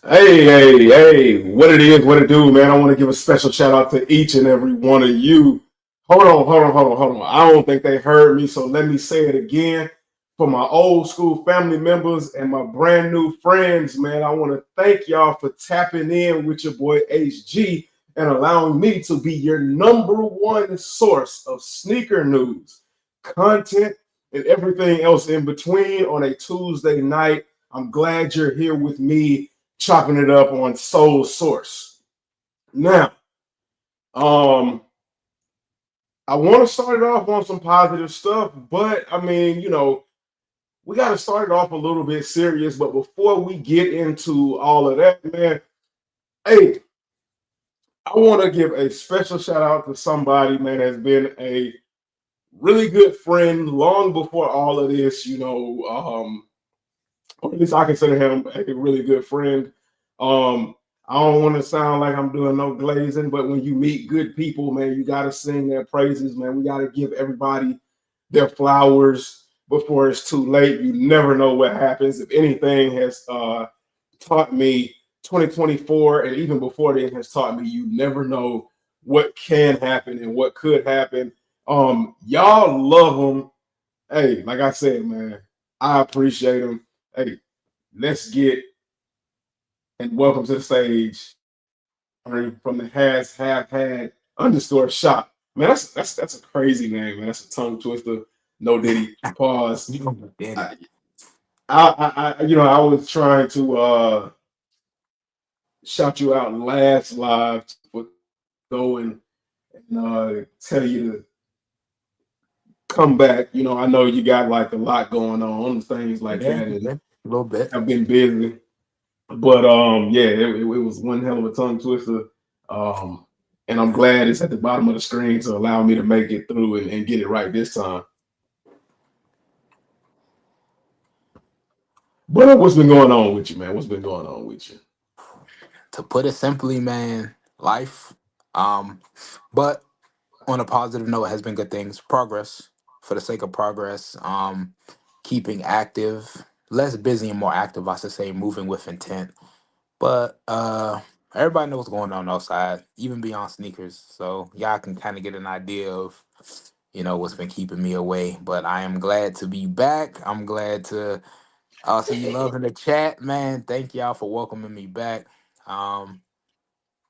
Hey, what it is, what it do, man. I want to give a special shout out to each and every one of you. Hold on. I don't think they heard me, so let me say it again. For my old school family members and my brand new friends, man, I want to thank y'all for tapping in with your boy HG and allowing me to be your number one source of sneaker news, content, and everything else in between on a Tuesday night. I'm glad you're here with me chopping it up on Soul Source. Now, um, I want to start it off on some positive stuff, but I mean, we got to start it off a little bit serious. But before we get into all of that, man, hey, I want to give a special shout out to somebody, man, has been a really good friend long before all of this, or at least I consider him a really good friend. I don't want to sound like I'm doing no glazing, but when you meet good people, man, you got to sing their praises, man. We got to give everybody their flowers before it's too late. You never know what happens. If anything has taught me 2024 and even before then has taught me, you never know what can happen and what could happen. Y'all love them. Hey, like I said, man, I appreciate them. Hey, let's get and welcome to the stage from the has have had underscore shop. Man, that's a crazy name, man. That's a tongue twister. No Diddy. Pause. You did it. I, I was trying to shout you out last live for go and tell you to come back. I know you got like a lot going on, things like Yeah, that, and a little bit. I've been busy. But yeah, it was one hell of a tongue twister. Um, and I'm glad it's at the bottom of the screen to allow me to make it through and get it right this time. But what's been going on with you, man? What's been going on with you? To put it simply, man, life. Um, but on a positive note, it has been good things. Progress for the sake of progress. Keeping active, less busy and more active. I should say, moving with intent. But everybody knows what's going on outside, even beyond sneakers. So y'all can kind of get an idea of what's been keeping me away. But I am glad to be back. I'm glad to see love in the chat, man. Thank y'all for welcoming me back. Um,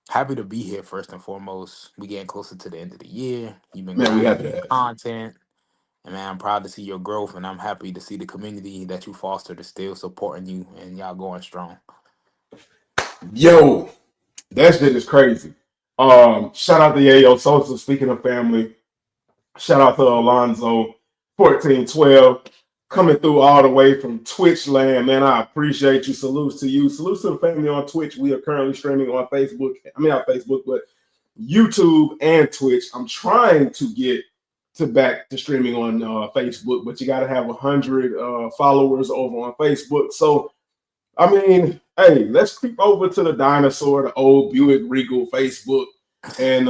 Happy to be here first and foremost. We getting closer to the end of the year. You've been Man, we grinding happy with to the have you. content. And man, I'm proud to see your growth and I'm happy to see the community that you fostered is still supporting you and y'all going strong. Yo, that shit is crazy. Shout out to Yayo Sosa. Speaking of family, shout out to Alonzo 1412 coming through all the way from Twitch land. Man, I appreciate you. Salutes to you. Salutes to the family on Twitch. We are currently streaming on Facebook. I mean, not Facebook, but YouTube and Twitch. I'm trying to get to back to streaming on Facebook, but you got to have 100 followers over on Facebook. So, I mean, hey, let's creep over to the dinosaur, the old Buick Regal Facebook, and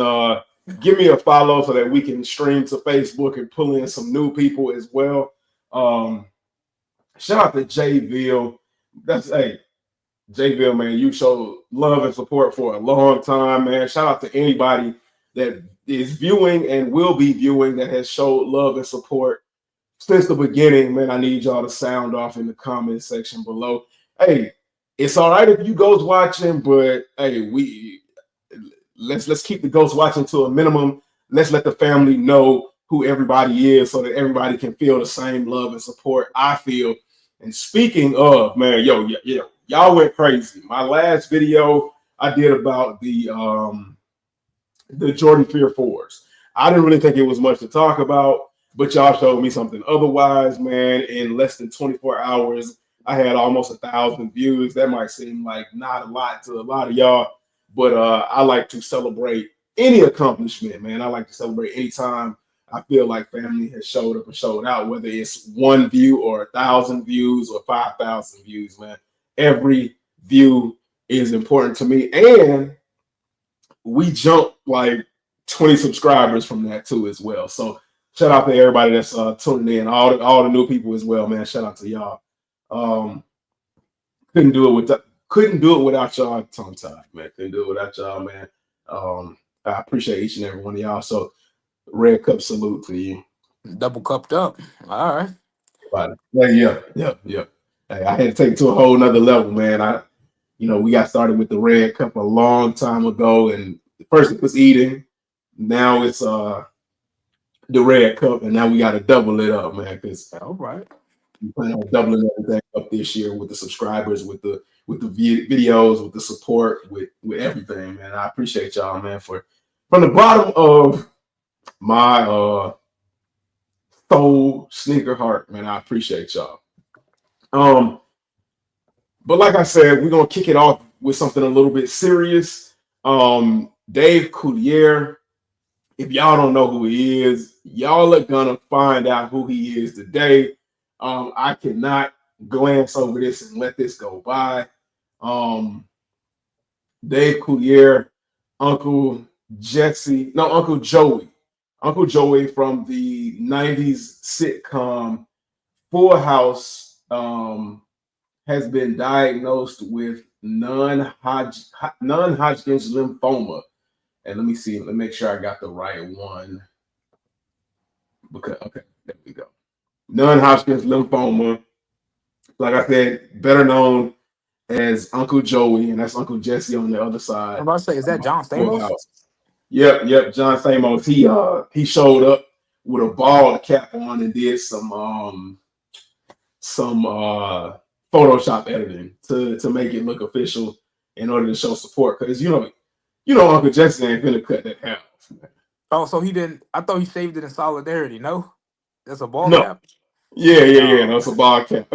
give me a follow so that we can stream to Facebook and pull in some new people as well. Um, Shout out to Jayville. That's hey, Jayville, man. You showed love and support for a long time, man. Shout out to anybody that is viewing and will be viewing that has showed love and support since the beginning, man. I need y'all to sound off in the comment section below. Hey, it's all right if you ghost watching, but hey, we let's keep the ghost watching to a minimum. Let's let the family know who everybody is so that everybody can feel the same love and support I feel. And speaking of, man, y'all went crazy. My last video I did about the Jordan Fear 4s. I didn't really think it was much to talk about, but y'all showed me something otherwise, man. In less than 24 hours, I had almost 1,000 views. That might seem like not a lot to a lot of y'all, but I like to celebrate any accomplishment, man. I like to celebrate anytime I feel like family has showed up and showed out, whether it's one view or 1,000 views or 5,000 views, man. Every view is important to me, and we jumped like 20 subscribers from that too as well. So shout out to everybody that's tuning in, all the new people as well, man. Shout out to y'all. Um, couldn't do it couldn't do it without y'all. Tongue tied, man. Couldn't do it without y'all, man. I appreciate each and every one of y'all. So red cup salute to you. Double cupped up. All right. But yeah. Hey, I had to take it to a whole nother level, man. We got started with the red cup a long time ago, and first it was eating. Now it's the red cup, and now we got to double it up, man. Because All right. we plan on doubling everything up this year with the subscribers, with the videos, with the support, with everything, man. I appreciate y'all, man, from the bottom of my soul sneaker heart, man. I appreciate y'all. But like I said, we're gonna kick it off with something a little bit serious. Dave Coulier. If y'all don't know who he is, y'all are gonna find out who he is today. I cannot glance over this and let this go by. Dave Coulier, Uncle Joey from the 90s sitcom Full House, has been diagnosed with non-Hodgkin's lymphoma. And let me see, let me make sure I got the right one. Okay, there we go. Non-Hodgkin's lymphoma. Like I said, better known as Uncle Joey, and that's Uncle Jesse on the other side. I'm about to say, is that John Full Stamos? House. Yep, John Stamos. He showed up with a bald cap on and did some Photoshop editing to make it look official in order to show support. Because you know Uncle Jesse ain't gonna cut that hair off. Oh, so he didn't. I thought he shaved it in solidarity. No, that's a ball No. cap. Yeah. No, it's a bald cap.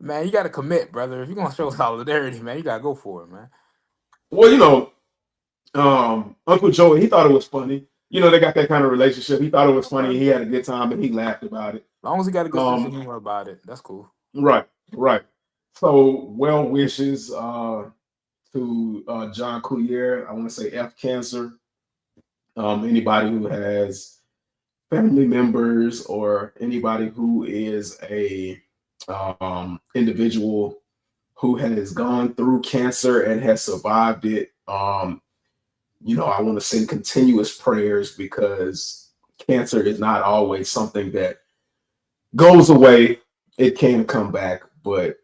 Man, you got to commit, brother. If you're gonna show solidarity, man, you gotta go for it, man. Well, Uncle Joey, he thought it was funny. They got that kind of relationship. He thought it was funny. He had a good time, and he laughed about it. As long as he got a good sense of humor about it, that's cool. Right. So, well wishes to John Coulier. I want to say F cancer. Anybody who has family members or anybody who is a individual who has gone through cancer and has survived it. I want to send continuous prayers because cancer is not always something that goes away. It can come back, but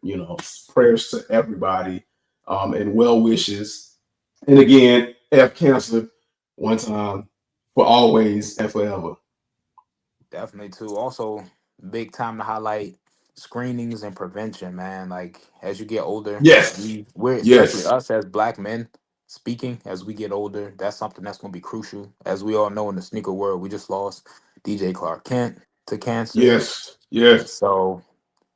prayers to everybody and well wishes. And again, F cancer one time for always and forever. Definitely too. Also, big time to highlight screenings and prevention, man. Like as you get older, Yes. we're especially Yes. us as black men speaking as we get older. That's something that's going to be crucial. As we all know, in the sneaker world, we just lost DJ Clark Kent to cancer. Yes. Yes. So,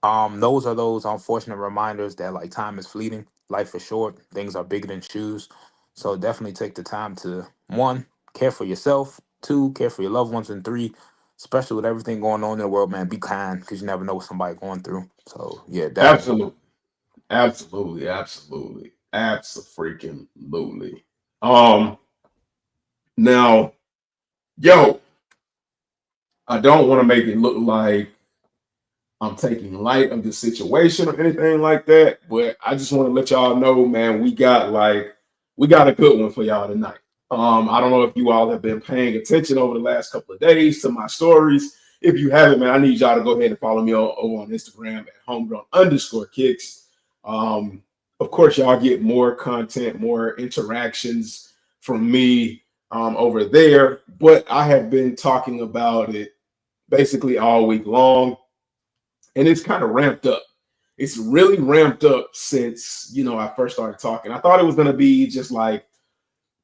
those are those unfortunate reminders that like time is fleeting, life is short, things are bigger than shoes. So definitely take the time to one, care for yourself, two, care for your loved ones, and three, especially with everything going on in the world, man, be kind because you never know what somebody going through. So yeah, definitely. Absolutely. Now, yo, I don't want to make it look like I'm taking light of the situation or anything like that, but I just want to let y'all know, man, we got a good one for y'all tonight. I don't know if you all have been paying attention over the last couple of days to my stories. If you haven't, man, I need y'all to go ahead and follow me over on Instagram at homegrown_kicks. Of course, y'all get more content, more interactions from me over there, but I have been talking about it basically all week long, and it's kind of ramped up. It's really ramped up since I first started talking. I thought it was going to be just like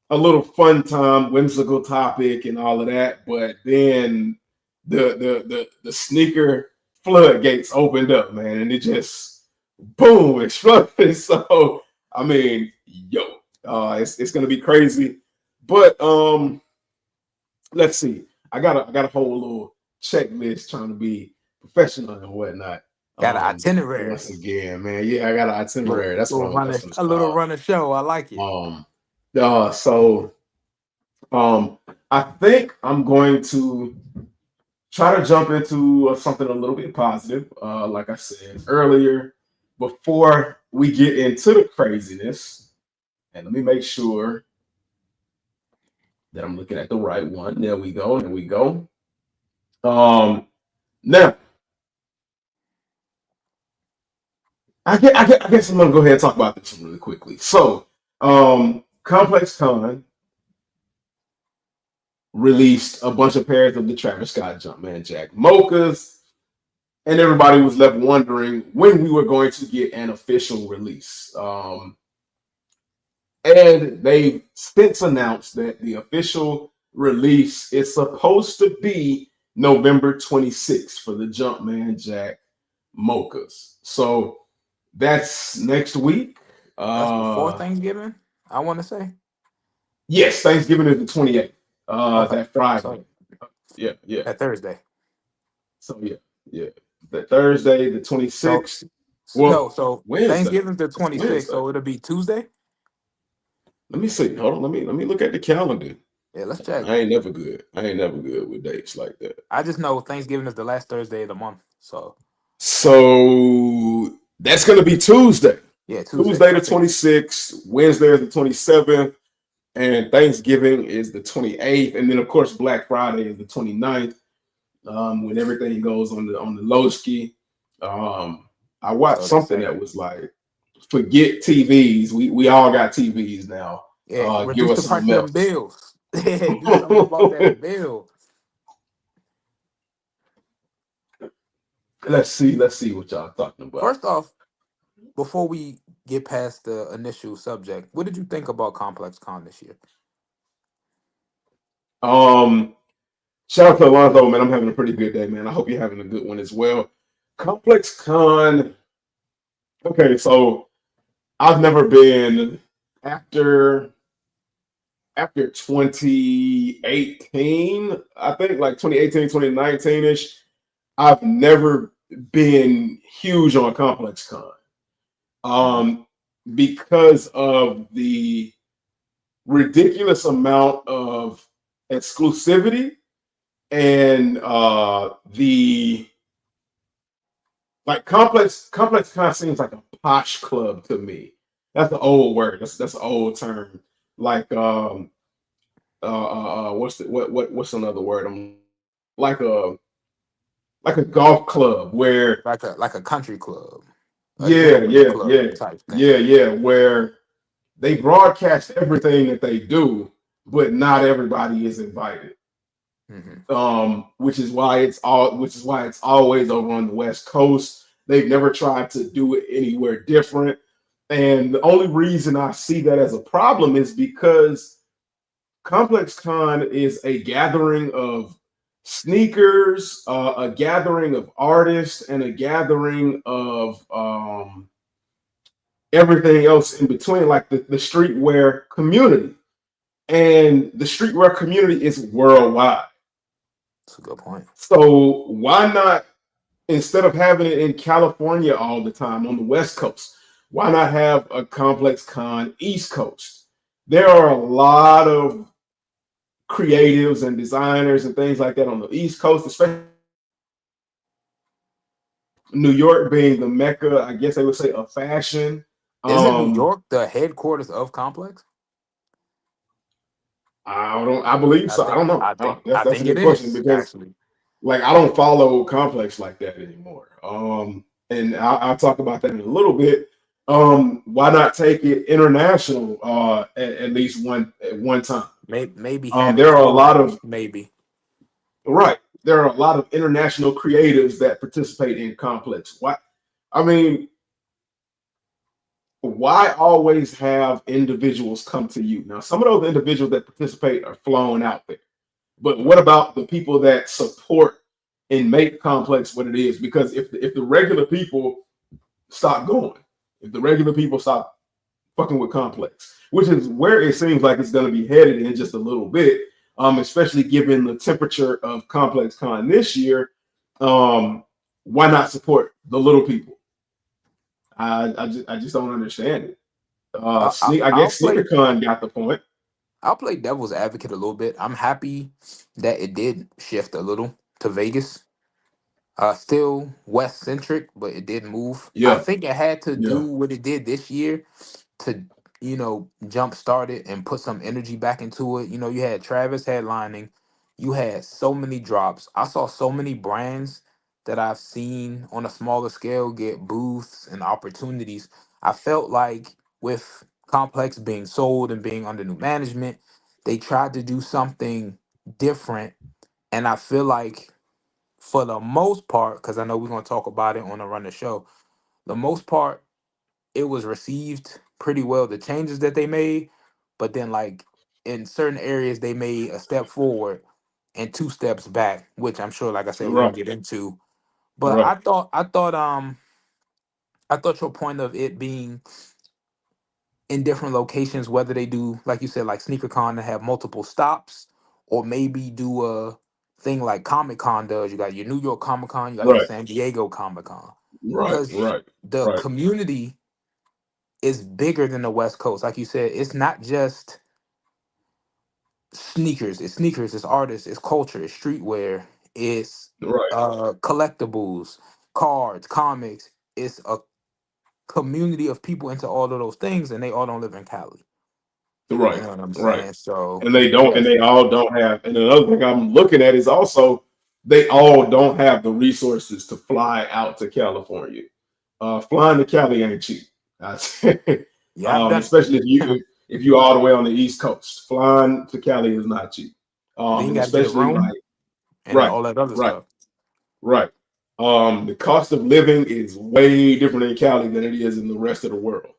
a little fun time, whimsical topic, and all of that, but then the sneaker floodgates opened up, man, and it just boom exploded. So I mean, it's going to be crazy, but let's see. I got a whole little checklist trying to be professional and whatnot. Got an itinerary. Once again, man. Yeah, I got an itinerary. That's what it's a little run of show. I like it. I think I'm going to try to jump into something a little bit positive. Like I said earlier, before we get into the craziness, and let me make sure that I'm looking at the right one. There we go. There we go. Um, Now, I guess I'm gonna go ahead and talk about this one really quickly. So, Complex Con released a bunch of pairs of the Travis Scott Jumpman Jack mochas, and everybody was left wondering when we were going to get an official release. And they since announced that the official release is supposed to be November 26th for the Jumpman Jack mochas. So that's next week. That's before Thanksgiving, I want to say. Yes, Thanksgiving is the 28th. Okay. That Friday. So Yeah, yeah. that Thursday. So yeah, yeah. The Thursday, the So 26th. no, Well, so Wednesday. Thanksgiving's the It's 26th, Wednesday. so it'll be Tuesday. Let me see. Hold on. Let me look at the calendar. Yeah, let's check. I ain't never good. I ain't never good with dates like that. I just know Thanksgiving is the last Thursday of the month. So So that's gonna be Tuesday. yeah, Tuesday. Tuesday the Okay. 26th, Wednesday is the 27th, and Thanksgiving is the 28th, and then of course Black Friday is the 29th. When everything goes on the low ski. I watched So they something say, that was like, forget TVs. We all got TVs now. yeah, Give reduce the us price something of them else. bills. Yeah, do something about that bill. Let's see what y'all talking about. First off, before we get past the initial subject, what did you think about Complex Con this year? Um, Shout out to Alonzo, man. I'm having a pretty good day, man. I hope you're having a good one as well. Complex Con. Okay, so I've never been after after 2018, I think like 2018, 2019-ish. I've never been huge on Complex Con. Hmm. Um, because of the ridiculous amount of exclusivity and the like complex kind of seems like a posh club to me. That's the old word. That's an old term. Like what's the what's another word? I'm like a golf club where Like a country club, a yeah gentleman's yeah club yeah type yeah thing. yeah where they broadcast everything that they do, but not everybody is invited. Hmm. Which is why it's always over on the West Coast. They've never tried to do it anywhere different. And the only reason I see that as a problem is because Complex Con is a gathering of sneakers, a gathering of artists, and a gathering of everything else in between, like the streetwear community. And the streetwear community is worldwide. That's a good point. So why not, instead of having it in California all the time on the West Coast, why not have a Complex Con East Coast? There are a lot of creatives and designers and things like that on the East Coast, especially New York being the mecca, I guess they would say, of fashion. Isn't New Um, York the headquarters of Complex? I believe so. I don't know. I That's a think it good question is because actually. like I don't follow Complex like that anymore. And I'll talk about that in a little bit. Why not take it international at least one time? Maybe have it There are a lot touring. of Maybe right. There are a lot of international creatives that participate in Complex. Why? I mean, why always have individuals come to you? Now, some of those individuals that participate are flown out there. But what about the people that support and make Complex what it is? Because if the regular people stop going, if the regular people stop fucking with Complex, which is where it seems like it's going to be headed in just a little bit, especially given the temperature of Complex Con this year, um, why not support the little people? I just don't understand it. I I'll guess play. SneakerCon got the point. I'll play devil's advocate a little bit. I'm happy that it did shift a little to Vegas. Still West centric, but it did move. I Yeah, think it had to do yeah, what it did this year to, jump start it and put some energy back into it. You had Travis headlining, you had so many drops. I saw so many brands that I've seen on a smaller scale get booths and opportunities. I felt like with Complex being sold and being under new management, they tried to do something different. And I feel like for the most part, because I know we're gonna talk about it on the run the show, the most part it was received pretty well, the changes that they made, but then like in certain areas they made a step forward and two steps back, which I'm sure, like I said, we're right, gonna get into. But right, I thought your point of it being in different locations, whether they do, like you said, like SneakerCon to have multiple stops, or maybe do a thing like Comic Con does. You got your New York Comic Con, you got your right, San Diego Comic Con, right, because right, the right, community is bigger than the West Coast. Like you said, it's not just sneakers, it's artists, it's culture, it's streetwear, it's right, collectibles, cards, comics. It's a community of people into all of those things, and they all don't live in Cali. You right, know what I'm right. saying? So And they don't, yeah, and they all don't have. And another thing I'm looking at is also they all don't have the resources to fly out to California. Flying to Cali ain't cheap. I say, yeah, I've done especially if it. you all the way on the East Coast. Flying to Cali is not cheap. Then you And got to get a especially like room and then right, all that other right, stuff. right. The cost of living is way different in Cali than it is in the rest of the world.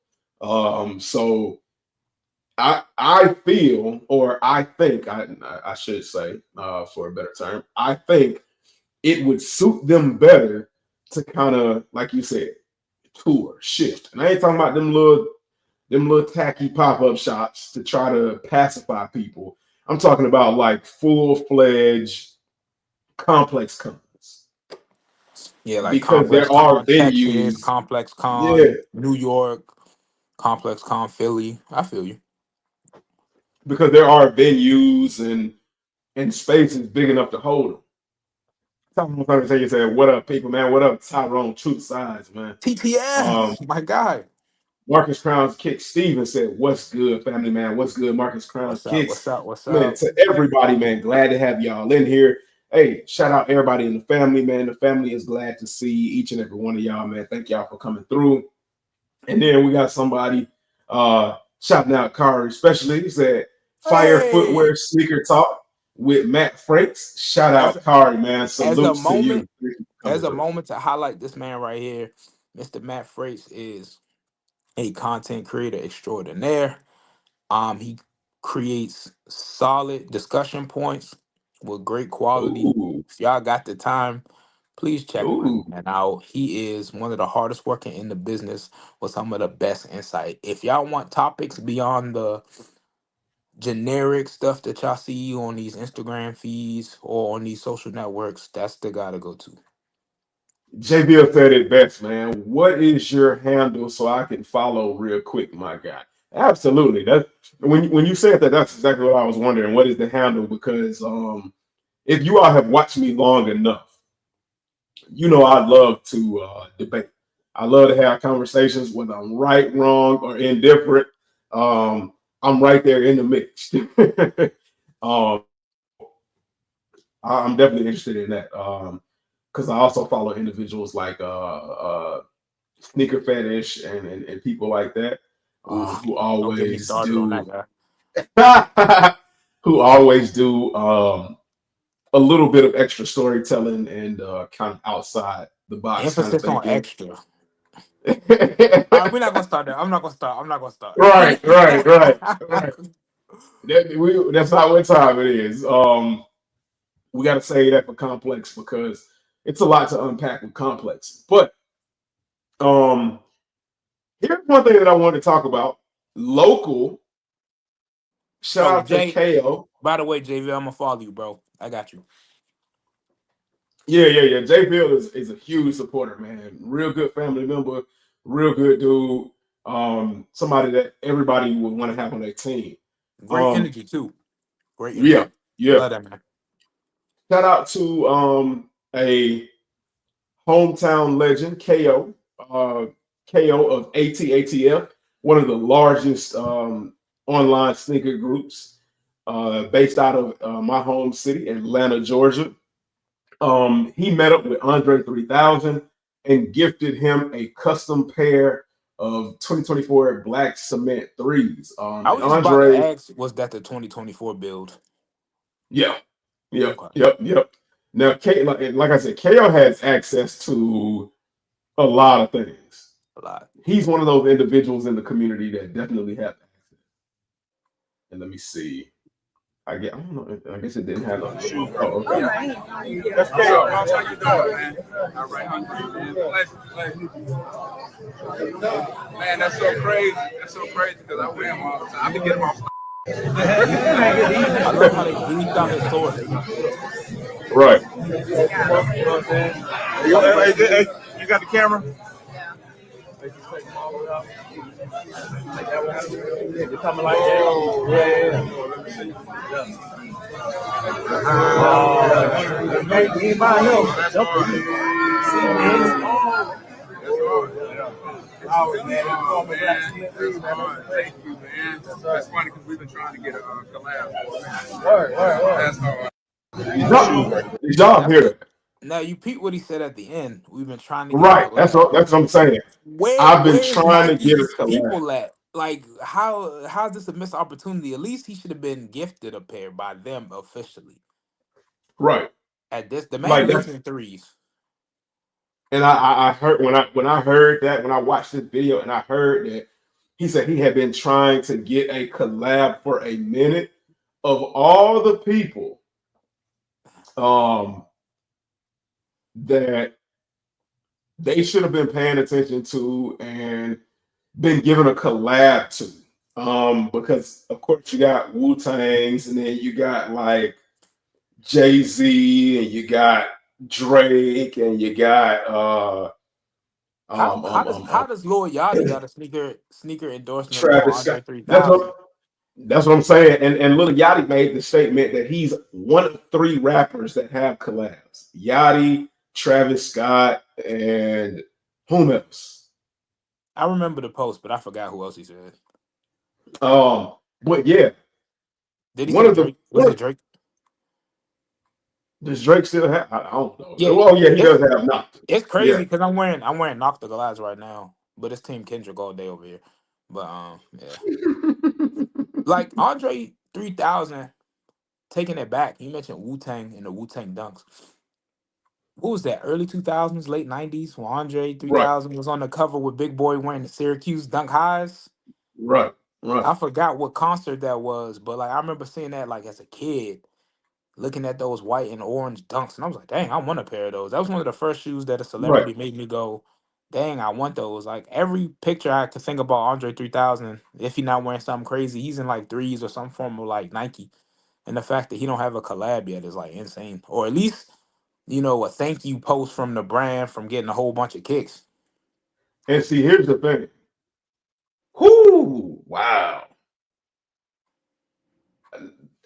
So I feel, or I think, I should say, for a better term, I think it would suit them better to kind of, like you said, tour, shift. And I ain't talking about them little tacky pop-up shops to try to pacify people. I'm talking about like full-fledged complex companies. Yeah, like Because Complex there are Con Texas, venues, Complex yeah, Con New York, Complex Con Philly. I feel you. because there are venues and spaces big enough to hold them. Tom Thursday said, "What up, people, man? What up, Tyrone? Truth size, man." Um, TTS, my guy. Marcus Crown's Kick Steven said, "What's good, family, man? What's good, Marcus Crown's What's up? Kicks, What's up? What's man? up? To everybody, man. Glad to have y'all in here. Hey, shout out everybody in the family, man. The family is glad to see each and every one of y'all, man. Thank y'all for coming through. And then we got somebody shouting out Kari, especially. He said, Fire Hey, Footwear Sneaker Talk with Matt Frakes. Shout as out Kari, man. as a Salutes to you. moment, Thank you for as coming a through. moment to highlight this man right here, Mr. Matt Freights is a content creator extraordinaire. He creates solid discussion points with great quality. Ooh, If y'all got the time, please check my ooh. man out. He is one of the hardest working in the business with some of the best insight. If y'all want topics beyond the generic stuff that y'all see on these Instagram feeds or on these social networks, that's the guy to go to. JBL said it best, man. What is your handle so I can follow real quick, my guy? Absolutely. That when you said that, that's exactly what I was wondering. What is the handle? Because if you all have watched me long enough, you know I love to debate. I love to have conversations, whether I'm right, wrong, or indifferent. I'm right there in the mix. So I'm definitely interested in that. Because I also follow individuals like sneaker fetish and people like that who Oh, who don't get me always started on that do guy. who always do a little bit of extra storytelling and kind of outside the box kind of Emphasis on thinking. extra. Right, All right, we're not gonna start there. I'm not gonna start. I'm not gonna start. right, right. That's not what time it is. We got to say that for complex because it's a lot to unpack with complex. But um, here's one thing that I wanted to talk about. Local. Shout Oh, out to Jay. KO. By the way, JV, I'm gonna follow you, bro. I got you. Yeah. Jay Bill is a huge supporter, man. Real good family member, real good dude. Somebody that everybody would want to have on their team. Great Um, energy too. Great yeah, energy. yeah. Love that man. Shout out to a hometown legend KO of ATATF, one of the largest online sneaker groups, based out of my home city, Atlanta, Georgia. He met up with Andre 3000 and gifted him a custom pair of 2024 black cement threes. I And was just about to Andre, ask, was that the 2024 build? yeah, yep, Okay, yep, yep. Now, like I said, KO has access to a lot of things. a lot. He's one of those individuals in the community that definitely have access. And let me see. I don't know. I guess it didn't have a. Oh, okay. That's good. How you doing, man? All right, hungry, man. Man, that's so crazy. That's so crazy because I wear them all the time. I be getting them off. I love how they bleeped out his source. Right. You got the camera? You're coming like that? Yeah. He might know. That's hard. Oh, man. That's hard. Thank you, man. That's funny because we've been trying to get a collab. That's hard. Did y'all That's hear good. that? Now you peep what he said at the end. We've been trying to get a Right. collab. That's what I'm saying. Where I've been where's trying to get a Nike's collab. people at? Like how's this a missed opportunity? At least he should have been gifted a pair by them officially. Right. At this, the man Like lives that's in threes. and I heard when I heard that when I watched this video and I heard that he said he had been trying to get a collab for a minute. Of all the people um that they should have been paying attention to and been given a collab to. Because of course you got Wu Tangs and then you got like Jay-Z and you got Drake and you got How does Lil Yachty got a sneaker endorsement for Travis Andre Scott. That's 3000? what that's what I'm saying. And Lil Yachty made the statement that he's one of three rappers that have collabs. Yachty, Travis Scott, and whom else? I remember the post, but I forgot who else he said. But yeah, Did he one say of the Drake? Was it Drake? does Drake still have? I don't know. Yeah, Oh yeah, he it's does have not. it's Yeah. crazy because I'm wearing Knock the Glass right now, but it's Team Kendrick all day over here. But yeah, like Andre 3000 taking it back. You mentioned Wu Tang and the Wu Tang Dunks. What was that? Early 2000s, late 90s, when Andre Right, 3000 was on the cover with Big Boy wearing the Syracuse Dunk highs. right, right, I forgot what concert that was, but like I remember seeing that like as a kid, looking at those white and orange dunks, and I was like, dang, I want a pair of those. That was one of the first shoes that a right. celebrity made me go, dang, I want those. Like every picture I could think about Andre 3000, if he not wearing something crazy, he's in like threes or some form of like Nike. And the fact that he don't have a collab yet is like insane. Or at least, a thank you post from the brand from getting a whole bunch of kicks. And see, here's the thing. Whoo, wow.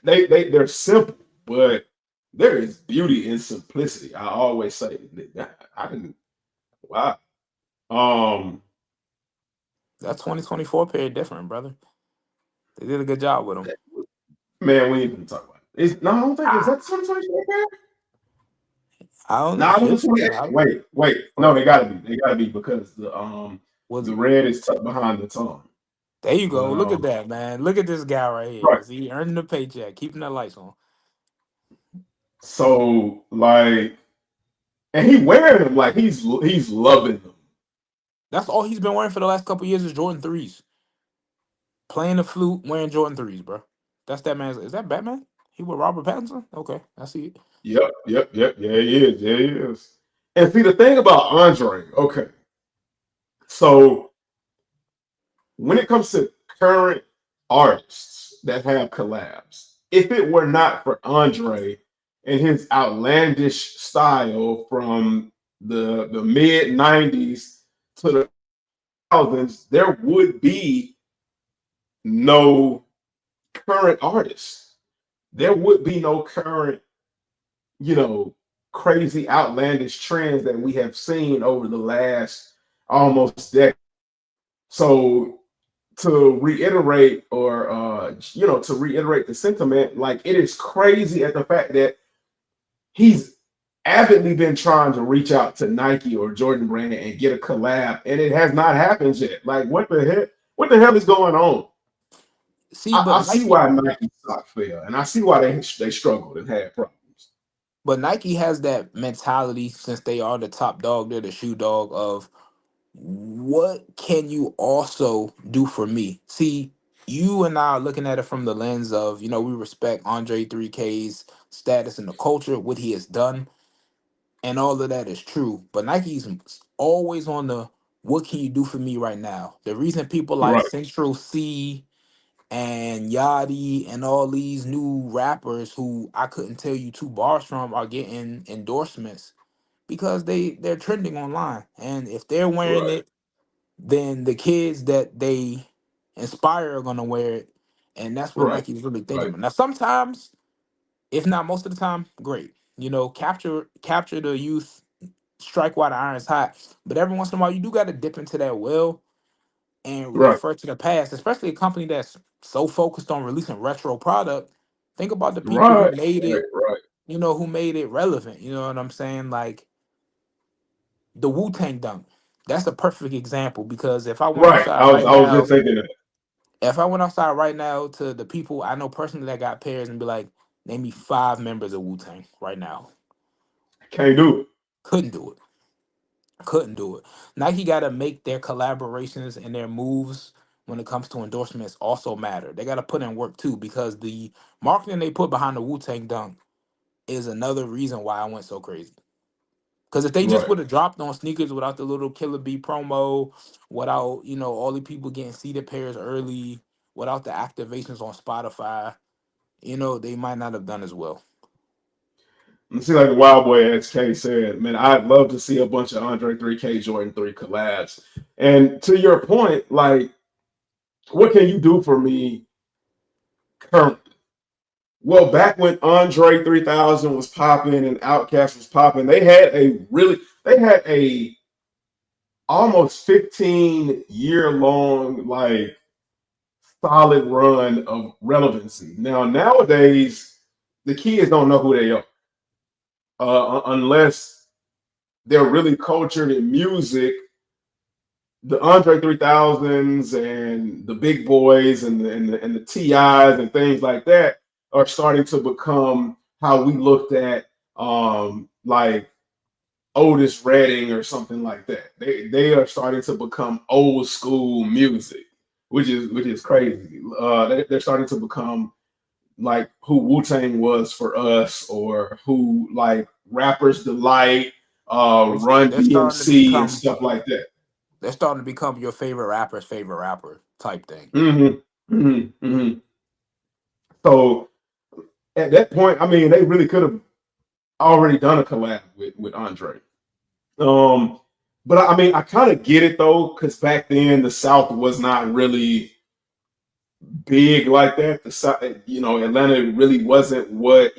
They're simple, but there is beauty in simplicity. I always say I can wow. Um That 2024 pair different, brother. They did a good job with them. man, we ain't gonna talk about it. No, I don't think is that 2024. I don't know. No, it Should was be. 28. Wait. No, they gotta be. They gotta be because Was the red is tucked behind the tongue. There you But go. Look at that, man. Look at this guy right here. right. See, earning the paycheck, keeping the lights on. So like and he wearing them like he's loving them. That's all he's been wearing for the last couple years is Jordan threes. Playing the flute, wearing Jordan threes, bro. That's that man's. Is that Batman? He with Robert Pattinson? Okay, I see it. Yep. Yeah, he is. Yeah, he is. And see the thing about Andre, okay. So when it comes to current artists that have collabs, if it were not for Andre and his outlandish style from the mid 90s to the thousands, there would be no current artists. There would be no current, you know, crazy, outlandish trends that we have seen over the last almost decade. So to reiterate, or to reiterate the sentiment, like it is crazy at the fact that he's avidly been trying to reach out to Nike or Jordan Brand and get a collab, and it has not happened yet. Like, what the heck? What the hell is going on? See, I see why Nike stock fell, and I see why they struggled and had problems. Nike has that mentality since they are the top dog, they're the shoe dog of what can you also do for me? See, you and I are looking at it from the lens of, we respect Andre 3K's status in the culture, what he has done, and all of that is true. But Nike's always on the what can you do for me right now? The reason people like Right, Central C and Yachty and all these new rappers who I couldn't tell you two bars from are getting endorsements because they're trending online. And if they're wearing right, it, then the kids that they inspire are gonna wear it. And that's what right, Nike's really thinking right, about. Now sometimes, if not most of the time, great. Capture the youth, strike while the iron's hot. But every once in a while you do gotta dip into that well and right, refer to the past, especially a company that's so focused on releasing retro product. Think about the people who right, made right, it, right, who made it relevant. You know what I'm saying? Like the Wu Tang Dunk. That's a perfect example because right. I was just thinking that. if I went outside right now to the people I know personally that got pairs and be like, name me 5 members of Wu Tang right now. Can't do it. Couldn't do it. Couldn't do it. Nike got to make their collaborations and their moves when it comes to endorsements also matter. They got to put in work too because the marketing they put behind the Wu Tang Dunk is another reason why I went so crazy. Because if they just Right. would have dropped on sneakers without the little Killer Bee promo, without all the people getting seeded pairs early, without the activations on Spotify, they might not have done as well. And see, like the Wild Boy XK said, man, I'd love to see a bunch of Andre 3K Jordan 3 collabs. And to your point, like, what can you do for me currently? Well, back when Andre 3000 was popping and Outkast was popping, they had a almost 15-year long, like, solid run of relevancy. Now, nowadays, the kids don't know who they are unless they're really cultured in music. The Andre 3000s and the big boys and the TIs and things like that are starting to become how we looked at like Otis Redding or something like that. They are starting to become old school music, which is crazy. They're starting to become like who Wu Tang was for us, or who like Rappers Delight, They, Run they're starting to DMC, and become stuff like that. they're starting to become your favorite rapper's favorite rapper type thing. Mm-hmm. So at that point, I mean, they really could have already done a collab with Andre. Um, but I mean, I kind of get it though, because back then the South was not really big like that. The South, Atlanta really wasn't what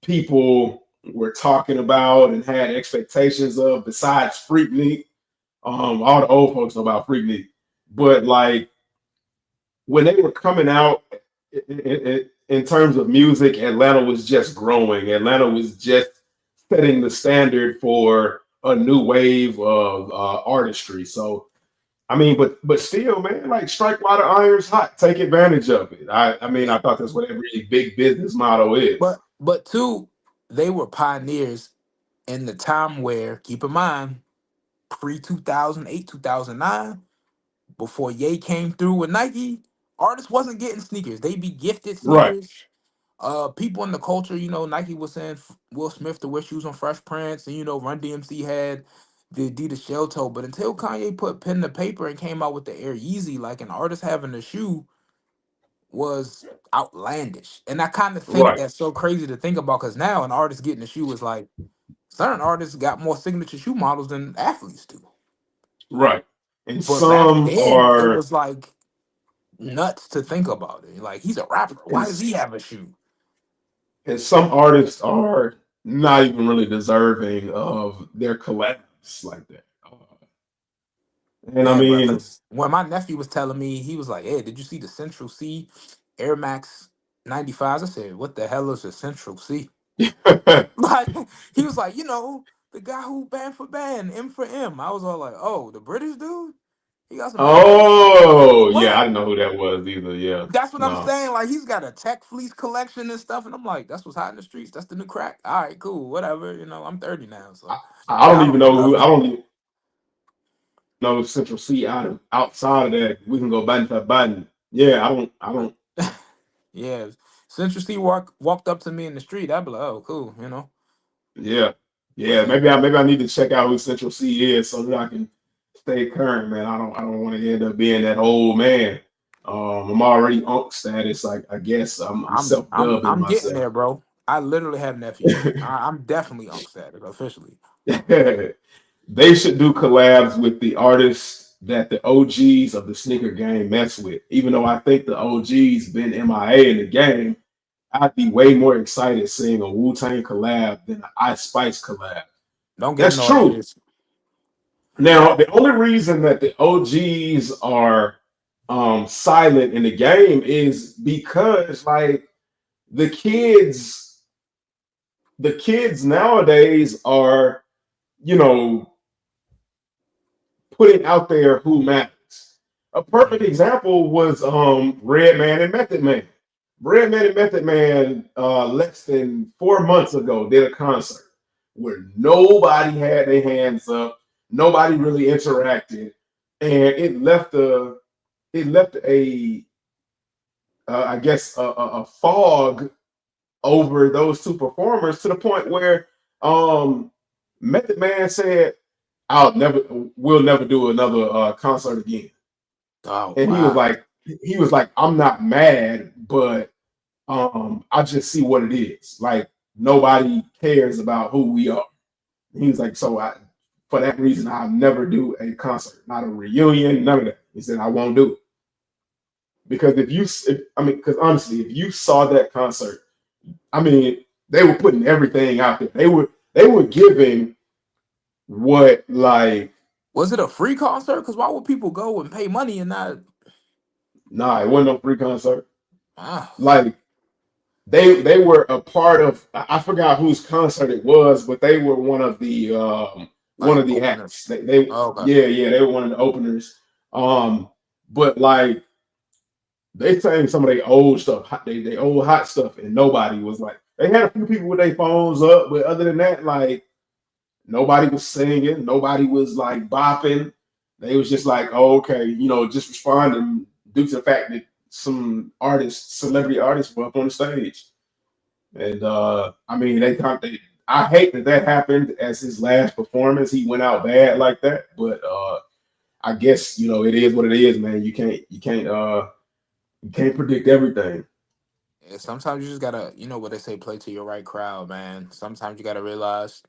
people were talking about and had expectations of. Besides Freaknik, all the old folks know about Freaknik, but like when they were coming out in terms of music, Atlanta was just growing. Atlanta was just setting the standard for a new wave of artistry. So, I mean, but still, man, like strike while the iron's hot, take advantage of it. I mean, I thought that's what every big business motto is. But two, they were pioneers in the time where, keep in mind, pre 2008, 2009, before Ye came through with Nike, artists wasn't getting sneakers. They be gifted Right, sneakers. People in the culture, Nike was saying Will Smith to wear shoes on Fresh Prince, and Run DMC had the Adidas shell toe. But until Kanye put pen to paper and came out with the Air Yeezy, like an artist having a shoe was outlandish. And I kind of think right, that's so crazy to think about because now an artist getting a shoe is like certain artists got more signature shoe models than athletes do. right. And But back some then, it are, was like nuts to think about it. Like he's a rapper. and, Why does he have a shoe? and some artists are not even really deserving of their collabs like that. And I Yeah, bro. mean, Because when my nephew was telling me, he was like, "Hey, did you see the Central C Air Max 95s?" I said, "What the hell is a Central C?" Like he was like, the guy who band for band, M for M. I was all like, "Oh, the British dude? He got some Air Max." oh yeah, I What? didn't know who that was either. Yeah, That's what I'm no, saying. Like he's got a tech fleece collection and stuff, and I'm like, "That's what's hot in the streets. That's the new crack." All right, cool, whatever. I'm 30 now, I, so I yeah, don't I even don't know know who. I nothing. don't even know Central C outside of that. We can go button for button. Yeah, I don't. Yeah, Central C walked up to me in the street. I'd be like, "Oh, cool." Yeah, But yeah. yeah, Maybe I need to check out who Central C is so that I can stay current, man. I don't want to end up being that old man. I'm already unk status. Like I guess I'm I'm self I'm dubbing I'm getting myself. there, bro. I literally have nephews. I'm definitely Unc status officially. They should do collabs with the artists that the OGs of the sneaker game mess with. Even though I think the OGs been MIA in the game, I'd be way more excited seeing a Wu Tang collab than an Ice Spice collab. Don't give them That's no true. ideas. Now, the only reason that the OGs are silent in the game is because like the kids, the kids nowadays are, you know, putting out there who matters. A perfect Mhm. example was Redman and Method Man. Redman and Method Man less than 4 months ago did a concert where nobody had their hands up, nobody really interacted, and it left a I guess a fog over those two performers to the point where um Method Man said, we'll never do another concert again. Oh And wow. he was like, I'm not mad, but I just see what it is. Like nobody cares about who we are. He was like, for that reason, I'll never do a concert, not a reunion, none of that. He said, I won't do it because because honestly, if you saw that concert, I mean, they were putting everything out there. They were giving what like Was it a free concert? Because why would people go and pay money and not? nah, it wasn't no free concert. Ah, Like they were a part of I forgot whose concert it was, but they were one like of the acts. openers. They Oh, okay. yeah, they were one of the openers. But like they sang some of their old stuff, they old hot stuff, and nobody was like they had a few people with their phones up, but other than that, like nobody was singing, nobody was like bopping. They was just like, oh, okay, just responding due to the fact that some artists, celebrity artists, were up on the stage. And I mean, I hate that that happened as his last performance. He went out bad like that, but I guess it is what it is, man. You can't predict everything. Yeah, sometimes you just gotta, what they say, play to your right crowd, man. Sometimes you gotta realize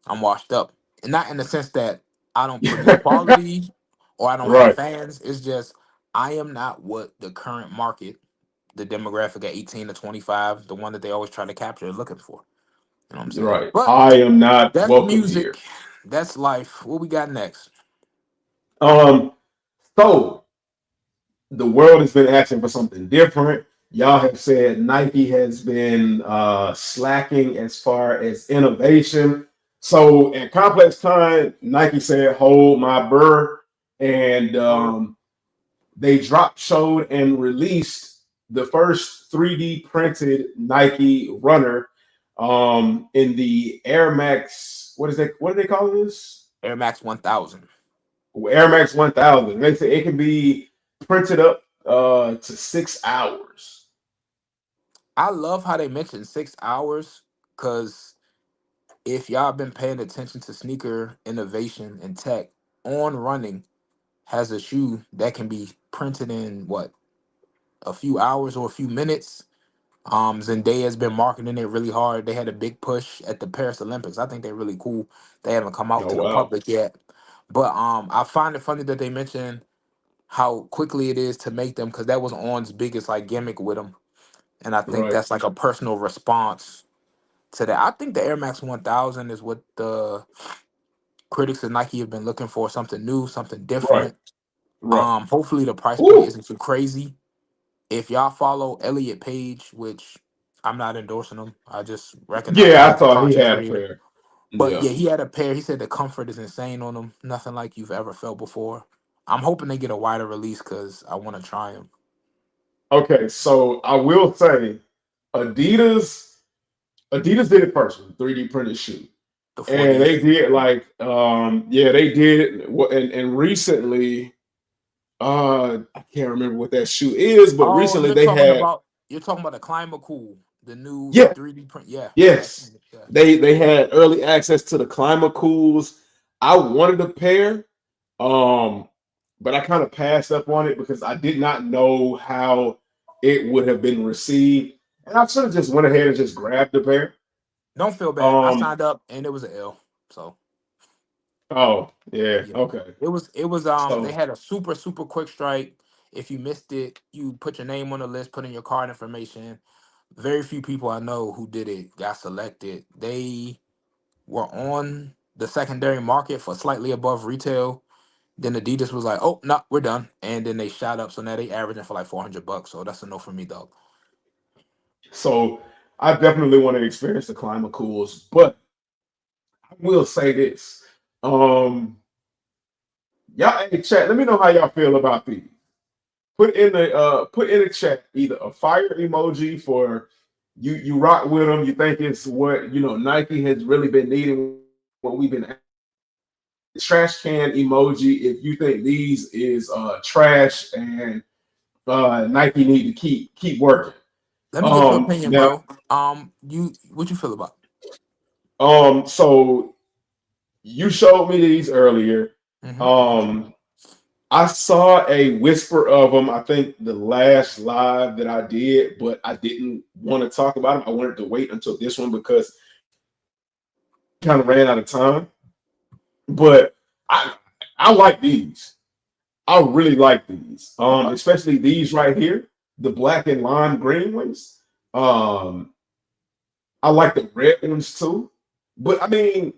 I'm washed up, and not in the sense that I don't produce quality or I don't have Right, fans. It's just I am not what the current market, the demographic at 18 to 25, the one that they always try to capture, is looking for. You know what I'm saying? right. But I am not that's welcome here. music. That's life. What we got next? Um, so the world has been asking for something different. Y'all have said Nike has been slacking as far as innovation. So in complex time, Nike said, "Hold my burr," and they dropped, showed, and released the first 3D printed Nike runner in the Air Max. What is that? What do they call this? Air Max 1000. Air Max 1000. They say it can be printed up to 6 hours. I love how they mentioned 6 hours because if y'all been paying attention to sneaker innovation and tech, On Running has a shoe that can be printed in what, a few hours or a few minutes. Zendaya's been marketing it really hard. They had a big push at the Paris Olympics. I think they're really cool. They haven't come out Oh to the wow. public yet. But I find it funny that they mentioned how quickly it is to make them because that was On's biggest like gimmick with them. And I think Right. that's like a personal response today. I think the Air Max 1000 is what the critics of Nike have been looking for. Something new, something Right, different. right. Hopefully the price point Ooh, isn't too crazy. If y'all follow Elliot Page, which I'm not endorsing him, I just recognize that yeah, I he's a thought he content had a creator. pair. But Yeah. yeah, he had a pair. He said the comfort is insane on them. Nothing like you've ever felt before. I'm hoping they get a wider release because I want to try them. Okay, so I will say, Adidas, Adidas did it first with 3D printed shoe, The and 4D. they did like, yeah, they did it. And recently, I can't remember what that shoe is, but Oh, recently they had, you're talking about the Climate Cool, the new yeah, 3D print. Yeah, yeah, I've yes, seen it. Yeah. they had early access to the Clima Cools. I wanted a pair, um, but I kind of passed up on it because I did not know how it would have been received, and I should have just went ahead and just grabbed the pair. Don't feel bad. I Um, signed up and it was an L. So oh yeah, yeah. okay. They So had a super quick strike. If you missed it, you put your name on the list, put in your card information. Very few people I know who did it got selected. They were on the secondary market for slightly above retail. Then Adidas was like, "Oh no, we're done," and then they shot up. So now they averaging for like $400. So that's a no for me, dog. so I definitely want to experience the climate cools, but I will say this. Um, y'all, hey, chat. Let me know how y'all feel about these. Put in the chat either a fire emoji for you rock with them. You think it's what Nike has really been needing. What we've been trash can emoji if you think these is trash and Nike need to keep working. Let me get your opinion, Now bro. You what you feel about? so you showed me these earlier. Hmm. Um, I saw a whisper of them. I think the last live that I did, but I didn't want to talk about them. I wanted to wait until this one because kind of ran out of time. But I I like these. I really like these. Okay. Especially these right here, the black and lime green ones. Um, I like the red ones too. But I mean,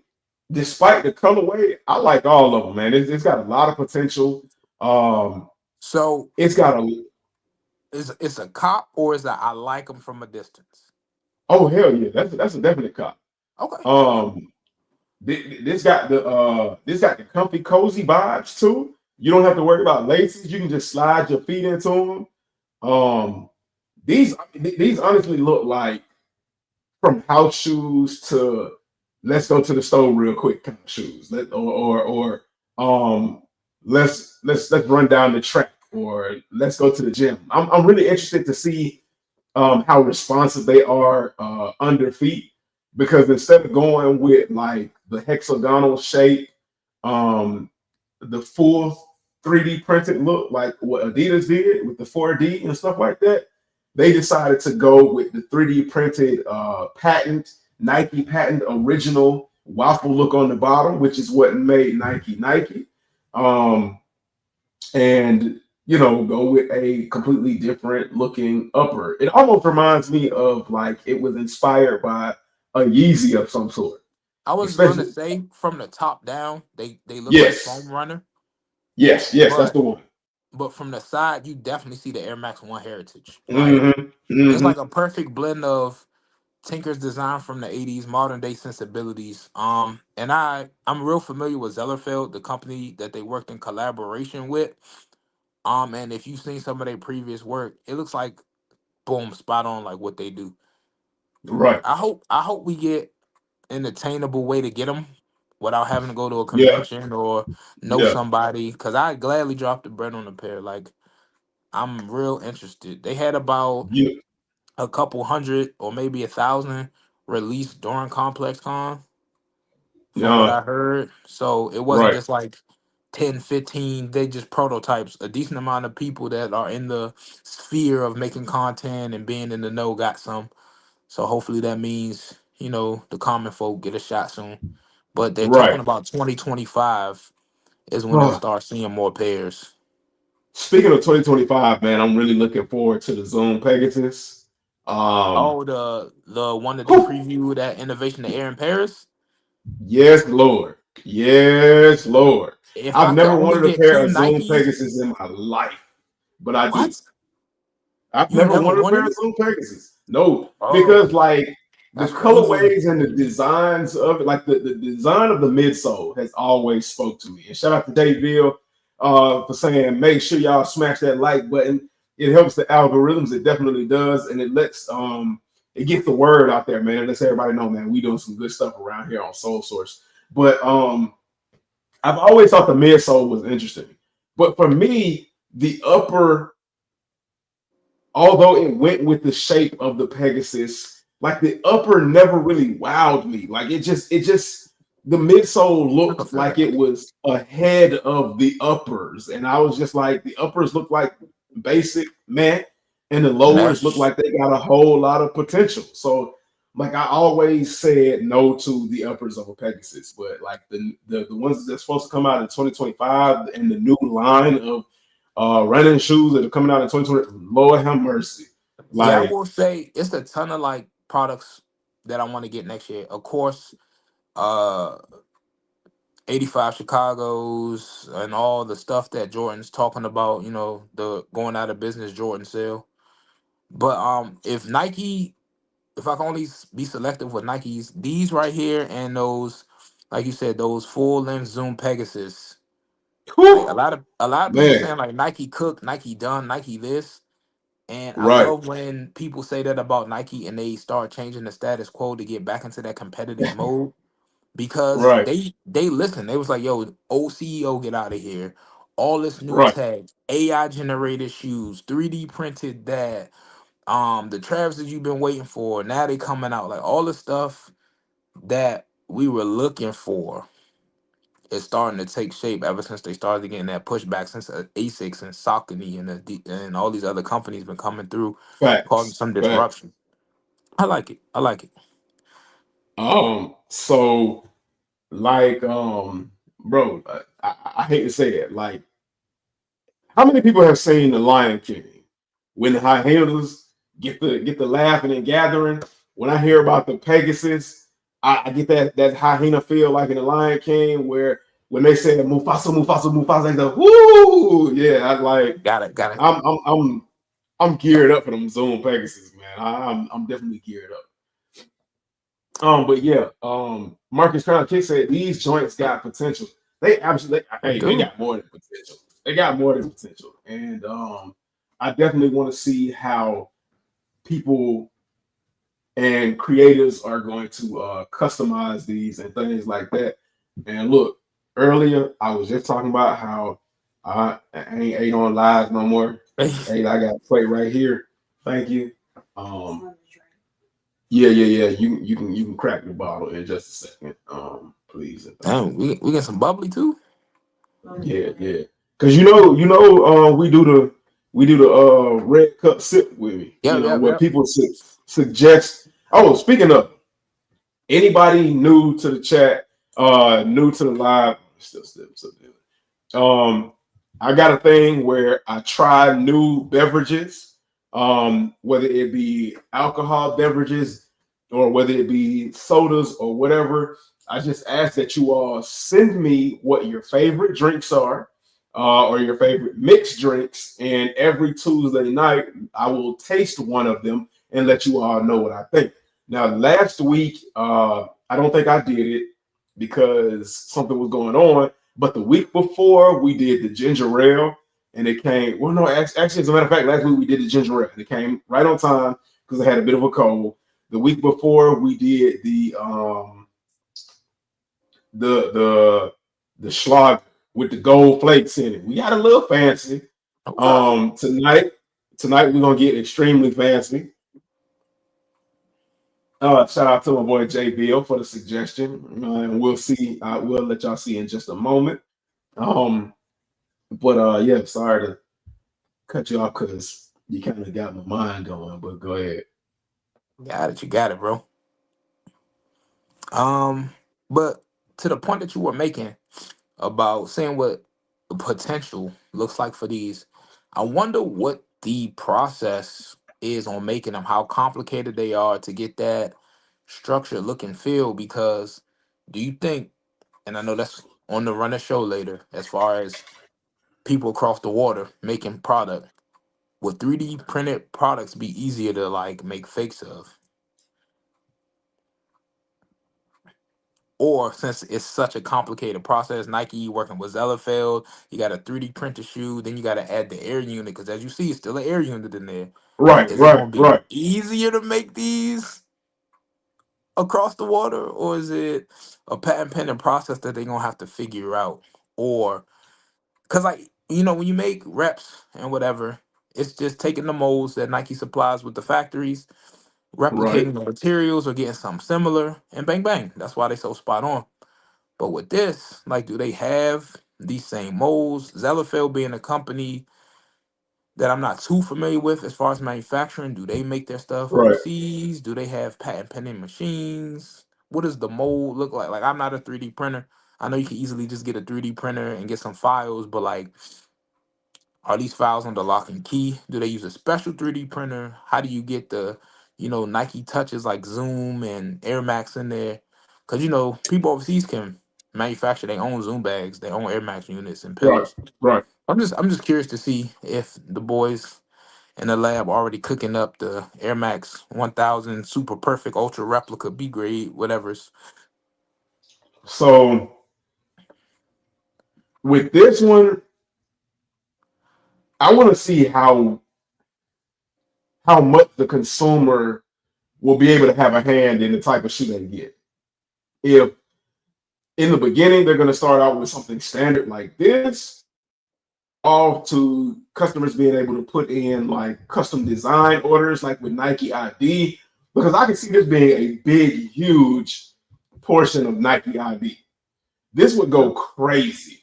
despite the colorway, I like all of them, man. It's got a lot of potential. Um, So it's got a is it's a cop or is that I like them from a distance? oh hell yeah, that's a definite cop. Okay. Okay. Um, this got the comfy cozy vibes too. You don't have to worry about laces. You can just slide your feet into them. Um, these honestly look like from house shoes to let's go to the store real quick kind of shoes. Um let's run down the track or let's go to the gym. I'm really interested to see how responsive they are under feet because instead of going with like the hexagonal shape, um, the full 3D printed look like what Adidas did with the 4D and stuff like that, they decided to go with the 3D printed Nike patent original waffle look on the bottom, which is what made Nike Nike. Um, and go with a completely different looking upper. It almost reminds me of like it was inspired by a Yeezy of some sort. I was gonna Especially, say from the top down, they look like foam yes, runner, yes, that's but the one. from the side you definitely see the Air Max One heritage. Like Hmm. it's Hmm. like a perfect blend of Tinker's design from the '80s, modern day sensibilities. And I'm real familiar with Zellerfeld, the company that they worked in collaboration with. And if you've seen some of their previous work, it looks like boom, spot on like what they do. Right. I hope we get an attainable way to get them without having to go to a Yeah. convention or know Yeah. somebody. Cause I gladly dropped the bread on a pair. Like I'm real interested. They had about Yeah. a couple hundred or maybe 1,000 released during Complex Con from what Yeah. I heard. So it wasn't Right. just like 10, 15. They just prototypes. A decent amount of people that are in the sphere of making content and being in the know got some. So hopefully that means, the common folk get a shot soon. But they're talking Right. about 2025 is when they'll start seeing more pairs. Speaking of 2025, man, I'm really looking forward to the Zoom Pegasus. Um, Oh, the one that they whew, previewed at Innovation the Air in Paris. yes, Lord. Yes, Lord. If I I've could never only wanted a get pair two of Zoom Nikes, Pegasus in my life, but I do. what? I've You never never wanted a pair wanted of it? Zoom Pegasus. No, Oh, because like the that's crazy. colorways and the designs of it, like the design of the midsole has always spoke to me. And shout out to Dave Ville for saying make sure y'all smash that like button. It helps the algorithms. It definitely does, and it lets it gets the word out there, man. It lets everybody know, man, we doing some good stuff around here on Soul Source. But I've always thought the midsole was interesting. But for me, the upper, although it went with the shape of the Pegasus, like the upper never really wowed me. Like the midsole I can looked feel like that. it was ahead of the uppers, and I was just like, the uppers look like basic man, and the lowers look Mesh. like they got a whole lot of potential. So, like I always said no to the uppers of a Pegasus, but like the ones that's supposed to come out in 2025 and the new line of running shoes that are coming out in 2020. Lord have mercy. Yeah, I Like, will say it's a ton of like products that I want to get next year. Of course, uh 85 Chicago's and all the stuff that Jordan's talking about, the going out of business Jordan sale. But if I can only be selective with Nikes, these right here and those, like you said, those full length Zoom Pegasus. Like whew, a lot of people man, saying like Nike cook, Nike done, Nike this. And I right, love when people say that about Nike and they start changing the status quo to get back into that competitive mode because right, they listen. They was like, "Yo, old CEO, get out of here! All this new right, tech, AI generated shoes, 3D printed that, the Travs that you've been waiting for. Now they coming out like all the stuff that we were looking for is starting to take shape ever since they started getting that pushback since Asics and Saucony and all these other companies been coming through, causing facts, some facts. disruption. I like it. I like it. So like, bro, I hate to say it. Like, how many people have seen The Lion King? When the hyenas get the laughing and gathering. When I hear about the Pegasus, I get that hyena feel like in The Lion King, where when they say Mufasa, Mufasa, Mufasa, they go, whoo, yeah. I like, Got it. Got it. I'm I'm I'm I'm geared up for them Zoom Pegasus, man. I'm definitely geared up. But yeah, Marcus Crown Kick said these joints got potential. They absolutely, They hey, they do. got more than potential. They got more than potential, and I definitely want to see how people and creators are going to customize these and things like that. And look, earlier I was just talking about how I ain't ate on live no more. Hey, I got a plate right here. Thank you. Um, yeah. You can crack the bottle in just a second. Please and thank Damn, you. we get some bubbly too. Yeah. Cause we do the red cup sip with me. Yep. Yep. Where Yep. people suggest. Oh, speaking of anybody new to the chat, new to the live, still doing it. I got a thing where I try new beverages, whether it be alcohol beverages or whether it be sodas or whatever. I just ask that you all send me what your favorite drinks are, or your favorite mixed drinks, and every Tuesday night I will taste one of them and let you all know what I think. Now, last week, I don't think I did it because something was going on. But the week before, we did the ginger ale, and it came. Well, no, actually, as a matter of fact, last week we did the ginger ale, and it came right on time because I had a bit of a cold. The week before, we did the schlag with the gold flakes in it. We got a little fancy. Okay. Tonight we're gonna get extremely fancy. Shout out to my boy Jay Bill for the suggestion, and we'll see. We'll let y'all see in just a moment. Um, but yeah, sorry to cut you off because you kind of got my mind going. But go ahead. Got it. You got it, bro. Um, but to the point that you were making about saying what the potential looks like for these, I wonder what the process is on making them, how complicated they are to get that structure, look, and feel. Because do you think, and I know that's on the run of show later, as far as people across the water making product, would 3D printed products be easier to like make fakes of? Or since it's such a complicated process, Nike working with Zellerfeld, you got a 3D printed shoe, then you got to add the air unit, because as you see, it's still an air unit in there. Right, Is it right, going to be right, easier to make these across the water, or is it a patent pending process that they're going to have to figure out? Or, because, like, when you make reps and whatever, it's just taking the molds that Nike supplies with the factories, right, replicating the materials or getting something similar, and bang, bang. That's why they so spot on. But with this, like, do they have these same molds? Zellerfeld being a company that I'm not too familiar with as far as manufacturing, do they make their stuff right. overseas? Do they have patent pending machines? What does the mold look like? Like, I'm not a 3D printer. I know you can easily just get a 3D printer and get some files, but like, are these files under lock and key? Do they use a special 3D printer? How do you get the, Nike touches like Zoom and Air Max in there? Because people overseas can manufacture their own Zoom bags, their own Air Max units and Right, pillows. right. I'm just curious to see if the boys in the lab already cooking up the Air Max 1000 super perfect ultra replica B grade, whatever's. So with this one, I want to see how much the consumer will be able to have a hand in the type of shoe they get. If in the beginning they're going to start out with something standard like this, all to customers being able to put in like custom design orders, like with Nike ID, because I can see this being a big, huge portion of Nike ID. This would go Yep. crazy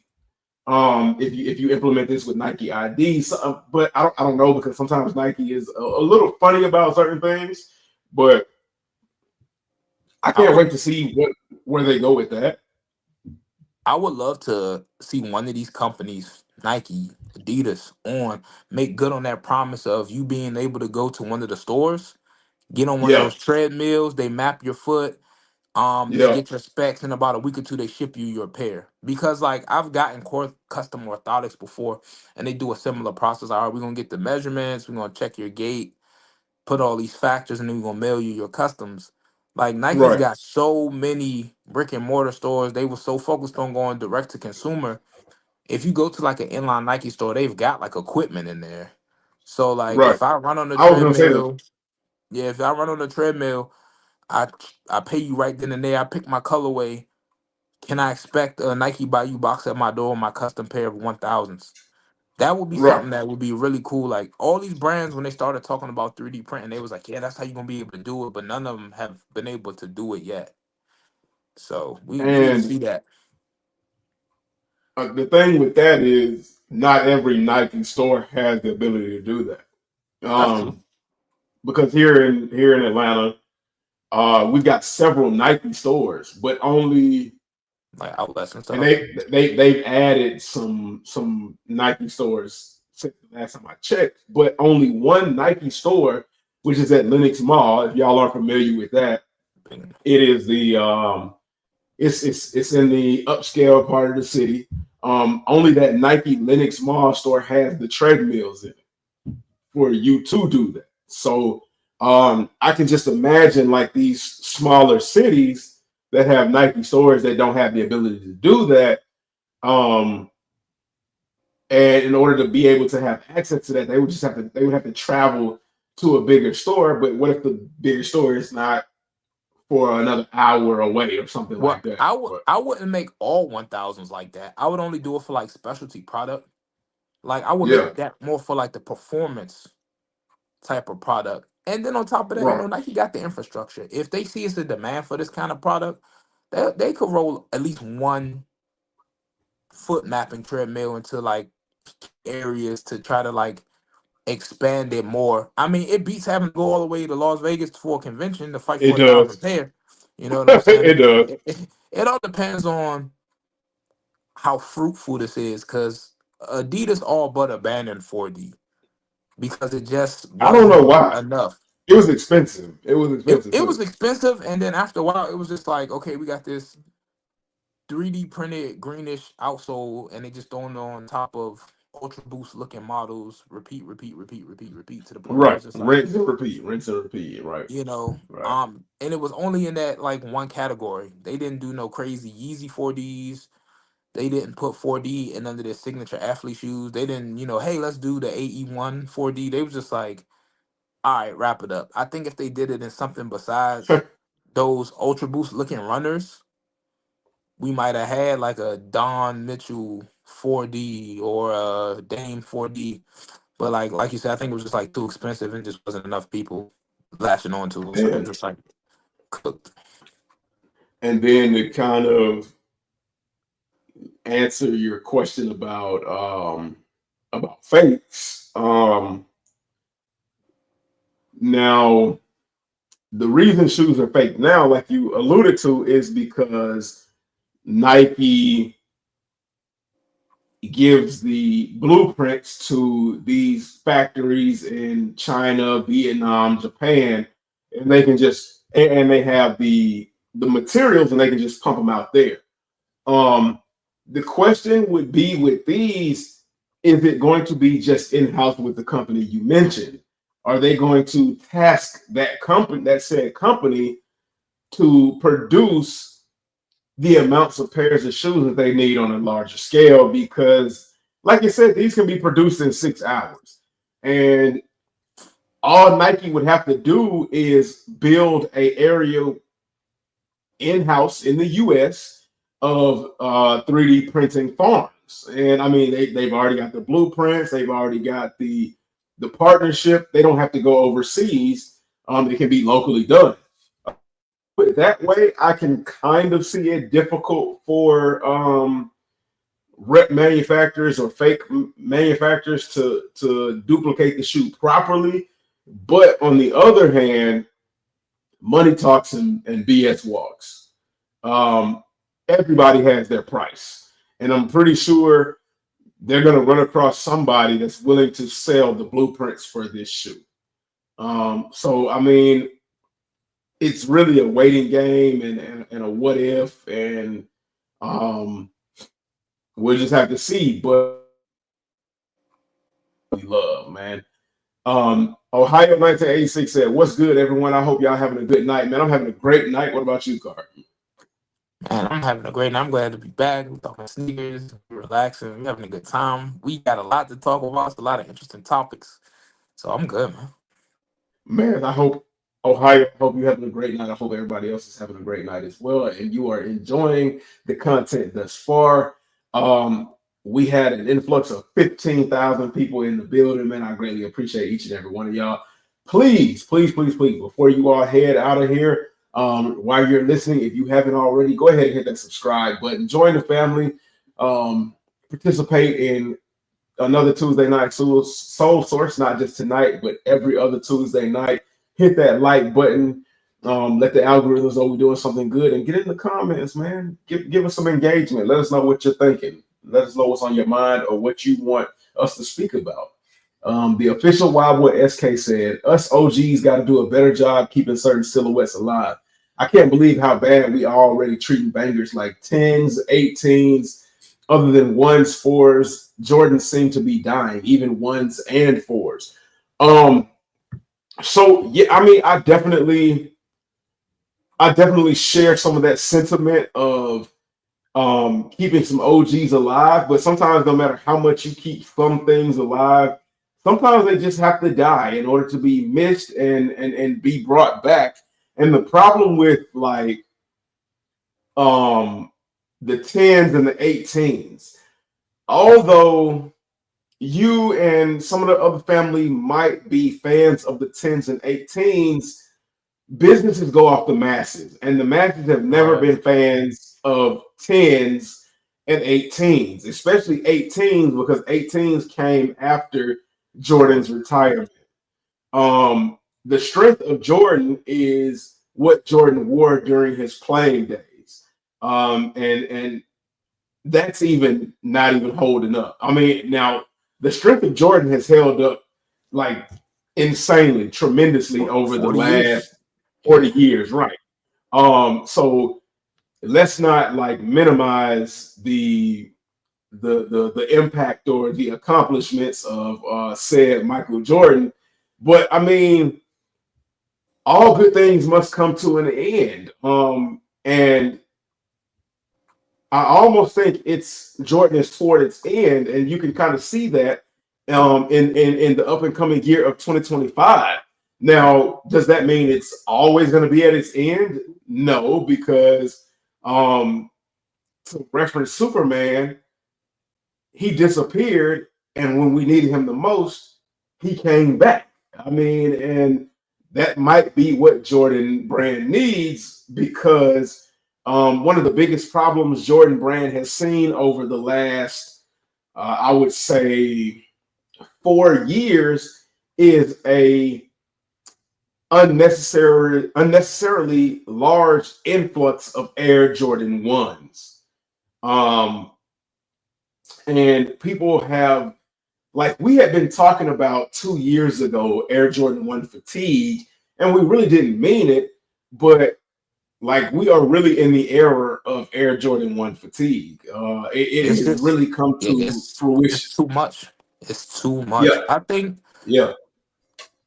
if you implement this with Nike ID. So, but I don't know, because sometimes Nike is a little funny about certain things. But I I can't would wait to see where they go with that. I would love to see one of these companies, Nike, Adidas, make good on that promise of you being able to go to one of the stores, get on one of Yeah, those treadmills, they map your foot, they yeah, get your specs in about a week or two, they ship you your pair. Because like I've gotten custom orthotics before, and they do a similar process. All right, we're gonna get the measurements, we're gonna check your gait, put all these factors, and then we're gonna mail you your customs. Like Nike's right. got so many brick and mortar stores, they were so focused on going direct to consumer. If you go to like an inline Nike store, they've got like equipment in there. So like Right. if I run on the I was gonna say that. treadmill, yeah, if I run on the treadmill, I I pay you right then and there. I pick my colorway. Can I expect a Nike buy you box at my door, my custom pair of 1000s? That would be Right. something that would be really cool. Like all these brands, when they started talking about 3D printing, they was like, yeah, that's how you're gonna be able to do it. But none of them have been able to do it yet. So we need to And see that. the thing with that is not every Nike store has the ability to do that. That's true. Because here in Atlanta, we've got several Nike stores, but only Like outlets and and stuff. they've added some Nike stores since the last time I checked, but only one Nike store, which is at Lenox Mall. If y'all are familiar with that, Bing. it is the it's in the upscale part of the city. Only that Nike Lenox Mall store has the treadmills in it for you to do that. So I can just imagine like these smaller cities that have Nike stores that don't have the ability to do that. Um, and in order to be able to have access to that, they would have to travel to a bigger store. But what if the bigger store is not for another hour away or something Well, like that? I But I wouldn't make all 1000s like that. I would only do it for like specialty product. Like I would yeah, make that more for like the performance type of product. And then on top of that, right. Nike got the infrastructure. If they see it's a demand for this kind of product, they could roll at least one foot mapping treadmill into like areas to try to like expand it more. I mean, it beats having to go all the way to Las Vegas for a convention to fight It for 1,000 does. pair. You know what I'm saying? It does. It all depends on how fruitful this is, because Adidas all but abandoned 4D. because it just I don't know wasn't why. enough. It was expensive. It was It expensive it was too. expensive, and then after a while, it was just like, okay, we got this 3D printed greenish outsole, and they just throwing it on top of Ultra Boost looking models, repeat to the point where Right. it's just like, Rinse and repeat. Rinse and repeat. Right. you know, Right. and it was only in that like one category. They didn't do no crazy Yeezy 4Ds. They didn't put 4D in under their signature athlete shoes. They didn't, hey, let's do the AE1 4D. They was just like, all right, wrap it up. I think if they did it in something besides those Ultra Boost looking runners, we might have had like a Don Mitchell 4D or a Dame 4D. But like you said, I think it was just like too expensive and just wasn't enough people latching on to it. So they were and just like cooked. and then to kind of answer your question about fakes. Now the reason shoes are fake now, like you alluded to, is because Nike gives the blueprints to these factories in China, Vietnam, Japan, and they can just and they have the materials and they can just pump them out there. Um, the question would be with these: is it going to be just in house with the company you mentioned? Are they going to task that said company, to produce the amounts of pairs of shoes that they need on a larger scale? Because, like you said, these can be produced in 6 hours, and all Nike would have to do is build a area in-house in the US of 3D printing farms. And I mean, they've already got the blueprints, they've already got the partnership. They don't have to go overseas. It can be locally done. But that way, I can kind of see it difficult for rep manufacturers or fake manufacturers to duplicate the shoe properly. But on the other hand, money talks and BS walks. Um, Everybody has their price, and I'm pretty sure they're going to run across somebody that's willing to sell the blueprints for this shoe. So I mean, it's really a waiting game and a what if, and um, we'll just have to see. But we love, man. Ohio 1986 said, "What's good, everyone? I hope y'all having a good night, man. I'm having a great night. What about you, Carter?" Man, I'm having a great night. I'm glad to be back. We're talking sneakers, we're relaxing, we're having a good time. We got a lot to talk about, it's a lot of interesting topics. So I'm good, man. Man, I hope Ohio, I hope you're having a great night. I hope everybody else is having a great night as well, and you are enjoying the content thus far. We had an influx of 15,000 people in the building, man. I greatly appreciate each and every one of y'all. Please, please, please, please, before you all head out of here, while you're listening, if you haven't already, go ahead and hit that subscribe button. Join the family. Participate in another Tuesday night Soul Source, not just tonight, but every other Tuesday night. Hit that like button. Let the algorithms know we're doing something good, and get in the comments, man. Give us some engagement. Let us know what you're thinking. Let us know what's on your mind or what you want us to speak about. The official Wild Boy SK said, "Us OGs got to do a better job keeping certain silhouettes alive. I can't believe how bad we are already treating bangers like 10s, 18s. Other than ones, fours, Jordans seem to be dying, even ones and fours." So yeah, I mean, I definitely share some of that sentiment of keeping some OGs alive, but sometimes no matter how much you keep some things alive, sometimes they just have to die in order to be missed and be brought back. And the problem with like um the 10s and the 18s, although you and some of the other family might be fans of the 10s and 18s, businesses go off the masses, and the masses have never Right. been fans of 10s and 18s, especially 18s, because 18s came after Jordan's retirement. The strength of Jordan is what Jordan wore during his playing days. And that's even not even holding up. I mean, now the strength of Jordan has held up like insanely, tremendously over the 40 last years. 40 Yeah. years, right? So let's not like minimize the impact or the accomplishments of said Michael Jordan. But I mean, all good things must come to an end. And I almost think it's Jordan is toward its end, and you can kind of see that in the up and coming year of 2025. Now, does that mean it's always going to be at its end? No, because um, to reference Superman, he disappeared, and when we needed him the most, he came back. I mean, and that might be what Jordan Brand needs because one of the biggest problems Jordan Brand has seen over the last, I would say, 4 years is a unnecessarily large influx of Air Jordan ones. Um, and people have like we had been talking about 2 years ago, Air Jordan 1 fatigue, and we really didn't mean it, but like we are really in the era of Air Jordan 1 fatigue. It It's has just, really come yeah, to fruition. it's too much. It's too much. Yeah, I think, yeah,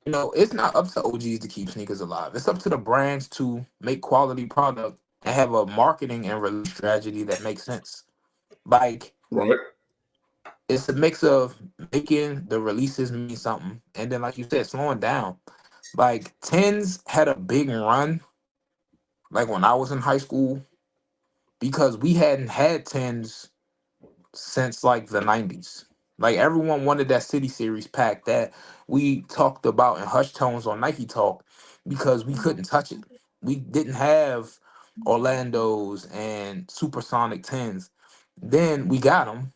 it's not up to OGs to keep sneakers alive. It's up to the brands to make quality product and have a marketing and release strategy that makes sense. Like, right, it's a mix of making the releases mean something, and then, like you said, slowing down. Like, tens had a big run, like when I was in high school, because we hadn't had tens since like the 90s. Like, everyone wanted that City Series pack that we talked about in Hush Tones on Nike Talk because we couldn't touch it. We didn't have Orlando's and Supersonic 10s. Then we got them.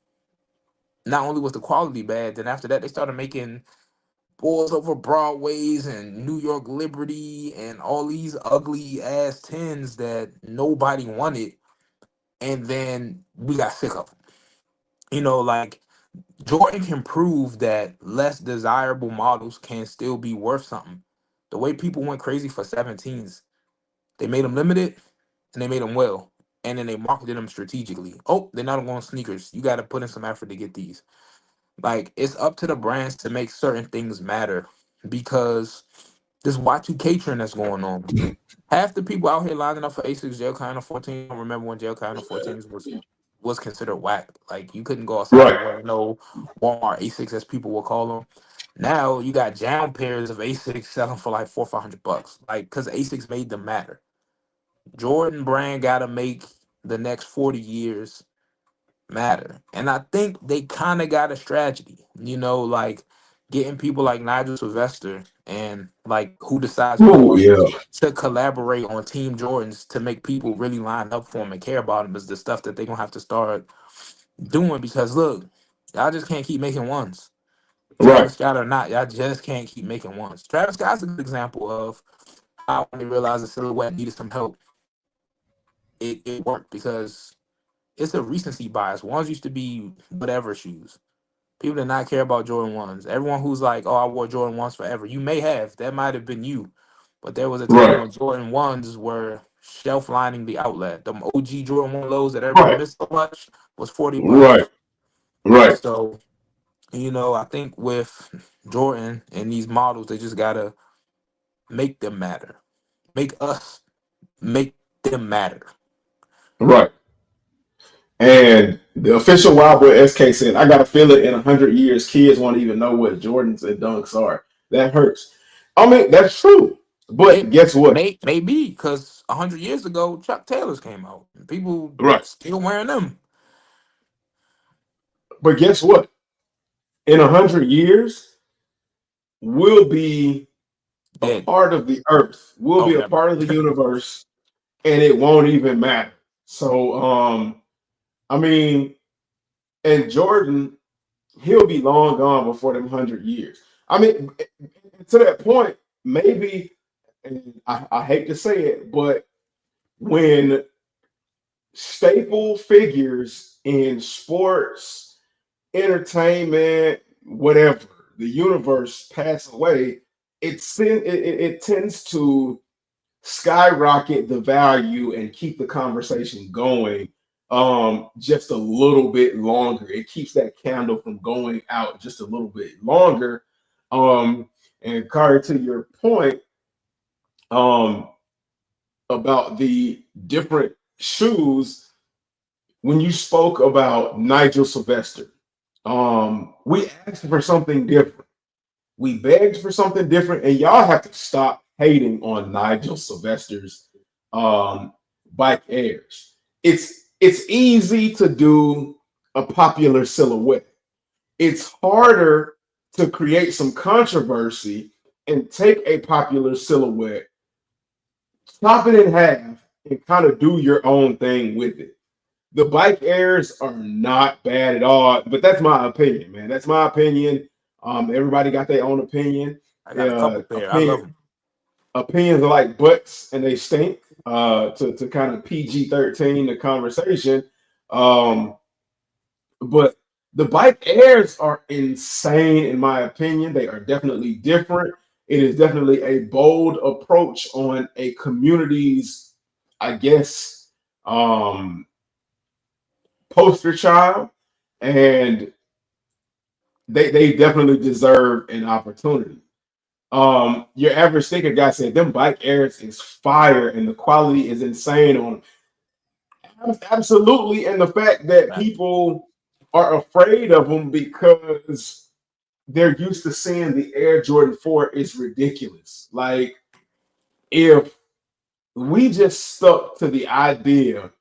Not only was the quality bad, then after that, they started making Boys Over Broadways and New York Liberty and all these ugly ass 10s that nobody wanted. And then we got sick of them. Like, Jordan can prove that less desirable models can still be worth something. The way people went crazy for 17s, they made them limited and they made them well. And then they marketed them strategically. Oh, they're not on sneakers. You got to put in some effort to get these. Like, it's up to the brands to make certain things matter because this Y2K trend that's going on. Half the people out here lining up for A6 Gel Kind of 14. I don't remember when Gel Kind of 14s was considered whack. Like, you couldn't go outside right, and wear no Walmart A6 as people will call them. Now you got down pairs of A6 selling for like $400-500. Like, because A6 made them matter. Jordan brand gotta make the next 40 years matter. And I think they kind of got a strategy, like getting people like Nigel Sylvester and like Who Decides oh More yeah, to collaborate on Team Jordans to make people really line up for them and care about them is the stuff that they're going to have to start doing because look, y'all just can't keep making ones. right, Travis Scott or not, y'all just can't keep making ones. Travis Scott's a good example of how when they realized the silhouette needed some help, it worked because it's a recency bias. Ones used to be whatever shoes. People did not care about Jordan 1s. Everyone who's like, oh, I wore Jordan 1s forever. You may have. That might have been you. But there was a time right, when Jordan 1s were shelf lining the outlet. The OG Jordan 1 lows that everybody right, missed so much was $40. right, right, So, I think with Jordan and these models, they just got to make them matter. Make us make them matter. right. And the official Wild Boy SK said, I got to feel it in 100 years. Kids won't even know what Jordans and Dunks are. That hurts. I mean, that's true. But It guess what? may be because 100 years ago, Chuck Taylors came out. And people Right. still wearing them. But guess what? In 100 years, we'll be a Dead. part of the earth. We'll Oh, be a never. part of the universe, and it won't even matter. So, I mean, and Jordan, he'll be long gone before them 100 years. I mean, to that point, maybe, and I hate to say it, but when staple figures in sports, entertainment, whatever, the universe pass away, it tends to skyrocket the value and keep the conversation going just a little bit longer. It keeps that candle from going out just a little bit longer. And Kari, to your point um about the different shoes, when you spoke about Nigel Sylvester, we asked for something different. We begged for something different, and y'all have to stop hating on Nigel Sylvester's bike airs. It's easy to do a popular silhouette. It's harder to create some controversy and take a popular silhouette, chop it in half, and kind of do your own thing with it. The bike airs are not bad at all, but that's my opinion, man. That's my opinion. Everybody got their own opinion. I got a couple pair. I love them. Opinions are like butts and they stink. To kind of PG-13 the conversation. But the bike airs are insane, in my opinion. They are definitely different. It is definitely a bold approach on a community's, I guess, poster child, and they definitely deserve an opportunity. Your average thinker guy said them bike airs is fire and the quality is insane on them. Absolutely, and the fact that people are afraid of them because they're used to seeing the Air Jordan 4 is ridiculous. Like, if we just stuck to the idea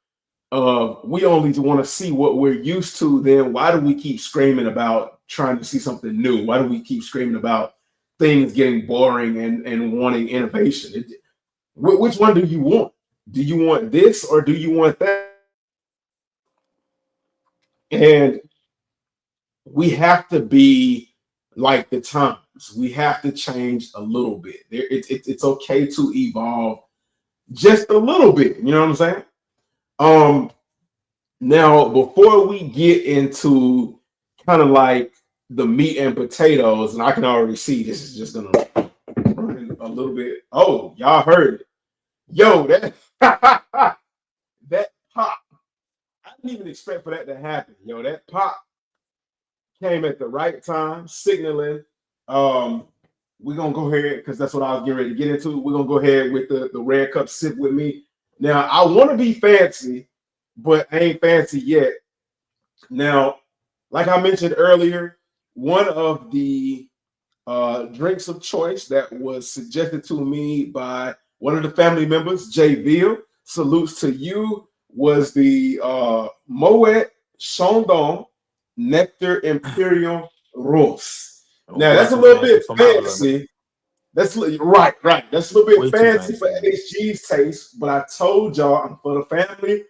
we only want to see what we're used to, then why do we keep screaming about trying to see something new? Why do we keep screaming about things getting boring and wanting innovation? Which one do you want? Do you want this or do you want that? And we have to be like the times. We have to change a little bit. It's okay to evolve just a little bit. You know what I'm saying? Now, before we get into kind of like the meat and potatoes, and I can already see this is just gonna run a little bit. Oh, y'all heard it. Yo, that that pop. I didn't even expect for that to happen. Yo, that pop came at the right time, signaling. We're gonna go ahead because that's what I was getting ready to get into. We're gonna go ahead with the red cup sip with me. Now, I want to be fancy, but I ain't fancy yet. Now, like I mentioned earlier, one of the drinks of choice that was suggested to me by one of the family members, Jay Ville, salutes to you, was the Moet Chandon Nectar Imperial Rose. Now, that's a little bit fancy. That's right. That's a little bit fancy for HG's taste, but I told y'all I'm for the family.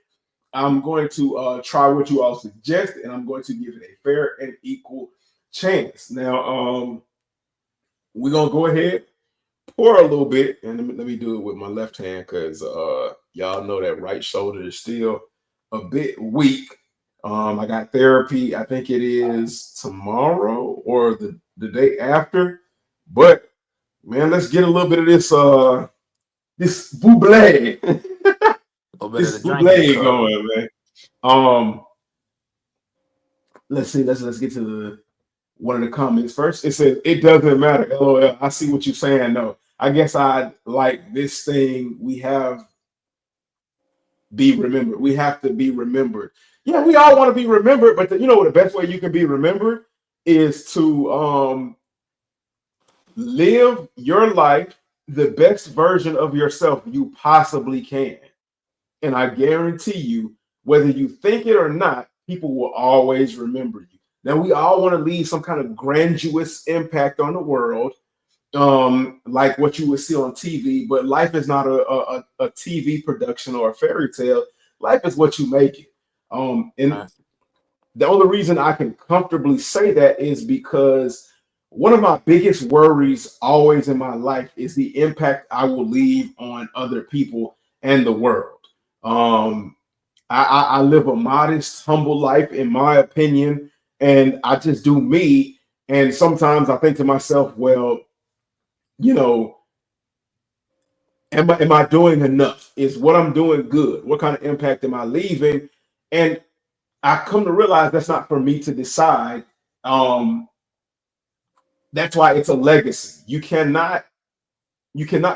I'm going to try what you all suggest, and I'm going to give it a fair and equal chance. Now, we're gonna go ahead, pour a little bit, and let me do it with my left hand because y'all know that right shoulder is still a bit weak. I got therapy. I think it is tomorrow or the day after. But man, let's get a little bit of this buble. This buble going, man. Let's see. Let's get to one of the comments first. It says it doesn't matter. LOL. I see what you're saying. No, I guess I like this thing. We have be remembered. We have to be remembered. Yeah, we all want to be remembered, but you know what? The best way you can be remembered is to live your life the best version of yourself you possibly can. And I guarantee you, whether you think it or not, people will always remember you. Now, we all want to leave some kind of grandiose impact on the world, like what you would see on TV, but life is not a TV production or a fairy tale. Life is what you make it. And the only reason I can comfortably say that is because one of my biggest worries always in my life is the impact I will leave on other people and the world. I live a modest, humble life, in my opinion, and I just do me. And sometimes I think to myself, well, you know, am I doing enough? Is what I'm doing good? What kind of impact am I leaving? And I come to realize that's not for me to decide. Um, that's why it's a legacy. You cannot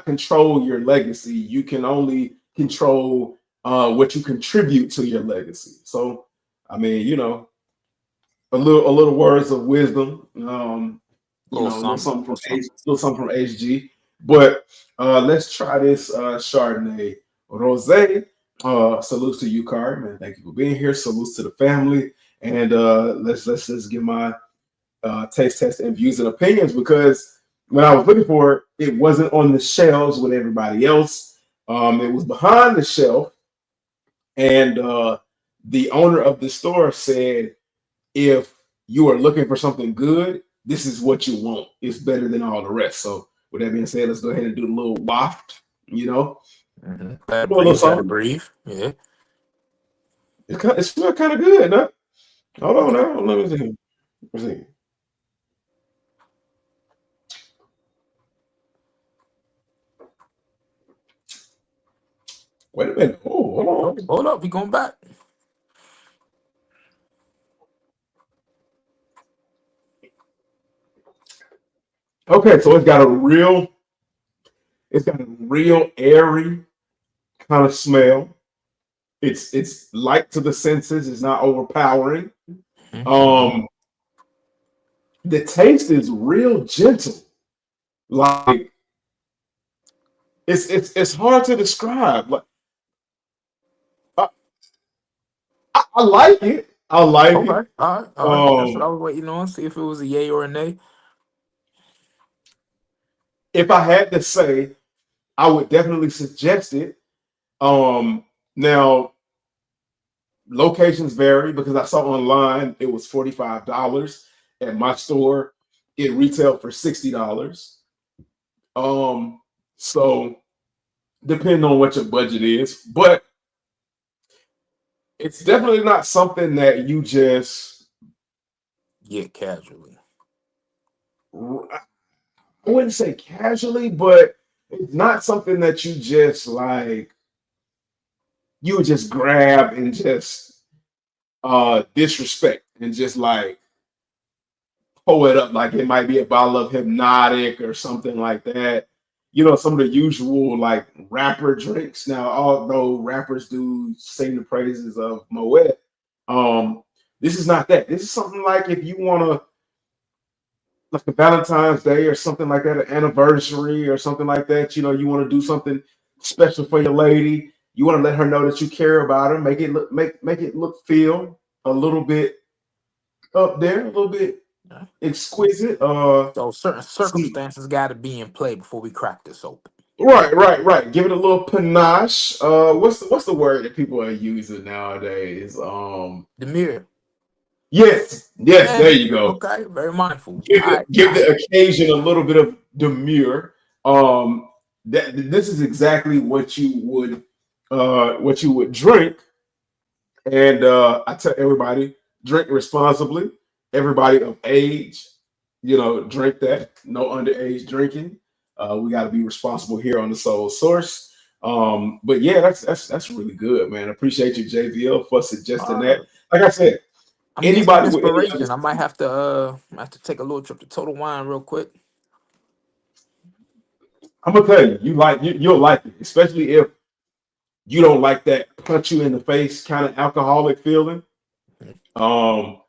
control your legacy. You can only control what you contribute to your legacy. So, I mean, a little words of wisdom. Little A little something, something little from something. Little something from HG. But let's try this Chardonnay Rosé. Salutes to you, Card, man. Thank you for being here. Salutes to the family. And let's just give my taste test and views and opinions, because when I was looking for it, it wasn't on the shelves with everybody else. It was behind the shelf, and the owner of the store said, if you are looking for something good, this is what you want. It's better than all the rest. So with that being said, let's go ahead and do a little waft. Gotta Do a little breathe, gotta something. breathe. Yeah. It smells kind of good, huh? Hold on Okay. now. Let me see. Let me see. Wait a minute. Oh, hold Oh, on. hold up, we going back. Okay, so it's got a real airy kind of smell. It's light to the senses. It's not overpowering. Mm-hmm. Um, the taste is real gentle. Like it's hard to describe. Like I, I like it. I like it. Okay. All right. All right. That's what I Um, was waiting on. See if it was a yay or a nay. if I had to say, I would definitely suggest it. Now locations vary, because I saw online it was $45. At my store, it retailed for $60. Um, so depending on what your budget is, but it's definitely not something that you just, Yeah, casually. I wouldn't say casually, but it's not something that you just like, you would just grab and just disrespect and just like pull it up like it might be a bottle of Hypnotic or something like that. Some of the usual like rapper drinks. Now, although rappers do sing the praises of Moet, um, this is not that. This is something like if you want to, like a Valentine's Day or something like that, an anniversary or something like that. You want to do something special for your lady. You want to let her know that you care about her. Make it look feel a little bit up there, a little bit Yeah. exquisite. So certain Some circumstances got to be in play before we crack this open. right, right, right. Give it a little panache. What's the word that people are using nowadays? The mirror. Yes, yes. There Yeah. you go. Okay. Very mindful. Give All the, right. give All right. the occasion a little bit of demure. That this is exactly what you would drink. And I tell everybody, drink responsibly. Everybody of age, drink that. No underage drinking. We got to be responsible here on the Soul Source. But yeah, that's really good, man. Appreciate you, JVL, for suggesting that. Uh, Like I said, I'm getting some anybody with any other, inspiration. I might have to take a little trip to Total Wine real quick. I'm gonna tell you, you'll like it, especially if you don't like that punch you in the face kind of alcoholic feeling. Um,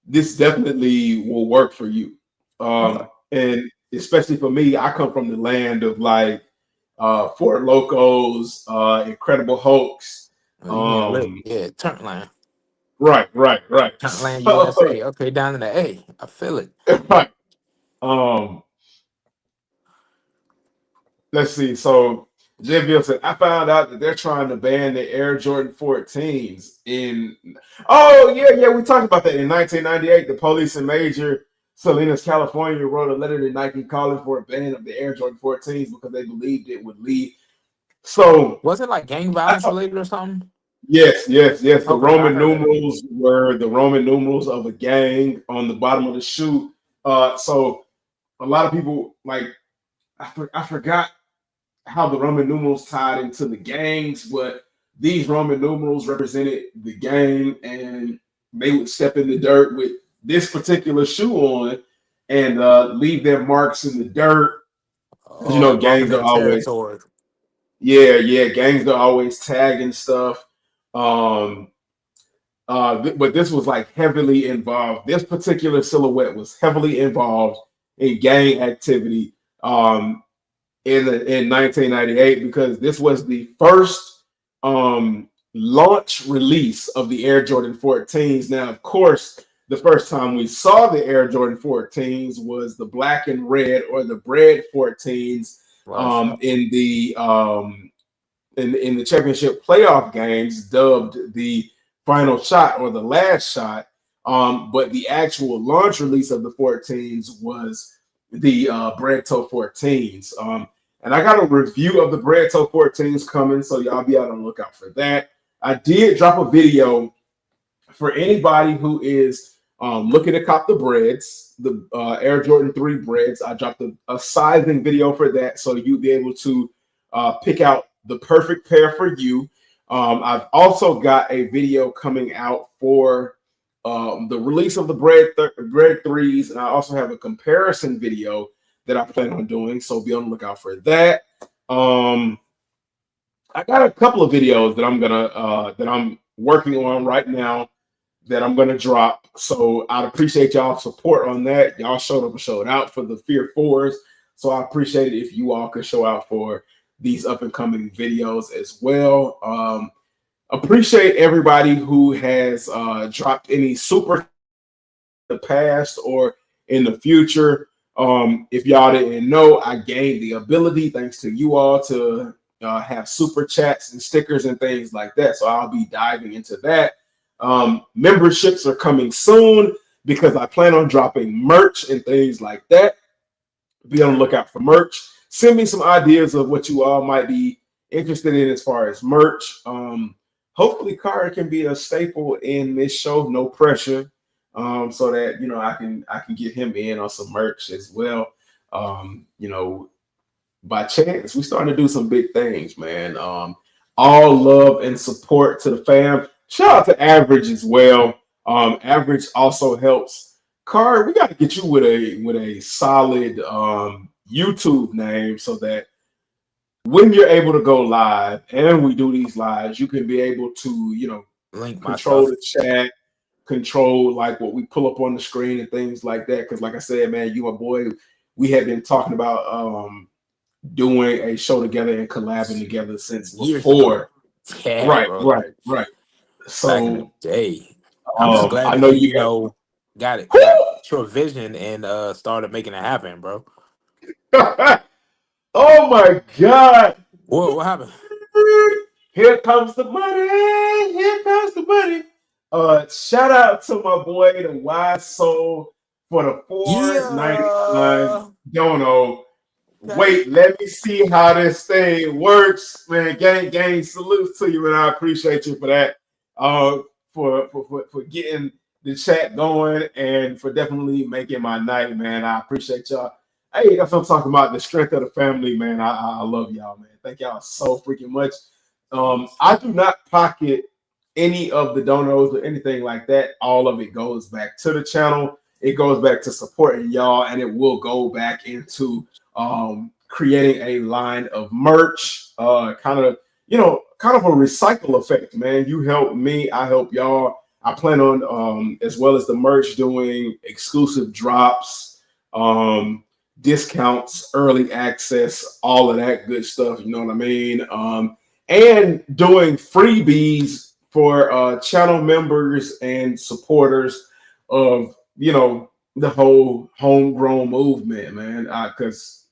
this definitely will work for you. Okay. And especially for me, I come from the land of like Fort Locos, Incredible Hulks. You mean lit? Um, Yeah, Turntland. right, right, right. Turntland So, USA. Okay, down in the A. I feel it. right. Um, let's see. So JVL said, I found out that they're trying to ban the Air Jordan 14s in. Oh, yeah, yeah. We talked about that in 1998. The police in Major Salinas, California wrote a letter to Nike calling for a ban of the Air Jordan 14s because they believed it would lead. So, Was it like gang violence related or something? yes, yes, yes. The Okay, I Roman heard that. numerals were the Roman numerals of a gang on the bottom of the shoe. So a lot of people like I forgot how the Roman numerals tied into the gangs, but these Roman numerals represented the gang, and they would step in the dirt with this particular shoe on and leave their marks in the dirt. Because Oh, like marking gangs are their always territory. gangs are always tagging stuff. Um, but this was like heavily involved. This particular silhouette was heavily involved in gang activity. In 1998 because this was the first launch release of the Air Jordan 14s. Now, of course, the first time we saw the Air Jordan 14s was the black and red or the bread 14s Right. in the championship playoff games, dubbed the final shot or the last shot. But the actual launch release of the 14s was the Bread Toe 14s. And I got a review of the Bread Toe 14s coming, so y'all be out on the lookout for that. I did drop a video for anybody who is looking to cop the breads, the Air Jordan 3 breads. I dropped a sizing video for that, so you'll be able to pick out the perfect pair for you. I've also got a video coming out for the release of the bread threes, and I also have a comparison video that I plan on doing. So be on the lookout for that. I got a couple of videos that I'm working on right now that I'm gonna drop. So I'd appreciate y'all support on that. Y'all showed up and showed out for the Fear Fours, so I appreciate it if you all could show out for these up and coming videos as well. Appreciate everybody who has dropped any super in the past or in the future. If y'all didn't know, I gained the ability, thanks to you all, to have super chats and stickers and things like that. So I'll be diving into that. Memberships are coming soon because I plan on dropping merch and things like that. Be on the lookout for merch. Send me some ideas of what you all might be interested in as far as merch. Hopefully, Kara can be a staple in this show. No pressure, so that I can get him in on some merch as well. By chance, we starting to do some big things, man. All love and support to the fam. Shout out to Average as well. Average also helps. Car, we got to get you with a solid YouTube name so that when you're able to go live and we do these lives, you can be able to Link control myself. the chat, control like what we pull up on the screen and things like that. Because like I said, man, you my boy. We had been talking about doing a show together and collabing together since Years before. Yeah, Right. bro. Like back in the So day. I'm just glad I that know you, you got. got your vision and started making it happen, bro. Oh my God. What happened? Here comes the money. Here comes the money. Shout out to my boy, the Wise Soul, for the 499 Yeah. dono. Okay. Wait, let me see how this thing works, man. Gang, salutes to you, and I appreciate you for that. For getting the chat going and for definitely making my night, man. I appreciate y'all. Hey, that's what I'm talking about. The strength of the family, man. I love y'all, man. Thank y'all so freaking much. I do not pocket any of the donos or anything like that. All of it goes back to the channel. It goes back to supporting y'all, and it will go back into creating a line of merch, kind of a recycle effect, man. You help me, I help y'all. I plan on, as well as the merch, doing exclusive drops, discounts, early access, all of that good stuff. You know what I mean? And doing freebies for channel members and supporters of the whole homegrown movement, man. Because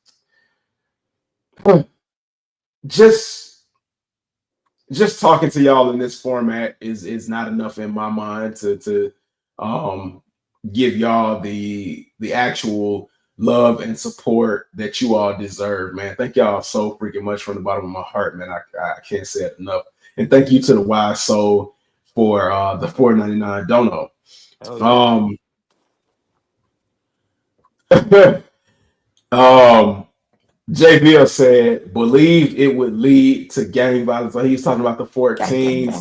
just talking to y'all in this format is not enough in my mind to give y'all the actual love and support that you all deserve, man. Thank y'all so freaking much from the bottom of my heart, man. I can't say it enough. And thank you to the Wise Soul for the $4.99 dono. Hell yeah. JBL said, believe it would lead to gang violence. So he's talking about the Gang, gang, gang.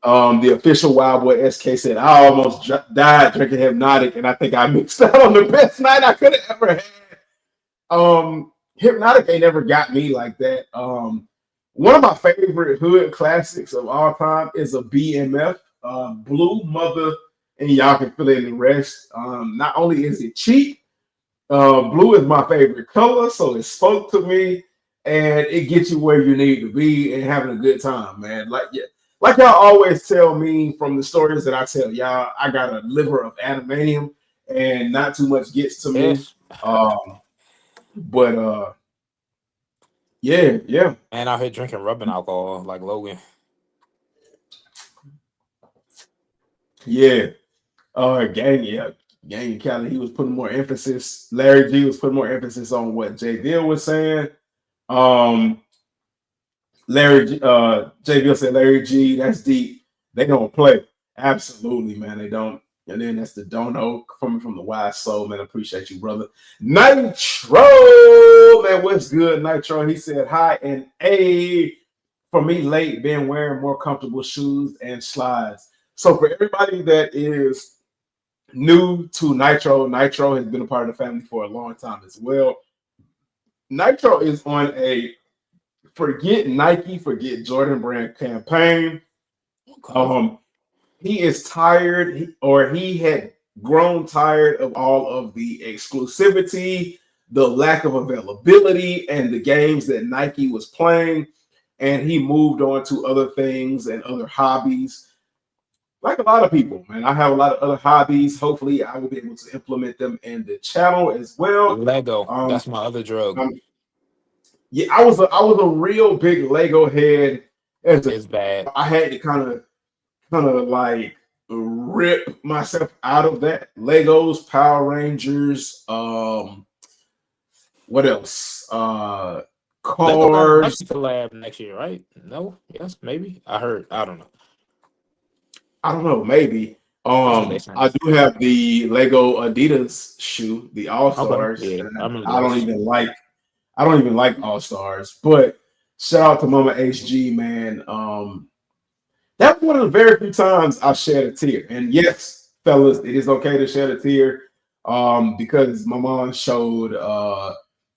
14s. The official Wild Boy SK said, I almost died drinking Hypnotic, and I think I mixed out on the best night I could have ever had. Hypnotic ain't never got me like that. One of my favorite hood classics of all time is a BMF, Blue Mother, and y'all can fill in the rest. Not only is it cheap, blue is my favorite color, so it spoke to me, and it gets you where you need to be and having a good time, man. Like y'all always tell me from the stories that I tell y'all, I got a liver of adamantium, and not too much gets to me. Yes. But yeah, And out here drinking rubbing alcohol like Logan. yeah. Gang Cali. He was putting more emphasis. Larry G was putting more emphasis on what J. Bill was saying. Um, J. Bill said, Larry G, that's deep. They don't play. Absolutely, man. They don't. And then that's the Dono coming from the Wise Soul, man. Appreciate you, brother. Nitro, man. What's good, Nitro? He said, hi and A. For me, late, been wearing more comfortable shoes and slides. So for everybody that is new to Nitro, Nitro has been a part of the family for a long time as well. Nitro is on a forget Nike, forget Jordan brand campaign. Okay. He is tired, he had grown tired of all of the exclusivity, the lack of availability, and the games that Nike was playing. And he moved on to other things and other hobbies. Like a lot of people, man. I have a lot of other hobbies. Hopefully, I will be able to implement them in the channel as well. Lego. Um, That's my other drug. yeah, I was a real big Lego head as a It's bad. I had to kind of like rip myself out of that. Legos, Power Rangers, what else? Lego got a Cars. Nike collab next year, right? No? Yes? Maybe? I heard. I don't know. I don't know, maybe. That's what they saying. I do have the Lego Adidas shoe, the All Okay. Stars, Yeah. I and remember I don't those. even like All Stars. But shout out to Mama HG, man. That's one of the very few times I shed a tear. And yes, fellas, it is okay to shed a tear. Because my mom showed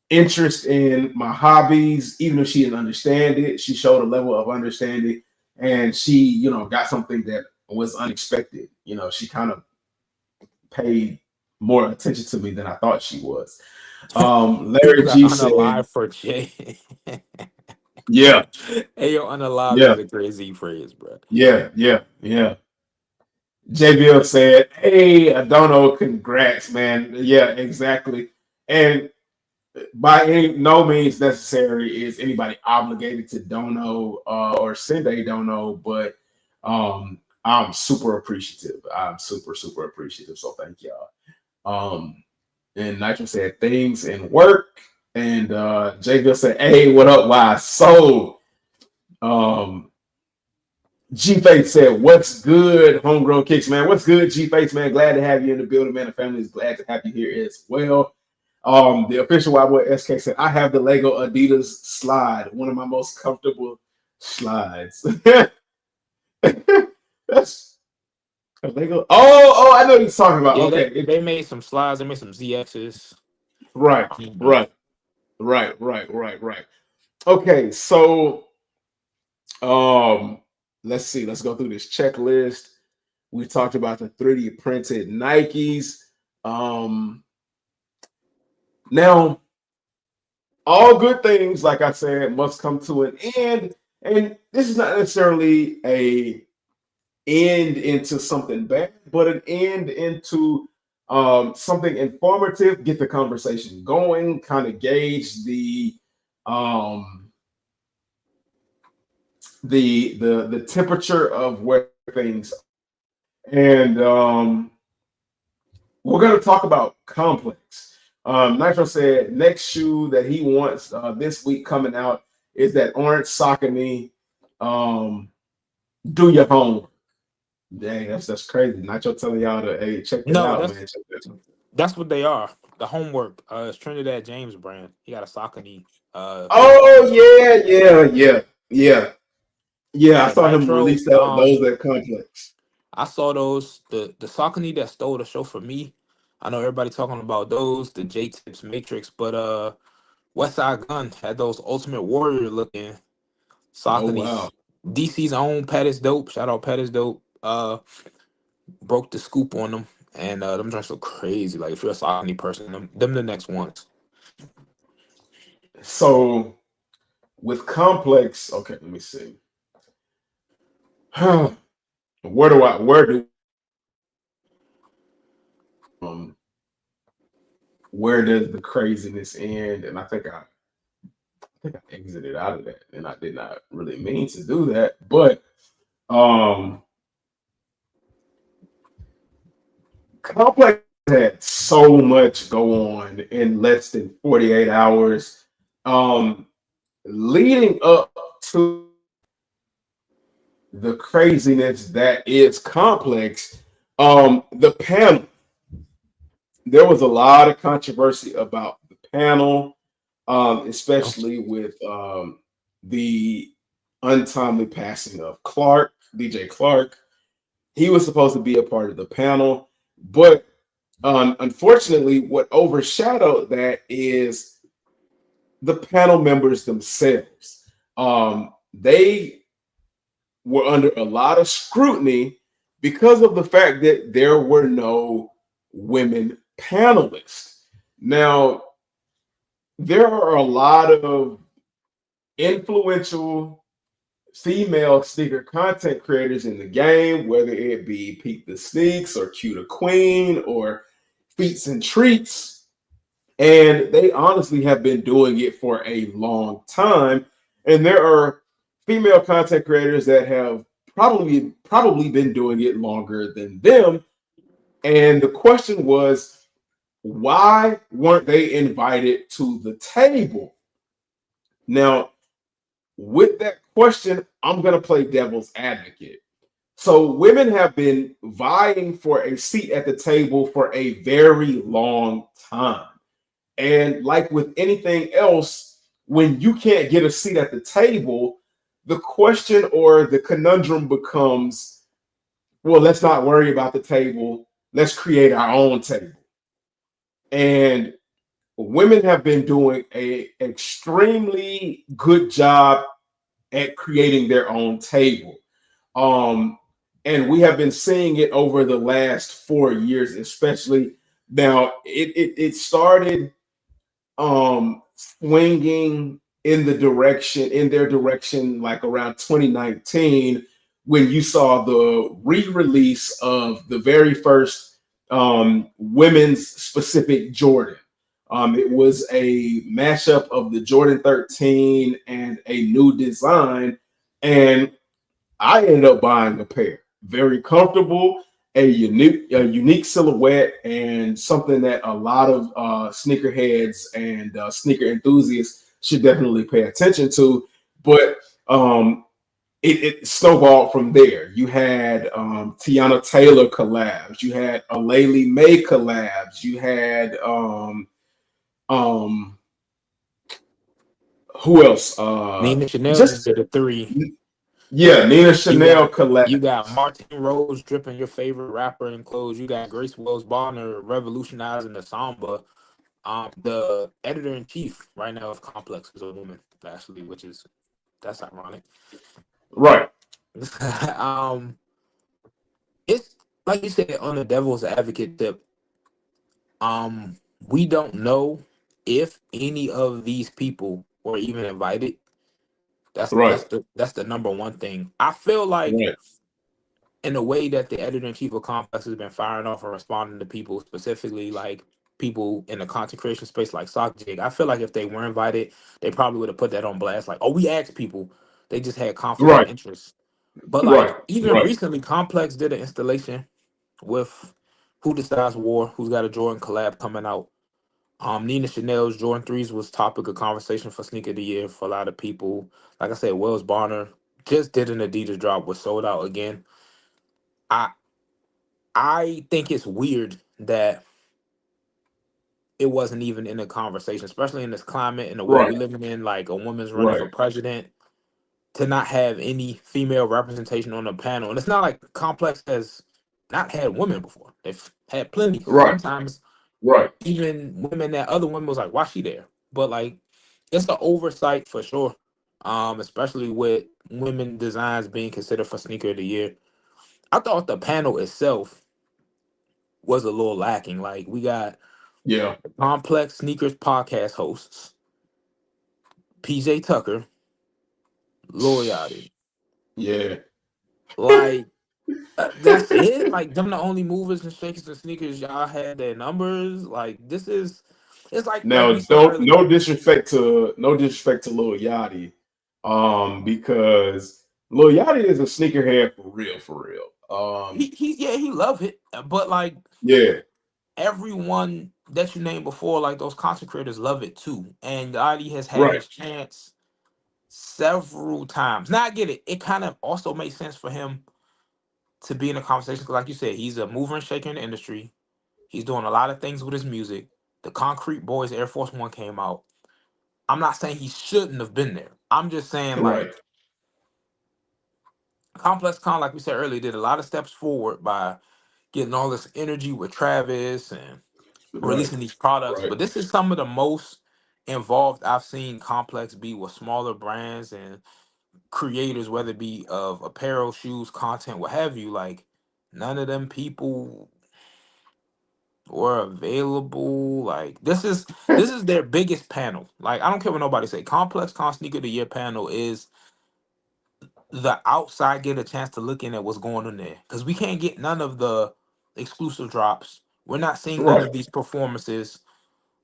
interest in my hobbies, even if she didn't understand it. She showed a level of understanding, and she, got something that was unexpected. She kind of paid more attention to me than I thought she was. People Larry got G said, unalive for Jay. "Yeah, Hey, yo, unalive yeah, is a crazy phrase, bro. yeah." JBL said, "Hey, Adono, congrats, man. Yeah, exactly." And by no means necessary is anybody obligated to dono or send a dono, but I'm super appreciative. I'm super appreciative. So thank y'all. And Nitro said things in work, and Jacob said, "Hey, what up, why?" So G Face said, "What's good, homegrown kicks, man? What's good, G Face, man? Glad to have you in the building, man. The family is glad to have you here as well." The official Wild Boy SK said, "I have the Lego Adidas slide, one of my most comfortable slides." That's a Lego. Oh, I know what he's talking about. Yeah, Okay, they made some slides. They made some ZXs. right, right, right. Okay, so um, let's see. Let's go through this checklist. We talked about the 3D printed Nikes. Now all good things, like I said, must come to an end. And this is not necessarily a end into something bad, but an end into something informative, get the conversation going, kind of gauge um, the temperature of where things are. And we're going to talk about Complex. Nitro said next shoe that he wants this week coming out is that orange Saucony. Do your homework. Dang, that's crazy. Nitro telling y'all to check that No, out, man. Check that. that's what they are. the homework. It's Trinidad James brand. He got a Saucony Oh Saucony shoe. yeah. I Yeah, saw him Nitro. release those at Complex. I saw those. The Saucony that stole the show for me. I know everybody talking about those, the J Tips Matrix, but Westside Gun had those Ultimate Warrior looking Oh wow. Sauconys. DC's own Pat is dope. Shout out Pat is dope. Broke the scoop on them, and them joints look crazy. Like if you're a Saucony person, them the next ones. So with Complex, okay, let me see. Where do um where does the craziness end? And I think I exited out of that, and I did not really mean to do that. But um, Complex had so much go on in less than 48 hours, um, leading up to the craziness that is Complex. The panel, there was a lot of controversy about the panel, especially with the untimely passing of Clark, DJ Clark. He was supposed to be a part of the panel, but unfortunately, what overshadowed that is the panel members themselves. They were under a lot of scrutiny because of the fact that there were no women panelists. Now, there are a lot of influential female sneaker content creators in the game, whether it be Pete the Sneaks or Q the Queen or Feats and Treats. And they honestly have been doing it for a long time. And there are female content creators that have probably been doing it longer than them. And the question was, why weren't they invited to the table? Now, with that question, I'm going to play devil's advocate. So, women have been vying for a seat at the table for a very long time. And like with anything else, when you can't get a seat at the table, the question or the conundrum becomes, well, let's not worry about the table. Let's create our own table. And women have been doing a extremely good job at creating their own table. Um, and we have been seeing it over the last 4 years, especially. Now, it started swinging in their direction like around 2019 when you saw the re-release of the very first women's specific Jordan. It was a mashup of the Jordan 13 and a new design, and I ended up buying a pair. Very comfortable, a unique silhouette, and something that a lot of sneakerheads and sneaker enthusiasts should definitely pay attention to. But it snowballed from there. You had Tiana Taylor collabs. You had Alayli May collabs. You had um, who else? Nina Chanel just Just did a three. yeah, Nina Chanel You collab. got Martin Rose dripping your favorite rapper in clothes. You got Grace Wells Bonner revolutionizing the samba. The editor in chief right now of Complex is a woman, actually, which is that's ironic. Right. um, it's like you said on the devil's advocate tip. We don't know if any of these people were even invited. Right. That's the number one thing. I feel like Right. in the way that the editor in chief of Complex has been firing off and responding to people, specifically like people in the content creation space like Sock Jig, I feel like if they were invited, they probably would have put that on blast. Like, oh, we asked people, they just had conflict of Right. interest. But Right. like even Right. recently, Complex did an installation with Who Decides War, who's got a Jordan collab coming out. Nina Chanel's Jordan 3s was topic of conversation for Sneaker of the Year for a lot of people. Like I said, Wells Bonner just did an Adidas drop, was sold out again. I I think it's weird that it wasn't even in the conversation, especially in this climate and the world Right. we living in. Like a woman's running for Right. president, to not have any female representation on the panel, and it's not like Complex has not had women before. They've had plenty. Right. Sometimes Right. even women that other women was like, why she there? But like, it's an oversight for sure. Especially with women designs being considered for sneaker of the year. I thought the panel itself was a little lacking. Like we got Yeah. Complex Sneakers podcast hosts, PJ Tucker, Lil Yachty. Yeah. Like that's it. Like them the only movers and shakers and sneakers y'all had their numbers. Like this is, it's like Now, we said don't earlier. no disrespect to Lil Yachty, because Lil Yachty is a sneakerhead for real, for real. He love it, but like Yeah. everyone that you named before, like those content creators love it too. And Yachty has had Right. his chance several times. Now I get it. It kind of also makes sense for him to be in a conversation because, like you said, he's a mover and shaker in the industry. He's doing a lot of things with his music. The Concrete Boys Air Force One came out. I'm not saying he shouldn't have been there. I'm just saying Right. like Complex Con, like we said earlier, did a lot of steps forward by getting all this energy with Travis and Right. releasing these products. Right. But this is some of the most involved I've seen Complex be with smaller brands and creators, whether it be of apparel, shoes, content, what have you. Like none of them people were available. Like this is their biggest panel. Like I don't care what nobody say. Complex Con Sneaker of the Year panel is the outside get a chance to look in at what's going on there because we can't get none of the exclusive drops. We're not seeing none Right. of these performances.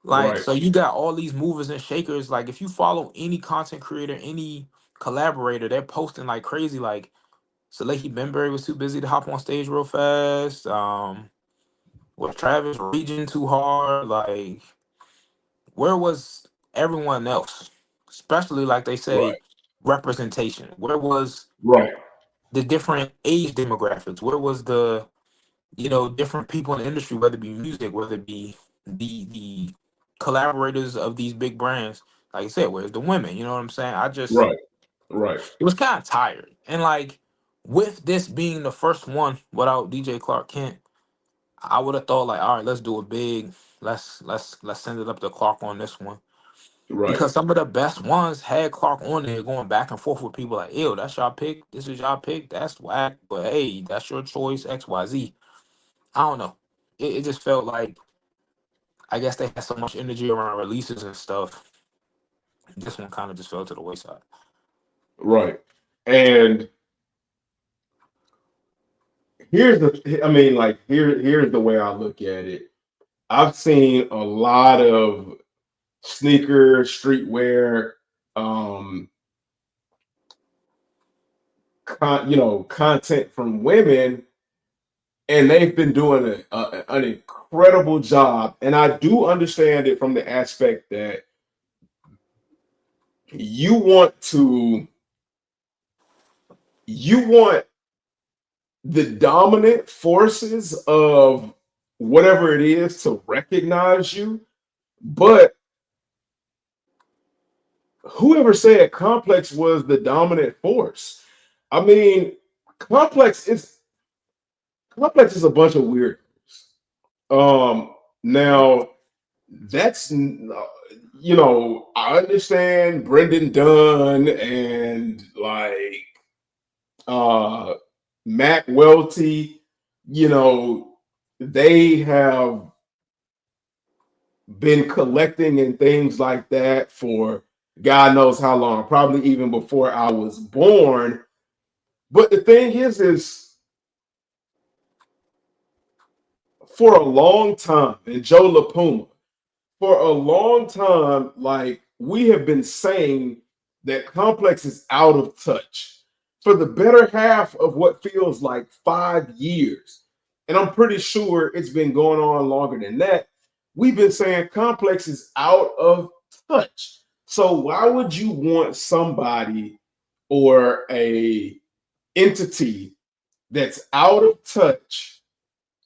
Like Right. so, you got all these movers and shakers. Like if you follow any content creator, any collaborator, they're posting like crazy. Like Salehi Benberry was too busy to hop on stage real fast. Was Travis reaching too hard? Like where was everyone else? Especially like they say, Right. representation. Where was Right. the different age demographics? Where was the different people in the industry, whether it be music, whether it be the collaborators of these big brands? Like I said, where's the women? You know what I'm saying? I just Right. Right. it was kind of tired. And like with this being the first one without DJ Clark Kent, I would have thought like, all right, let's do a big, let's send it up to Clark on this one. Right. Because some of the best ones had Clark on there going back and forth with people like, ew, that's y'all pick. This is y'all pick. That's whack. But hey, that's your choice, XYZ. I don't know. It just felt like I guess they had so much energy around releases and stuff. This one kind of just fell to the wayside. Right. And I mean, like here's the way I look at it. I've seen a lot of sneaker, streetwear, um, content from women, and they've been doing an incredible job. And I do understand it from the aspect that you want to, you want the dominant forces of whatever it is to recognize you, but whoever said Complex was the dominant force? I mean, Complex is Complex is a bunch of weirdos. Now that's I understand Brendan Dunn and like uh Mac Welty, you know, they have been collecting and things like that for God knows how long, probably even before I was born. But the thing is for a long time, and Joe LaPuma, for a long time, like we have been saying that Complex is out of touch for the better half of what feels like 5 years. And I'm pretty sure it's been going on longer than that. We've been saying Complex is out of touch. So why would you want somebody or a entity that's out of touch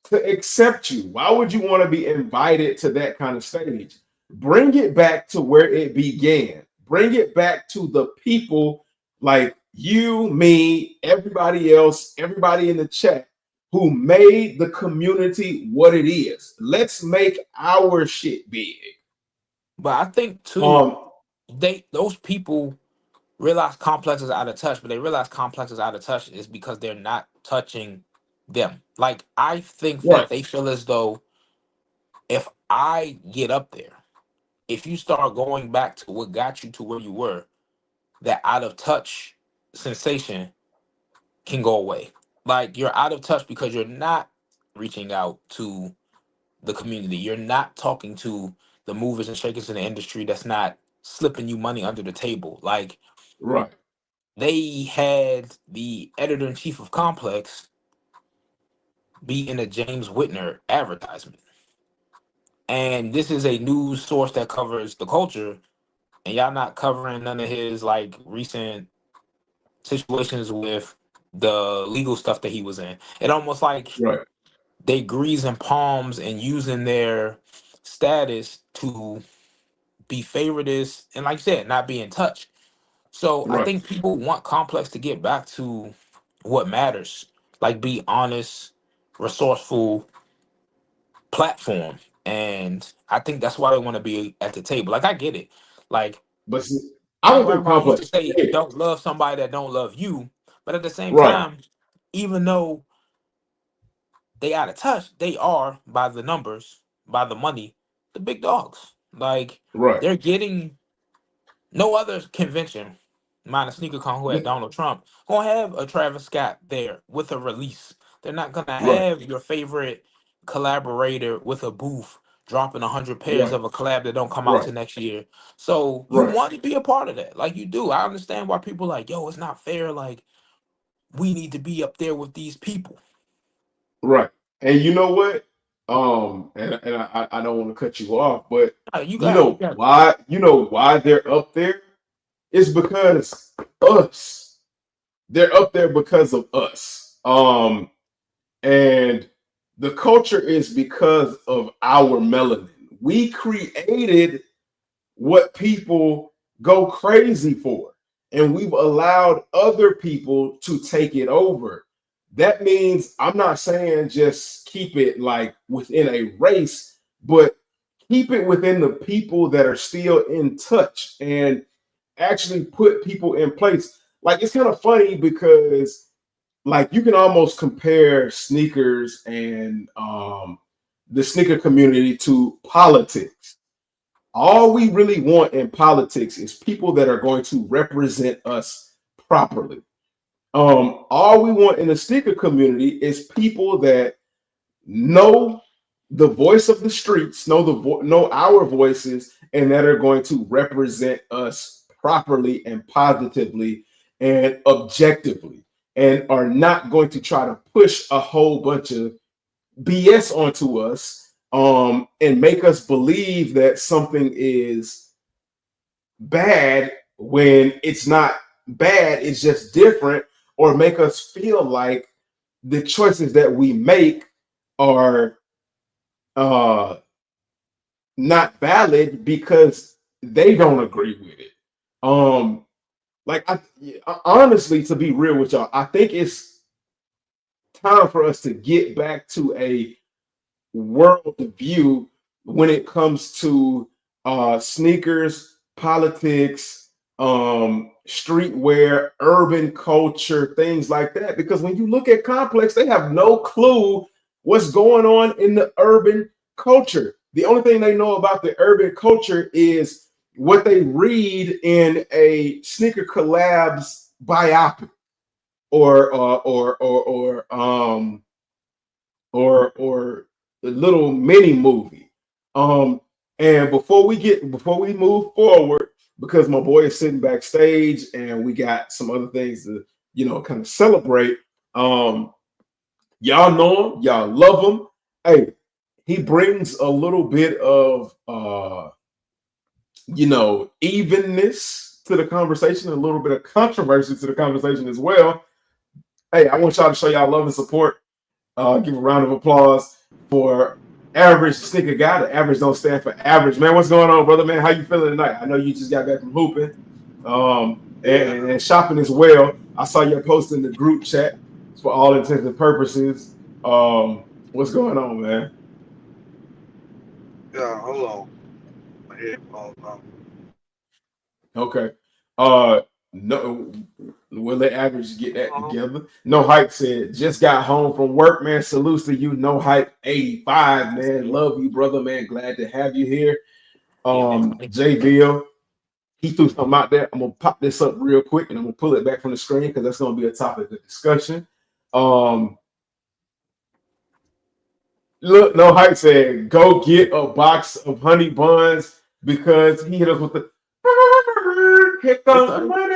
to accept you? Why would you want to be invited to that kind of stage? Bring it back to where it began. Bring it back to the people like you, me, everybody else, everybody in the chat who made the community what it is. Let's make our shit big. But I think too, Um, those people realize Complex is out of touch, but they realize Complex is out of touch is because they're not touching them. Like I think that right, they feel as though if I get up there, if you start going back to what got you to where you were, that out of touch sensation can go away. Like you're out of touch because you're not reaching out to the community. You're not talking to the movers and shakers in the industry that's not slipping you money under the table. Like right, they had the editor in chief of Complex be in a James Whitner advertisement. And this is a news source that covers the culture, and y'all not covering none of his like recent situations with the legal stuff that he was in. It almost like right, they greasing palms and using their status to be favoritist and like you said, not be in touch. So I right. think people want Complex to get back to what matters, like be honest, resourceful platform. And I think that's why they want to be at the table. Like I get it. Like But see, I my don't think grandma used to Complex say, failed. don't love somebody that don't love you. But at the same Right, time, even though they out of touch, they are by the numbers, by the money, the big dogs. Like right. they're getting no other convention, minus SneakerCon, who had Donald Trump, gonna have a Travis Scott there with a release. They're not gonna Right, have your favorite collaborator with a booth dropping 100 pairs right, of a collab that don't come out right, till next year. So you right, want to be a part of that, like you do. I understand why people like, yo, it's not fair. Like we need to be up there with these people. right. And you know what? And I don't want to cut you off, but You you got it. You know got it. why? You know why they're up there? It's because us. They're up there because of us. And the culture is because of our melanin. We created what people go crazy for. And we've allowed other people to take it over. That means I'm not saying just keep it like within a race, but keep it within the people that are still in touch and actually put people in place. Like it's kind of funny because like you can almost compare sneakers and the sneaker community to politics. All we really want in politics is people that are going to represent us properly. All we want in the sneaker community is people that know the voice of the streets, know our voices, and that are going to represent us properly and positively and objectively, and are not going to try to push a whole bunch of BS onto us and make us believe that something is bad when it's not bad, it's just different, or make us feel like the choices that we make are not valid because they don't agree with it. Like honestly, to be real with y'all, I think it's time for us to get back to a world view when it comes to sneakers, politics, streetwear, urban culture, things like that. Because when you look at Complex, they have no clue what's going on in the urban culture. The only thing they know about the urban culture is what they read in a sneaker collabs biopic or or the little mini movie. And before we move forward, because my boy is sitting backstage and we got some other things to kind of celebrate. Y'all know him, y'all love him. Hey, he brings a little bit of evenness to the conversation, a little bit of controversy to the conversation as well. Hey, I want y'all to show y'all love and support. Give a round of applause for average sneaker guy. The average don't stand for average, man. What's going on, brother, man? How you feeling tonight? I know you just got back from hooping, and shopping as well. I saw your post in the group chat for all intents and purposes. What's going on, man? Yeah, hold on. My headphones on. Okay. No, will the average get that Hello? together? No Hype said, just got home from work, man. Salutes to you, No Hype 85, man. Love you, brother, man. Glad to have you here. J Bill, he threw something out there. I'm gonna pop this up real quick and I'm gonna pull it back from the screen because that's gonna be a topic of discussion. Look, No Hype said, go get a box of honey buns because he hit us with the here comes the money,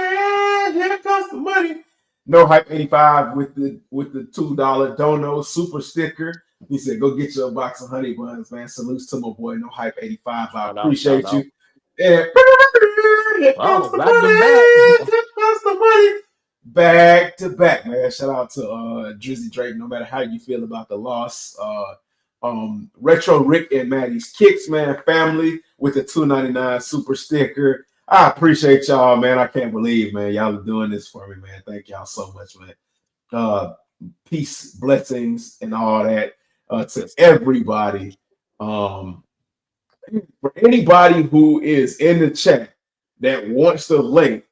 here comes the money. No Hype 85 with the $2 dono super sticker. He said, go get you a box of honey buns, man. Salutes to my boy No Hype 85. I appreciate you. And here comes the back to money, back. here comes the money. Back to back, man. Shout out to Drizzy Drake, no matter how you feel about the loss. Retro Rick and Maddie's Kicks, man, family with the $2.99 super sticker. I appreciate y'all, man. I can't believe, man, y'all are doing this for me, man. Thank y'all so much, man. Peace, blessings, and all that to everybody. For anybody who is in the chat that wants the link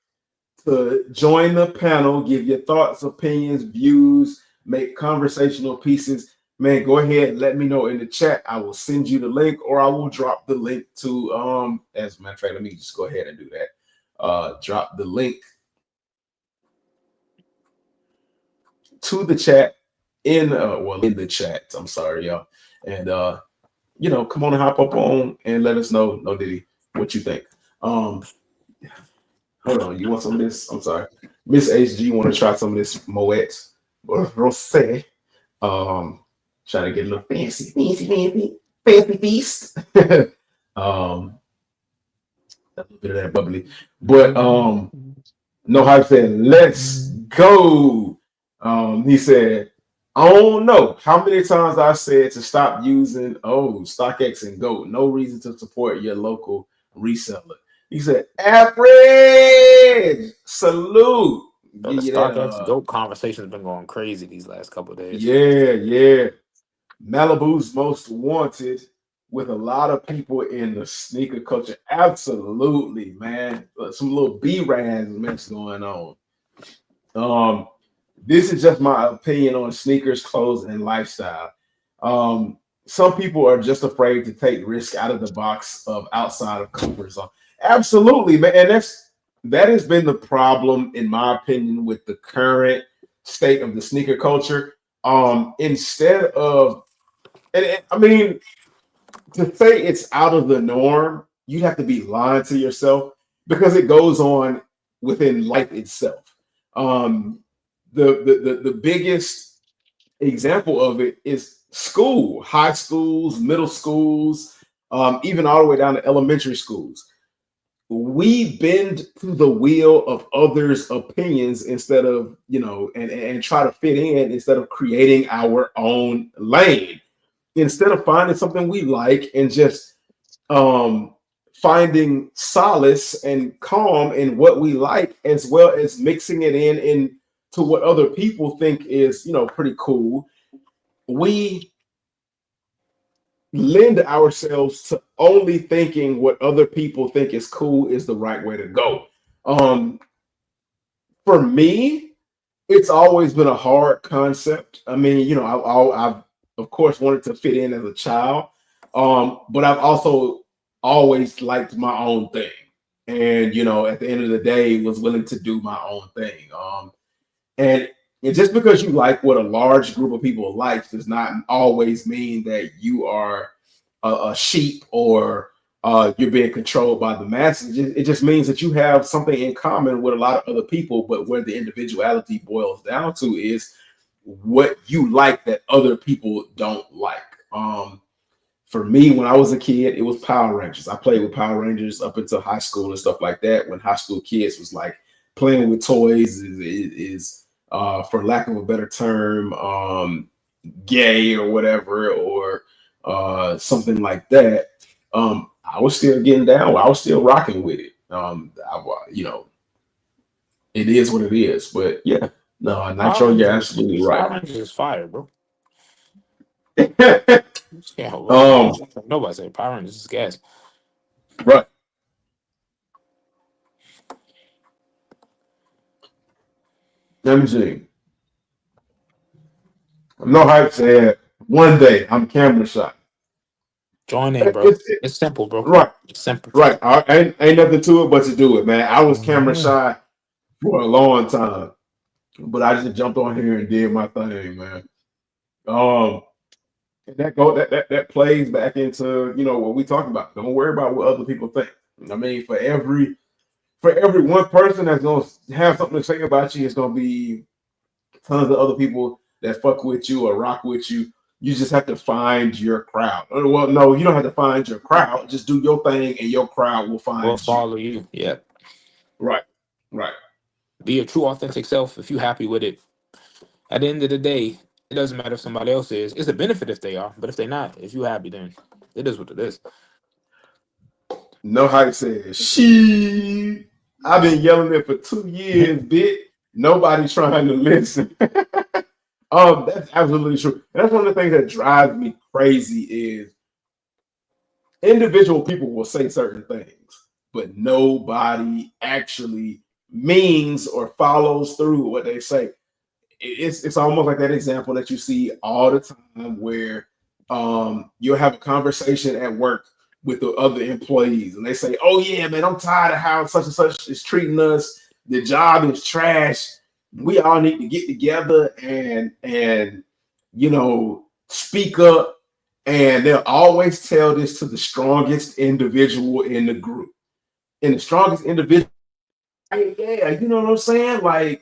to join the panel, give your thoughts, opinions, views, make conversational pieces, man, go ahead and let me know in the chat. I will send you the link or I will drop the link to as a matter of fact, let me just go ahead and do that. Drop the link to the chat in the chat. I'm sorry, y'all. And come on and hop up on and let us know, no Diddy, what you think. Hold on, you want some of this? I'm sorry. Miss HG want to try some of this Moet or Rosé. Trying to get a little fancy feast. A little bit of that bubbly. But No Hype said, let's go. He said, I don't know how many times I said to stop using StockX and GOAT. No reason to support your local reseller. He said, average salute. So the StockX GOAT conversation has been going crazy these last couple of days. Yeah. Malibu's most wanted with a lot of people in the sneaker culture. Absolutely, man. Some little B-Rans mess going on. This is just my opinion on sneakers, clothes, and lifestyle. Some people are just afraid to take risk out of the box of outside of comfort zone. Absolutely, man. And that has been the problem, in my opinion, with the current state of the sneaker culture. Instead of, I mean, to say it's out of the norm, you'd have to be lying to yourself because it goes on within life itself. The biggest example of it is school, high schools, middle schools, even all the way down to elementary schools. We bend to the wheel of others' opinions instead of, and try to fit in instead of creating our own lane. Instead of finding something we like and just finding solace and calm in what we like, as well as mixing it in to what other people think is, pretty cool, we lend ourselves to only thinking what other people think is cool is the right way to go. For me, it's always been a hard concept. I mean, I've of course wanted to fit in as a child, but I've also always liked my own thing, and at the end of the day, was willing to do my own thing. And just because you like what a large group of people likes does not always mean that you are a sheep or you're being controlled by the masses. It just means that you have something in common with a lot of other people, but where the individuality boils down to is what you like that other people don't like. For me, when I was a kid, it was Power Rangers. I played with Power Rangers up until high school and stuff like that. When high school kids was like playing with toys is for lack of a better term, gay or whatever, or something like that, I was still getting down. I was still rocking with it. It is what it is. But yeah, no, Power Nitro, you're absolutely Rangers, right. Power Rangers is fire, bro. Yeah, um, nobody say Power Rangers is gas. right. Let me see. No hype said one day I'm camera shy. Join in, bro. It's it, It's simple, bro. right, It's simple. right. Ain't nothing to it but to do it, man. I was camera shy for a long time, but I just jumped on here and did my thing, man. Um, and that plays back into what we talking about. Don't worry about what other people think. I mean, for every one person that's gonna have something to say about you, it's gonna be tons of other people that fuck with you or rock with you. You just have to find your crowd. Well, no, you don't have to find your crowd. Just do your thing, and your crowd will We'll find you. follow you. Yeah. Right, right. Be your true, authentic self if you're happy with it. At the end of the day, it doesn't matter if somebody else is. It's a benefit if they are, but if they're not, if you happy, then it is what it is. No hype says she. I've been yelling it for 2 years, bit. Nobody trying to listen. That's absolutely true. And that's one of the things that drives me crazy is individual people will say certain things, but nobody actually means or follows through what they say. It's almost like that example that you see all the time where you'll have a conversation at work with the other employees and they say, "Oh yeah, man, I'm tired of how such and such is treating us. The job is trash. We all need to get together and speak up." And they'll always tell this to the strongest individual in the group. And the strongest individual, yeah, you know what I'm saying? Like,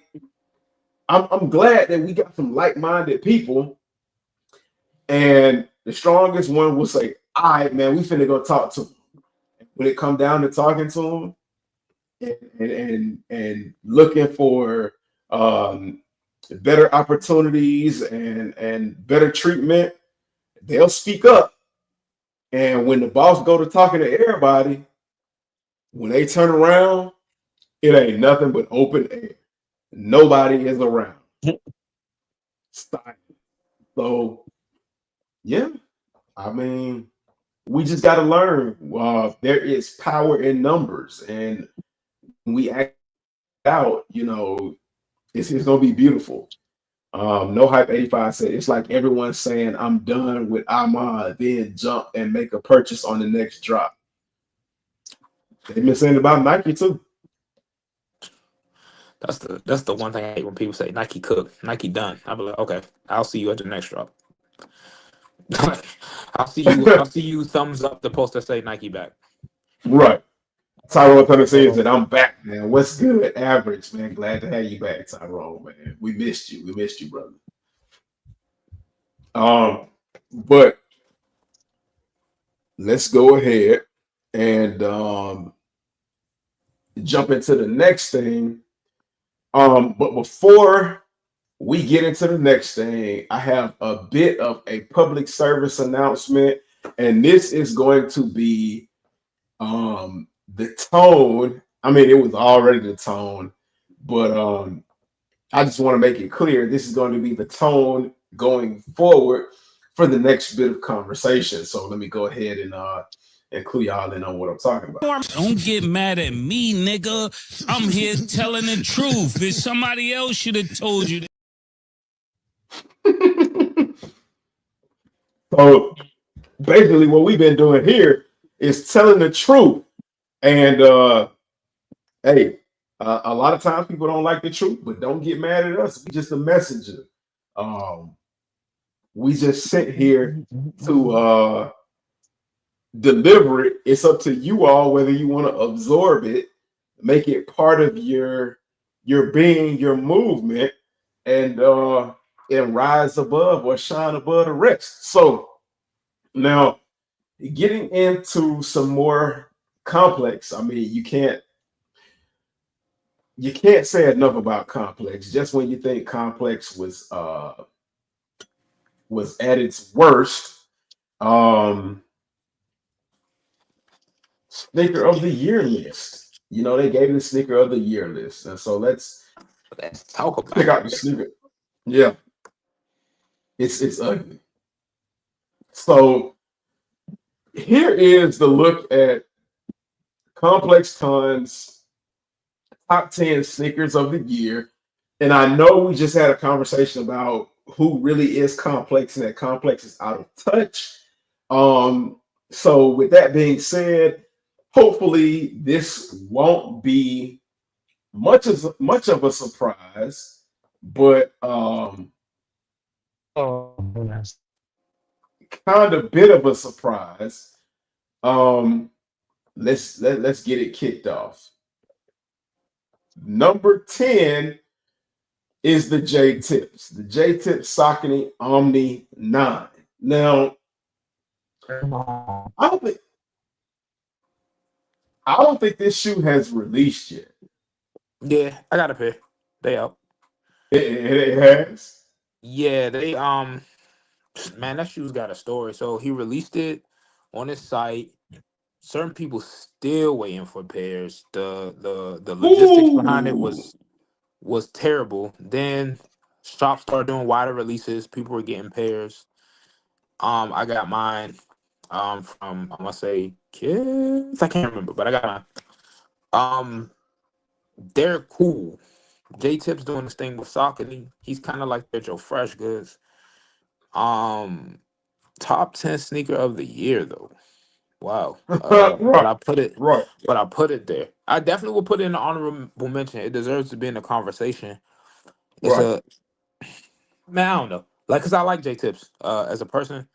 I'm glad that we got some like-minded people. And the strongest one will say, "All right, man, we finna go talk to him." When it come down to talking to him and looking for better opportunities and better treatment, they'll speak up. And when the boss go to talking to everybody, when they turn around, it ain't nothing but open air. Nobody is around. Stop. So yeah, I mean, we just got to learn. There is power in numbers, and when we act out, it's gonna be beautiful. No hype 85 said it's like everyone saying I'm done with Ahmad, then jump and make a purchase on the next drop. They've been saying about Nike too. That's the one thing I hate when people say Nike cook, Nike done. I'll be like, okay, I'll see you at the next drop. I'll see you thumbs up the post that say Nike back. Right. Tyrone Tennessee said, "I'm back, man. What's good? Average, man. Glad to have you back, Tyrone, man. We missed you. We missed you, brother." But let's go ahead and jump into the next thing. But before we get into the next thing, I have a bit of a public service announcement, and this is going to be the tone. I mean, it was already the tone, but I just want to make it clear this is going to be the tone going forward for the next bit of conversation. So let me go ahead and clue y'all in on what I'm talking about. Don't get mad at me, nigga. I'm here telling the truth. If somebody else should have told you. So basically, what we've been doing here is telling the truth. And hey, a lot of times people don't like the truth, but don't get mad at us. We just a messenger. We just sit here to deliver it. It's up to you all whether you want to absorb it, make it part of your being, your movement, and rise above or shine above the rest. So now getting into some more complex. I mean, you can't say enough about complex. Just when you think complex was was at its worst. Um, Sneaker of the year list. They gave the sneaker of the year list, and so Let's talk check about out the it. sneaker. Yeah, it's ugly. So here is the look at Complex Con's top 10 sneakers of the year. And I know we just had a conversation about who really is Complex and that Complex is out of touch. So with that being said, hopefully this won't be much of a surprise, but Oh, goodness. kind of bit of a surprise. Um, let's get it kicked off. Number 10 is the J Tips, the J Tips Saucony Omni 9. Now, Come on. I don't think I don't think this shoe has released yet. Yeah, I got a pair. They out. It has. Yeah, they man, that shoe's got a story. So he released it on his site. Certain people still waiting for pairs. The logistics behind it Ooh. was terrible. Then shops started doing wider releases. People were getting pairs. I got mine from I must say kids. I can't remember, but I got mine. Um, they're cool. J Tip's doing this thing with Saucony. He's kind of like their Joe Fresh goods. Um, top 10 sneaker of the year though. Wow. But Right, I put it, right, but I put it there. I definitely will put it in the honorable mention. It deserves to be in the conversation. It's right. a man. I don't know, like, cause I like J Tips. As a person,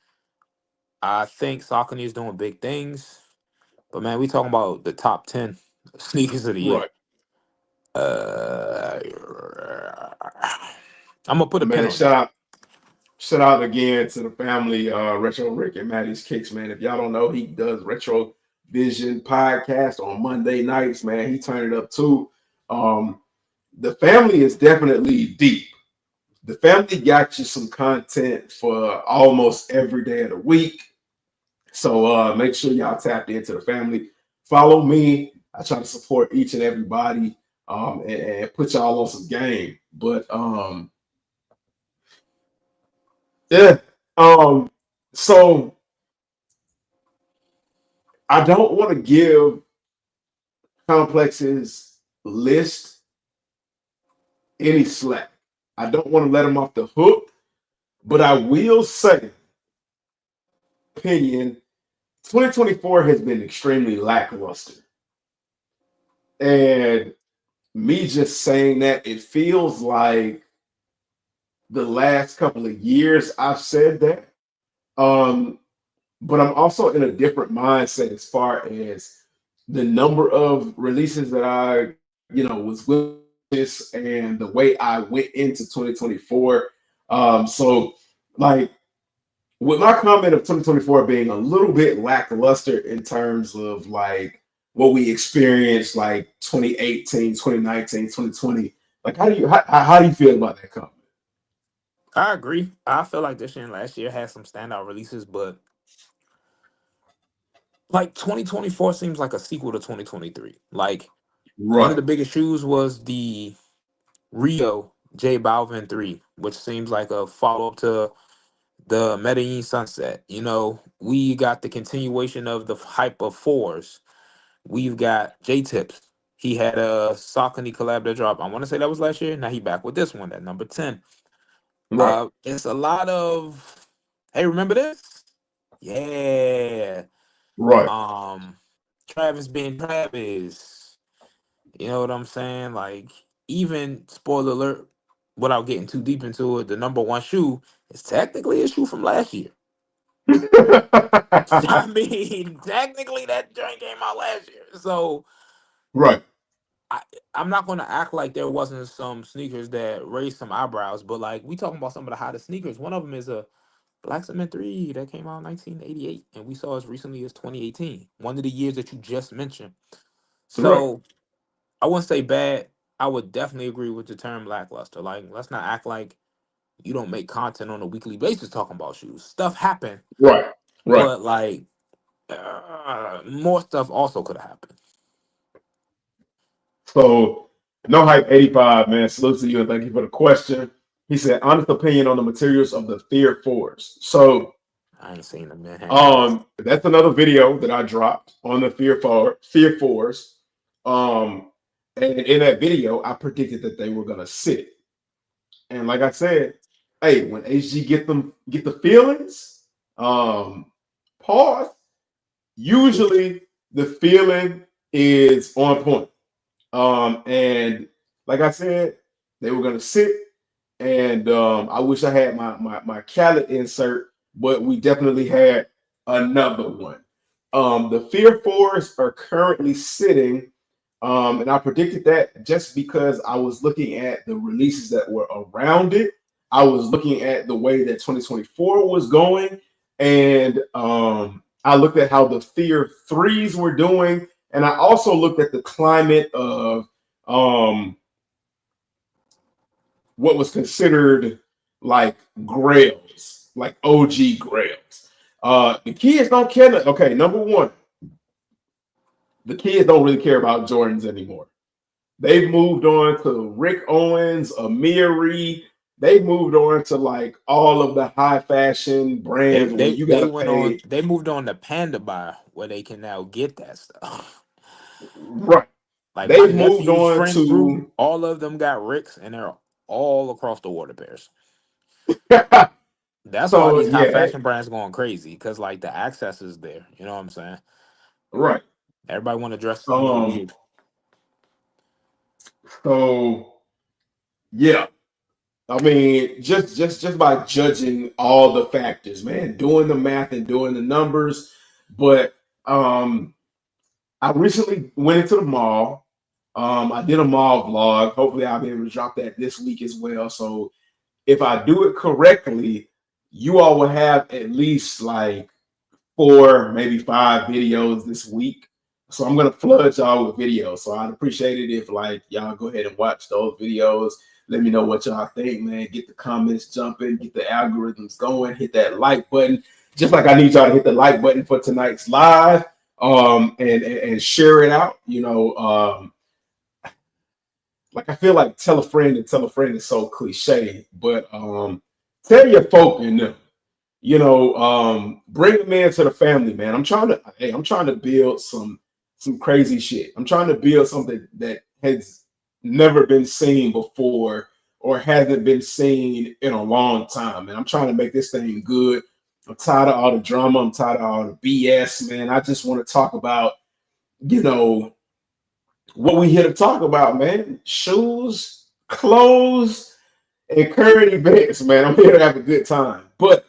I think Saucony is doing big things. But man, we talking about the top 10 sneakers of the year. Right. Uh, I'm gonna put a pin Man, on that. shout out again to the family, Retro Rick and Maddie's Kicks, man. If y'all don't know, he does Retro Vision podcast on Monday nights, man. He turned it up too. Um, the family is definitely deep. The family got you some content for almost every day of the week. So make sure y'all tapped into the family. Follow me. I try to support each and everybody and put y'all on some game. But yeah. Um, so I don't want to give Complex's list any slack. I don't want to let him off the hook, but I will say, opinion, 2024 has been extremely lackluster. And me just saying that, it feels like the last couple of years I've said that. Um, but I'm also in a different mindset as far as the number of releases that I, was with this and the way I went into 2024. So like with my comment of 2024 being a little bit lackluster in terms of like what we experienced like 2018, 2019, 2020. Like how do you feel about that comment? I agree. I feel like this year and last year had some standout releases, but like 2024 seems like a sequel to 2023. Like one of Right, the biggest shoes was the Rio J Balvin 3, which seems like a follow up to the Medellin Sunset. We got the continuation of the hype of fours. We've got J Tips. He had a Saucony collab that dropped. I want to say that was last year. Now he back with this one at number 10. right, It's a lot of, hey, remember this? Yeah. right. Um, Travis being Travis. You know what I'm saying? Like, even spoiler alert, without getting too deep into it, the number one shoe is technically a shoe from last year. I mean, technically that joint came out last year. So Right. I, I'm not gonna act like there wasn't some sneakers that raised some eyebrows, but like we talking about some of the hottest sneakers. One of them is a Black Cement 3 that came out in 1988, and we saw as recently as 2018, one of the years that you just mentioned. Right. So I wouldn't say bad. I would definitely agree with the term lackluster. Like, let's not act like you don't make content on a weekly basis talking about shoes. Stuff happened, Right. Right. but like more stuff also could have happened. So, no hype 85, man. Salute to you and thank you for the question. He said, honest opinion on the materials of the Fear Force. So, I ain't seen them, man. that's another video that I dropped on the Fear Force. And in that video, I predicted that they were gonna sit. And like I said, hey, when HG get the feelings, pause. Usually the feeling is on point. And like I said, they were gonna sit. And I wish I had my Khaled insert, but we definitely had another one. The Fear Fours are currently sitting, and I predicted that just because I was looking at the releases that were around it. I was looking at the way that 2024 was going, and I looked at how the Fear Threes were doing, and I also looked at the climate of what was considered like grails, like OG grails. The kids don't care. Okay, number one, the kids don't really care about Jordans anymore. They've moved on to Rick Owens, Amiri. They've moved on to like all of the high fashion They brands where they you they gotta went on. pay. They moved on to Panda Buy, where they can now get that stuff. Right. Like my They've moved nephew's on friend group, to all of them got Ricks, and they're all across the water pairs. That's why so these high yeah, fashion brands going crazy because like the access is there. You know what I'm saying? right. Everybody want to dress, Um, weird. so yeah. I mean, just by judging all the factors, man, doing the math and doing the numbers. But I recently went into the mall. I did a mall vlog. Hopefully, I'll be able to drop that this week as well. So if I do it correctly, you all will have at least like 4, maybe 5 videos this week. So I'm gonna flood y'all with videos. So I'd appreciate it if like y'all go ahead and watch those videos. Let me know what y'all think, man. Get the comments jumping, get the algorithms going, hit that like button. Just like I need y'all to hit the like button for tonight's live. And share it out. Like I feel like tell a friend and tell a friend is so cliche, but tell your folk and them. Bring them into the family, man. I'm trying to build some crazy shit. I'm trying to build something that has never been seen before or hasn't been seen in a long time. And I'm trying to make this thing good. I'm tired of all the drama. I'm tired of all the BS, man. I just want to talk about, what we here to talk about, man. Shoes, clothes, and current events, man. I'm here to have a good time. But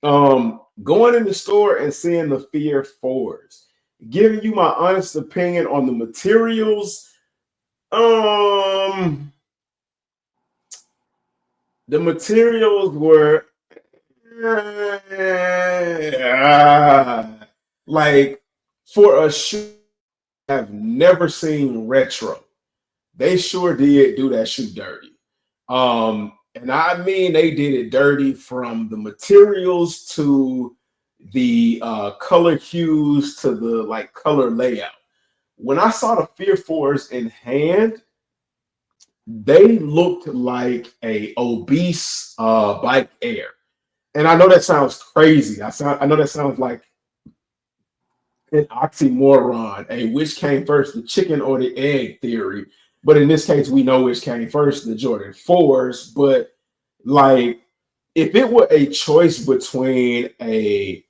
going in the store and seeing the Fear Fours, giving you my honest opinion on the materials. The materials were like for a shoe I've never seen retro. They sure did do that shoe dirty. And I mean they did it dirty from the materials to the color hues to the like color layout. When I saw the Fear Fours in hand, they looked like a obese bike air. And I know that sounds crazy. I know that sounds like an oxymoron, a which came first, the chicken or the egg theory. But in this case, we know which came first, the Jordan 4s. But like, if it were a choice between a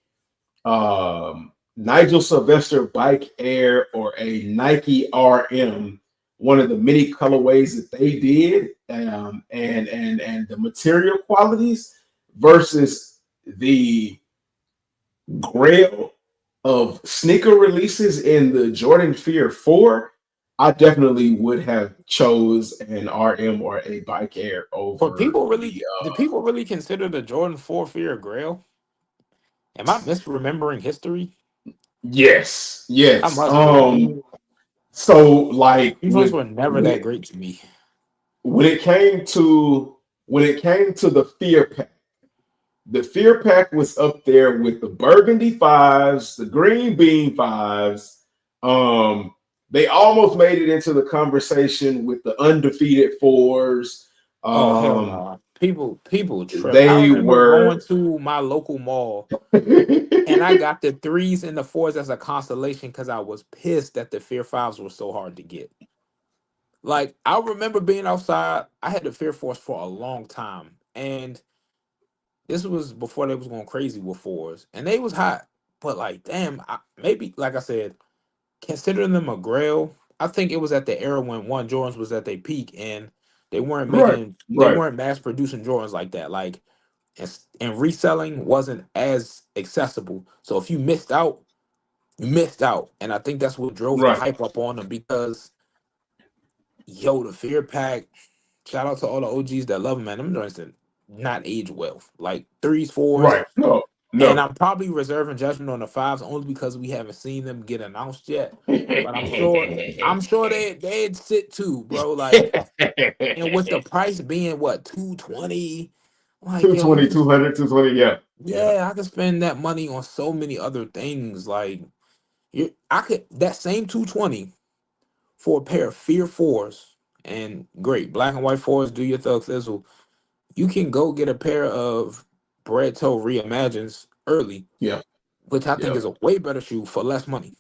Nigel Sylvester Bike Air or a Nike RM, one of the many colorways that they did, and the material qualities versus the grail of sneaker releases in the Jordan Fear 4, I definitely would have chose an RM or a Bike Air But over people really, the do people really consider the Jordan 4 Fear Grail? Am I misremembering history? yes, I yes. must be. So like These ones were never that great to me. when it came to when it came to the Fear Pack, the Fear Pack was up there with the Burgundy Fives, the Green Bean Fives. They almost made it into the conversation with the undefeated fours. Oh hell no! People trip. I They remember going were to my local mall and I got the threes and the fours as a consolation because I was pissed that the Fear Fives were so hard to get. Like I remember being outside. I had the Fear Force for a long time, and this was before they was going crazy with fours, and they was hot. But like, damn, maybe like I said, considering them a grail, I think it was at the era when one Jordans was at their peak, and right, they right, weren't mass producing Jordans like that. Like, and reselling wasn't as accessible. So if you missed out, you missed out, and I think that's what drove the right. hype up on them because yo, the Fear Pack. Shout out to all the OGs that love them, man. Them joints did not age well. Like threes, fours, Right. No, and no. I'm probably reserving judgment on the fives only because we haven't seen them get announced yet. But I'm sure they'd sit too, bro. Like, and with the price being what 220, like yo, 220, 200, 220. Yeah. Yeah. yeah, I could spend that money on so many other things. Like, I could that same 220 for a pair of Fear fours, and great black and white fours. Do your thug thizzle. You can go get a pair of Bread Toe Reimagines early, Yeah. which I think Yeah. is a way better shoe for less money.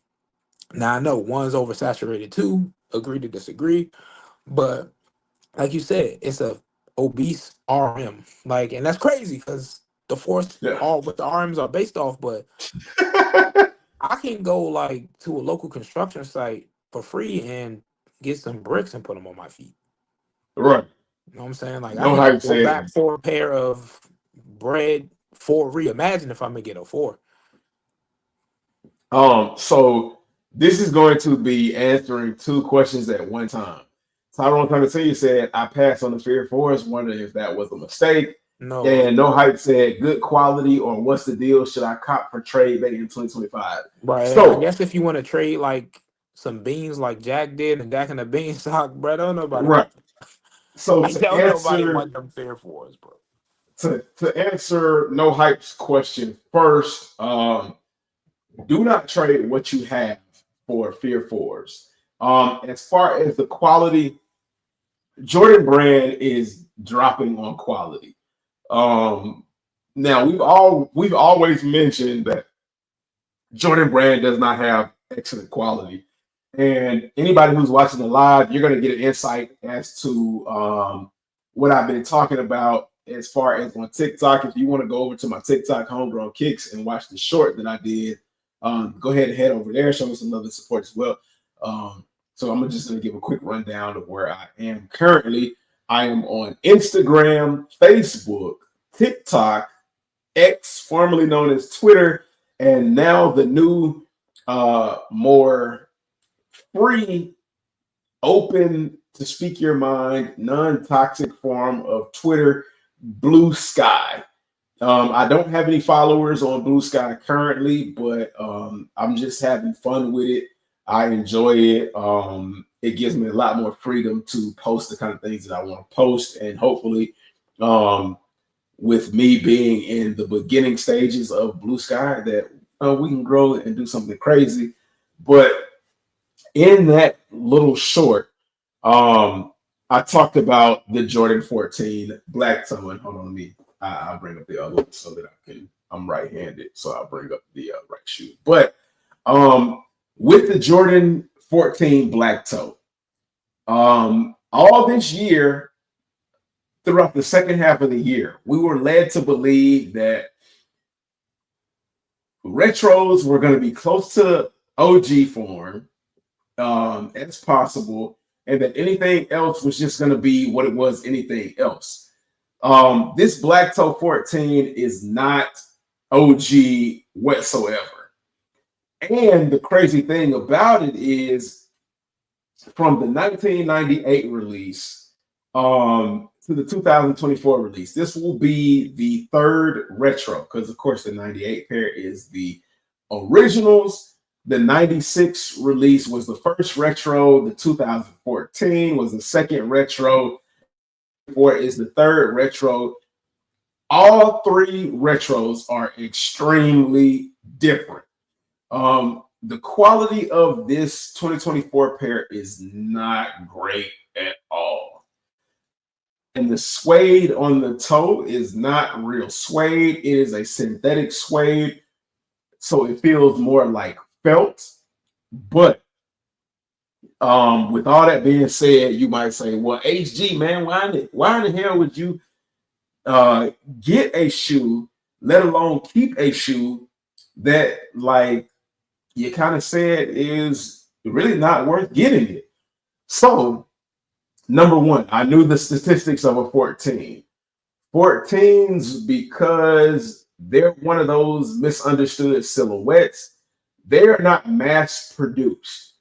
Now I know one's oversaturated too. Agree to disagree, but like you said, it's a obese RM. Like, and that's crazy because the force Yeah. all what the RMs are based off. But I can go like to a local construction site for free and get some bricks and put them on my feet. Right. You know what I'm saying? Like I No can hype go back said. for a pair of bread for reimagine if I'm gonna get a four. So this is going to be answering two questions at one time. Tyrone Constantine said, I passed on the Fear Forest, wondering if that was a mistake. No, And No Hype said, good quality or what's the deal? Should I cop for trade bait in 2025? but I So, guess if you want to trade like some beans like Jack did and Jack in the beanstalk, bro, don't nobody right. want. So I to don't nobody answer want them fair fours, bro. to answer No Hype's question first, do not trade what you have for Fear Fours. As far as the quality, Jordan Brand is dropping on quality. Now we've always mentioned that Jordan Brand does not have excellent quality, and anybody who's watching the live, you're going to get an insight as to what I've been talking about as far as on TikTok. If you want to go over to my TikTok Homegrown Kicks and watch the short that I did, go ahead and head over there. Show me some other support as well. So I'm just going to give a quick rundown of where I am currently. I am on Instagram, Facebook, TikTok, X, formerly known as Twitter, and now the new, more free, open to speak your mind, non-toxic form of Twitter, Blue Sky. I don't have any followers on Blue Sky currently, but I'm just having fun with it. I enjoy it. It gives me a lot more freedom to post the kind of things that I want to post, and hopefully, with me being in the beginning stages of Blue Sky, that we can grow and do something crazy. But in that little short, I talked about the Jordan 14 black toe. And hold on, I'll bring up the other one so that I'm right-handed, so I'll bring up the right shoe. But with the Jordan 14 black toe, all this year, throughout the second half of the year, we were led to believe that retros were going to be close to OG form as possible, and that anything else was just going to be what it was anything else. This Black Toe 14 is not OG whatsoever. And the crazy thing about it is from the 1998 release to the 2024 release, this will be the third retro because, of course, the 98 pair is the originals. The 96 release was the first retro. The 2014 was the second retro. 2024 is the third retro. All three retros are extremely different. The quality of this 2024 pair is not great at all. And the suede on the toe is not real suede. It is a synthetic suede. So it feels more like felt. But with all that being said, you might say, well, HG, man, why in the hell would you get a shoe, let alone keep a shoe that, like you kind of said, is really not worth getting it? So, number one, I knew the statistics of a 14. 14s, because they're one of those misunderstood silhouettes, they're not mass produced.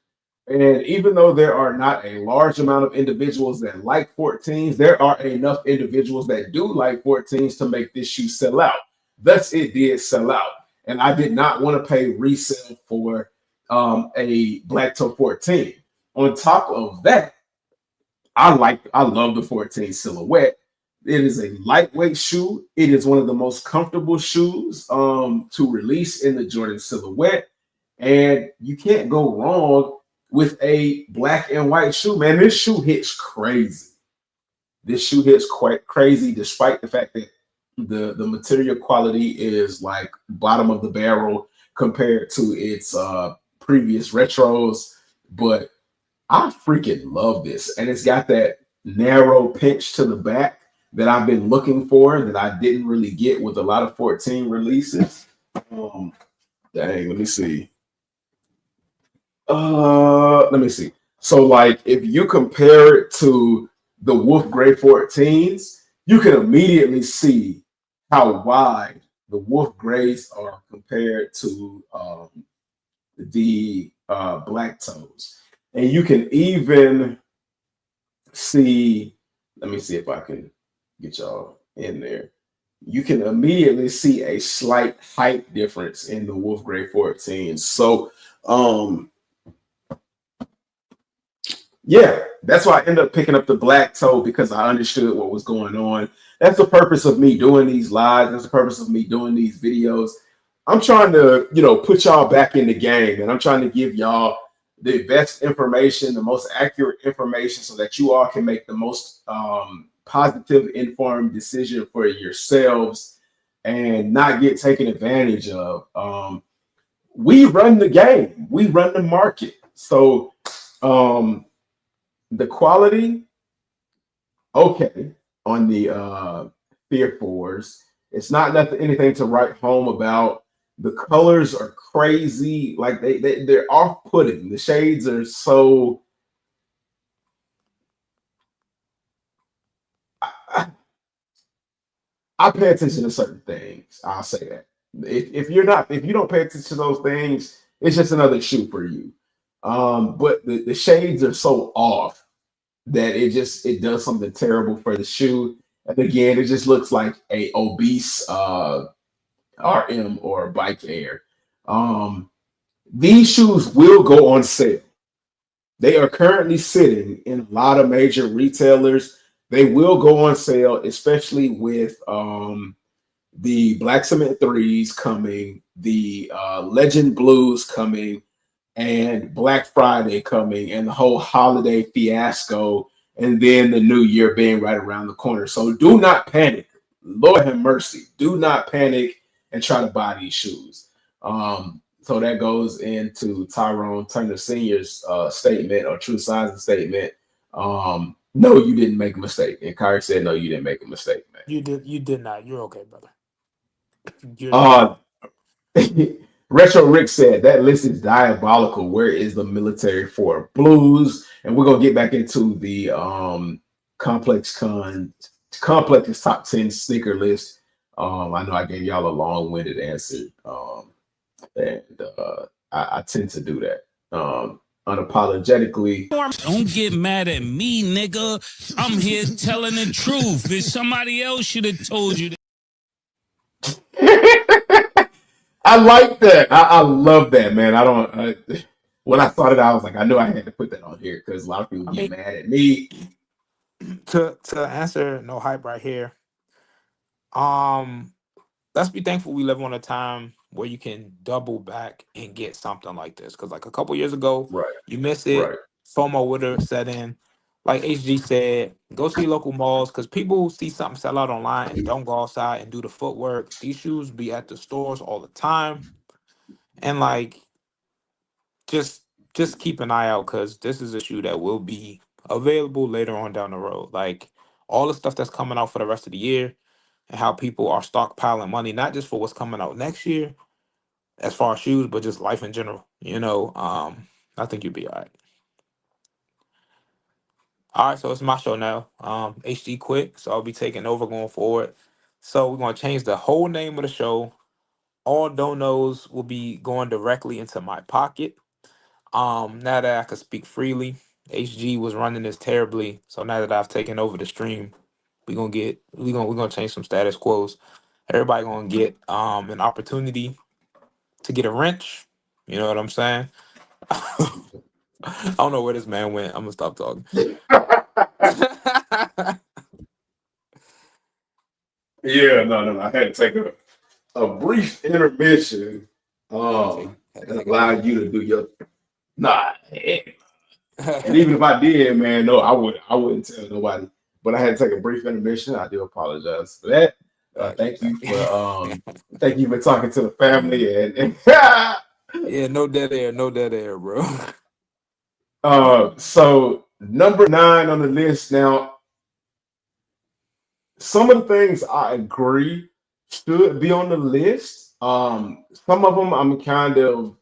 And even though there are not a large amount of individuals that like 14s, there are enough individuals that do like 14s to make this shoe sell out. Thus, it did sell out. And I did not want to pay resale for a black toe 14. On top of that, I love the 14 silhouette. It is a lightweight shoe. It is one of the most comfortable shoes to release in the Jordan silhouette. And you can't go wrong with a black and white shoe, man. This shoe hits crazy. This shoe hits quite crazy, despite the fact that the material quality is like bottom of the barrel compared to its previous retros. But I freaking love this. And it's got that narrow pinch to the back that I've been looking for that I didn't really get with a lot of 14 releases. Dang, let me see. Let me see. So, like, if you compare it to the Wolf Gray 14s, you can immediately see how wide the Wolf Grays are compared to the black toes. And you can even see, let me see if I can get y'all in there. You can immediately see a slight height difference in the Wolf Gray 14s. So, yeah, that's why I ended up picking up the black toe, because I understood what was going on. That's the purpose of me doing these lives. That's the purpose of me doing these videos. I'm trying to, put y'all back in the game, and I'm trying to give y'all the best information, the most accurate information, so that you all can make the most positive, informed decision for yourselves and not get taken advantage of. We run the game. We run the market. So, the quality, okay, on the Fear 4s. It's not anything to write home about. The colors are crazy. Like they're off-putting. The shades are so... I pay attention to certain things. I'll say that. If you don't pay attention to those things, it's just another shoe for you. But the shades are so off that it does something terrible for the shoe. And again, it just looks like a obese RM or Bike Air. These shoes will go on sale. They are currently sitting in a lot of major retailers. They will go on sale, especially with the Black Cement 3s coming, the Legend Blues coming, and Black Friday coming, and the whole holiday fiasco, and then the new year being right around the corner. So do not panic. Lord have mercy. Do not panic and try to buy these shoes. So that goes into Tyrone Turner Sr.'s statement, or true sizing statement. No, you didn't make a mistake. And Kyrie said, no, you didn't make a mistake, man. You did not. You're okay, brother. Retro Rick said that list is diabolical. Where is the military for blues? And we're gonna get back into the Complex's top 10 sneaker list. I know I gave y'all a long-winded answer, and I tend to do that unapologetically. Don't get mad at me, nigga. I'm here telling the truth. If somebody else should have told you that. I like that. I love that, man. When I thought it, I was like, I knew I had to put that on here because a lot of people get mad at me. to answer no hype right here. Let's be thankful we live on a time where you can double back and get something like this. Because like a couple years ago, Right, you miss it, right. FOMO would have set in. Like HG said, go see local malls because people see something sell out online and don't go outside and do the footwork. These shoes be at the stores all the time, and like just just keep an eye out because this is a shoe that will be available later on down the road. Like all the stuff that's coming out for the rest of the year and how people are stockpiling money, not just for what's coming out next year as far as shoes, but just life in general. I think you'll be all right. All right, so it's my show now. HD quit, so I'll be taking over going forward. So we're gonna change the whole name of the show. All donos will be going directly into my pocket. Now that I can speak freely, HG was running this terribly. So now that I've taken over the stream, we're gonna change some status quos. Everybody gonna get an opportunity to get a wrench. You know what I'm saying? I don't know where this man went. I'm gonna stop talking. Yeah, no. I had to take a brief intermission Had to and take a allow pee. you to do your nah. And even if I did, man, no, I wouldn't tell nobody. But I had to take a brief intermission. I do apologize for that. Facts, Thank you for facts. talking to the family and Yeah, no dead air, no dead air, bro. so number 9 on the list now. Some of the things I agree should be on the list. Some of them I'm kind of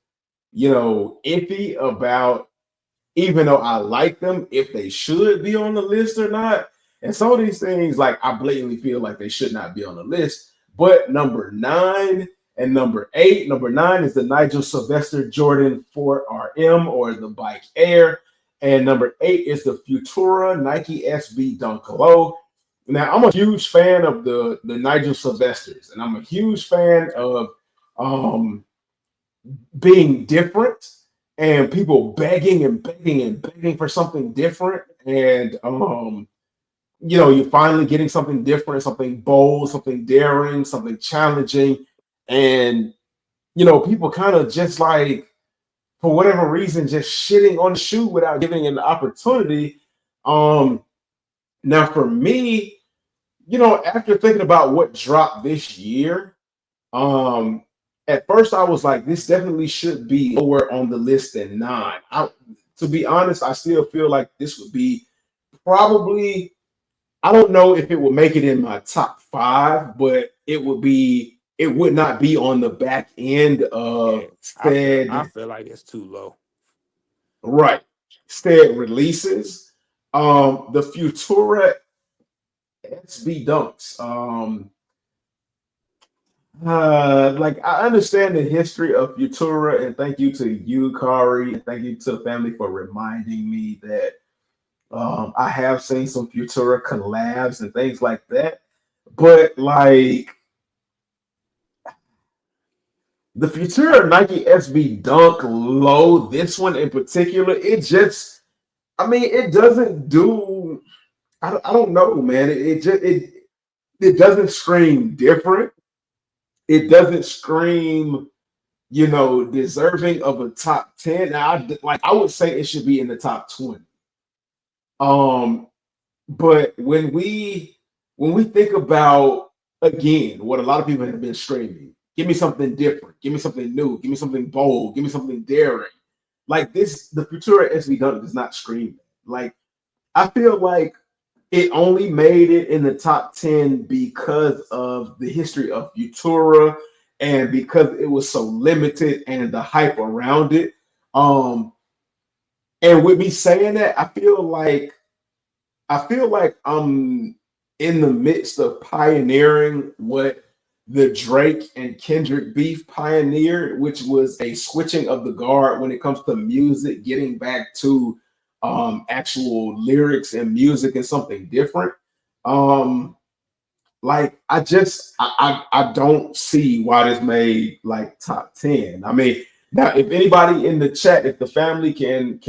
iffy about, even though I like them, if they should be on the list or not. And some of these things, like I blatantly feel like they should not be on the list. But number 9 and number 8, number 9 is the Nigel Sylvester Jordan 4RM or the Bike Air. And number 8 is the Futura Nike SB Dunk Low. Now, I'm a huge fan of the Nigel Sylvesters, and I'm a huge fan of being different and people begging and begging and begging for something different. And you're finally getting something different, something bold, something daring, something challenging. And people kind of just like, for whatever reason, just shitting on the shoe without giving it an opportunity. Now for me, after thinking about what dropped this year, at first I was like, this definitely should be lower on the list than 9. To be honest, I still feel like this would be probably, I don't know if it would make it in my top 5, but it would not be on the back end Yeah, of I said, feel like it's too low. right, said releases. The Futura SB Dunks. Like I understand the history of Futura, and thank you to you, Kari, and thank you to the family for reminding me that I have seen some Futura collabs and things like that. But like the Futura Nike SB Dunk Low, this one in particular, it doesn't do. I don't know, man. It doesn't scream different. It doesn't scream, deserving of a top 10. Now, I would say it should be in the top 20. But when we think about, again, what a lot of people have been screaming, give me something different, give me something new, give me something bold, give me something daring. Like this, the Futura SB Dunk does not scream that. Like I feel like it only made it in the top 10 because of the history of Futura and because it was so limited and the hype around it. And with me saying that, I feel like I'm in the midst of pioneering what the Drake and Kendrick beef pioneered, which was a switching of the guard when it comes to music, getting back to actual lyrics and music and something different. Like I don't see why this made like top 10. I mean, now if anybody in the chat, if the family can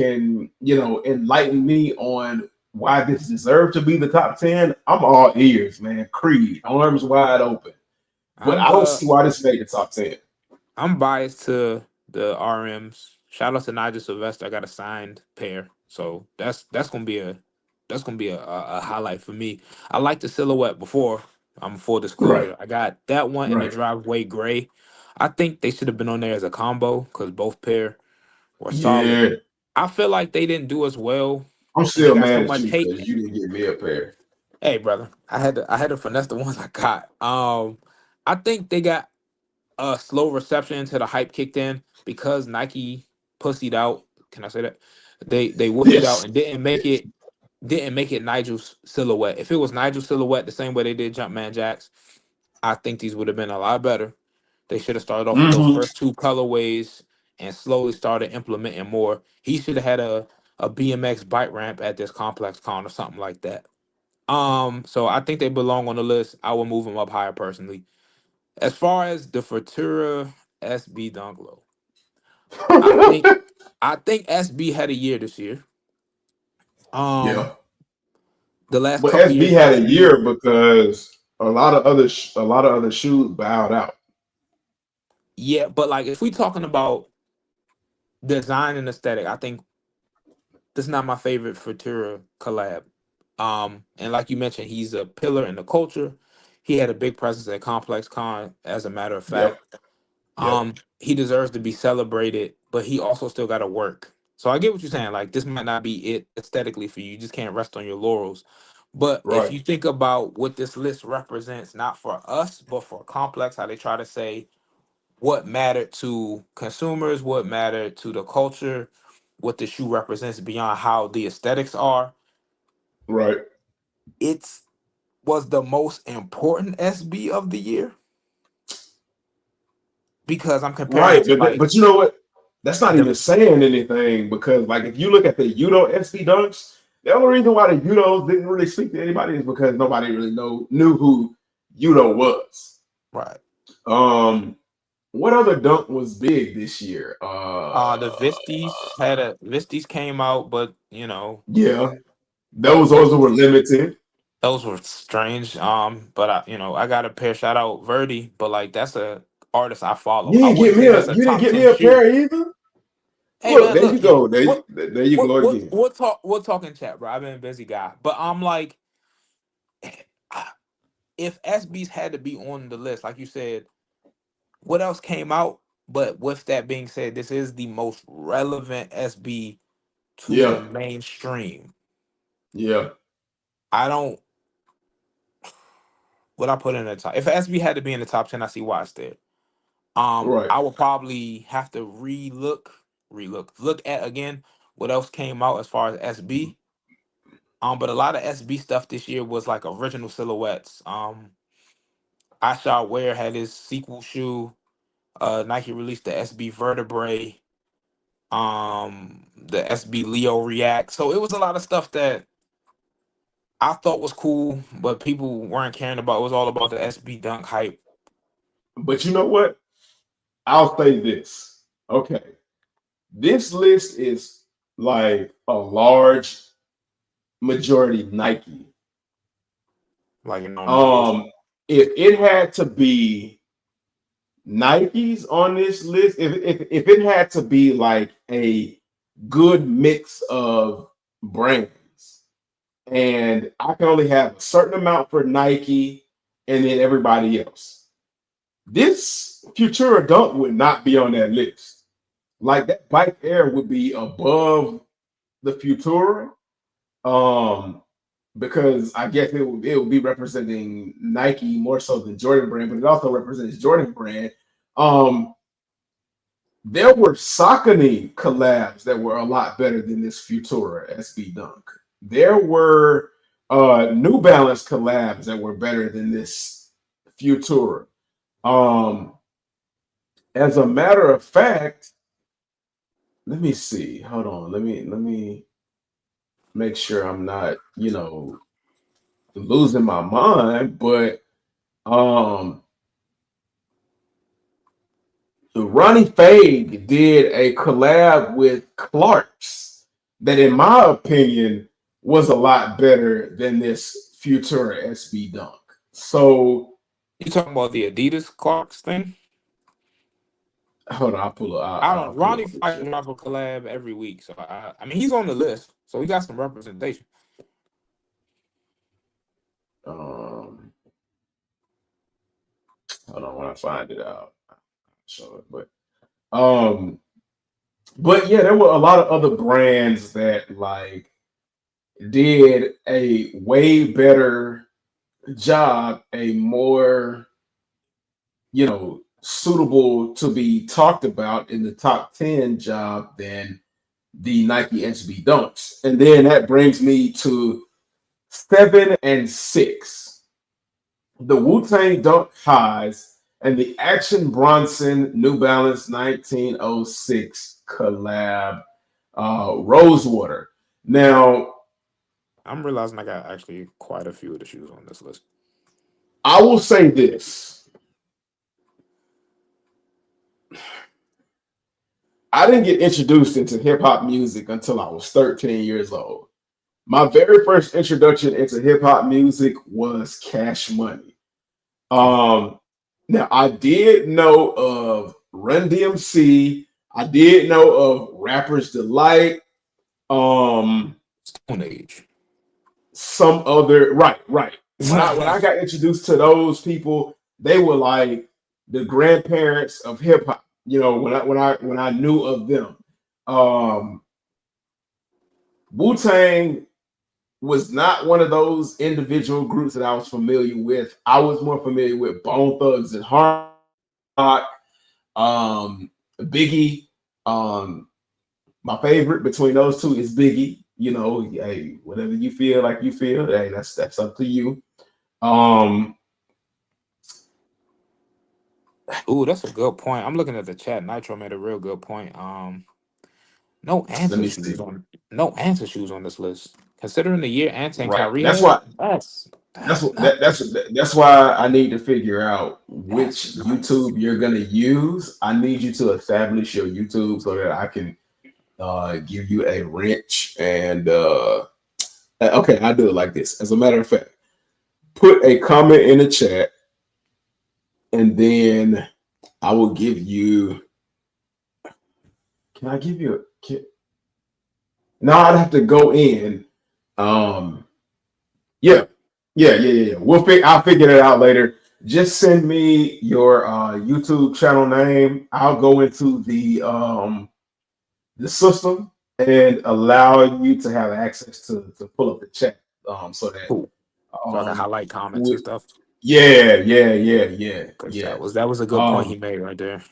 enlighten me on why this deserved to be the top 10, I'm all ears, man. Creed, arms wide open. But I'm I don't uh see why this made the top 10. I'm biased to the RMs. Shout out to Nigel Sylvester. I got a signed pair, so that's gonna be a highlight for me. I like the silhouette before. I'm full Right, disclosure. I got that one in the right. driveway gray. I think they should have been on there as a combo because both pair were solid. Yeah. I feel like they didn't do as well, I'm and they still got so mad at much you hate. because you didn't get me a pair. Hey, brother, I had to finesse the ones I got. I think they got a slow reception until the hype kicked in because Nike pussied out. Can I say that? They wussied out Yes. and didn't make it Nigel's silhouette. If it was Nigel's silhouette the same way they did Jumpman Jacks, I think these would have been a lot better. They should have started off with those Hmm. first two colorways and slowly started implementing more. He should have had a BMX bike ramp at this complex con or something like that. So I think they belong on the list. I will move them up higher personally. As far as the Futura SB Dunk Low, I think I think SB had a year this year. Um, Yeah. the last But couple SB years, had a SB, year because a lot of other shoes bowed out. yeah, but like if we talking about design and aesthetic, I think this is not my favorite Futura collab. And like you mentioned, he's a pillar in the culture. He had a big presence at Complex Con, as a matter of Yep. fact. Yep. He deserves to be celebrated, but he also still got to work. So I get what you're saying. Like this might not be it aesthetically for you. You just can't rest on your laurels. But if Right. you think about what this list represents, not for us, but for Complex, how they try to say what mattered to consumers, what mattered to the culture, what the shoe represents beyond how the aesthetics are, Right. it's was the most important SB of the year because I'm comparing it Right. to like, But you know what? That's not the even saying anything because like if you look at the Udo SB dunks, the only reason why the Udos didn't really speak to anybody is because nobody really knew who Udo was. right. Um, what other dunk was big this year? The Visties came out, but Yeah, but those were limited. those were strange. But I got a pair. Shout out Verdi, but like that's a artist I follow. I wouldn't say that's a You didn't top get me 10 a shoe. pair either. Hey Look, man, there you look, yeah. go. What There you what go what again. what talk in chat, bro? I've been a busy guy, but I'm like, if SBs had to be on the list, like you said, what else came out? But with that being said, this is the most relevant SB to the Yeah, mainstream. yeah, I don't. What I put in the top. If SB had to be in the top 10, I see why it's there. right. I would probably have to look at again what else came out as far as SB. But a lot of SB stuff this year was like original silhouettes. I Shall Wear had his sequel shoe. Nike released the SB Vertebrae. The SB Leo React. So it was a lot of stuff that I thought was cool, but people weren't caring about. It was all about the SB Dunk hype. But you know what? I'll say this. Okay, this list is like a large majority Nike. Like it normally is. Um, if it had to be Nikes on this list, if it had to be like a good mix of brands, and I can only have a certain amount for Nike and then everybody else, this Futura Dunk would not be on that list. Like that Bike Air would be above the Futura. Um, because I guess it would be representing Nike more so than Jordan brand, but it also represents Jordan brand. Um, there were Saucony collabs that were a lot better than this Futura SB Dunk. There were New Balance collabs that were better than this Futura. Um, as a matter of fact, let me see. Hold on. Let me make sure I'm not, losing my mind, but um Ronnie Fade did a collab with Clark's that in my opinion was a lot better than this Futura SB Dunk. So You talking about the Adidas Clarks thing? hold on, I I'll don't. pull up Ronnie a picture. Fight drop a collab every week, so I mean he's on the list, so he got some representation. Um, hold on, when I find it out, I'll show it. But yeah, there were a lot of other brands that like did a way better job, a more suitable to be talked about in the top 10 job than the Nike SB Dunks. And then that brings me to 7 and 6. The Wu-Tang Dunk Highs and the Action Bronson New Balance 1906 collab Rosewater. Now, I'm realizing I got actually quite a few of the shoes on this list. I will say this. I didn't get introduced into hip hop music until I was 13 years old. My very first introduction into hip hop music was Cash Money. Now I did know of Run DMC. I did know of Rapper's Delight. Stone Age. Some other right. When I got introduced to those people, they were like the grandparents of hip hop. When I knew of them. Wu-Tang was not one of those individual groups that I was familiar with. I was more familiar with Bone Thugs and Harmony, Biggie. My favorite between those two is Biggie. Hey, whatever you feel like you feel, hey, that's up to you. Ooh, that's a good point. I'm looking at the chat. Nitro made a real good point. No Let answer me shoes see. on this list. Considering the year Ant and Right. Kyrie That's had, why. that's That's that's what not that's why I need to figure out that's which nuts. YouTube you're gonna use. I need you to establish your YouTube so that I can give you a wrench and okay, I do it like this. As a matter of fact, put a comment in the chat and then I will give you. Can I give you a? No, I'd have to go in. Um, yeah, yeah. I'll figure it out later. Just send me your YouTube channel name. I'll go into the system and allow you to have access to pull up the chat. So that Cool. So I can um, highlight comments and we, stuff. Because yeah. that was a good point he made right there.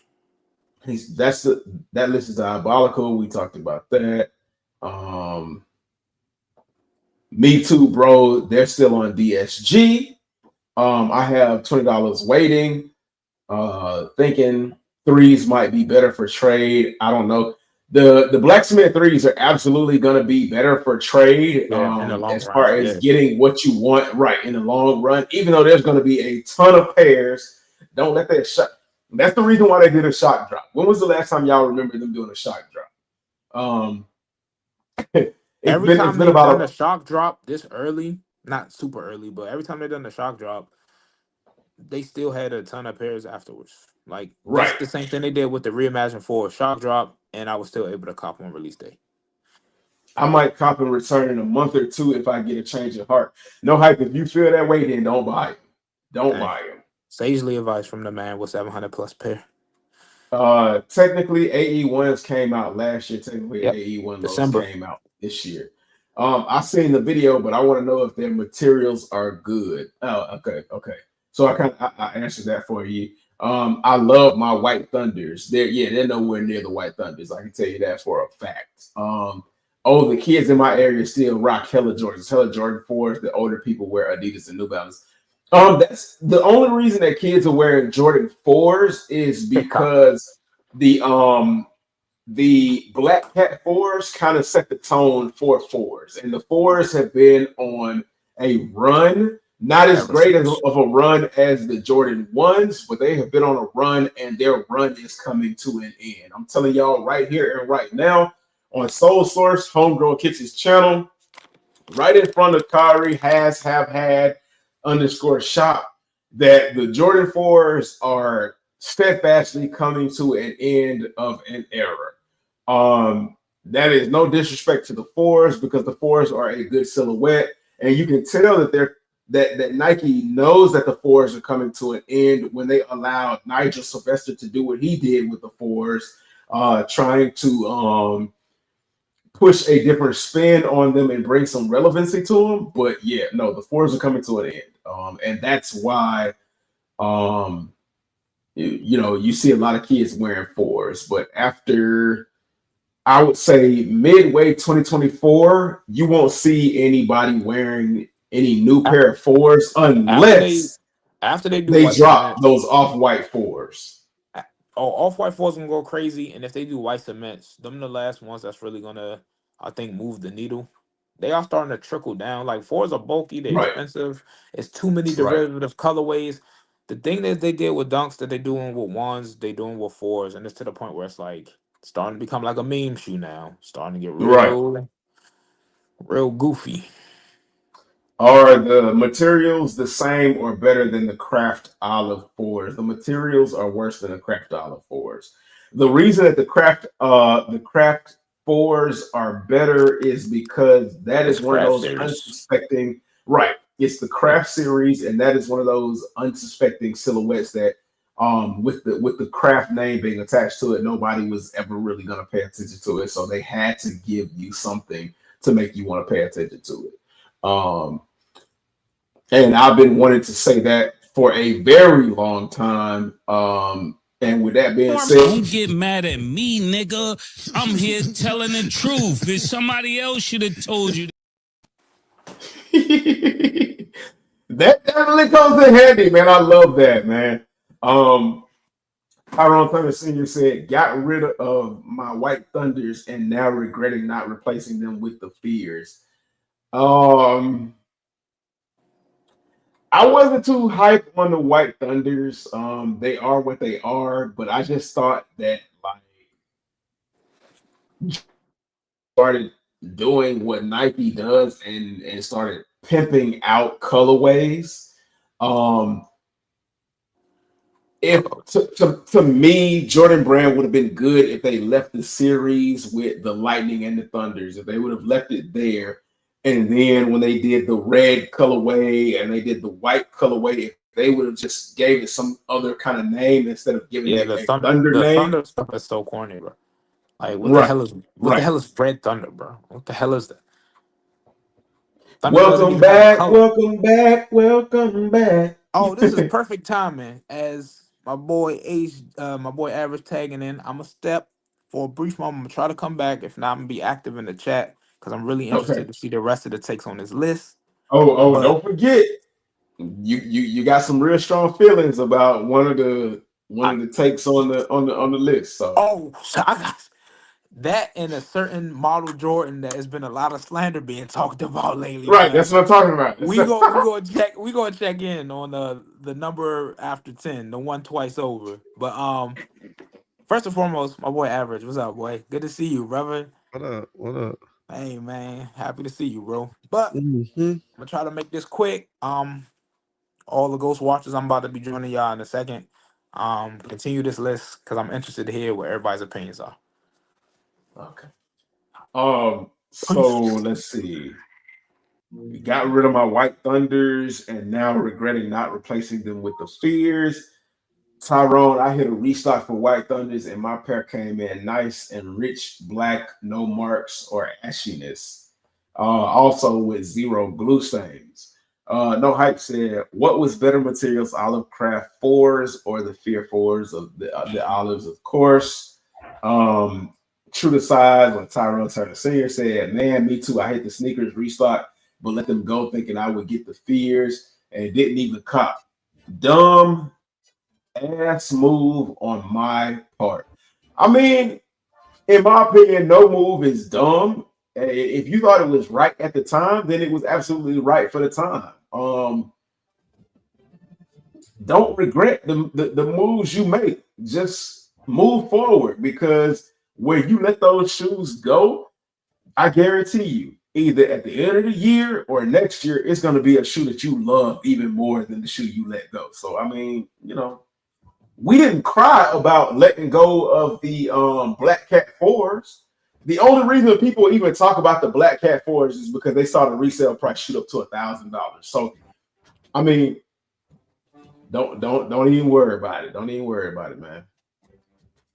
That list is diabolical. We talked about that. Um, Me Too, bro. They're still on DSG. I have $20 waiting. Thinking threes might be better for trade. I don't know. The blacksmith threes are absolutely going to be better for trade Yeah, in the long as run. far as Yeah. getting what you want right in the long run, even though there's going to be a ton of pairs. Don't let that shot. That's the reason why they did a shock drop. When was the last time y'all remember them doing a shock drop? It's Every been time they've done about a shock drop this early, not super early, but every time they've done the shock drop, they still had a ton of pairs afterwards. Like that's right. the same thing they did with the Reimagine 4 shock drop, and I was still able to cop on release day. I might cop and return in a month or two if I get a change of heart. No hype. If you feel that way, then don't buy it. Don't Dang. buy them. Sagely advice from the man with 700 plus pair. Technically, AE1s came out last year. Technically, Yep. AE1 lows December. came out this year. I seen the video, but I want to know if their materials are good. Oh, okay. So I answered that for you. I love my White Thunders. They're nowhere near the White Thunders. I can tell you that for a fact. The kids in my area still rock hella Jordans, hella Jordan 4s. The older people wear Adidas and New Balance. That's the only reason that kids are wearing Jordan 4s is TikTok. because the Black Cat 4s kind of set the tone for 4s, and the 4s have been on a run, not as Ever great since. of a run as the Jordan 1s, but they have been on a run, and their run is coming to an end. I'm telling y'all right here and right now on Soul Source, Homegrown Kitchens channel, right in front of Kyrie have had underscore shop that the Jordan 4s are steadfastly coming to an end of an era. That is no disrespect to the 4s because the 4s are a good silhouette, and you can tell that that Nike knows that the 4s are coming to an end when they allowed Nigel Sylvester to do what he did with the 4s, trying to push a different spin on them and bring some relevancy to them. But yeah, no, the 4s are coming to an end, and that's why you see a lot of kids wearing 4s. But after, I would say, midway 2024, you won't see anybody wearing any new pair of 4s unless after they do they white drop cements. those off-white 4s. Oh, off-white fours gonna go crazy, and if they do white cements, them the last ones that's really gonna, I think, move the needle. They are starting to trickle down. Like fours are bulky, they're Right, expensive. It's too many right. derivative colorways. The thing that they did with dunks that they doing with ones, they doing with fours, and it's to the point where it's like starting to become like a meme shoe now. Starting to get Right. real goofy. Are the materials the same or better than the Craft Olive 4s? The materials are worse than the Craft Olive 4s. The reason that the Craft 4s are better is because that It's is one of craft those series. unsuspecting, right. It's the Yeah. Craft series, and that is one of those unsuspecting silhouettes that with the Craft name being attached to it, nobody was ever really gonna pay attention to it. So they had to give you something to make you want to pay attention to it. And I've been wanting to say that for a very long time. And with that being said, Don't get mad at me, nigga. I'm here telling the truth. If somebody else should have told you. that definitely comes in handy, man. I love that, man. Tyrone Thunder Sr. said, got rid of my White Thunders and now regretting not replacing them with the Fears. I wasn't too hyped on the White Thunders. They are what they are, but I just thought that like started doing what Nike does and started pimping out colorways. If to me, Jordan Brand would have been good if they left the series with the Lightning and the Thunders. If they would have left it there, and then when they did the red colorway and they did the white colorway, if they would have just gave it some other kind of name instead of giving Yeah, it a Thunder the name. thunder stuff is so corny, bro. Like Right, what the right. hell is Red Thunder, bro? What the hell is that? Thunder doesn't Welcome even have a back, color. welcome back, welcome back. Oh, this is perfect timing as my boy Average tagging in. I'm gonna step for a brief moment. I'm gonna try to come back. If not, I'm gonna be active in the chat because I'm really Okay. interested to see the rest of the takes on this list. Oh, But don't forget, you got some real strong feelings about one I of the takes on the list. So so I got that and a certain model Jordan that has been a lot of slander being talked about lately, right, man. that's what I'm talking about. We go check in on the number after 10, the one twice over. But first and foremost, my boy Average, what's up, boy? Good to see you, brother. What up? What up? Hey man, happy to see you, bro. But Mm-hmm. I'm gonna try to make this quick. All the Ghost Watchers, I'm about to be joining y'all in a second. Continue this list because I'm interested to hear what everybody's opinions are. Okay. So let's see. We got rid of my White Thunders and now regretting not replacing them with the Fears. Tyrone, I hit a restock for White Thunders and my pair came in nice and rich black, no marks or ashiness. Also with zero glue stains. No Hype said, what was better materials, Olive Craft 4s or the Fear 4s of the Olives, of course. True to size, when Tyrone Turner Sr. said, man, me too. I hate the sneakers restock, but let them go thinking I would get the Fears and didn't even cop. Dumb ass move on my part. I mean, in my opinion, no move is dumb. If you thought it was right at the time, then it was absolutely right for the time. Don't regret the moves you make. Just move forward because where you let those shoes go, I guarantee you, either at the end of the year or next year, it's going to be a shoe that you love even more than the shoe you let go. So, I mean, we didn't cry about letting go of the Black Cat 4s. The only reason people even talk about the Black Cat 4s is because they saw the resale price shoot up to $1,000. So, I mean, don't even worry about it. Don't even worry about it, man.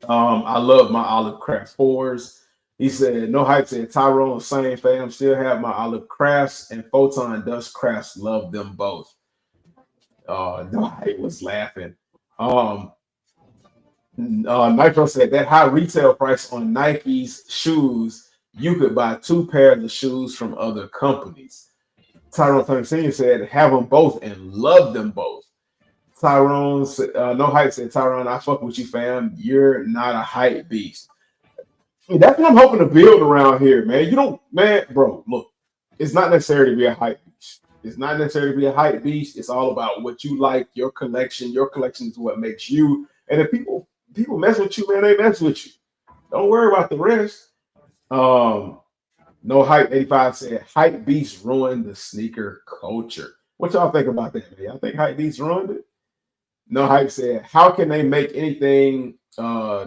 I love my Olive Craft 4s. He said, no hype said Tyrone, same fam, still have my Olive Crafts and Photon Dust Crafts, love them both. No hype was laughing. Nitro said that high retail price on Nike's shoes, you could buy 2 pairs of shoes from other companies. Tyrone 13 said, have them both and love them both. Tyrone, no hype said, Tyrone, I fuck with you, fam. You're not a hype beast. I mean, that's what I'm hoping to build around here, man. Bro, look, it's not necessary to be a hype beast. It's not necessary to be a hype beast. It's all about what you like, your collection. Your collection is what makes you. And if people mess with you, man, they mess with you. Don't worry about the rest. No hype 85 said hype beasts ruined the sneaker culture. What y'all think about that, man? I think hype beasts ruined it. No hype said, how can they make anything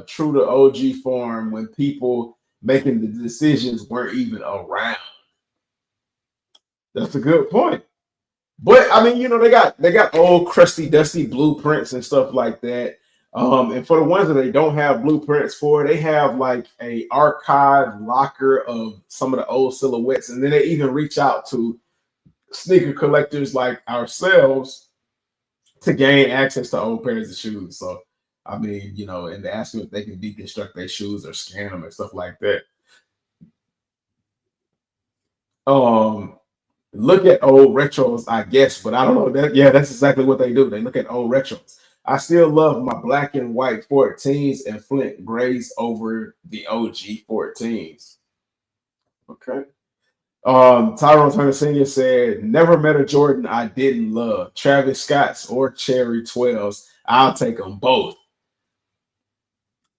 true to OG form when people making the decisions weren't even around? That's a good point. But I mean, they got old crusty, dusty blueprints and stuff like that. And for the ones that they don't have blueprints for, they have like a archive locker of some of the old silhouettes, and then they even reach out to sneaker collectors like ourselves to gain access to old pairs of shoes. So, I mean, and to ask them if they can deconstruct their shoes or scan them and stuff like that. Look at old retros, I guess, but I don't know that. Yeah, that's exactly what they do. They look at old retros. I still love my black and white 14s and Flint grays over the OG 14s. Okay. Tyrone Turner Sr. said, never met a Jordan I didn't love. Travis Scott's or Cherry 12s. I'll take them both.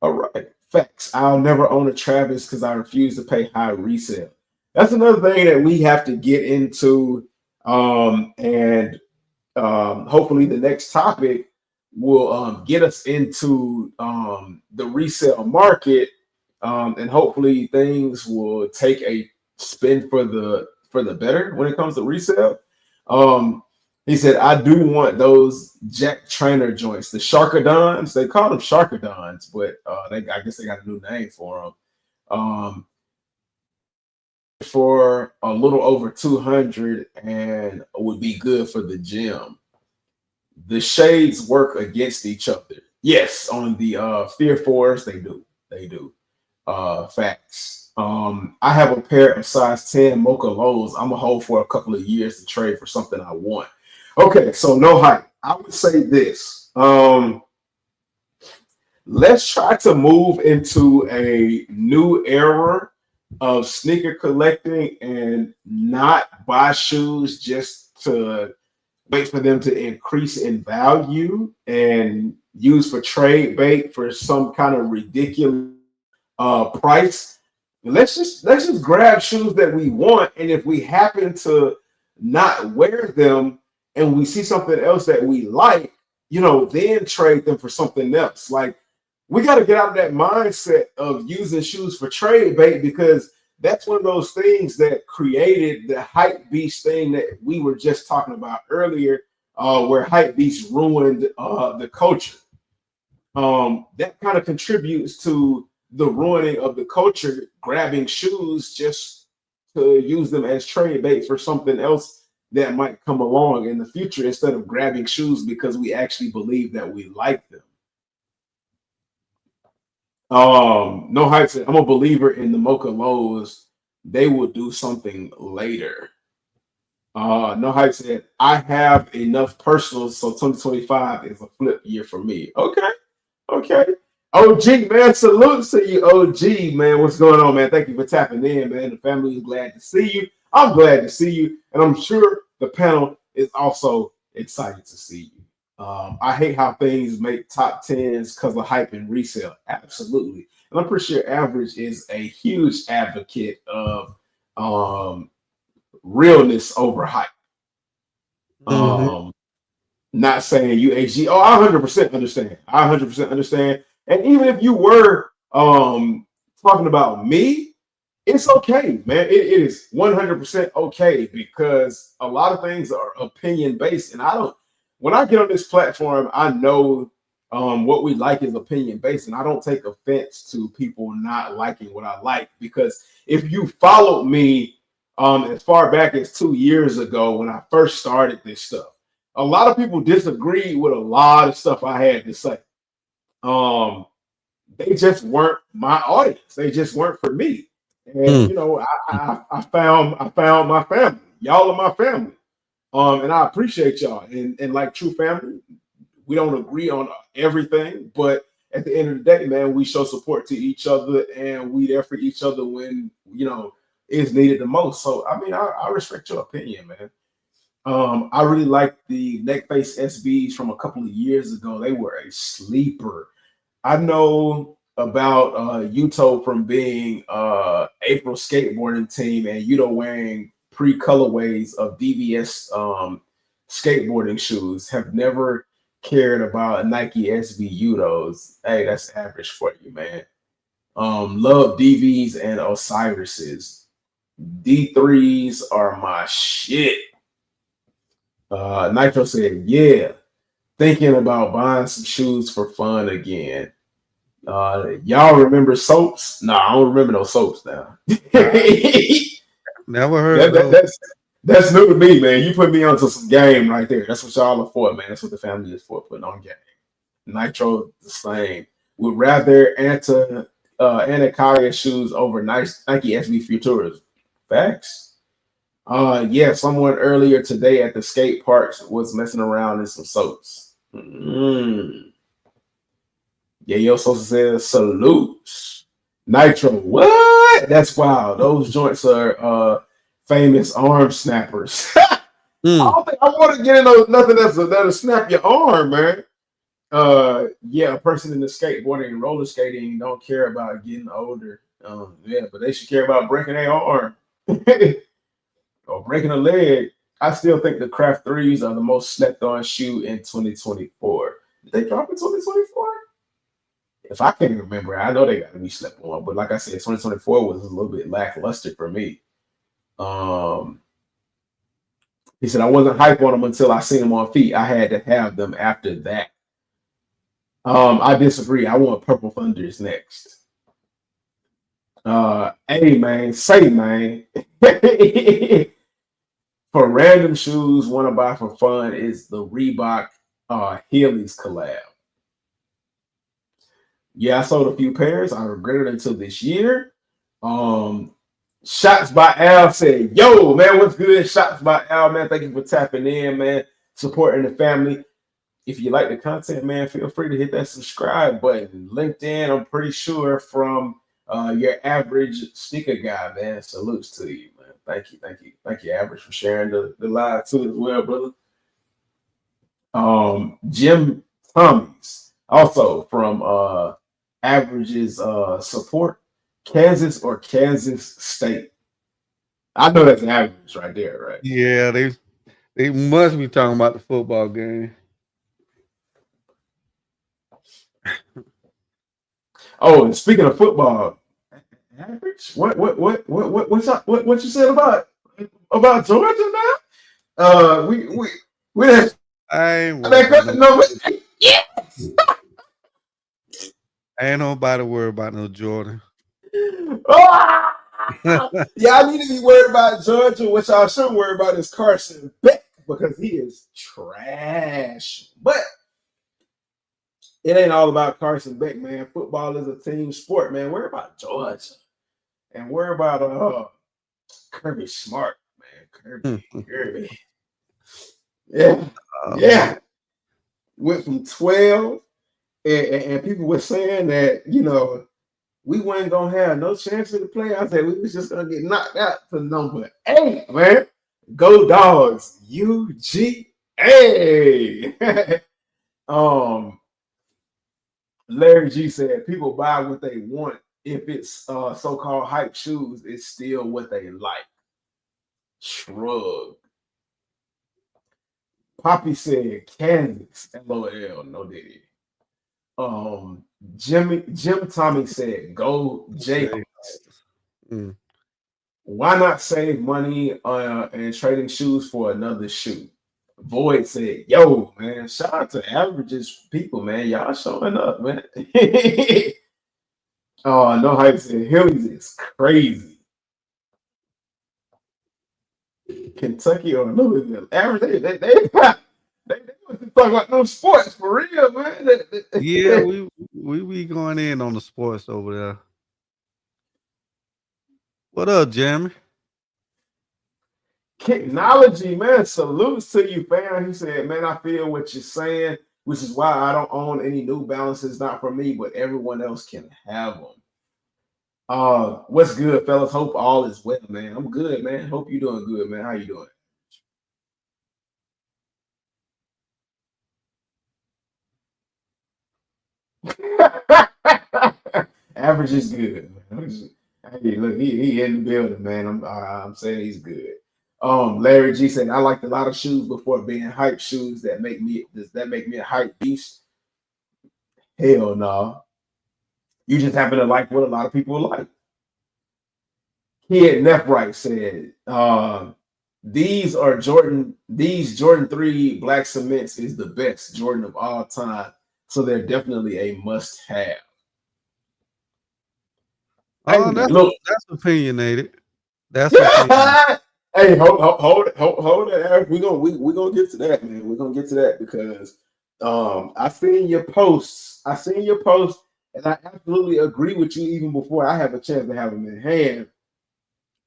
All right. Facts. I'll never own a Travis because I refuse to pay high resale. That's another thing that we have to get into. And hopefully the next topic will get us into the resale market. And hopefully things will take a spin for the better when it comes to resale. He said, I do want those Jack Trainer joints, the Sharkadons. They call them Sharkadons, but I guess they got a new name for them. For a little over 200 and would be good for the gym. The shades work against each other. Yes, on the Fear 4s, they do. Facts. I have a pair of size 10 Mocha Lows. I'm gonna hold for a couple of years to trade for something I want. Okay, so no hype. I would say this. Let's try to move into a new era of sneaker collecting and not buy shoes just to wait for them to increase in value and use for trade bait for some kind of ridiculous price. Let's just grab shoes that we want, and if we happen to not wear them and we see something else that we like, then trade them for something else. Like, we got to get out of that mindset of using shoes for trade bait, because that's one of those things that created the hype beast thing that we were just talking about earlier, where hype beast ruined the culture. That kind of contributes to the ruining of the culture, grabbing shoes just to use them as trade bait for something else that might come along in the future, instead of grabbing shoes because we actually believe that we like them. No hype said, I'm a believer in the Mocha Lows. They will do something later. No hype said, I have enough personals, so 2025 is a flip year for me. Okay. OG, man, salutes to you, OG, man. What's going on, man? Thank you for tapping in, man. The family is glad to see you. I'm glad to see you, and I'm sure the panel is also excited to see you. I hate how things make top 10s because of hype and resale. Absolutely. And I'm pretty sure Average is a huge advocate of realness over hype. Mm-hmm. Not saying UHG. Oh, I 100% understand. I 100% understand. And even if you were talking about me, it's okay, man. It is 100% okay because a lot of things are opinion based, and I don't. When I get on this platform, I know what we like is opinion based, and I don't take offense to people not liking what I like because if you followed me as far back as 2 years ago when I first started this stuff, a lot of people disagreed with a lot of stuff I had to say. Um, they just weren't my audience. They just weren't for me. And Mm. you know, I found my family. Y'all are my family. And I appreciate y'all. And like true family, we don't agree on everything, but at the end of the day, man, we show support to each other and we there for each other when it's needed the most. So I mean, I respect your opinion, man. I really like the Neckface SBs from a couple of years ago. They were a sleeper. I know about Yuto from being April skateboarding team and Yuto wearing pre-colorways of DVS skateboarding shoes. Have never cared about Nike SB Utos. Hey, that's average for you, man. Love DVs and Osiris's. D3s are my shit. Nitro said, yeah, thinking about buying some shoes for fun again. Y'all remember soaps? No, I don't remember no soaps now. Never heard of those. That's new to me, man. You put me onto some game right there. That's what y'all are for, man. That's what the family is for, putting on game. Nitro the same. Would rather Anacaya shoes over Nike SB Futuras. Facts. Yeah, someone earlier today at the skate parks was messing around in some soaps. Yeah, Yo Sosa says salutes. Nitro, what? That's wild. Those joints are famous arm snappers. I Mm. don't think I want to get into nothing that'll snap your arm, man. Yeah, a person in the skateboarding and roller skating don't care about getting older. Yeah, but they should care about breaking their arm. Or breaking a leg. I still think the Craft 3s are the most slept on shoe in 2024. Did they drop in 2024? If I can't remember, I know they got to be slept on. But like I said, 2024 was a little bit lackluster for me. He said, I wasn't hype on them until I seen them on feet. I had to have them after that. I disagree. I want Purple Thunders next. Hey, man. Say, man. For random shoes, want to buy for fun is the Reebok Heelys collab. Yeah, I sold a few pairs. I regret it until this year. Shots by Al said, yo, man, what's good? Shots by Al, man. Thank you for tapping in, man. Supporting the family. If you like the content, man, feel free to hit that subscribe button. LinkedIn, I'm pretty sure from your average sneaker guy, man. Salutes to you, man. Thank you, Average, for sharing the live too as well, brother. Jim Tommies, also from Average's support, Kansas or Kansas State. I know that's Average right there, right? Yeah, they must be talking about the football game. Oh, and speaking of football, Average, what you said about Georgia now? We didn't I ain't worried that about good no. number. Yeah. Ain't nobody worried about no Jordan. Ah! Yeah, I need to be worried about Georgia, which I shouldn't worry about is Carson Beck because he is trash. But it ain't all about Carson Beck, man. Football is a team sport, man. Worry about Georgia and worry about Kirby Smart, man. Kirby. Yeah, yeah. Went from 12, and people were saying that we weren't gonna have no chance in the playoffs. That we was just gonna get knocked out to number 8, man. Go Dogs, UGA. Larry G said people buy what they want. If it's so-called hype shoes, it's still what they like. Shrug. Poppy said Kansas. LOL. No diddy. Jim Tommy said go Okay. Jayhawks. Mm. Why not save money and trading shoes for another shoe? Void said, yo, man, shout out to averages people, man. Y'all showing up, man. Oh, no hype said Hillies is crazy. Kentucky or Louisville. Average, they want to talk about no sports for real, man. Yeah, we be going in on the sports over there. What up, Jeremy? Technology, man. Salutes to you, fam. He said, man, I feel what you're saying, which is why I don't own any New Balances, not for me, but everyone else can have them. What's good, fellas? Hope all is well, man. I'm good, man. Hope you're doing good, man. How you doing? Average is good. Hey, look, he in the building, man. I'm saying he's good. Larry G said I liked a lot of shoes before being hype shoes that make me a hype beast. Hell no. You just happen to like what a lot of people like. Kid Nepbright said, these Jordan 3 black cements is the best Jordan of all time. So they're definitely a must-have. Oh, Hey, look. that's opinionated. That's opinionated. Hey, hold it. We're gonna get to that, man. We're gonna get to that because I seen your posts. And I absolutely agree with you even before I have a chance to have them in hand.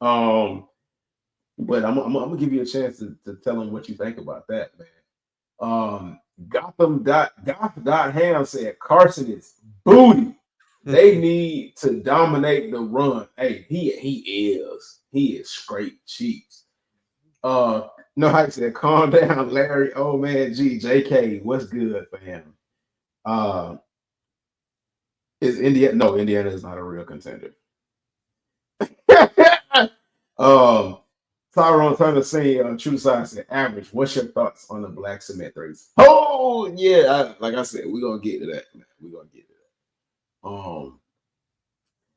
But I'm gonna give you a chance to tell them what you think about that, man. Goth.ham said Carson is booty. They need to dominate the run. Hey, he is. He is straight cheeks. No hype said, calm down, Larry. Oh man, JK, what's good, fam? Is Indiana? No, Indiana is not a real contender. Tyrone Turner saying True Side said average. What's your thoughts on the black cement threes? Oh yeah, like I said, we're gonna get to that, man. We're gonna get to that.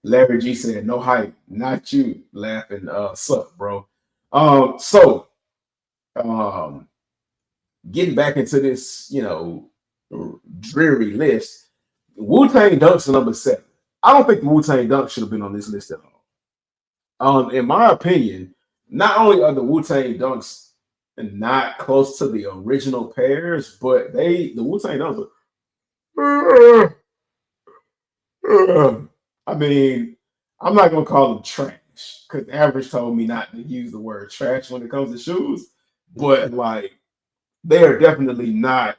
Larry G said, no hype, not you. Laughing, suck, bro. So getting back into this, dreary list, Wu-Tang Dunk's number 7. I don't think the Wu-Tang Dunk should have been on this list at all. In my opinion, not only are the Wu-Tang Dunks not close to the original pairs, but the Wu-Tang Dunks are, I mean, I'm not gonna call them trash because Average told me not to use the word trash when it comes to shoes, but like they are definitely not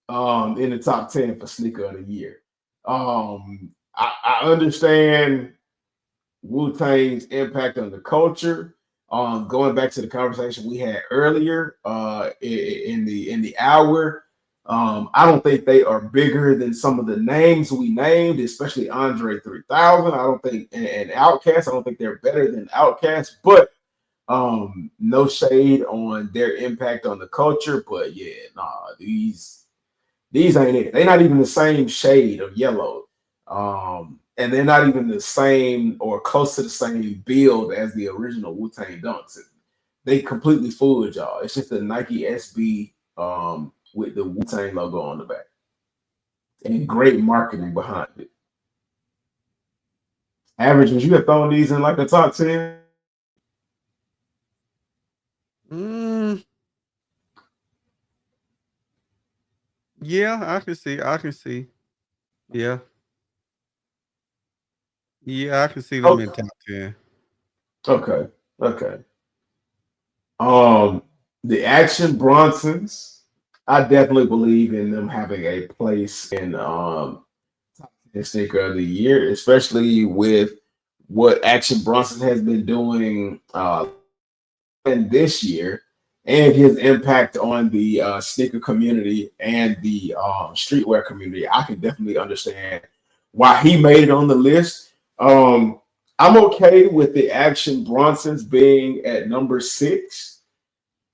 in the top 10 for sneaker of the year. I understand Wu-Tang's impact on the culture. Going back to the conversation we had earlier in the hour, I don't think they are bigger than some of the names we named, especially Andre 3000. I don't think and Outkast. I don't think they're better than Outkast, but no shade on their impact on the culture. But yeah, nah, these ain't it. They're not even the same shade of yellow. And they're not even the same or close to the same build as the original Wu-Tang Dunks. They completely fooled y'all. It's just a Nike SB with the Wu-Tang logo on the back. And great marketing behind it. Average, would you have thrown these in like the top 10? Yeah, I can see. Yeah. Yeah, I can see them in top 10. Okay. The Action Bronsons, I definitely believe in them having a place in top 10 sneaker of the year, especially with what Action Bronson has been doing in this year and his impact on the sneaker community and the streetwear community. I can definitely understand why he made it on the list. I'm okay with the Action Bronsons being at number 6.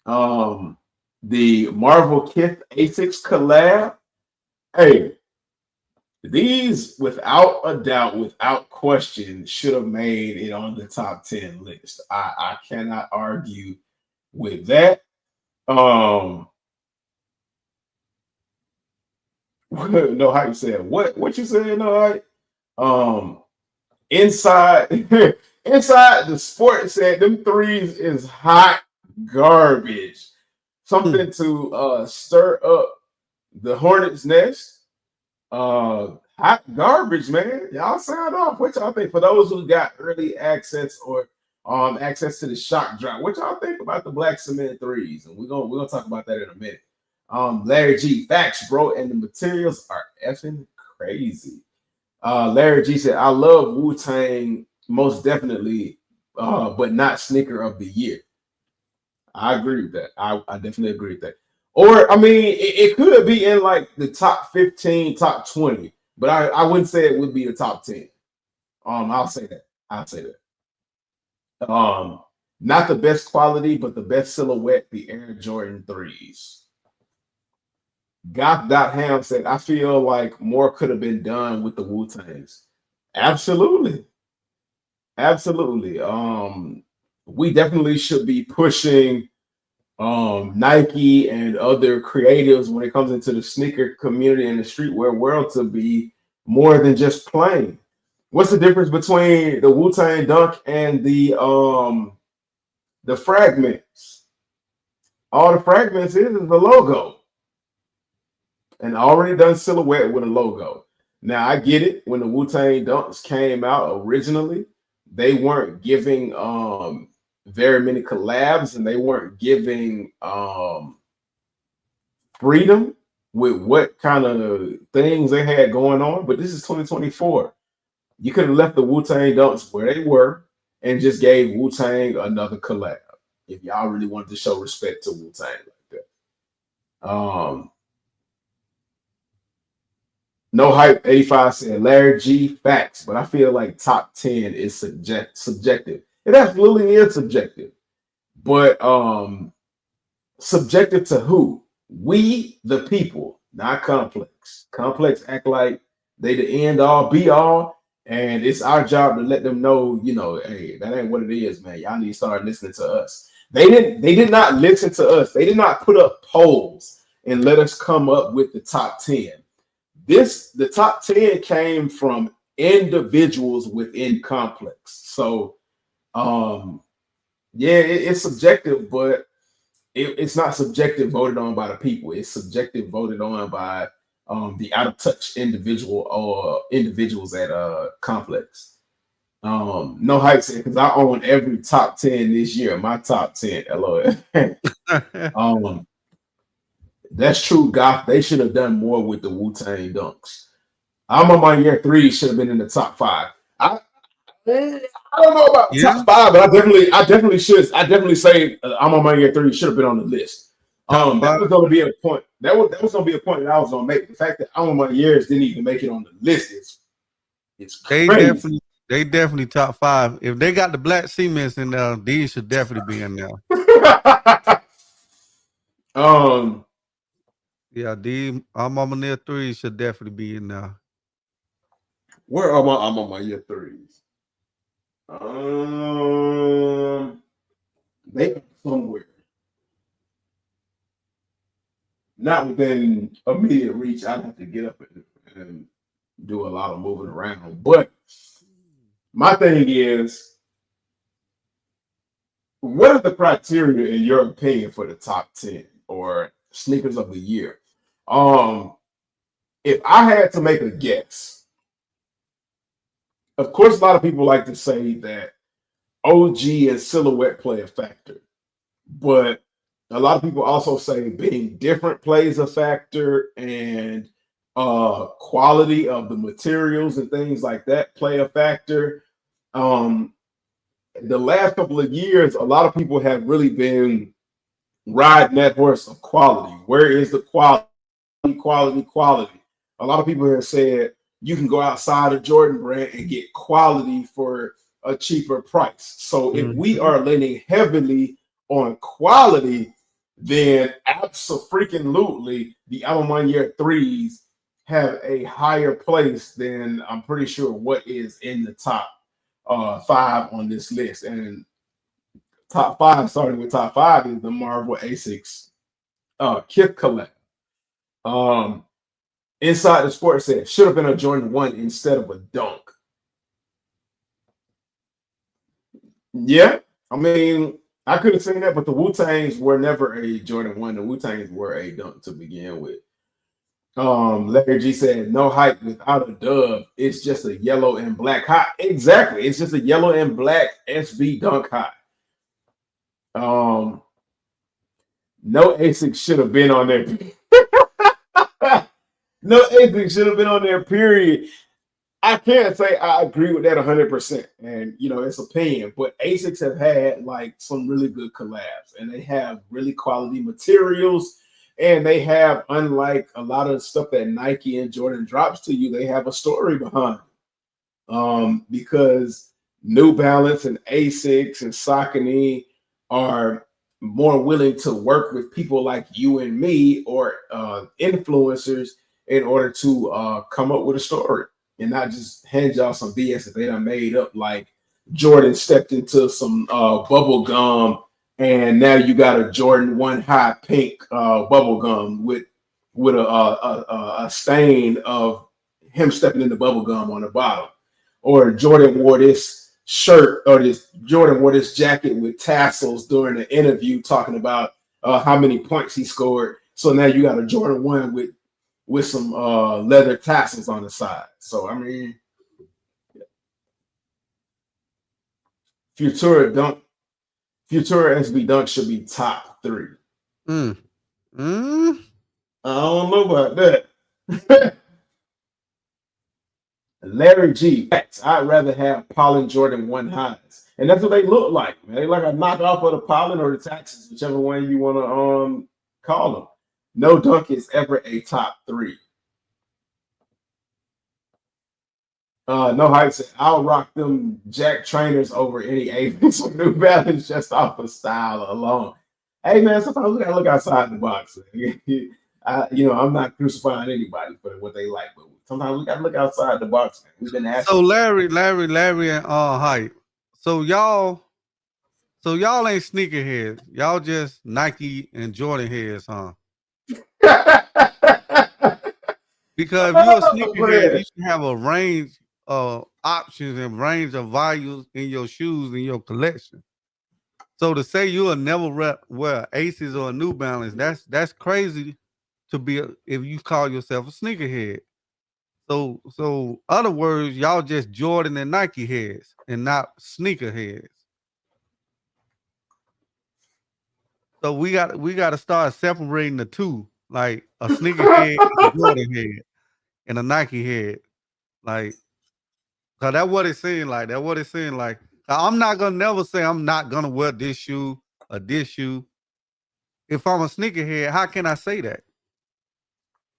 The Marvel Kith Asics collab. Hey, these, without a doubt, without question, should have made it on the top 10 list. I cannot argue with that. No hype said what you saying? No hype. Inside inside the sport said them threes is hot garbage. Something to stir up the hornet's nest. Hot garbage, man. Y'all sound off. What y'all think? For those who got early access or access to the shock drop, what y'all think about the black cement threes? And we're gonna talk about that in a minute. Larry G, facts, bro, and the materials are effing crazy. Larry G said, I love Wu-Tang most definitely, but not sneaker of the year. I agree with that. I definitely agree with that. Or, I mean, it could be in like the top 15, top 20, but I wouldn't say it would be the top 10. I'll say that. I'll say that. Not the best quality, but the best silhouette, the Air Jordan 3s. Goth.ham said, I feel like more could have been done with the Wu-Tangs. Absolutely. Absolutely. We definitely should be pushing Nike and other creatives when it comes into the sneaker community and the streetwear world to be more than just plain. What's the difference between the Wu-Tang Dunk and the fragments? All the fragments is the logo. And already done silhouette with a logo. Now I get it. When the Wu-Tang Dunks came out originally, they weren't giving very many collabs, and they weren't giving freedom with what kind of things they had going on. But this is 2024. You could have left the Wu-Tang Dunks where they were and just gave Wu-Tang another collab if y'all really wanted to show respect to Wu-Tang like that. No Hype 85 said Larry G, facts, but I feel like top 10 is subjective. It absolutely is subjective. But subjective to who? We, the people, not Complex. Complex act like they the end all be all, and it's our job to let them know, hey, that ain't what it is, man. Y'all need to start listening to us. They did not listen to us. They did not put up polls and let us come up with the top 10. The top 10 came from individuals within Complex. So it's subjective, but it's not subjective voted on by the people. It's subjective voted on by the out of touch individuals at Complex. No hype said, because I own every top 10 this year. My top 10. LOL. That's true, Goth. They should have done more with the Wu-Tang Dunks. I'm on my year 3 should have been in the top 5. I don't know about top 5, but I definitely should. I definitely say I'm on my year 3 should have been on the list. That was going to be a point. That was going to be a point that I was going to make. The fact that I'm on my years didn't even make it on the list it's crazy. They definitely top 5. If they got the black cements in there, these should definitely be in there. Yeah, these I'm on my year 3 should definitely be in there. Where am I'm on my year 3s? They are somewhere. Not within immediate reach. I'd have to get up and do a lot of moving around. But my thing is, what are the criteria, in your opinion, for the top 10 or sneakers of the year? If I had to make a guess, of course, a lot of people like to say that OG and silhouette play a factor, but a lot of people also say being different plays a factor, and quality of the materials and things like that play a factor. The last couple of years, a lot of people have really been riding that horse of quality. Where is the quality? A lot of people have said you can go outside of Jordan brand and get quality for a cheaper price. So if we Mhm. are leaning heavily on quality, then absolutely the Almanac threes have a higher place than I'm pretty sure what is in the top five on this list. And top five, starting with top five, is the Marvel Asics Kith collab. Um, Inside the Sport said should have been a Jordan 1 instead of a dunk. Yeah, I mean, I could have seen that, but the Wu Tangs were never a Jordan 1. The Wu Tangs were a dunk to begin with. Larry G said, no hype without a dub. It's just a yellow and black high. Exactly. It's just a yellow and black SB dunk high. No ASIC should have been on there. No ASIC should have been on there, period. I can't say I agree with that 100%. And, it's opinion. But ASICs have had, like, some really good collabs. And they have really quality materials. And they have, unlike a lot of stuff that Nike and Jordan drops to you, they have a story behind it. Because New Balance and Asics and Saucony are more willing to work with people like you and me or influencers in order to come up with a story and not just hand y'all some BS that they done made up, like Jordan stepped into some bubble gum and now you got a Jordan 1 high pink bubble gum with a stain of him stepping in the bubble gum on the bottom. Or Jordan wore this shirt or Jordan wore this jacket with tassels during the interview talking about how many points he scored. So now you got a Jordan 1 with some leather tassels on the side. So, I mean, Futura SB Dunk should be top 3. Mm. Mm. I don't know about that. Larry G. I'd rather have Pollen Jordan 1 highs. And that's what they look like, man. They like a knockoff of the Pollen or the Taxes, whichever one you want to call them. No dunk is ever a top 3. No hype said, I'll rock them Jack trainers over any Avis or New Balance just off of style alone. Hey, man, sometimes we got to look outside the box. I'm not crucifying anybody for what they like, but sometimes we got to look outside the box, man. We've been asking. So Larry, and hype. So y'all ain't sneakerheads. Y'all just Nike and Jordan heads, huh? Because if you're a sneakerhead, you should have a range of options and range of values in your shoes in your collection. So to say you'll never wear Aces or a New Balance, that's crazy to be if you call yourself a sneakerhead. So other words, y'all just Jordan and Nike heads and not sneaker heads. So we got to start separating the two, like a sneaker head and a Jordan head and a Nike head. Like, cause that's what it's saying like. That's what it's saying like. I'm not gonna never say I'm not gonna wear this shoe or this shoe. If I'm a sneakerhead, how can I say that?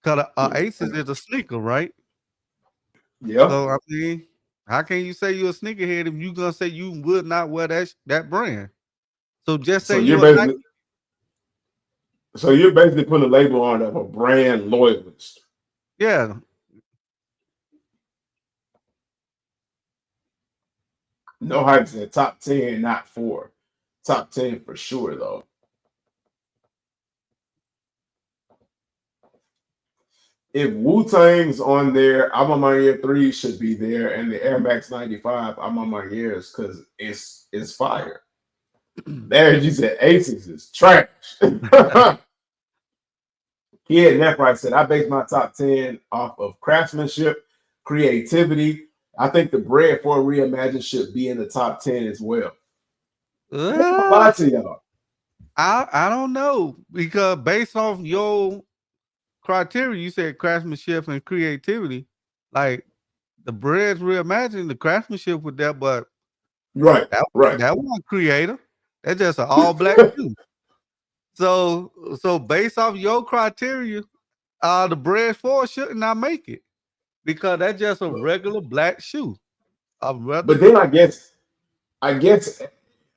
Cause Aces is a sneaker, right? Yeah. So I mean, how can you say you're a sneakerhead if you gonna say you would not wear that brand? So just say you're a Nike. So you're basically putting a label on of a brand loyalist. Yeah. No hype said top 10, not 4. Top 10 for sure, though. If Wu-Tang's on there, I'm on my year 3 should be there, and the Air Max 95, I'm on my years because it's fire. There, you said Aces is trash. Kid Nephrite said, I base my top 10 off of craftsmanship, creativity. I think the bread for Reimagine should be in the top 10 as well. Lie to y'all. I don't know, because based off your criteria, you said craftsmanship and creativity. Like the bread's Reimagined, the craftsmanship with that, but right. That wasn't creative. That's just an all black shoe. So based off your criteria, the bread 4 should not make it because that's just a regular black shoe. But then I guess I guess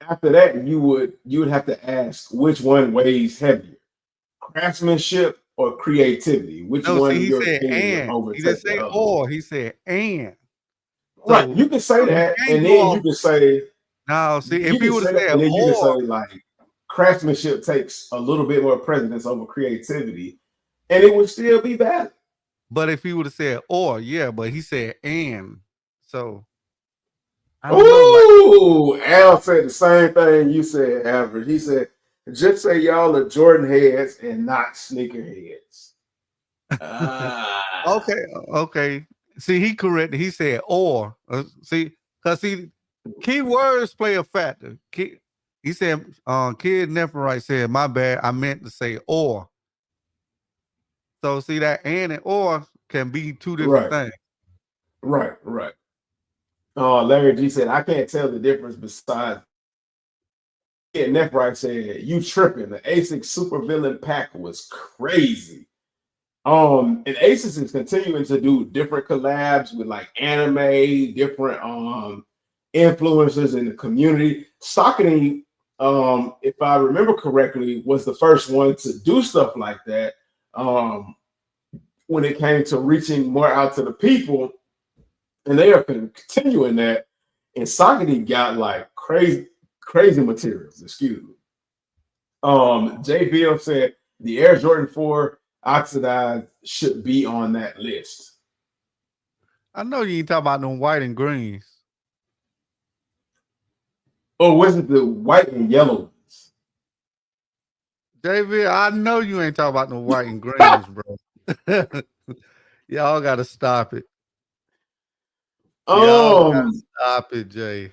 after that you would have to ask which one weighs heavier, craftsmanship or creativity. Which No, see, one, in he your said opinion, would and. He didn't overtake the say other? or. He said and. Right. So You can say you that, can't and go then off. you can say Now, see, you if he can would have say that, said and then you can say or, like craftsmanship takes a little bit more precedence over creativity, and it would still be valid. but if he would have said or, yeah, but he said and. So I don't know. Like, Ooh, Al said the same thing you said, average. He said, just say y'all are Jordan heads and not sneaker heads. Ah. okay, okay. See, he corrected. He said or. See, because see, keywords play a factor. He said, Kid Nephorite said, my bad, I meant to say or. So see that and or can be two different Right, things. right. Larry G said, I can't tell the difference besides. Yeah, Nephright said, you tripping. The ASICS supervillain pack was crazy. And Asus is continuing to do different collabs with like anime, different influencers in the community. Saucony, if I remember correctly, was the first one to do stuff like that. When it came to reaching more out to the people, and they are continuing that. And Saucony got like crazy materials. Excuse me. JVL said the Air Jordan 4 oxidized should be on that list. I know you ain't talking about them white and greens. Or was it the white and yellow ones? JV, I know you ain't talking about no white and greens, bro. Y'all gotta stop it. Y'all gotta Um, stop it, Jay.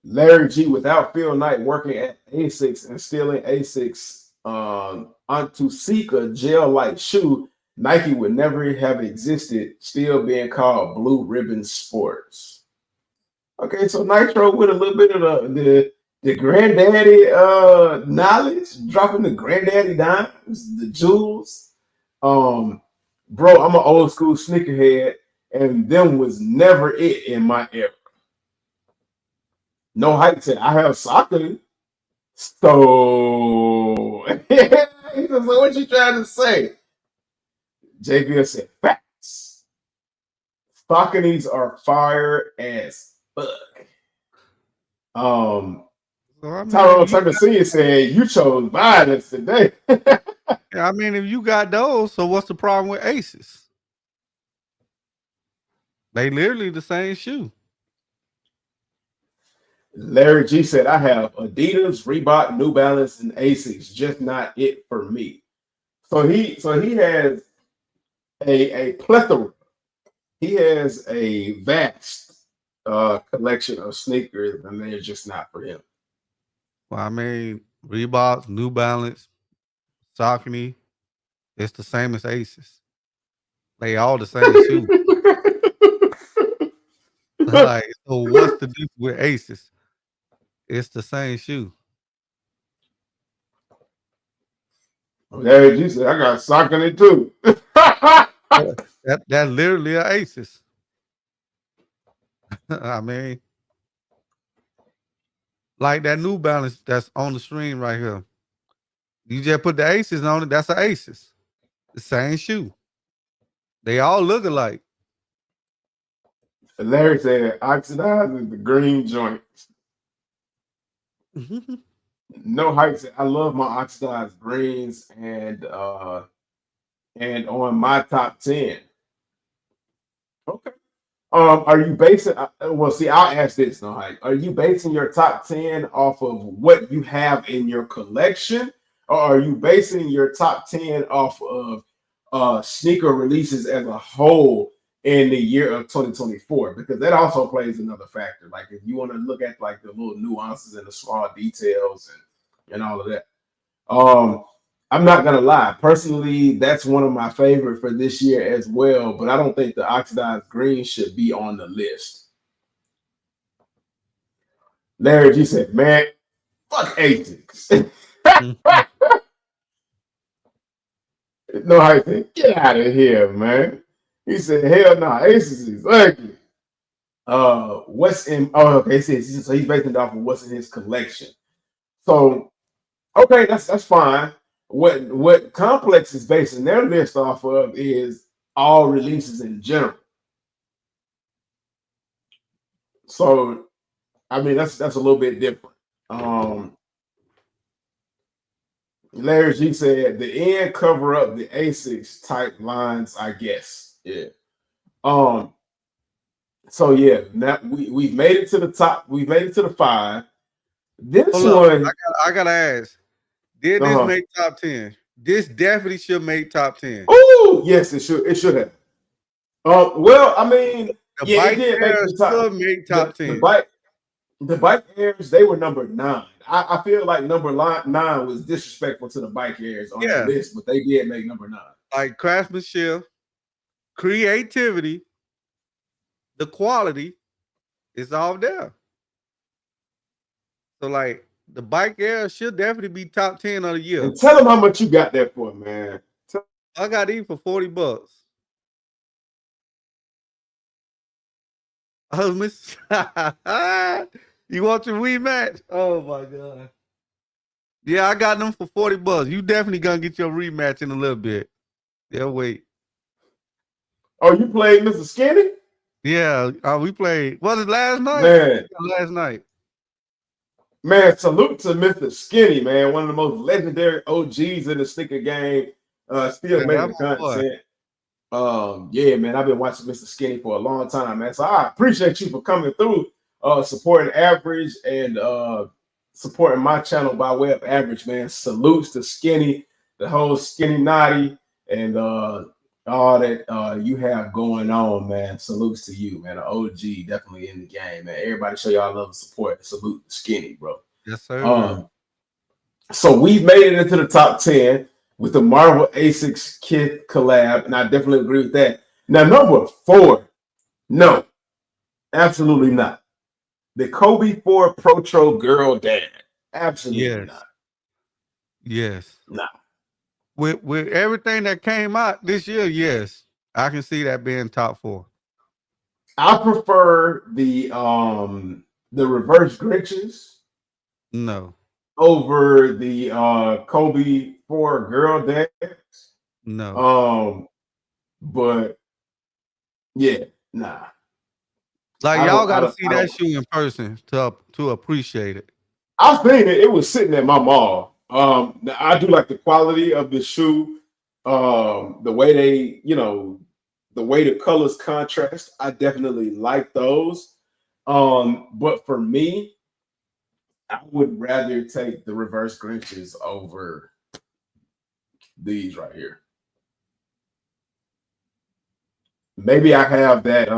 Larry G, without Phil Knight working at Asics and stealing Asics onto seek a gel-like shoe, Nike would never have existed, still being called Blue Ribbon Sports. Okay, so Nitro with a little bit of the granddaddy knowledge, dropping the granddaddy dimes, the jewels. Bro, I'm an old school sneakerhead, and them was never it in my era. No hype said I have soccer. So, so what you trying to say? JVL said facts. Sauconys are fire as fuck. So I mean, Tyrone Tucker Senior said you chose violence today. if you got those, so what's the problem with Aces? They literally the same shoe. Larry G said I have Adidas, Reebok, New Balance, and Asics, just not it for me. So he has a plethora. He has a vast collection of sneakers, and they're just not for him. Well, I mean, Reebok, New Balance, Saucony, it's the same as Aces. They all the same shoe. Like, so what's the difference with Aces? It's the same shoe. Larry G said I got sock in it too. That's literally a Aces. I mean, like that New Balance that's on the screen right here. You just put the Aces on it. That's an Aces. The same shoe. They all look alike. Larry said oxidized is the green joint. No hype said I love my oxidized greens and on my top 10. Okay. Are you basing? Well, see, I'll ask this. No, hype. Are you basing your top 10 off of what you have in your collection, or are you basing your top 10 off of sneaker releases as a whole in the year of 2024? Because that also plays another factor. Like if you want to look at like the little nuances and the small details and all of that. I'm not gonna lie. Personally, that's one of my favorite for this year as well. But I don't think the oxidized green should be on the list. Larry G said, "Man, fuck Asics." No, I think get out of here, man. He said, "Hell no, Asics is ugly." what's in? Oh, okay. So he's basing it off of what's in his collection. So okay, that's fine. What Complex is basing their list off of is all releases in general. So I mean that's a little bit different. Larry G said the end cover up the Asics type lines, I guess. Yeah. Um. So yeah, now we've made it to the top. We've made it to the 5. This Hold up, one, I gotta ask. Did this uh-huh. make top 10? This definitely should make top 10. Oh yes, it should. It should have. Well, I mean, The yeah, it bike did make era the top. should make The top the 10. bike the bike airs, they were number 9. I feel like number 9 was disrespectful to the bike airs on that Yeah, list, but they did make number 9. like craftsmanship, creativity, the quality is all there. So like the bike era should definitely be top 10 of the year. And tell them how much you got that for, man. I got these for $40. Oh, Miss, you want your rematch? Oh my god. Yeah, I got them for $40. You definitely gonna get your rematch in a little bit. Yeah, wait. Oh, you played Mr. Skinny? Yeah, we played. Was it last night? Man, Yeah, last night. man, salute to Mr. Skinny, man. One of the most legendary OGs in the sticker game. Still Yeah, making that my boy. content. Yeah, man, I've been watching Mr. Skinny for a long time, man. So I appreciate you for coming through, supporting Average and supporting my channel by way of Average, man. Salutes to Skinny, the whole Skinny Naughty, and all that you have going on, man. Salutes to you, man. The OG definitely in the game, man. Everybody show y'all love and support. Salute to Skinny, bro. Yes, sir. So we've made it into the top 10 with the Marvel Asics Kit collab, and I definitely agree with that. Now, number 4, no, absolutely not. The Kobe 4 Protro Girl Dad, absolutely not. Yes. Nah. With everything that came out this year, yes, I can see that being top 4. I prefer the reverse Grinches No, over the Kobe 4 Girl Dads. no. But yeah, nah. Like I y'all don't. I got to don't. see I that don't. shoe in person to appreciate it. I think it was sitting at my mall. I do like the quality of the shoe, the way they, the way the colors contrast. I definitely like those. But for me, I would rather take the reverse Grinches over these right here. Maybe I have that.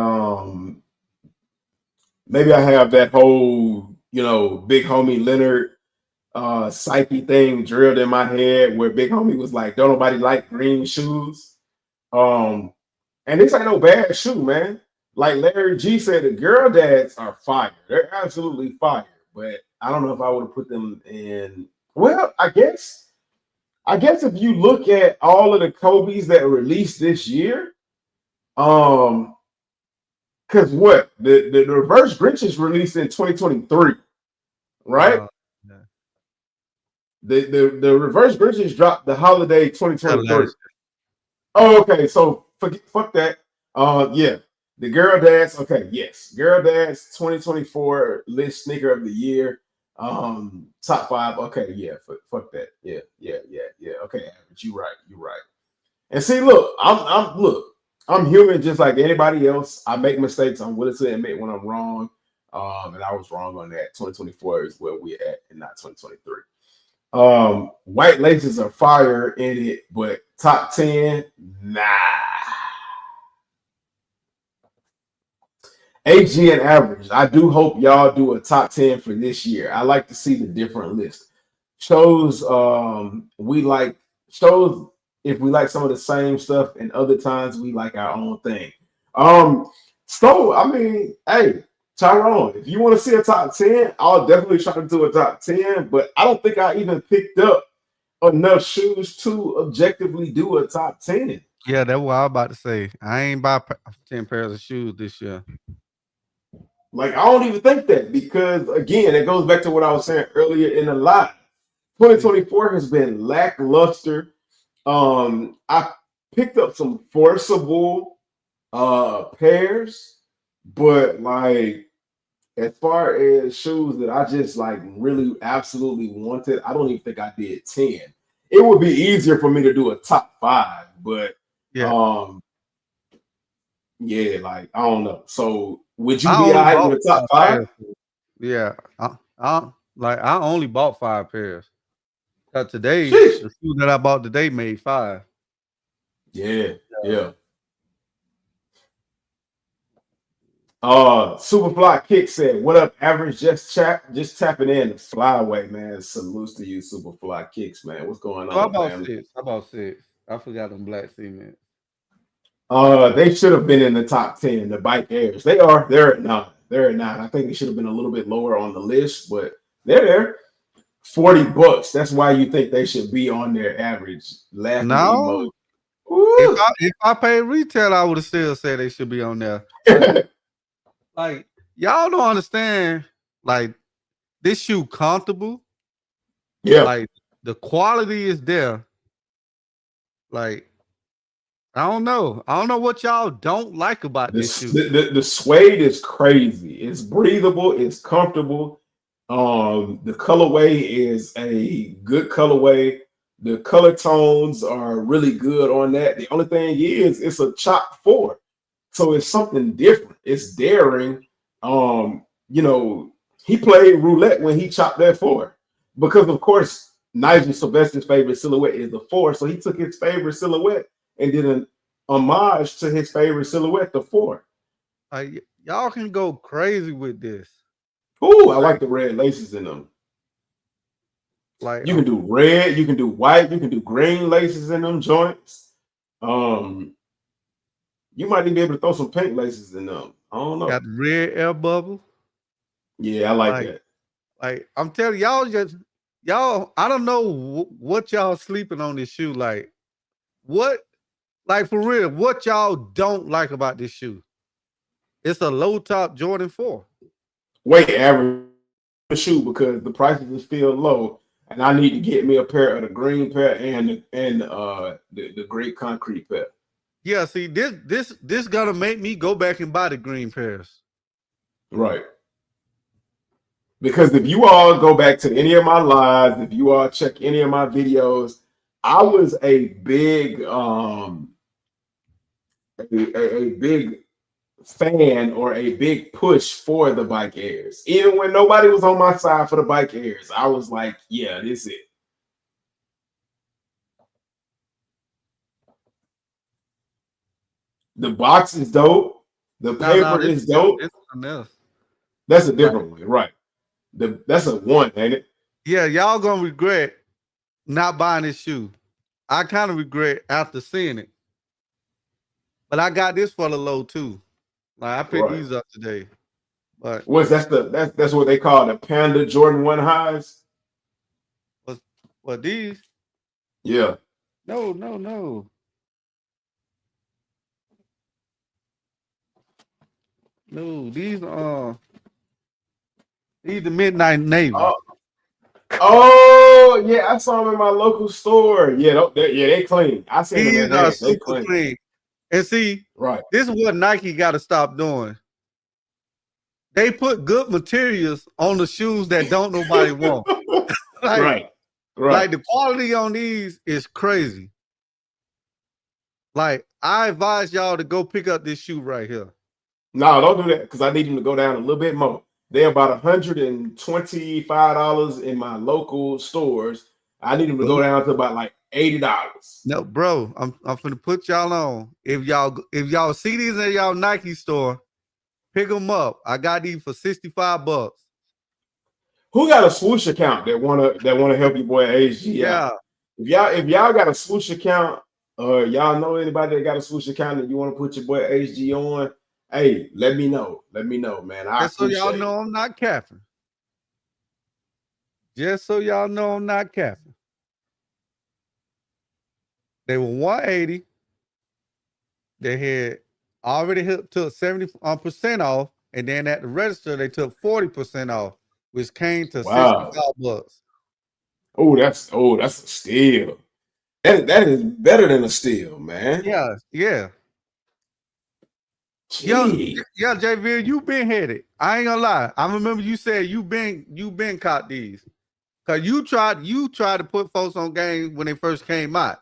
Maybe I have that whole, big homie Leonard psyche thing drilled in my head where Big Homie was like, "Don't nobody like green shoes." And this ain't no bad shoe, man. Like Larry G said, the girl dads are fire. They're absolutely fire. But I don't know if I would have put them in. Well, I guess if you look at all of the Kobe's that released this year, because what the reverse Grinches released in 2023, right? Yeah. The reverse Grinches dropped the holiday 2023. Last Oh, okay. So fuck that. Yeah. The Girl Dads. Okay, yes. Girl Dads 2024 list sneaker of the year. Top 5. Okay, yeah. Fuck that. Yeah. Okay, Average. You right. You right. And see, look, I'm human just like anybody else. I make mistakes. I'm willing to admit when I'm wrong. And I was wrong on that. 2024 is where we're at and not 2023. White laces are fire in it, but top 10, nah. AG and Average. I do hope y'all do a top 10 for this year. I like to see the different list. Shows shows if we like some of the same stuff, and other times we like our own thing. So I mean, hey, Tyrone, if you want to see a top 10, I'll definitely try to do a top 10, but I don't think I even picked up enough shoes to objectively do a top 10. Yeah, that's what I was about to say. I ain't buy 10 pairs of shoes this year. Like I don't even think that because again, it goes back to what I was saying earlier in the live. 2024 has been lackluster. I picked up some forcible pairs, but like as far as shoes that I just like really absolutely wanted, I don't even think I did 10. It would be easier for me to do a top 5, but Yeah, um yeah, like I don't know. So would you I be all only right bought with a top 5 5? pairs. Yeah, I only bought 5 pairs. Today, Sheesh. the shoe that I bought today made 5. Yeah, yeah. Superfly Kick said, "What up, average? Just tapping in the flyway, man. Salutes to you, Superfly Kicks, man. What's going So I on, bought family? 6. I bought 6. I forgot them black cement. They should have been in the top 10, the bike airs. They are. They're at 9. They're at 9. I think they should have been a little bit lower on the list, but they're there. $40. That's why you think they should be on their average. Laughing emoji. No, Woo! if I paid retail, I would have still said they should be on there. Like y'all don't understand. Like this shoe comfortable. Yeah. Like the quality is there. Like I don't know. I don't know what y'all don't like about this shoe. The suede is crazy. It's breathable. It's comfortable. The colorway is a good colorway. The color tones are really good on that. The only thing is, it's a chop 4, so it's something different. It's daring. He played roulette when he chopped that 4 because, of course, Nigel Sylvester's favorite silhouette is the 4, so he took his favorite silhouette and did an homage to his favorite silhouette, the 4. Like y'all can go crazy with this. Ooh, I like the red laces in them. Like You can do red, you can do white, you can do green laces in them joints. You might even be able to throw some pink laces in them. I don't know. got the red air bubble. Yeah, I like Like that. like I'm telling y'all. I don't know what y'all sleeping on this shoe. Like what? Like for real, what y'all don't like about this shoe? It's a low top Jordan 4. Wait, average shoe because the prices are still low, and I need to get me a pair of the green pair and the gray concrete pair. Yeah, see, this gonna make me go back and buy the green pairs. Right. Because if you all go back to any of my lives, if you all check any of my videos, I was a big a big fan or a big push for the bike airs. Even when nobody was on my side for the bike airs, I was like, yeah, this is it. The box is dope. The No, paper is dope. this something else. That's a Like, different one, right? That's a 1, ain't it? yeah, y'all gonna regret not buying this shoe. I kind of regret after seeing it. But I got this for the low too. Like I picked Right. these up today. But That's what they call the Panda Jordan 1 highs. what these? Yeah. No. No, these the midnight navy. Oh yeah, I saw them in my local store. Yeah, they clean. I seen them These at are hand. They super clean. clean. And see, Right. this is what Nike got to stop doing. They put good materials on the shoes that don't nobody want. Right. Like the quality on these is crazy. Like I advise y'all to go pick up this shoe right here. No, don't do that because I need them to go down a little bit more. They're about $125 in my local stores. I need them to go down to about like $80. No, bro, I'm finna put y'all on. If y'all see these in y'all Nike store, pick them up. I got these for $65. Who got a swoosh account that wanna help your boy HG out? Yeah. If y'all got a swoosh account, or y'all know anybody that got a swoosh account that you want to put your boy HG on, hey, let me know. Let me know, man. I Just so y'all appreciate it. know I'm not capping. Just so y'all know I'm not capping. They were 180. They had already hit to 70% off. and then at the register they took 40% off, which came to Wow. $65. Oh, that's a steal. That is better than a steal, man. Yeah. Gee. Yeah, JV, you been headed. I ain't gonna lie. I remember you said you been caught these. Cause you tried to put folks on game when they first came out.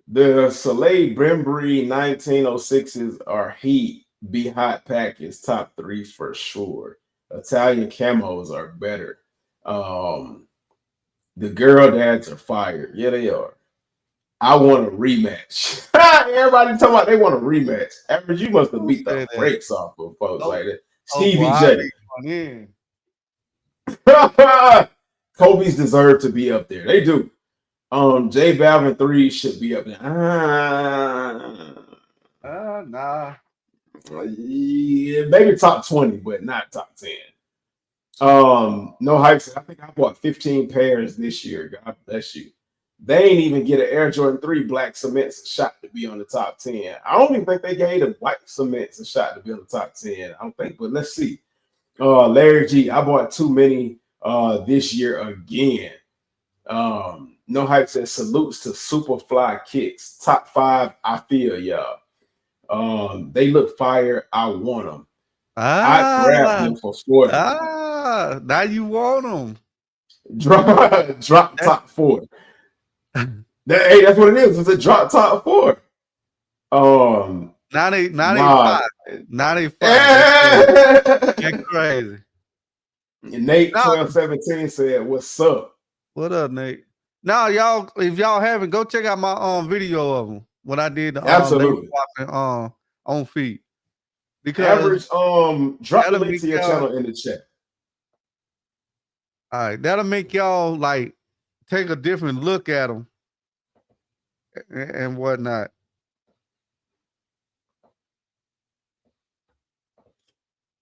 The Soleil Brimbury 1906s are heat. Be hot pack is top 3 for sure. Italian camos are better. The girl dads are fire. Yeah, they are. I want a rematch. Everybody talking about they want a rematch. Average, you must have beat the brakes off of folks like that. Stevie J. Kobe's deserve to be up there. They do. J Balvin 3 should be up there. Nah. Yeah, maybe top 20, but not top 10. No hype. I think I bought 15 pairs this year. God bless you. They ain't even get an Air Jordan 3 black cements a shot to be on the top 10. I don't even think they gave the white cements a shot to be on the top 10. I don't think, but let's see. Larry G, I bought too many this year again. No hype says salutes to Superfly kicks. Top 5, I feel y'all. They look fire. I want them. I grabbed them for 40. Now you want them. Drop top 4. That's what it is. It's a drop top 4. Now they 5. Now they 5. That's crazy. Nate 1217 said, "What's up? What up, Nate?" Now, y'all, if y'all haven't, go check out my video of them when I did the absolutely on feed. Because Average, drop the link to your channel in the chat. All right, that'll make y'all like take a different look at them and whatnot.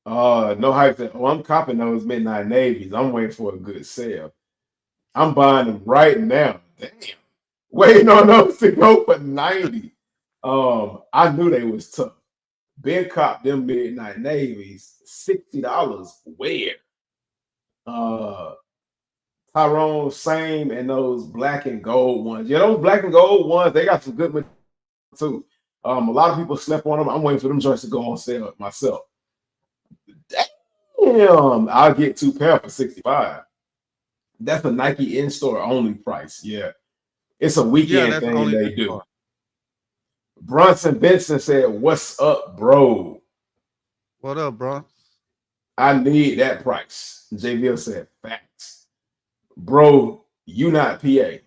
No hype. I'm copping those midnight navies. I'm waiting for a good sale. I'm buying them right now. Damn. Waiting on those to go for 90. I knew they was tough. Ben cop them midnight navies, $60. Where? Tyrone, same, and those black and gold ones. Yeah, those black and gold ones, they got some good material too. A lot of people slept on them. I'm waiting for them joints to go on sale myself. Damn, I'll get 2 pair for $65. That's a Nike in-store only price. Yeah. It's a weekend thing they do. Bronson Benson said, "What's up, bro?" What up, bro? I need that price. JVL said, "Facts." Bro, you not PA.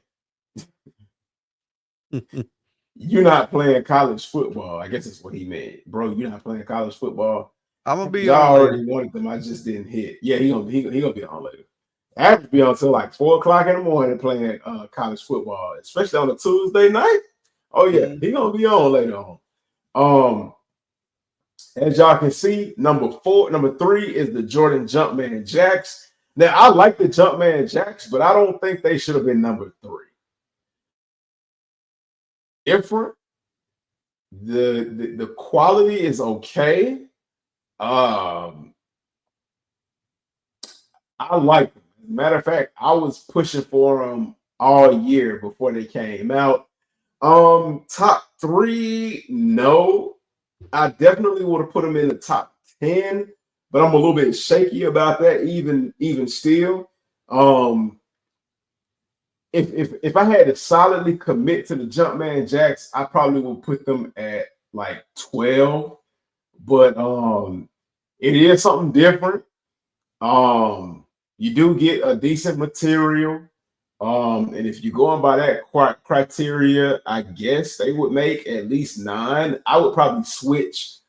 You're not playing college football. I guess that's what he meant. Bro, you're not playing college football. I'm gonna be Y'all on already wanted them. I just didn't hit. Yeah, he gonna be on later. Average be on until like 4:00 in the morning playing college football, especially on a Tuesday night. Oh yeah, he gonna be on later on. As y'all can see, number 3 is the Jordan Jumpman Jacks. Now I like the Jumpman Jacks, but I don't think they should have been number 3. Different. The quality is okay. I like them. As a matter of fact, I was pushing for them all year before they came out. Top 3, no. I definitely would have put them in the top 10, but I'm a little bit shaky about that, even still. If I had to solidly commit to the Jumpman Jacks, I probably would put them at like 12. But it is something different. You do get a decent material. And if you're going by that criteria, I guess they would make at least 9. I would probably switch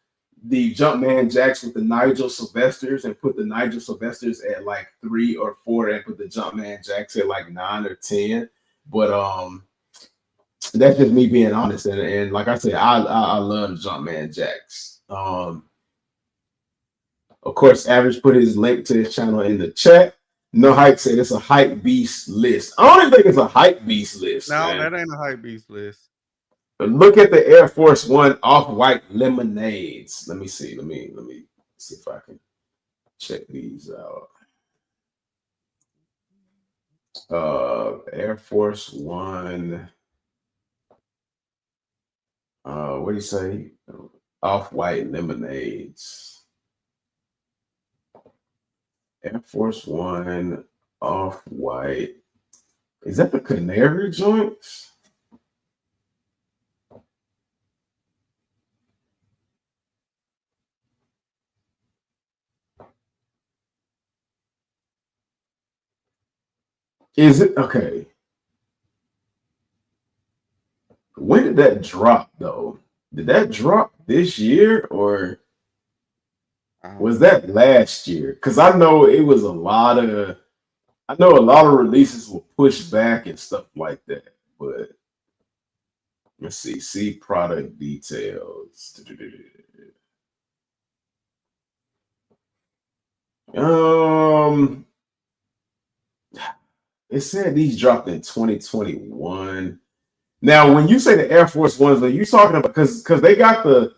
the Jumpman Jacks with the Nigel Sylvesters and put the Nigel Sylvesters at like 3 or 4 and put the Jumpman Jacks at like 9 or 10. But that's just me being honest. And like I said, I love Jumpman Jacks. Of course, Average put his link to his channel in the chat. No Hype said it's a hype beast list. I don't even think it's a hype beast list. No, man. that ain't a hype beast list. Look at the Air Force One off-white lemonades. Let me see. Let me see if I can check these out. Air Force One. What do you say? Off-white lemonades. Air Force One off-white. Is that the Canary joints? Is it okay? When did that drop though? Did that drop this year or was that last year? Because I know it was a lot of I know a lot of releases were pushed back and stuff like that. But let's see product details. It said these dropped in 2021. Now, when you say the Air Force Ones, are you talking about because they got the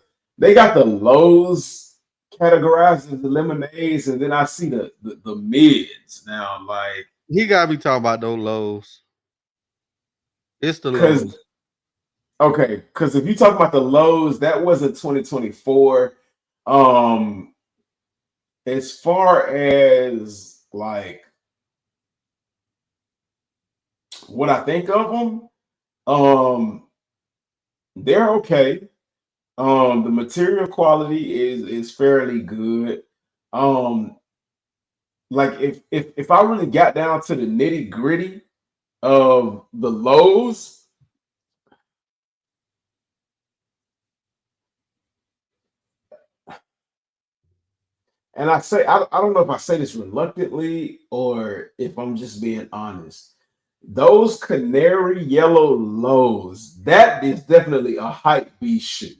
lows categorized as the lemonades, and then I see the mids now, like He gotta be talking about those lows. It's the because lows. okay, because if you talk about the lows, that wasn't 2024. As far as like what I think of them, they're okay. The material quality is fairly good. Um, like if I really got down to the nitty gritty of the lows, and I don't know if I say this reluctantly or if I'm just being honest. Those canary yellow lows, that is definitely a hype beast shoe.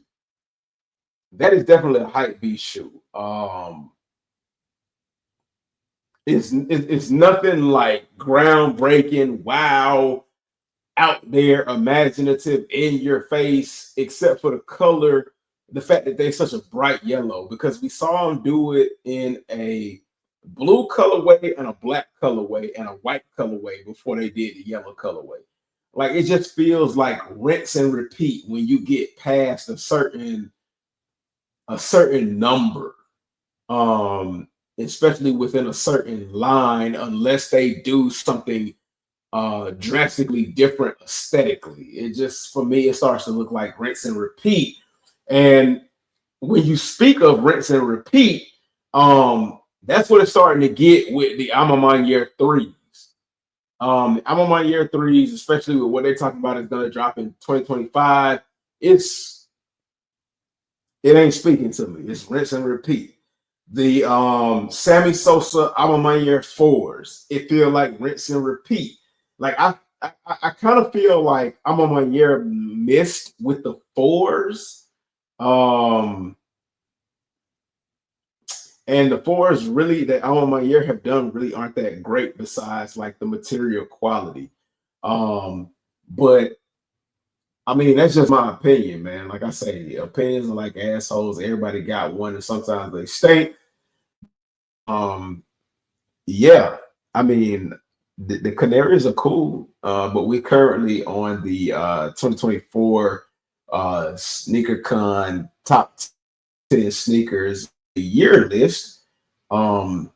That is definitely a hype beast shoe. It's nothing like groundbreaking, wow, out there, imaginative, in your face, except for the color, the fact that they're such a bright yellow. Because we saw them do it in a blue colorway and a black colorway and a white colorway before they did the yellow colorway. Like it just feels like rinse and repeat when you get past a certain number. Especially within a certain line, unless they do something drastically different aesthetically. It just for me, it starts to look like rinse and repeat. And when you speak of rinse and repeat, that's what it's starting to get with the I'm on my year threes. I'm on my year threes, especially with what they're talking about is going to drop in 2025. It ain't speaking to me. It's rinse and repeat. The Sammy Sosa I'm on my year fours. It feel like rinse and repeat. Like I kind of feel like I'm on my year missed with the fours. And the fours really that I'm on my year have done really aren't that great besides like the material quality. But I mean, that's just my opinion, man. Like I say, opinions are like assholes. Everybody got one, and sometimes they stink. Um, yeah, I mean, the Canaries are cool, but we're currently on the 2024 SneakerCon top 10 sneakers a year list. And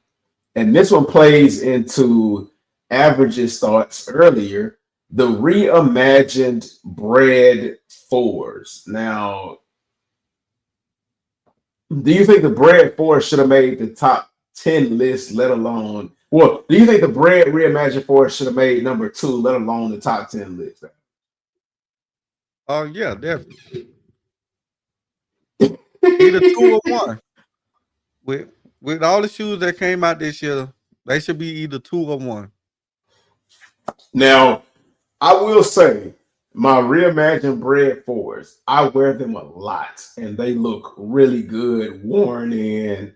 this one plays into Average's thoughts earlier, the reimagined bread fours. Now, do you think the bread fours should have made the top 10 list, let alone, well, do you think the bread reimagined fours should have made number 2, let alone the top 10 list? Oh yeah, definitely. Either 2 or 1. With all the shoes that came out this year, they should be either 2 or 1. Now, I will say my reimagined bread fours, I wear them a lot and they look really good, worn in,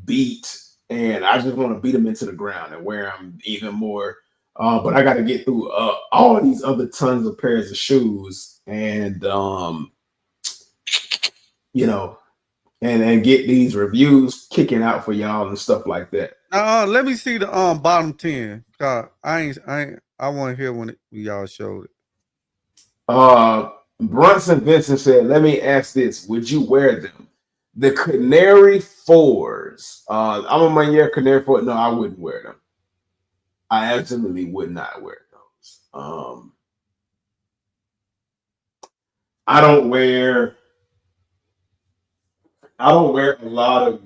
beat, and I just want to beat them into the ground and wear them even more. But I got to get through all these other tons of pairs of shoes and you know, and get these reviews kicking out for y'all and stuff like that. Let me see the bottom 10. I want to hear when y'all showed it. Brunson Vincent said, "Let me ask this: would you wear them? The Canary Fours. I'm a Manier Canary Four. No, I wouldn't wear them. I absolutely would not wear those. I don't wear a lot of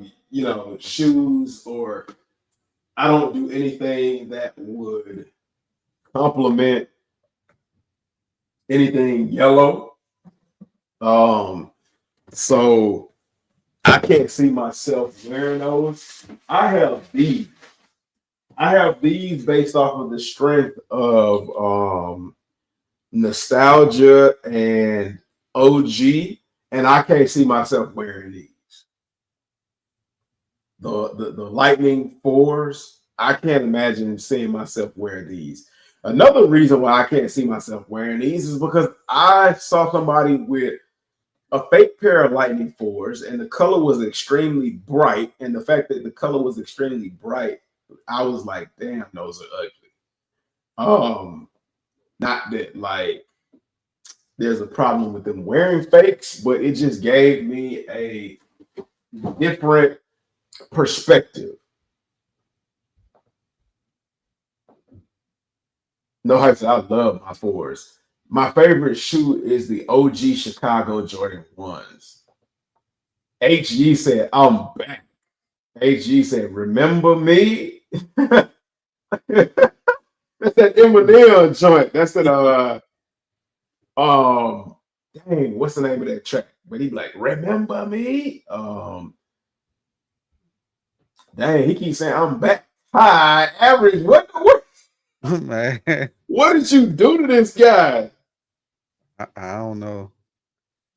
shoes, or I don't do anything that would complement anything yellow. So I can't see myself wearing those. I have these. Based off of the strength of nostalgia and OG, and I can't see myself wearing these. The Lightning Fours, I can't imagine seeing myself wear these. Another reason why I can't see myself wearing these is because I saw somebody with a fake pair of Lightning Fours, and the color was extremely bright. And the fact that the color was extremely bright, I was like, damn, those are ugly. Not that like there's a problem with them wearing fakes, but it just gave me a different perspective. No hype, I love my fours. My favorite shoe is the OG Chicago Jordan 1s. HG said, I'm back. HG said, remember me? That's that Eminem joint. That's that dang, what's the name of that track? But he like, remember me? Dang, he keeps saying, I'm back. Hi, average. What Man, what did you do to this guy? I don't know.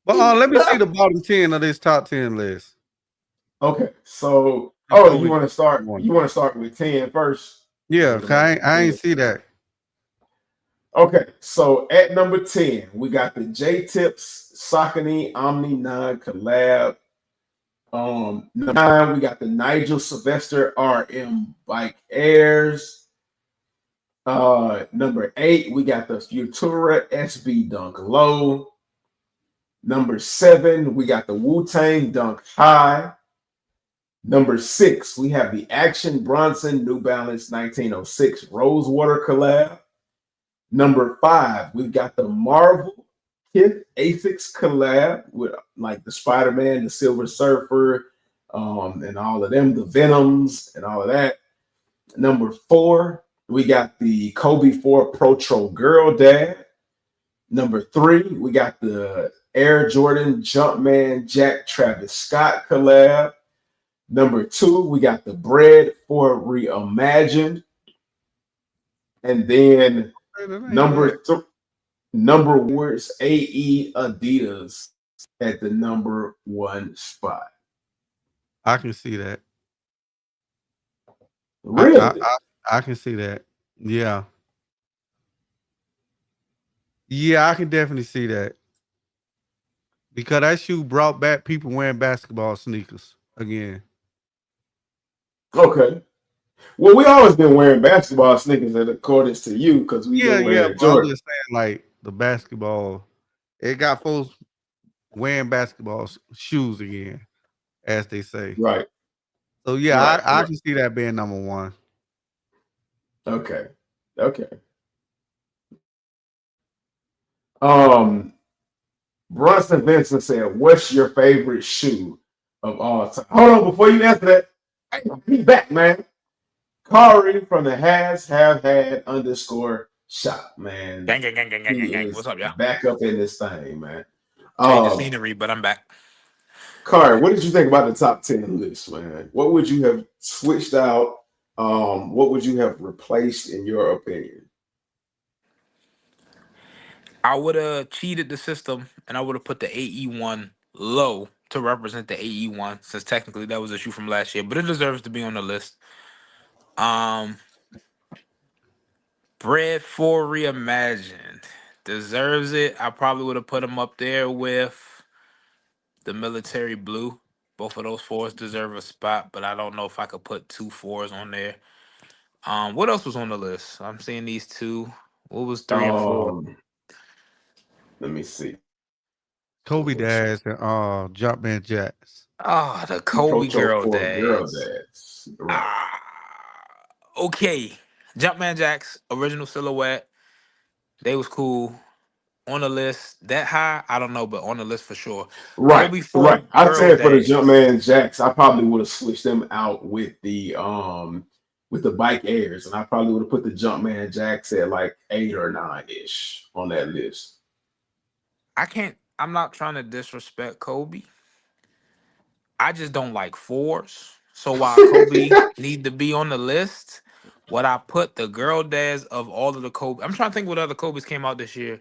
But let me see the bottom 10 of this top 10 list. Okay, so you want to start? You want to start with 10 first? Yeah, I ain't see that. Okay, so at number 10, we got the J Tips Saucony Omni 9 collab. 9, we got the Nigel Sylvester RM Bike Airs. Number 8, we got the Futura SB Dunk Low. Number 7, we got the Wu-Tang Dunk High. Number 6, we have the Action Bronson New Balance 1906 Rosewater collab. Number 5, we've got the Marvel Kith Asics collab with like the Spider-Man, the Silver Surfer, and all of them, the Venoms, and all of that. Number 4, we got the Kobe 4 Pro Tro Girl Dad. Number 3, we got the Air Jordan Jumpman Jack Travis Scott collab. Number 2, we got the Bread for Reimagined. And then number 1 is AE Adidas at the number 1 spot. I can see that. Really? I can see that. Yeah. Yeah, I can definitely see that. Because that shoe brought back people wearing basketball sneakers again. Okay. Well, we always been wearing basketball sneakers in accordance to you, because we been wearing Jordan. I'm just saying, like the basketball, it got folks wearing basketball shoes again, as they say. Right. So yeah, I can see that being number 1. Okay. Brunson Vincent said, "What's your favorite shoe of all time?" Hold on, before you answer that, be back, man. Kari from the have had _ man. Gang. What's up, y'all? Back up in this thing, man. Change the scenery, but I'm back. Kari, what did you think about the top 10 list, man? What would you have switched out? What would you have replaced, in your opinion? I would have cheated the system, and I would have put the AE1 low to represent the AE1, since technically that was a shoe from last year, but it deserves to be on the list. Bread for Reimagined. deserves it. I probably would have put him up there with the military blue. Both of those fours deserve a spot, but I don't know if I could put two fours on there. What else was on the list? I'm seeing these two. What was three and four? Let me see. Kobe dads and Jumpman Jacks. Ah, the Kobe Coach girl for girl dads. dads. Right. Ah, okay. Jumpman Jacks, original silhouette. They was cool. On the list that high, I don't know, but on the list for sure. Right. Kobe Right. for I girl said for the dads. Jumpman Jacks, I probably would have switched them out with the bike airs, and I probably would have put the Jumpman Jacks at like 8 or 9 ish on that list. I can't. I'm not trying to disrespect Kobe. I just don't like fours. So while Kobe need to be on the list, what I put the girl dads of all of the Kobe. I'm trying to think what other Kobe's came out this year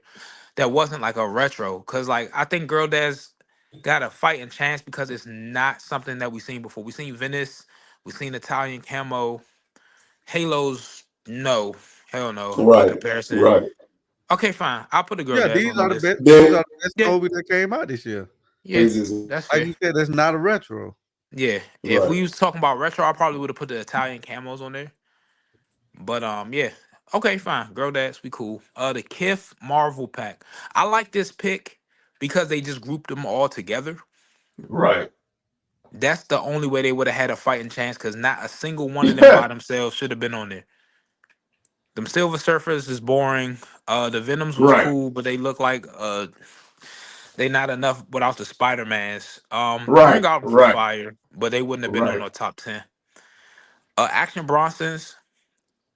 that wasn't like a retro. Cause like I think girl dads got a fighting chance because it's not something that we've seen before. We've seen Venice, we've seen Italian camo, Halos. No, hell no, in Right. comparison. Right. Okay, fine. I'll put the girl Yeah, dads these on the are the list. best. These Then are the best Yeah, Kobe that came out this year. yeah, is that's Like fair. you said, that's not a retro. Yeah, if right. we was talking about retro, I probably would have put the Italian camos on there. But yeah. Okay, fine. Girl dads, we cool. The Kith Marvel pack. I like this pick because they just grouped them all together. Right. That's the only way they would have had a fighting chance because not a single one of them by themselves should have been on there. Them Silver Surfers is boring. The Venoms was Right. cool, but they look like they not enough without the Spider-Mans. Green Right. Goblins was Right. fire, but they wouldn't have been on Right. the top 10. Action Bronsons.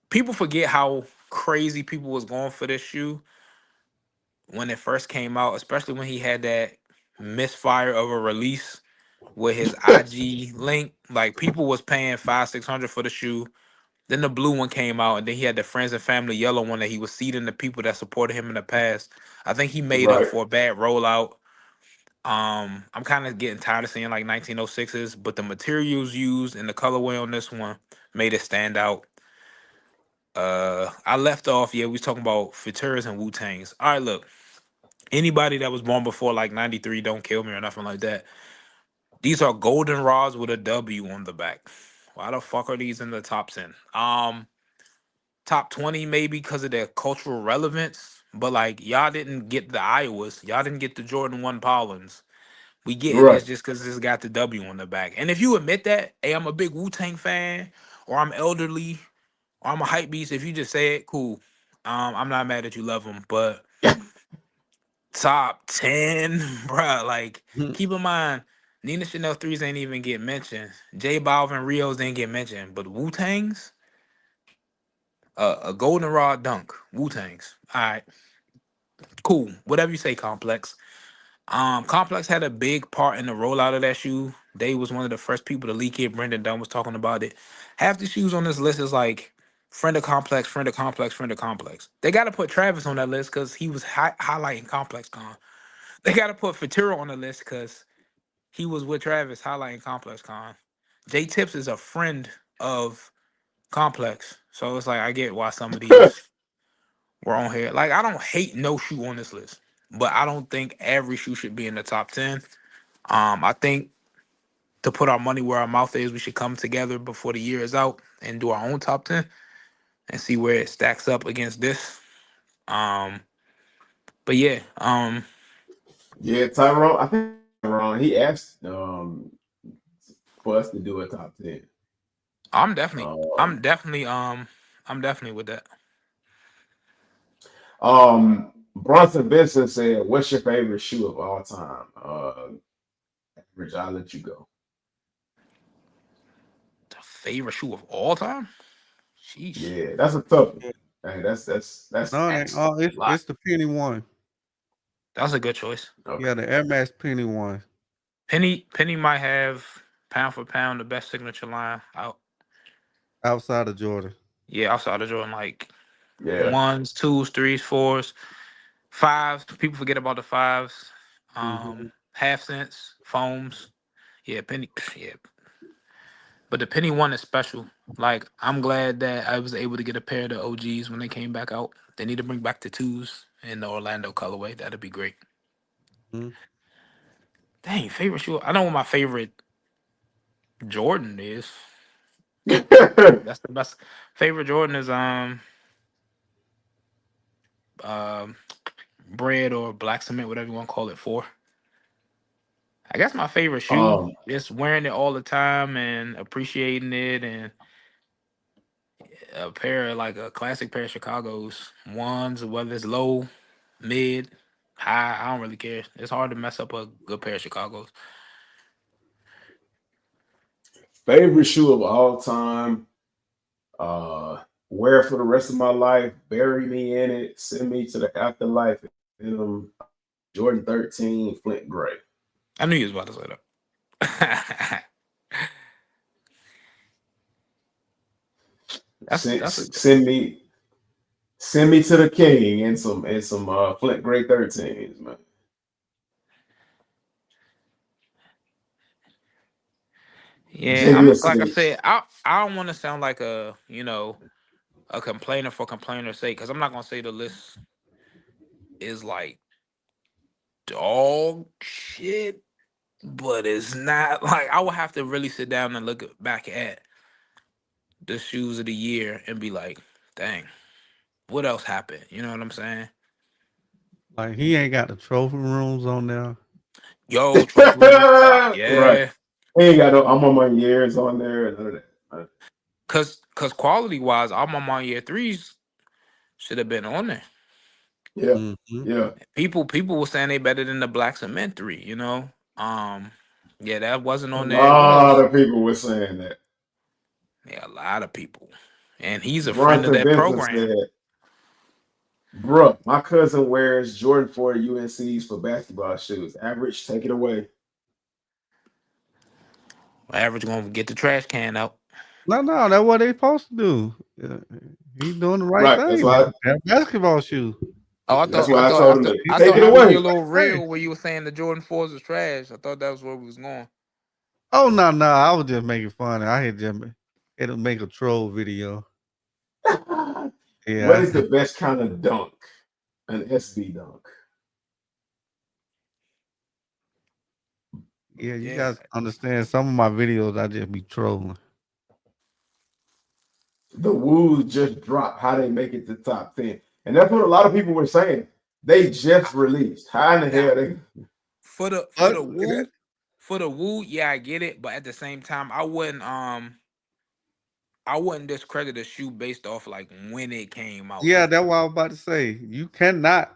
People forget how crazy people was going for this shoe when it first came out, especially when he had that misfire of a release with his IG link. Like people was paying 500-600 for the shoe. Then the blue one came out, and then he had the friends and family yellow one that he was seeding the people that supported him in the past. I think he made up Right. for a bad rollout. I'm kind of getting tired of seeing like 1906s, but the materials used and the colorway on this one made it stand out. I left off, yeah, we was talking about Futuras and Wu Tangs. All right, look, anybody that was born before like 93, don't kill me or nothing like that. These are golden rods with a W on the back. Why the fuck are these in the top 10? Top 20 maybe because of their cultural relevance, but like y'all didn't get the Iowas, y'all didn't get the Jordan 1 Pollins. We getting Right. this just because it's got the W on the back. And if you admit that, hey, I'm a big Wu Tang fan, or I'm elderly, or I'm a hype beast, if you just say it, cool. I'm not mad that you love them, but top 10, bruh, like keep in mind, Nina Chanel 3s ain't even get mentioned. J Balvin Rios didn't get mentioned, but Wu Tangs, a goldenrod dunk, Wu Tangs. All right, cool. Whatever you say, Complex. Complex had a big part in the rollout of that shoe. They was one of the first people to leak it. Brendan Dunn was talking about it. Half the shoes on this list is like friend of Complex, friend of Complex, friend of Complex. They got to put Travis on that list because he was highlighting Complex Con. They got to put Faturo on the list because he was with Travis highlighting Complex Con. J Tips is a friend of Complex, so it's like I get why some of these were on here. Like I don't hate no shoe on this list, but I don't think every shoe should be in the top 10. I think to put our money where our mouth is, we should come together before the year is out and do our own top 10 and see where it stacks up against this. Um, but yeah, Yeah, Tyrone. I think Tyrone. He asked for us to do a top 10. I'm definitely, I'm Um, definitely, I'm definitely with that. Bronson Benson said, "What's your favorite shoe of all time?" Rich, I'll let you go. The favorite shoe of all time? Sheesh, Yeah, that's a tough one. Yeah. Hey, that's No, it ain't. asking Oh, a lot. it's the penny one. that's a good choice. Okay. Yeah, the Air Max penny one Penny might have pound for pound the best signature line out. outside of Jordan. Yeah, outside of Jordan, like Yeah. ones, twos, threes, fours, fives. People forget about the fives. Hmm. Half cents, foams. Yeah, Penny. Yeah, But the penny one is special. Like I'm glad that I was able to get a pair of the OGs when they came back out. They need to bring back the twos in the Orlando colorway. That'd be great. Mhm. Dang, favorite shoe. I know what my favorite Jordan is. That's the best. Favorite Jordan is um bread or black cement, whatever you want to call it for. I guess my favorite shoe um, is wearing it all the time and appreciating it, and a pair of like a classic pair of Chicago's ones, whether it's low, mid, high, I don't really care. It's hard to mess up a good pair of Chicago's. favorite shoe of all time. Wear it for the rest of my life. Bury me in it. Send me to the afterlife. In them Jordan 13 Flint Gray. I knew you was about to say that. Send, That's a send me send me to the king and some Flint Gray 13s, man. yeah. JB I'm like I Smith. said, I don't want to sound like a a complainer for complainer's sake, because I'm not gonna say the list is like dog shit, but it's not like I would have to really sit down and look back at the shoes of the year and be like, dang, what else happened? You know what I'm saying? Like he ain't got the trophy rooms on there. Yo, trophy room, Right. yeah. He ain't got no I'm on my years on there. None of that. Cause quality wise, all my year threes should have been on there. Yeah. Mhm. Yeah. People were saying they better than the black cement three. Um, yeah, that wasn't A on there. What lot else? of people were saying that. Yeah, a lot of people. And he's a friend of Bronson that Benson program. said, bruh, my cousin wears Jordan 4 UNCs for basketball shoes. Average, take it away. Average gonna get the trash can out. No, that's what they supposed to do. He doing the right Right. That's thing. why That basketball shoe. Oh, that's why I told him to I take thought it he was your away. little Hey. reel where you were saying the Jordan 4s was trash. I thought that was where we was going. Oh no, I was just making fun. I had just had to make a troll video. What Yeah, is the best kind of dunk? An SB dunk. yeah. You Yeah. guys understand some of my videos. I just be trolling. The Woos just dropped how they make it to top 10. And that's what a lot of people were saying. They just released. How in the Now, hell they for But the woo, yeah, I get it, but at the same time, I wouldn't discredit a shoe based off like when it came out yeah, though. that's what I was about to say. You cannot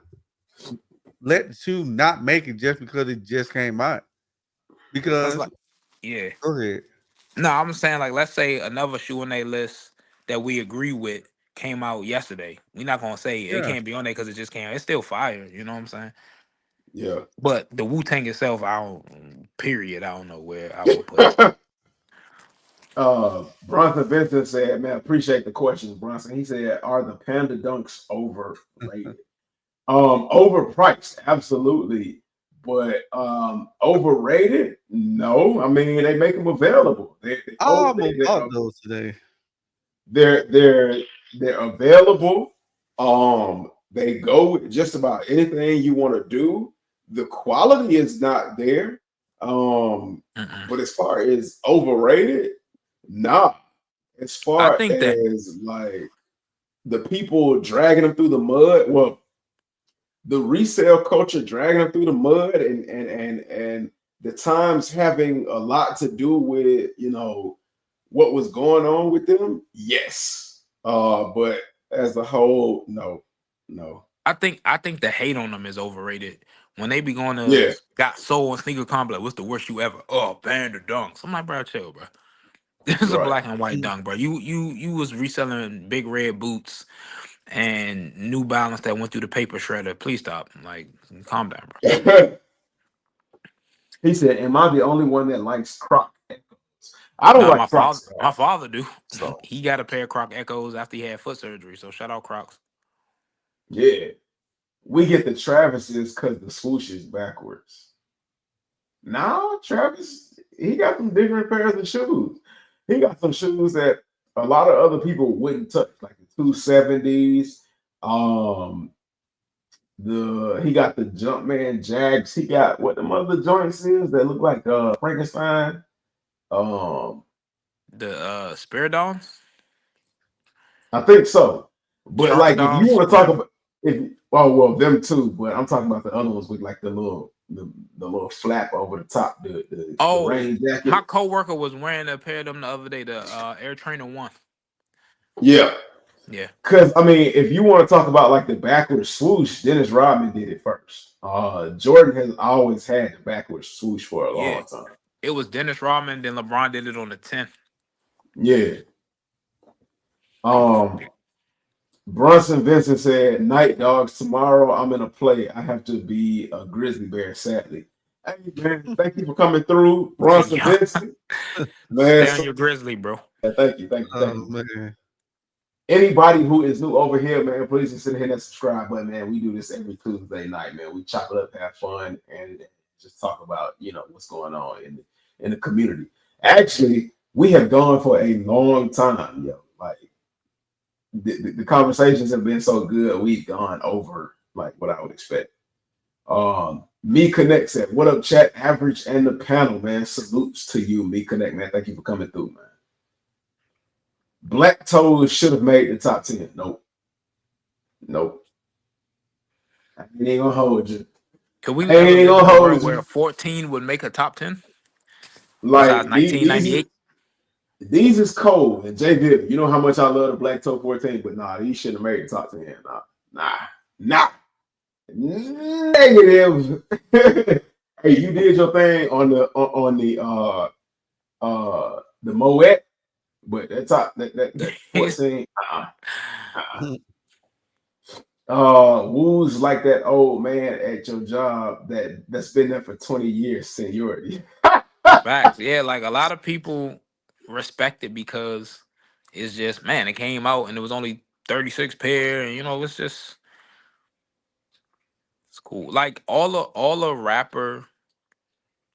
let the shoe not make it just because it just came out. Cause Because like, yeah, go ahead. no, I'm saying like let's say another shoe on their list that we agree with came out yesterday. We're not gonna say it Yeah, can't be on there because it just came out. It's still fire. You know what I'm saying? Yeah. But the Wu Tang itself, I don't. Period. I don't know where I would put it. Bronson Vincent said, man, appreciate the questions, Bronson. He said, are the Panda Dunks overrated? Overpriced, absolutely. But overrated? No. I mean, they make them available. I almost bought those today. They're they're they're available. They go with just about anything you want to do. The quality is not there. Mm-mm. But as far as overrated, nah. As I far think that as like the people dragging them through the mud, well, the resale culture dragging them through the mud and the times having a lot to do with what was going on with them, yes. But as a whole, no, no. I think the hate on them is overrated. When they be going to Yeah, got soul and sneaker complex, what's the worst you ever? Oh, Panda Dunks. I'm like, bro, chill, bro. This is a right. black and white Mm. dunk, bro. You was reselling big red boots and New Balance that went through the paper shredder. Please stop. Like, calm down, bro. He said, "Am I the only one that likes Croc Echoes? I don't No, like Crocs at my all. father do. So He got a pair of Croc Echoes after he had foot surgery. So shout out Crocs. yeah, we get the Travises because the swoosh is backwards. Now Travis, he got some different pairs of shoes. he got some shoes that a lot of other people wouldn't touch, like the 270s. Um, he got the Jumpman Jags. He got what the other joints is that look like Frankenstein. Um, The Spiridons, I think so. But like, if you Sharkadons, want to talk whatever. about if oh well, them too. But I'm talking about the other ones with like the little flap over the top, the Oh, rain my jacket. coworker was wearing a pair of them the other day. The Air Trainer One. Yeah, Yeah, because I mean, if you want to talk about like the backwards swoosh, Dennis Rodman did it first. Jordan has always had the backwards swoosh for a yeah. long time. It was Dennis Rodman. Then LeBron did it on the 10. Yeah. People Um, forget. Bronson Vincent said, "Night dogs. Tomorrow I'm in a play. I have to be a grizzly bear. Sadly." Hey man, thank you for coming through, Bronson Yeah. Vincent. Man, Stay on your grizzly, bro. thank you, thank you, thank Oh you. man. Anybody who is new over here, man, please consider hitting that subscribe button, man. We do this every Tuesday night, man. We chop it up, have fun, and just talk about what's going on in the community. Actually, we have gone for a long time, yo. Like the conversations have been so good, we've gone over like what I would expect. Me Connect said, "What up, chat? Average and the panel, man. Salutes to you, Me Connect, man. Thank you for coming through, man. Black Toes should have made the top 10. Nope. Nope. I ain't gonna hold you. Could we I ever ain't live gonna in a world hold where you. 14 would make a top 10 besides Like these 1998? these is cold. And Jay Viv, you know how much I love the Black Toe 14, but nah, these shouldn't have made the top 10. Nah. Negative. Hey, you did your thing on the Moet, but that top that 14. Woo's like that old man at your job that's been there for 20 years seniority. Facts. Yeah, like a lot of people respect it because it's just, man, it came out and it was only 36 pair, and it's cool. Like all the rapper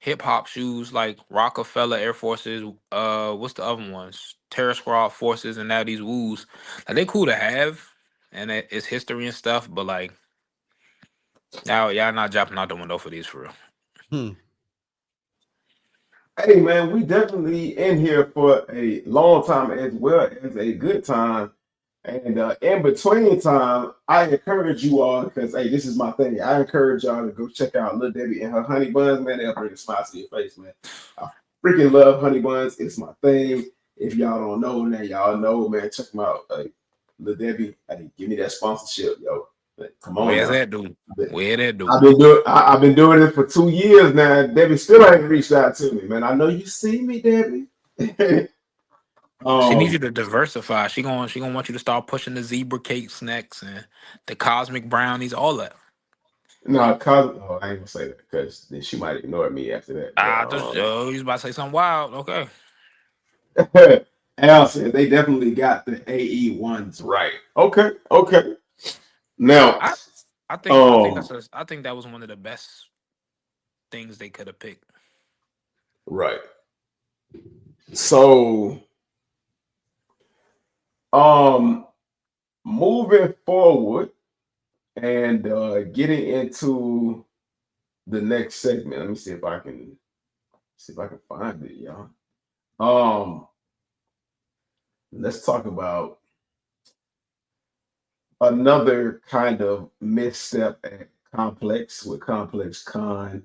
hip hop shoes, like Rockefeller Air Forces, what's the other ones? Terror Squad Forces, and now these Woos. Like they cool to have, and it's history and stuff, but like now y'all not jumping out the window for these for real. Hmm. Hey man, we definitely in here for a long time as well as a good time. And in between time, I encourage you all because hey, this is my thing. I encourage y'all to go check out Lil Debbie and her honey buns, man. They'll bring a smile to your face, man. I freaking love honey buns. It's my thing. If y'all don't know, now y'all know, man. Check them out. Like Lil Debbie, hey, give me that sponsorship, yo. Like, come on Where's now. that dude? Where that dude? I've been doing it for 2 years now. Debbie still ain't reached out to me, man. I know you see me, Debbie. She needs you um, to diversify. She gonna want you to start pushing the zebra cakes next and the cosmic brownies, all that. no, cause I ain't gonna say that because then she might ignore me after that. Ah, just you was about to say something wild. Okay. But Al said they definitely got the AE ones right. Okay. Now, I um, I think that was one of the best things they could have picked. right. So, um, moving forward and getting into the next segment. Let me see if I can find it, y'all. Let's talk about another kind of misstep at Complex with Complex Con.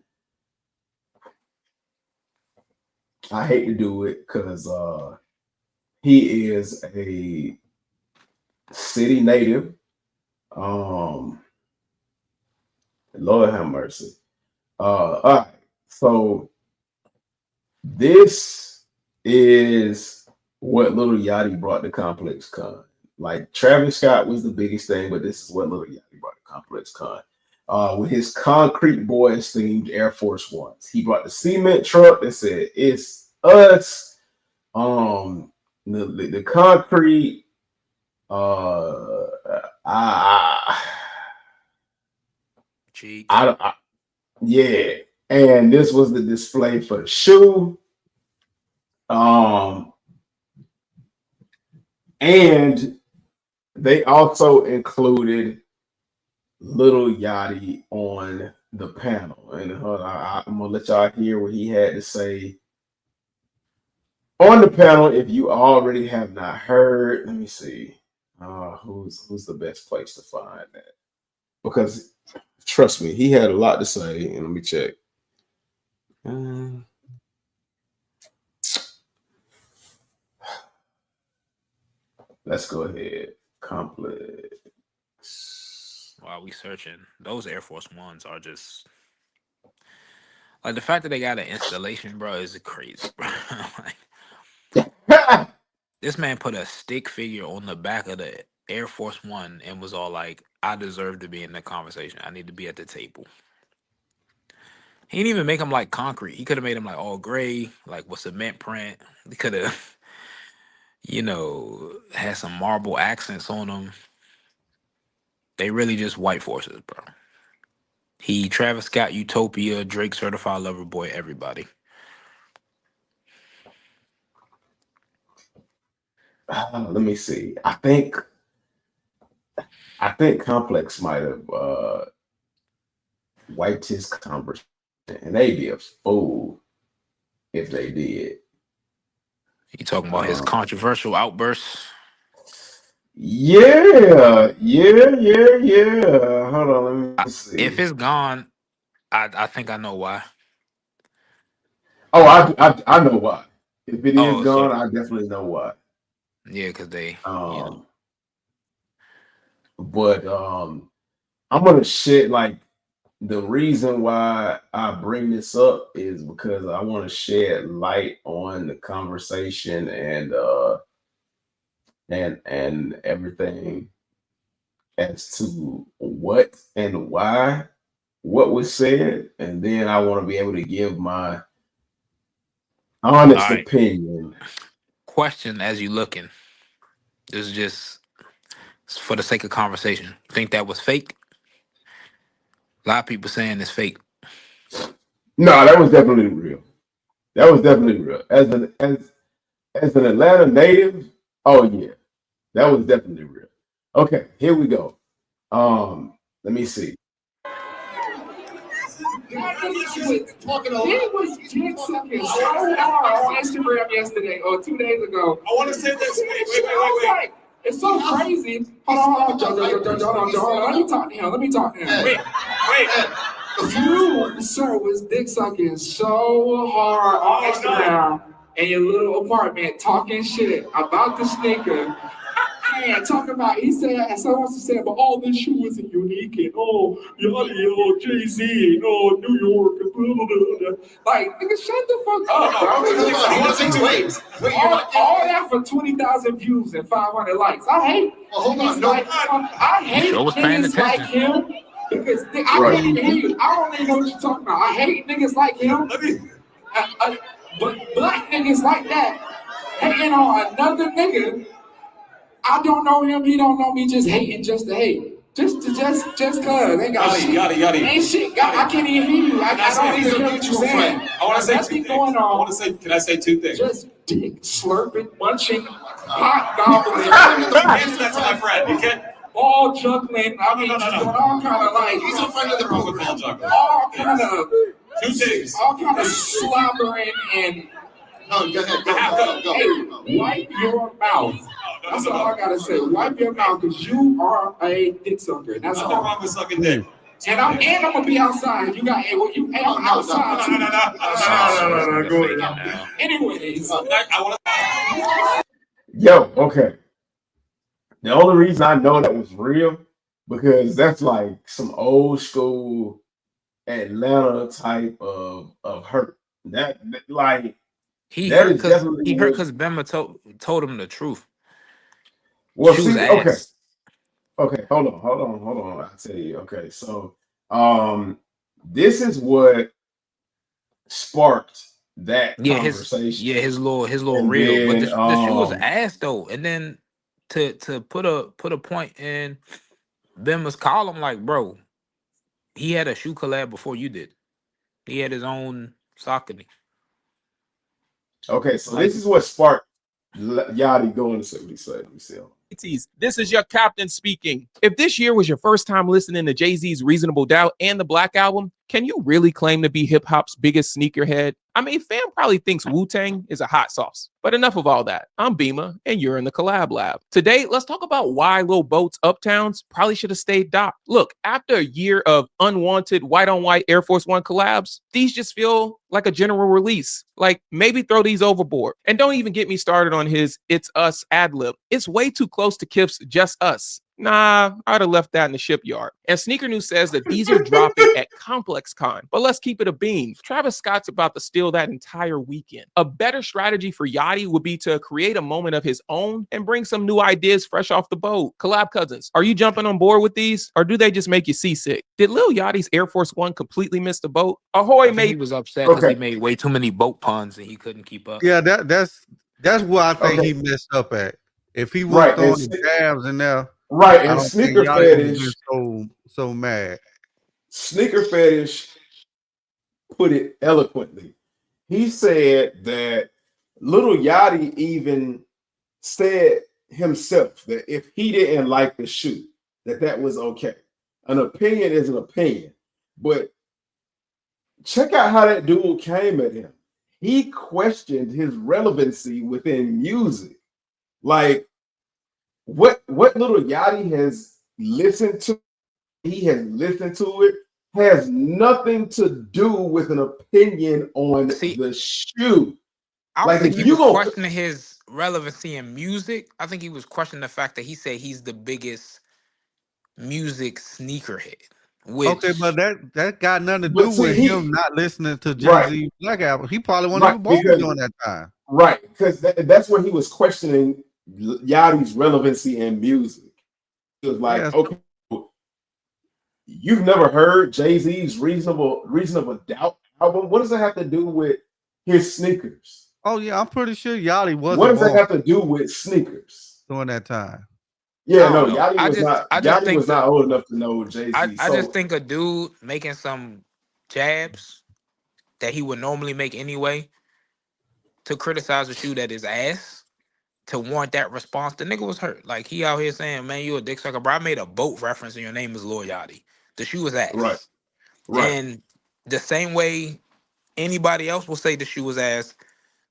I hate to do it because he is a city native. Um, Lord have mercy. All right. So this is what Little Yachty brought to Complex Con. Like Travis Scott was the biggest thing, but this is what Little Yachty brought to Complex Con. With his Concrete Boys themed Air Force Ones. He brought the cement truck that said it's us. Um the concrete I, Cheeks. I yeah. And this was the display for the shoe. Um And they also included Little Yachty on the panel. And I'm gonna let y'all hear what he had to say on the panel. If you already have not heard, let me see. Who's the best place to find that? Because trust me, he had a lot to say. And let me check. Let's go ahead. Complex. While we searching, those Air Force Ones are just like the fact that they got an installation, bro, is crazy, bro. Like, this man put a stick figure on the back of the Air Force One and was all like, "I deserve to be in the conversation. I need to be at the table." He didn't even make them like concrete. He could have made them like all gray, like with cement print. He could have, had some marble accents on them. They really just white forces, bro. He Travis Scott, Utopia, Drake, Certified Lover Boy, everybody. Let me see. I think Complex might have wiped his conversation, and they'd be a fool if they did. You talking about his controversial outbursts? Yeah. Hold on, let me see. If it's gone, I think I know why. Oh, I know why. If it is gone, So I definitely know why. yeah, because they, But I'm gonna shit like the reason why I bring this up is because I want to shed light on the conversation and everything as to what and why what was said, and then I want to be able to give my honest opinion. Question as you looking. This is just for the sake of conversation. You think that was fake? A lot of people saying it's fake. No, that was definitely real. That was definitely real. As an Atlanta native, oh yeah, that was definitely real. Okay, here we go. Let me see. He was dick sucking so hard on Instagram yesterday or 2 days ago. I want to say this. Wait. It's so crazy. Hold on. Let me talk to him. Wait. You, sir, was dick sucking so hard on Instagram in your little apartment, talking shit about the sneaker. And talking about, he said, someone said, but all this shoe isn't unique, and Jay-Z, and New York, and blah, blah, blah. Like, nigga, shut the fuck up, bro. I want to say two ways. All that for 20,000 views and 500 likes. I hate I hate niggas like him because I can't even hear you. I don't even know what you're talking about. I hate niggas like him. But black niggas like that hating on another nigga. I don't know him, he don't know me, just hating just to hate. Just cause. Ain't got shit. Ain't shit. I can't even hear you. I don't even know what you're saying. I want to say two things. Can I say two things? Just dick slurping, munching, hot gobbling. That's my friend. You can't. Ball juggling. I mean, all kind of like. He's a friend of the road with ball juggling. All kind of. Two things. All kind of slobbering and. No, go ahead. Go. Hey, wipe your mouth. That's all I gotta say. Wipe your mouth, because you are a dick sucker. That's all. Nothing wrong with sucking dick. And I'm gonna be outside. You got I'm outside. No. Go ahead. Anyways, Yo, okay. The only reason I know that was real because that's like some old school Atlanta type of hurt. That like he hurt because Bama told him the truth. Well, see, okay, hold on. I'll tell you. Okay, so this is what sparked that conversation. His little reel. But the shoe was ass though. And then to put a point in Bama's column, like, bro, he had a shoe collab before you did. He had his own Saucony. Okay, so this is what sparked Yachty going to say what he said. Let me see. This is your captain speaking. If this year was your first time listening to Jay-Z's Reasonable Doubt and the Black Album, can you really claim to be hip hop's biggest sneakerhead? I mean, fam probably thinks Wu-Tang is a hot sauce. But enough of all that. I'm Beamer, and you're in the Collab Lab. Today, let's talk about why Lil Boat's Uptowns probably should have stayed docked. Look, after a year of unwanted white-on-white Air Force One collabs, these just feel like a general release. Like, maybe throw these overboard. And don't even get me started on his It's Us ad-lib. It's way too close to Kip's Just Us. Nah, I'd have left that in the shipyard. And Sneaker News says that these are dropping at Complex Con. But let's keep it a bean. Travis Scott's about to steal that entire weekend. A better strategy for Yachty would be to create a moment of his own and bring some new ideas fresh off the boat. Collab cousins, are you jumping on board with these? Or do they just make you seasick? Did Lil Yachty's Air Force One completely miss the boat? Ahoy, I think he mate. was upset because he Okay. made way too many boat puns and he couldn't keep up. Yeah, that's where I think Okay. he messed up at. If he was Right, throwing and the jabs in there, Right, I and don't think Sneaker y'all would have Fetish, been so mad. Sneaker Fetish put it eloquently. He said that Little Yachty even said himself that if he didn't like the shoe, that was okay. An opinion is an opinion, but check out how that dude came at him. He questioned his relevancy within music. Like what Little Yachty has listened to, he has listened to it, has nothing to do with an opinion on See, the shoe. I don't Like think if he you was go, questioning his relevancy in music. I think he was questioning the fact that he said he's the biggest music sneakerhead, Okay, which but that got nothing to but do see, with he him not listening to right, Jay-Z Black Album. He probably wasn't right, even born because during that time. right, because that's where he was questioning Yachty's relevancy in music. He was Yeah. like, okay, you've never heard Jay-Z's Reasonable Doubt album? What does that have to do with his sneakers? Oh yeah, I'm pretty sure Yachty What wasn't does that born have to do with sneakers? during that time. Yeah, I no, don't know. I just Yachty think was not old enough to know Jay-Z. I just So think a dude making some jabs that he would normally make anyway to criticize a shoe that is ass to warrant that response, the nigga was hurt. Like he out here saying, "Man, you a dick sucker, bro." I made a boat reference and your name is Lil Yachty. The shoe was right, ass, right, and the same way anybody else will say the shoe was ass.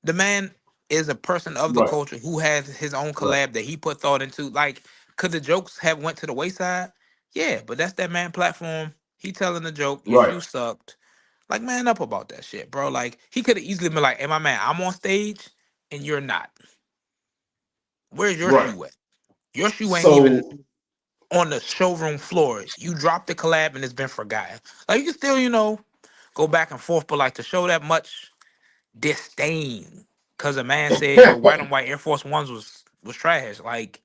The man is a person of the right, culture who has his own right, collab that he put thought into. Like, could the jokes have went to the wayside? Yeah, but that's that man platform. He telling the joke, your right, shoe sucked. Like, man up about that shit, bro. Like, he could have easily been like, hey, my man, I'm on stage and you're not. Where's your right. shoe at? Your shoe ain't So even on the showroom floor. You dropped the collab and it's been forgotten. Like, you can still, go back and forth, but like to show that much disdain because a man said your white on white Air Force Ones was trash. Like,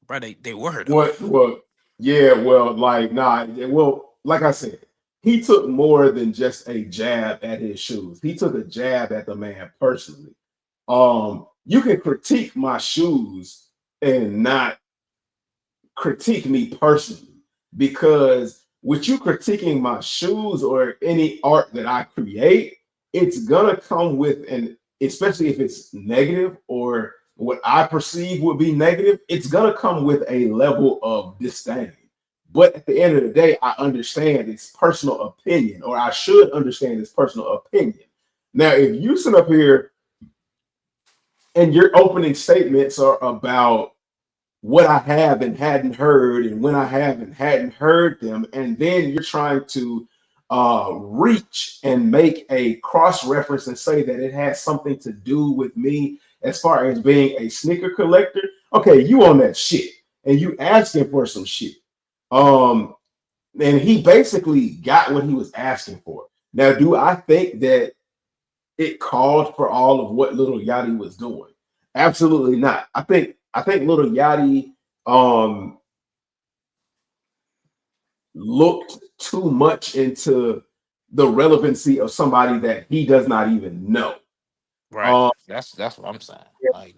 bro, they were though. what yeah, well, like nah, well, like I said, he took more than just a jab at his shoes. He took a jab at the man personally. You can critique my shoes and not critique me personally, because with you critiquing my shoes or any art that I create, it's gonna come with especially if it's negative or what I perceive would be negative, it's gonna come with a level of disdain. But at the end of the day, I understand it's personal opinion, or I should understand it's personal opinion. Now, if you sit up here and your opening statements are about what I have and hadn't heard, and when I have and hadn't heard them, and then you're trying to reach and make a cross reference and say that it has something to do with me as far as being a sneaker collector. Okay, you on that shit, and you asking for some shit. And he basically got what he was asking for. Now, do I think that it called for all of what Little Yachty was doing? Absolutely not. I think Little Yachty looked too much into the relevancy of somebody that he does not even know. Right. That's what I'm saying. Like,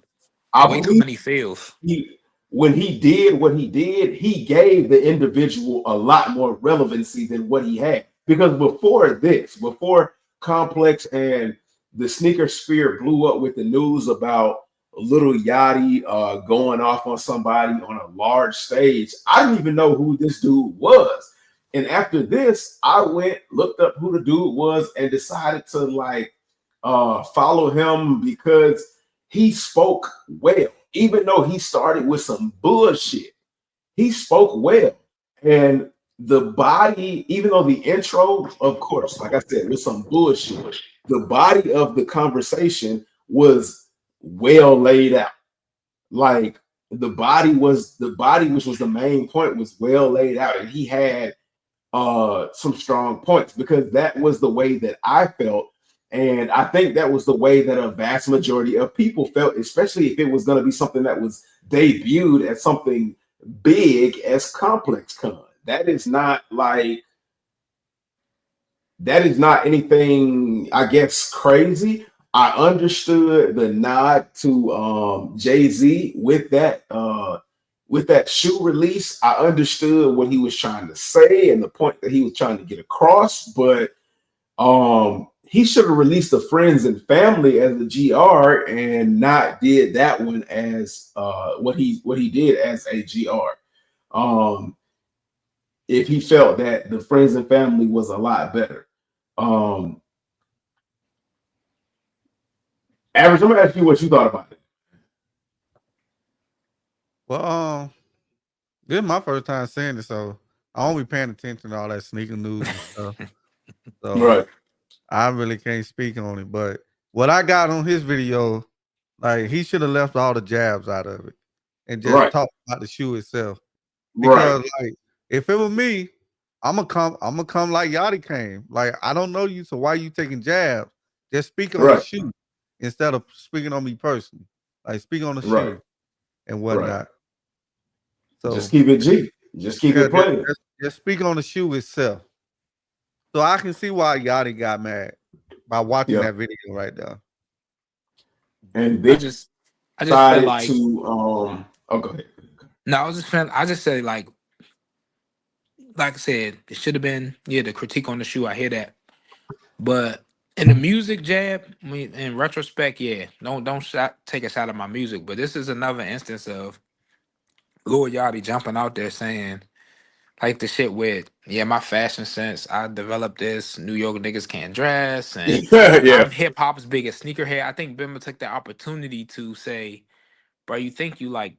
I way too believe many feels. when he did what he did, he gave the individual a lot more relevancy than what he had. Because before Complex and the sneaker sphere blew up with the news about Little Yachty going off on somebody on a large stage. I didn't even know who this dude was. And after this, I went, looked up who the dude was, and decided to like follow him because he spoke well. Even though he started with some bullshit, he spoke well. And the body, even though the intro, of course, like I said, was some bullshit, the body of the conversation was well laid out. Like the body, which was the main point, was well laid out, and he had some strong points because that was the way that I felt. And I think that was the way that a vast majority of people felt, especially if it was going to be something that was debuted as something big as Complex Con. That is not anything, I guess, crazy. I understood the nod to Jay-Z with that shoe release. I understood what he was trying to say and the point that he was trying to get across, but he should have released the Friends and Family as a GR and not did that one as what he did as a GR. If he felt that the Friends and Family was a lot better. Average, I'm gonna ask you what you thought about it. Well, this is my first time seeing it, so I don't be paying attention to all that sneaker news and stuff. So Right. I really can't speak on it. But what I got on his video, like he should have left all the jabs out of it and just Right. talk about the shoe itself. Right. Because like if it was me, I'm gonna come like Yachty came. Like I don't know you, so why you taking jabs? Just speaking on the Right. shoe instead of speaking on me personally. Like speak on the Right. shoe and whatnot. So Just keep it G. Just keep yeah, it playing. just speak on the shoe itself. So I can see why Yachty got mad by watching Yeah. that video right there. And I they just feel decided like to go ahead. no, I just say like I said, it should have been the critique on the shoe. I hear that, but in the music jab, I mean, in retrospect, don't take a shot at my music. But this is another instance of Lil Yachty jumping out there saying like the shit with my fashion sense. I developed this. New York niggas can't dress, and Yeah. I'm hip hop's biggest sneakerhead. I think Bimba took the opportunity to say, bro, you think you like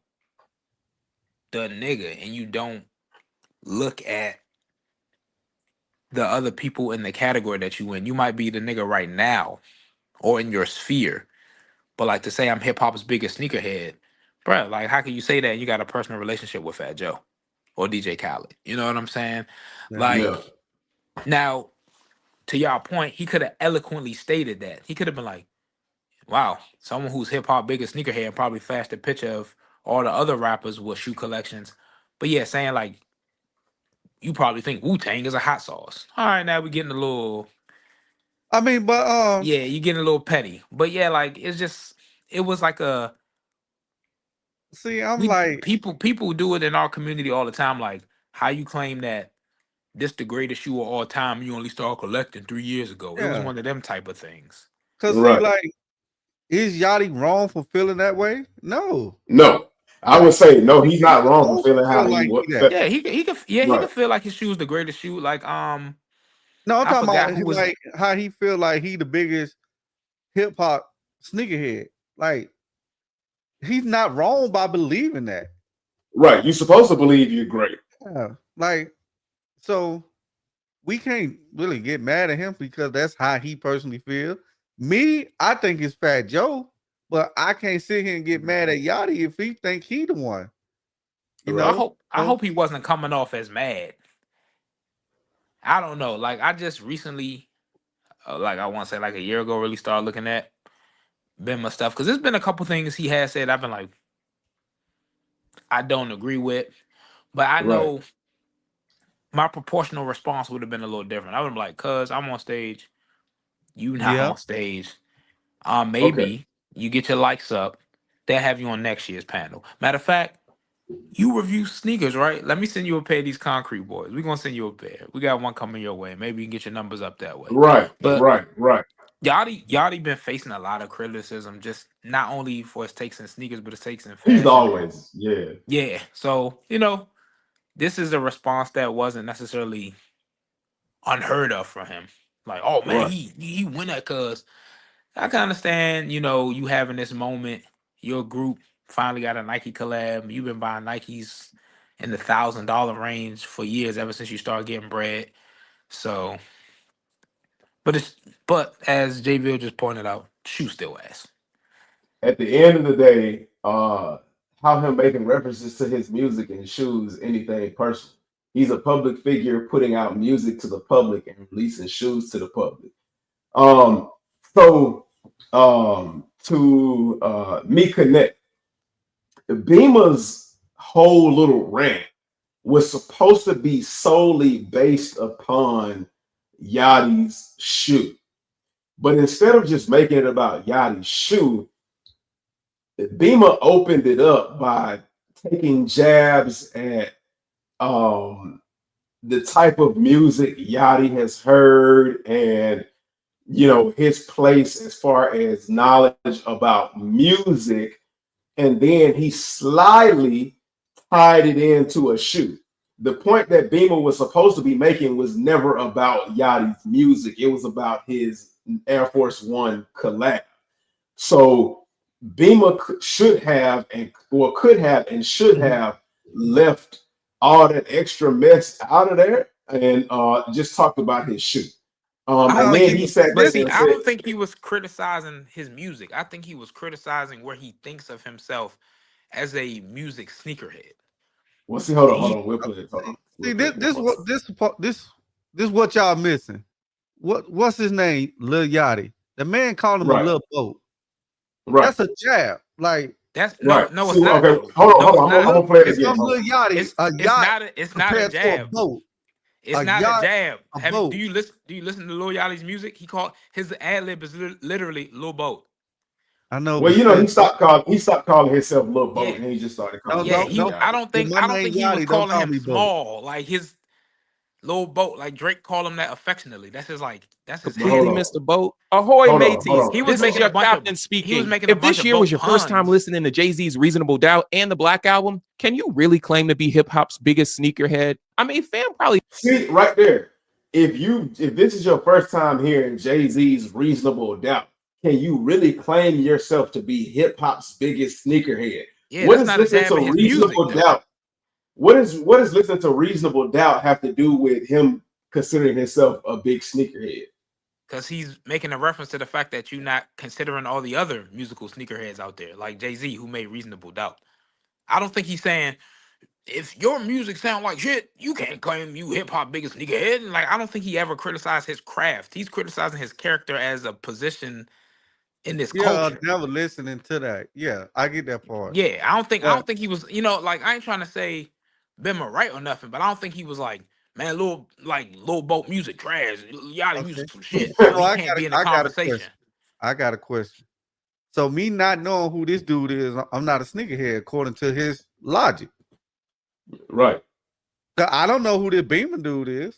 the nigga, and you don't look at the other people in the category that you in. You might be the nigga right now or in your sphere, but like to say I'm hip hop's biggest sneakerhead, bro. Like, how can you say that? And you got a personal relationship with Fat Joe or DJ Khaled. You know what I'm saying? Yeah. Like, Yeah. now to y'all point, he could have eloquently stated that. He could have been like, wow, someone who's hip hop biggest sneakerhead probably flashed a picture of all the other rappers with shoe collections. But yeah, saying like, you probably think Wu Tang is a hot sauce. All right, now we're getting a little, I mean, but you're getting a little petty. But yeah, like it was like a see, I'm like, people do it in our community all the time. Like, how you claim that this the greatest shoe of all time, you only started collecting 3 years ago. It was yeah, one of them type of things. cause see, Right. like, is Yachty wrong for feeling that way? No, No. I would say no, he's he not wrong for supposed feeling to how feel he like felt. he that. Yeah, he Right. could feel like his shoe is the greatest shoe. Like No, I'm I talking forgot about who was like how he feel like he the biggest hip hop sneakerhead. Like he's not wrong by believing that. Right. You're supposed to believe you're great. Yeah. Like so we can't really get mad at him because that's how he personally feels. Me, I think it's Fat Joe, but I can't sit here and get mad at Yachty if he think he the one. You Right. know? I hope he wasn't coming off as mad. I don't know. Like, I just recently, like I want to say like a year ago, really started looking at Bema stuff because there's been a couple things he has said I've been like, I don't agree with, but I Right. know my proportional response would have been a little different. I would have been like, cuz I'm on stage, you not Yeah. on stage. Okay. Maybe you get your likes up, they'll have you on next year's panel. Matter of fact, you review sneakers, right? Let me send you a pair of these Concrete Boys. We're gonna send you a pair. We got one coming your way. Maybe you can get your numbers up that way. Right. But Right. Right. Yachty been facing a lot of criticism, just not only for his takes in sneakers, but his takes in He's fashion. always, yeah. Yeah. So, this is a response that wasn't necessarily unheard of from him. Like, oh man, Right. he went that cause I can understand, you having this moment, your group finally got a Nike collab. You've been buying Nikes in the $1,000 range for years, ever since you started getting bread. So, but as JVille just pointed out, shoe still ass. At the end of the day, how him making references to his music and shoes, anything personal. He's a public figure putting out music to the public and releasing shoes to the public. So to me connect, Beamer's whole little rant was supposed to be solely based upon Yachty's shoe. But instead of just making it about Yachty's shoe, Beamer opened it up by taking jabs at the type of music Yachty has heard and his place as far as knowledge about music, and then he slyly tied it into a shoe. The point that Beamer was supposed to be making was never about Yachty's music. It was about his Air Force One collab. So Beamer should have could have and should have left all that extra mess out of there and just talked about his shoe. And then he sat But there see, and I said, don't think he was criticizing his music. I think he was criticizing where he thinks of himself as a music sneakerhead. "Well, see, hold on, we'll play it. Hold on. See, this what y'all missing. What's his name? Lil Yachty. The man called him a little boat. Right. That's a jab. Like that's right. No, See, it's not. Okay, hold on. I'm gonna play it it's again. some Lil Yachty. It's not a jab. It's not a jab. boat. Do you listen to Lil Yachty's music? He called his ad lib is literally Lil Boat. I know. Well, he stopped calling himself Lil Boat, and he just started calling. I don't think he was calling him small. Like his Lil Boat, like Drake called him that affectionately. That's his completely missed the boat. Ahoy, mateys! He was making your a bunch captain of speaking. He was making if this year was your first time listening to Jay-Z's Reasonable Doubt and the Black Album, can you really claim to be hip hop's biggest sneakerhead? I mean, fam probably see right there. If this is your first time hearing Jay-Z's Reasonable Doubt, can you really claim yourself to be hip hop's biggest sneakerhead? Yeah, what is listening to Reasonable Doubt? What is listening to Reasonable Doubt have to do with him considering himself a big sneakerhead? Because he's making a reference to the fact that you're not considering all the other musical sneakerheads out there, like Jay-Z, who made Reasonable Doubt. I don't think he's saying, if your music sound like shit, you can't claim you hip-hop biggest sneakerhead. And I don't think he ever criticized his craft. He's criticizing his character as a position in this culture. Never listening to that. Yeah, I get that part. Yeah, I don't think he was, I ain't trying to say Bimmer right or nothing, but I don't think he was like, man, Lil Boat music trash, Yachty music some shit. So he can't be in the conversation. I got a question. So me not knowing who this dude is, I'm not a sneakerhead according to his logic. Right. I don't know who this Beamer dude is.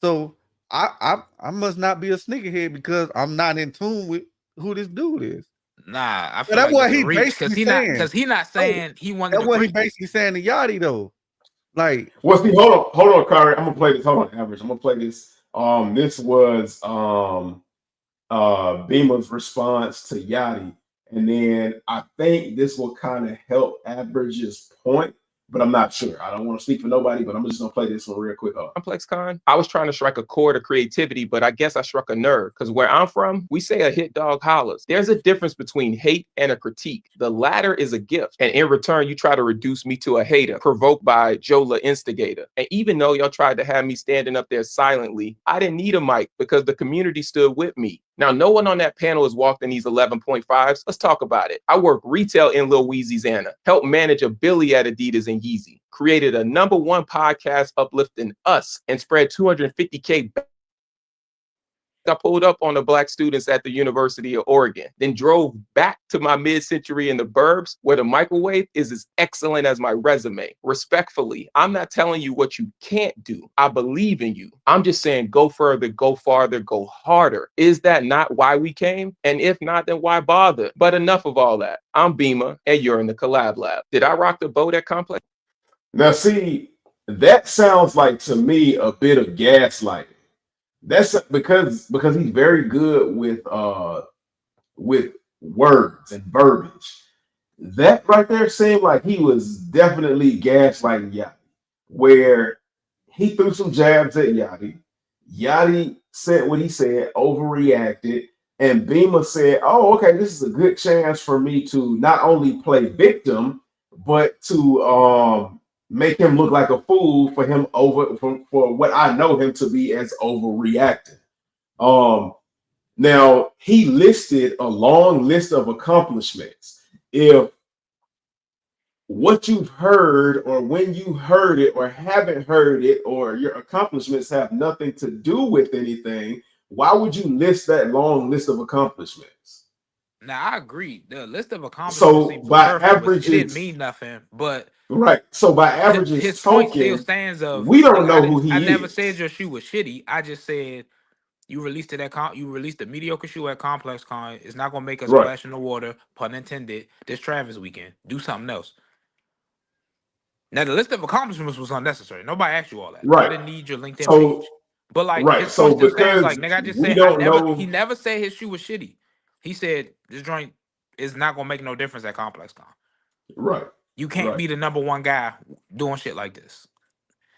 So I must not be a sneakerhead because I'm not in tune with who this dude is. Nah, I feel that's like what he basically saying. Because he not saying he wanted. That's what he basically saying to Yachty though. Like, hold on, Kyrie. I'm gonna play this. Hold on, Average. I'm gonna play this. This was Beamer's response to Yachty, and then I think this will kind of help Average's point, but I'm not sure. I don't want to speak for nobody, but I'm just gonna play this one real quick. Complex Con. I was trying to strike a chord of creativity, but I guess I struck a nerve because where I'm from, we say a hit dog hollers. There's a difference between hate and a critique. The latter is a gift, and in return, you try to reduce me to a hater, provoked by Jola Instigator. And even though y'all tried to have me standing up there silently, I didn't need a mic because the community stood with me. Now, no one on that panel has walked in these 11.5s. Let's talk about it. I work retail in Louisiana, helped manage a Billy at Adidas and Yeezy, created a #1 podcast uplifting us, and spread 250K. I pulled up on the black students at the University of Oregon, then drove back to my mid-century in the burbs where the microwave is as excellent as my resume. Respectfully, I'm not telling you what you can't do. I believe in you. I'm just saying go further, go farther, go harder. Is that not why we came? And if not, then why bother? But enough of all that. I'm Beamer and you're in the collab lab. Did I rock the boat at Complex? Now, see, that sounds like to me a bit of gaslighting. That's because he's very good with words and verbiage. That right there seemed like he was definitely gaslighting Yachty, where he threw some jabs at Yachty. Yachty said what he said, overreacted, and Beamer said, "Oh, okay, this is a good chance for me to not only play victim, but to make him look like a fool for him for what I know him to be as overreacting." Now he listed a long list of accomplishments. If what you've heard or when you heard it or haven't heard it or your accomplishments have nothing to do with anything, why would you list that long list of accomplishments? Now I agree. The list of accomplishments So seemed by superfluous. It didn't averages, mean nothing, but right? So by averages his point still token, stands of we don't nigga. know who I he never said is. your shoe was shitty. I just said you released it at you released a mediocre shoe at Complex Con. It's not gonna make us Right, splash in the water, pun intended. This Travis weekend, do something else. Now the list of accomplishments was unnecessary. Nobody asked you all that. I right. didn't need your LinkedIn So page. But like right. his point So still stands. Like because nigga, I just we said don't he know, never said his shoe was shitty. He said this joint is not gonna make no difference at Complex Con. right, You can't right, be the number one guy doing shit like this.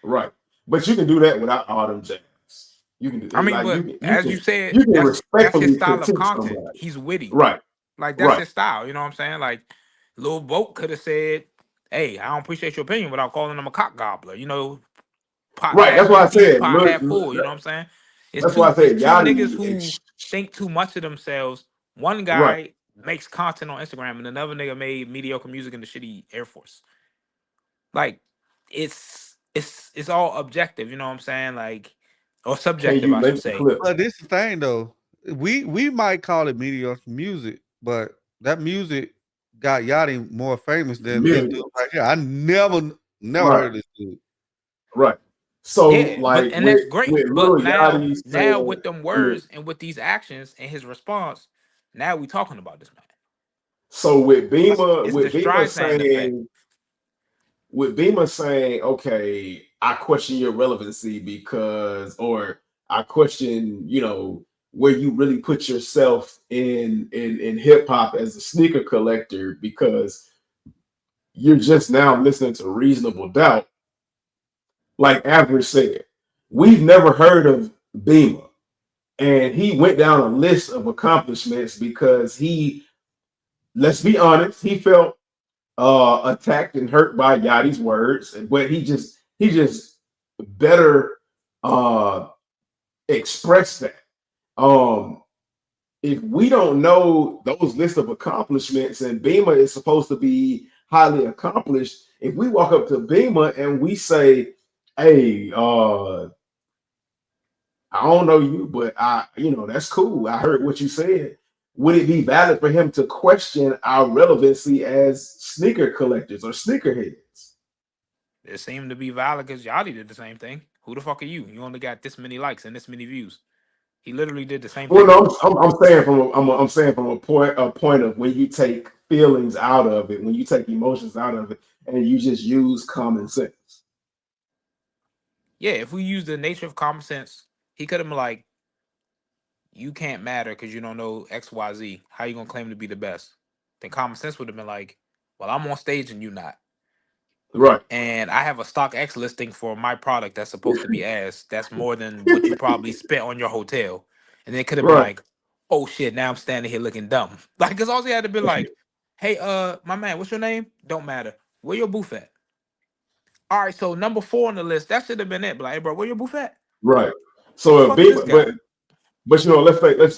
right. But you can do that without all them jabs. You can I do mean, like but as you said, you can that's his respectfully style of critique content. somebody. He's witty. Right, Like that's right, his style. You know what I'm saying? Like Lil Boat could have said, "Hey, I don't appreciate your opinion," without calling him a cock gobbler. You know, pot right. half That's why I empty, said. pot half full. You know what I'm saying? That's why I It's said two niggas Yachty. who think too much of themselves. One Right. guy makes content on Instagram, and another nigga made mediocre music in the shitty Air Force. Like, it's all objective. You know what I'm saying? Like, or Can subjective, you I should link the say. clip? But this the thing though, we might call it mediocre music, but that music got Yachty more famous than this dude Millions. right here. I never heard Right. of this dude. Right. So Yeah, but like and that's great. with But little now, Yachty now saying, with them yeah. words and with these actions and his response, now we talking about this man. So It's the Streisand effect. With Beamer saying, okay, I question your relevancy because, or I question, where you really put yourself in hip hop as a sneaker collector because you're just now listening to Reasonable Doubt. Like Average said, we've never heard of Beamer. And he went down a list of accomplishments because let's be honest, he felt attacked and hurt by Yachty's words, but he just better express that. If we don't know those lists of accomplishments and Beamer is supposed to be highly accomplished, if we walk up to Beamer and we say, hey, I don't know you, but that's cool. I heard what you said. Would it be valid for him to question our relevancy as sneaker collectors or sneakerheads? It seemed to be valid because Yachty did the same thing. Who the fuck are you? You only got this many likes and this many views. He literally did the same Well, thing. no, I'm saying from a point of when you take feelings out of it, when you take emotions out of it, and you just use common sense. Yeah, if we use the nature of common sense, he could have been like, you can't matter because you don't know XYZ. How you gonna claim to be the best? Then common sense would have been like, well, I'm on stage and you not. Right. And I have a StockX listing for my product that's supposed to be ass. That's more than what you probably spent on your hotel. And then it could have been Right. like, oh shit, now I'm standing here looking dumb. Like, cause all he had to be like, hey, my man, what's your name? Don't matter. Where your booth at? All right, so number 4 on the list, that should have been it. But like, hey, bro, where your booth at? Right. Who the So fuck is this guy? but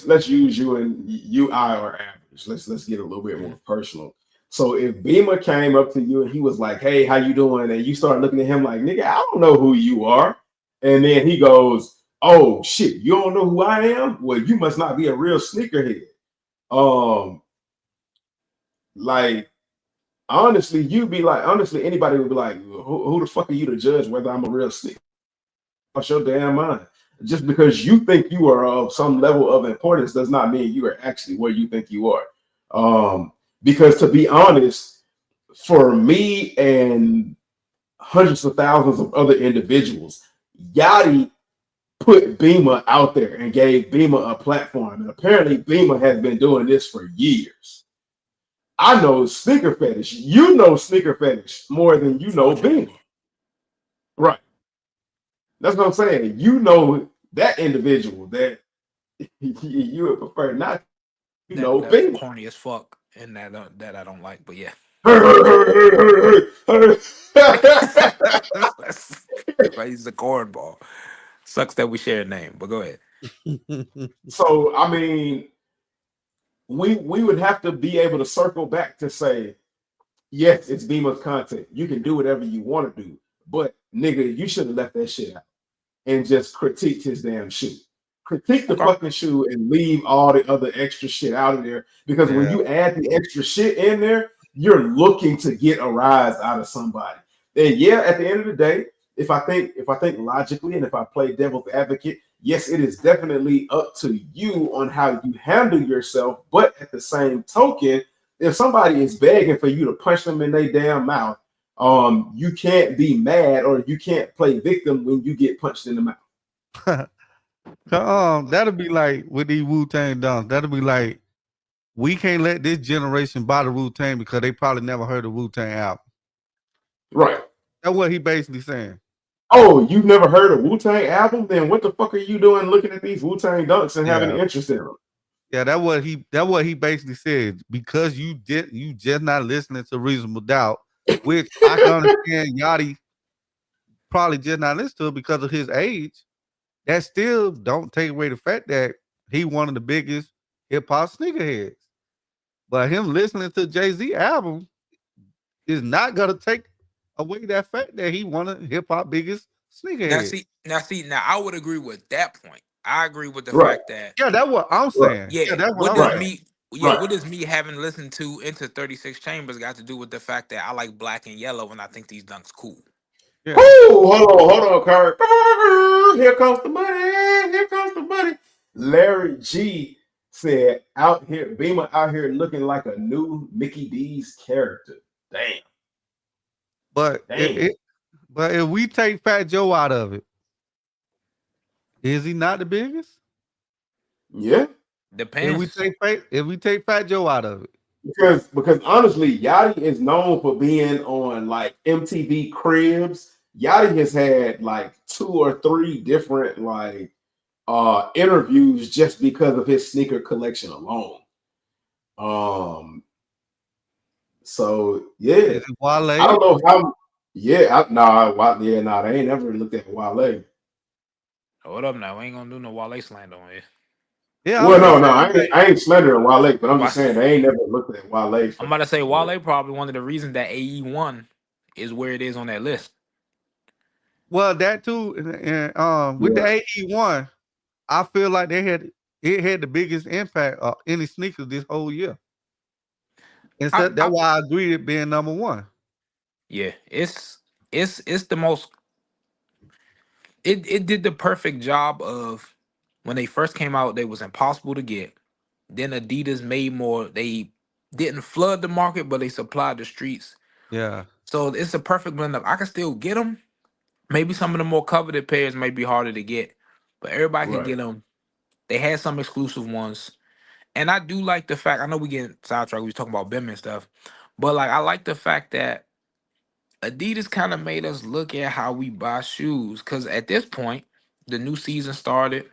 let's use you and you, I, or average. Let's get a little bit more personal. So if Beamer came up to you and he was like, "Hey, how you doing?" and you start looking at him like, "Nigga, I don't know who you are," and then he goes, oh shit, you don't know who I am? Well, you must not be a real sneakerhead. Um, like honestly, anybody would be like, who the fuck are you to judge whether I'm a real sneaker? What's your damn mind? Just because you think you are of some level of importance does not mean you are actually where you think you are. Because to be honest, for me and hundreds of thousands of other individuals, Yachty put Beamer out there and gave Beamer a platform. And apparently Beamer has been doing this for years. I know sneaker fetish. You know sneaker fetish more than you know Beamer. Right. That's what I'm saying. You know that individual that you would prefer not. You know That's Beamer. corny as fuck, and that I don't like. But yeah, he's a cornball. Sucks that we share a name, but go ahead. So I mean, we would have to be able to circle back to say, yes, it's Beamer's content. You can do whatever you want to do, but nigga, you should have left that shit out and just critiqued his damn shoe. Critique the fucking shoe and leave all the other extra shit out of there. Because when you add the extra shit in there, you're looking to get a rise out of somebody. And yeah, at the end of the day, if I think logically and if I play devil's advocate, yes, it is definitely up to you on how you handle yourself. But at the same token, if somebody is begging for you to punch them in their damn mouth, you can't be mad or you can't play victim when you get punched in the mouth. That'll be like with these Wu-Tang dunks. That'll be like, we can't let this generation buy the Wu-Tang because they probably never heard the Wu-Tang album. Right. That's what he basically saying. Oh, you've never heard a Wu-Tang album? Then what the fuck are you doing looking at these Wu-Tang dunks and having an interest in them? Yeah, that's what he basically said. Because you just not listening to Reasonable Doubt, which I can understand Yachty probably just not listen to it because of his age. That still don't take away the fact that he one of the biggest hip hop sneakerheads. But him listening to Jay-Z album is not gonna take away that fact that he one of hip hop biggest sneakerheads. Now I would agree with that point. I agree with the fact that that's what I'm saying. Yeah, that's what what does I'm me? Yeah, what does me having listened to Into 36 Chambers got to do with the fact that I like black and yellow and I think these dunks cool? Yeah. Hold on, Kurt. Here comes the money. Here comes the money. Larry G said, Beamer out here looking like a new Mickey D's character. Damn. But if we take Fat Joe out of it, is he not the biggest? Yeah. Depends. If we take Fat Joe out of it. Because honestly, Yachty is known for being on like MTV Cribs. Yachty has had like 2 or 3 different like interviews just because of his sneaker collection alone. So yeah, Wale? I don't know how. Yeah, they ain't never looked at Wale. Hold up now, we ain't gonna do no Wale slander on here. Yeah, well, no, I ain't slandering Wale, but I'm just saying they ain't never looked at Wale. I'm about to say Wale probably one of the reasons that AE1 is where it is on that list. Well, that too, and with the AE1, I feel like it had the biggest impact of any sneakers this whole year. And so that's why I agree it being number 1. Yeah, it's the most. It did the perfect job of when they first came out, they was impossible to get. Then Adidas made more. They didn't flood the market, but they supplied the streets. Yeah. So it's a perfect blend of I can still get them. Maybe some of the more coveted pairs might be harder to get, but everybody can get them. They had some exclusive ones. And I do like the fact, I know we get sidetracked, we was talking about Bim and stuff, but like I like the fact that Adidas kind of made us look at how we buy shoes. Cause at this point, the new season started.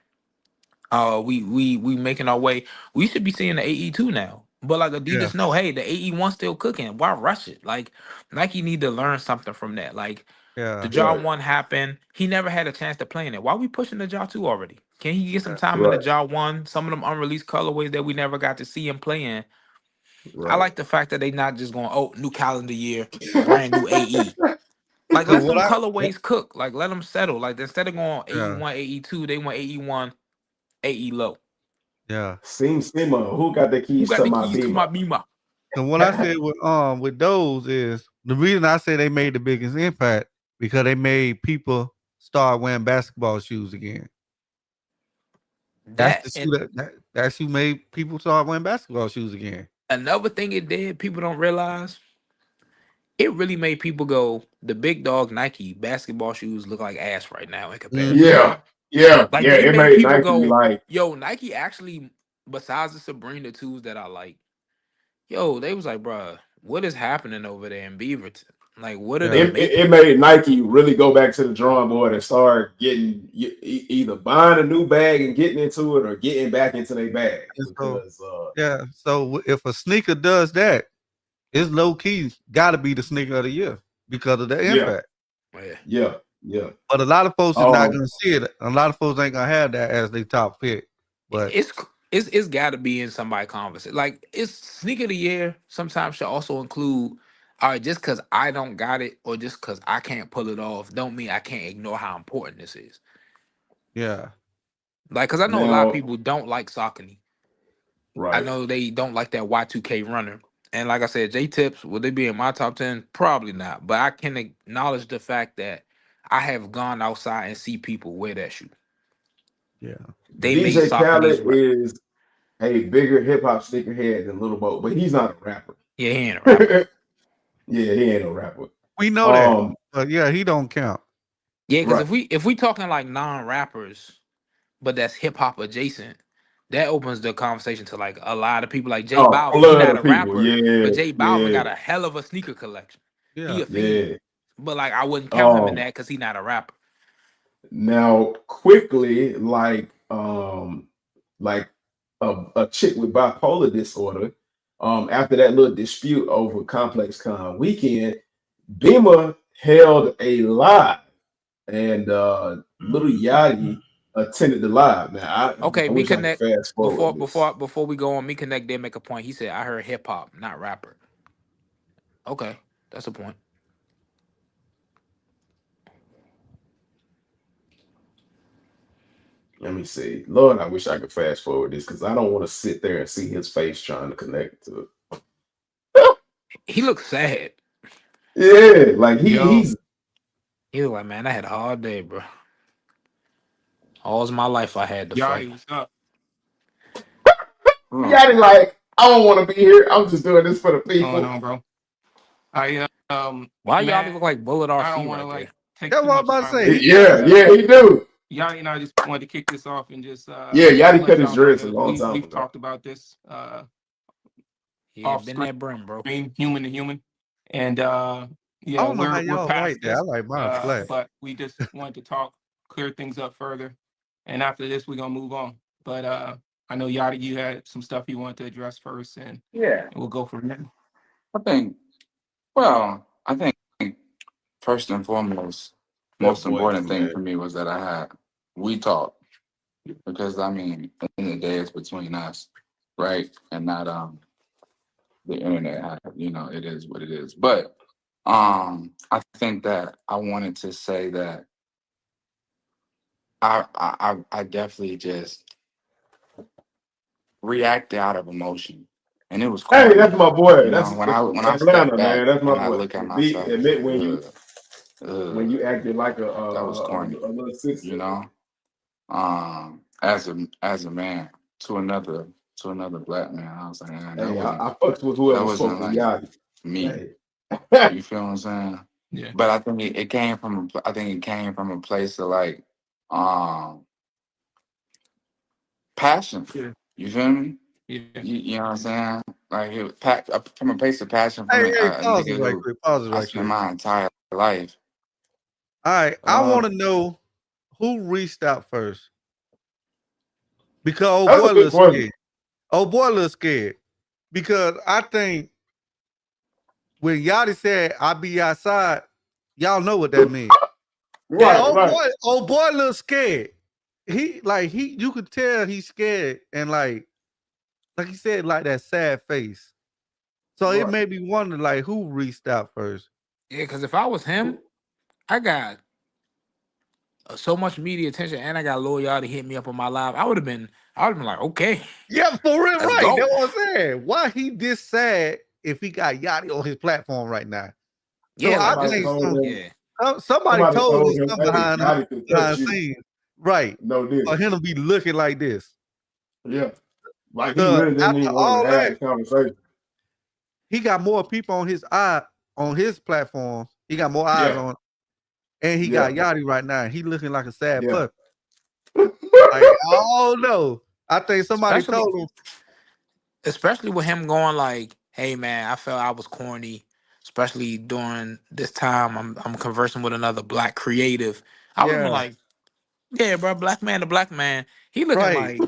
We making our way. We should be seeing the AE2 now. But like Adidas know, hey, the AE1 still cooking. Why rush it? Like Nike need to learn something from that. Like the Jaw 1 happened. He never had a chance to play in it. Why are we pushing the Jaw 2 already? Can he get some time in the Jaw 1? Some of them unreleased colorways that we never got to see him play in. I like the fact that they not just going, oh, new calendar year, brand new AE. Like So let what them I colorways cook. Like let them settle. Like instead of going yeah 81, 82, they went 81, 80 low. yeah. Sema, who got the Who keys got to the my keys to my Beamer? Beamer? So what I said with those is the reason I say they made the biggest impact because they made people start wearing basketball shoes again. That's That the and shoe that's who made people start wearing basketball shoes again. another thing it did, people don't realize, it really made people go, the big dog Nike basketball shoes look like ass right now in comparison. Mhm. Like Yeah. they It made made people Nike go, like yo, Nike actually, besides the Sabrina twos that I like, yo, they was like, bruh, what is happening over there in Beaverton? Like, what are they Yeah. making? it made Nike really go back to the drawing board and start getting either buying a new bag and getting into it or getting back into their bag And so because yeah. So if a sneaker does that, it's low key gotta be the sneaker of the year because of the yeah, impact. Yeah. yeah. But a lot of folks is not Um, gonna see it. A lot of folks ain't gonna have that as their top pick. But It's got to be in somebody's conversation. Like it's sneaker of the year. Sometimes should also include, all right, just because I don't got it or just because I can't pull it off, don't mean I can't ignore how important this is. yeah. Like, cause I know a lot of now, people don't like Saucony. I right. know they don't like that Y2K runner. And like I said, J Tips, will they be in my top 10? Probably not. But I can acknowledge the fact that I have gone outside and see people wear that shoe. Yeah. They made DJ Saucony's Khaled right. is a bigger hip hop sneakerhead than Little Boat, but he's not a rapper. Yeah, he ain't a rapper. Yeah, he ain't a rapper. We know that. Um, But yeah, he don't count. Yeah, because right. if we talking like non-rappers, but that's hip hop adjacent, that opens the conversation to like a lot of people. Like J Oh, Balvin, he flood not a of people. rapper, but Yeah, J Balvin yeah, got a hell of a sneaker collection. He Yeah. a fiend, yeah. but like I wouldn't count him in Um, that because he not a rapper. now quickly, like a chick with bipolar disorder. After that little dispute over Complex Con weekend, Bima held a live, and Little Yachty attended the live. Now, Okay, I me wish I could connect fast forward this. before we go on. Me connect did make a point. He said I heard hip hop, not rapper. Okay, that's a point. Let me see. Lord, I wish I could fast forward this because I don't want to sit there and see his face trying to connect to it. He looks sad. Yeah, like Yo, he's He look like, man, I had a hard day, bro. All's my life I had to fight. Yachty, what's up? Yachty like, I don't want to be here. I'm just doing this for the What's going people. on, bro? I Why y'all man, look like Bullet I don't RC want to right there? like take That's too what I'm much about to time say. with He it, Yeah, but yeah, he do. Yachty and I just wanted to kick this off and just Yeah, Yachty cut let his y'all know dreads a that long time we've ago. talked about this Yeah, off been screen, that brim, bro. human to human, and I yeah, don't know how we're y'all past like that. I this, like mine flat. but we just wanted to talk, clear things up further, and after this we're gonna move on. But I know Yachty, you had some stuff you wanted to address first, and Yeah, we'll go from there. I think. Well, I think first and foremost, That most boy, important thing man. for me was that we talked because I mean, at the end of the day, it's between us, right, and not the internet. You know, it is what it is. But I think that I wanted to say that I definitely just reacted out of emotion, and it was Hey, that's corny. my boy. You know, That's when I step Atlanta, man. back That's my and I boy. look at myself, it's Admit like, when you ugh, acted like that was corny. a little You sister. know, as a man to another black man, I was like, man, Hey, I fucked with whoever that spoke wasn't for like Yachty. me. Hey. You feel what I'm saying? Yeah. But I think it came from I think it came from a place of like um passion. Yeah. You feel me? Yeah. You know what I'm saying? Like it was from a place of passion from Hey, hey, a pause it nigga right who quick. Pause it I right spent quick. my entire life. All right. I Uh, want to know who reached out first. Because old that's boy a good looks question. scared. Old boy looks scared. Because I think when Yachty said I be outside, y'all know what that means. And Right, right. old boy looks scared. You could tell he's scared and like he said, like that sad face. So it Right. made me wonder like who reached out first. Yeah, because if I was him, I got so much media attention, and I got Lil Yachty hit me up on my live. I would have been like, okay, Yeah, for real, let's right. go. That's what I'm saying. Why he this sad if he got Yachty on his platform right now? So Yeah, I like this Somebody think is told him. somebody Somebody told him told him, something "Hey, Gotti could touch behind you." scenes, right? No For deal. him to be looking like this. Yeah, like he really didn't After even want all to have that, the conversation. he got more people on his platform. He got more eyes Yeah, on, and he got yeah, Yachty right now. He looking like a sad yeah. puppy. Like, I don't know. I think somebody especially told him, especially with him going like, "Hey man, I felt I was corny." Especially during this time, I'm conversing with another black creative. I would have been yeah, like, "Yeah, bro, black man to black man." right,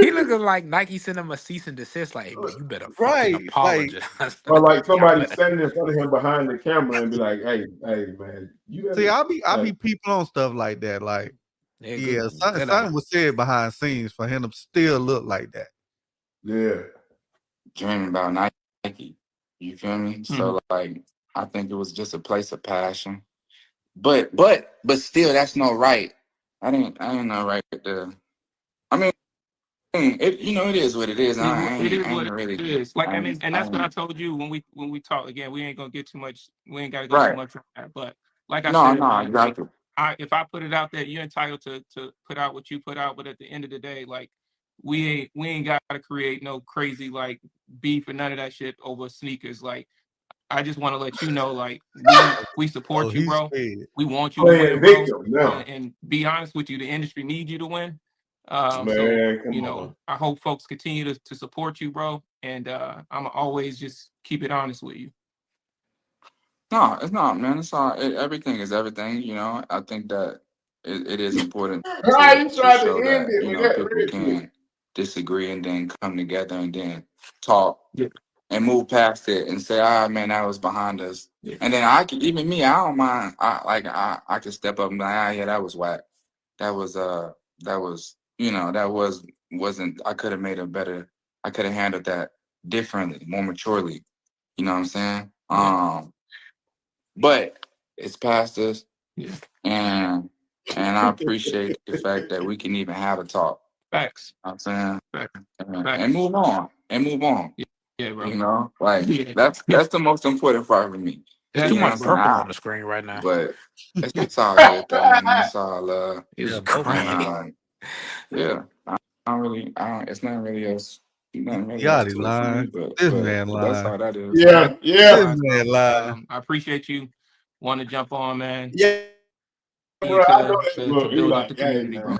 He looking like Nike sent him a cease and desist. Like, hey, bro, you better fucking right. Like, apologize. Or like Y'all somebody better. standing in front of him behind the camera and be like, "Hey, hey, man, you see, better I be like, people on stuff like that. Like, Yeah, yeah, good something was said behind scenes for him to still look like that. yeah, Dreaming about Nike. You feel me? Mhm. So like, I think it was just a place of passion. But still, that's no right. I ain't no right to. I mean, it it is what it is. It is I what ain't really. it is. Like I mean, and I that's what I ain't, told you when we talk again. We ain't gonna get too much. We ain't gotta go too right. much on that. But like I No, said, no, man, like exactly. if I put it out there, you're entitled to put out what you put out. But at the end of the day, like we ain't gotta create no crazy like beef or none of that shit over sneakers. Like I just want to let you know, like we Oh, support you, he's bro. scared. We want you to win, playing bro. victim now, And be honest with you, the industry needs you to win. So man. Come you on, know, I hope folks continue to support you, bro. And I'm always just keep it honest with you. No, it's not, man. It's all. Everything is everything. I think that it is important why you to tried to show end that it with that people real quick? can disagree and then come together and then talk Yeah. and move past it and say, ah, man, that was behind us. Yeah. And then I can, even me, I don't mind. I can step up and be like, ah, yeah, that was whack. That was wasn't. I could have made a better. I could have handled that differently, more maturely. You know what I'm saying? Yeah. But it's past us, Yeah. and I appreciate the fact that we can even have a talk. Facts. You know what I'm saying, Facts. and Facts. move on, and move on. Yeah, bro. Like Yeah. that's the most important part for me. It's That's too You know what much I'm right, saying? bro. purple on the screen right now. But it's all good though, man. It's all love. It's Yeah, both of And them. crazy. yeah, I don't really. It's not really nothing really else Yachty to it for me. lying. But This man that's lying. all that is. Yeah, yeah, This Guys, man bro. lying. I appreciate you want to jump on, man. yeah, You bro. I know that to look. He build up the like, hey, community, bro. man.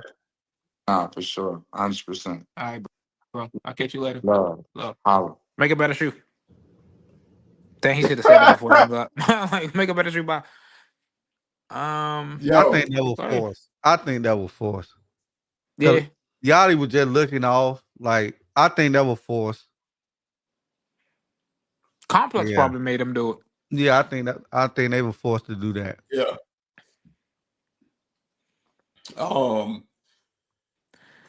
Nah, for sure, 100%. All right, bro. I'll catch you later. Love, Love. holla. Make a better shoe. Dang, he should have said that before. I got like make a better shoe by. I Yo, think that was Sorry. forced. I think that was forced. Yeah. Cause Yachty was just looking off. Like, I think that was forced. Complex Yeah. probably made him do it. Yeah, I think they were forced to do that. yeah.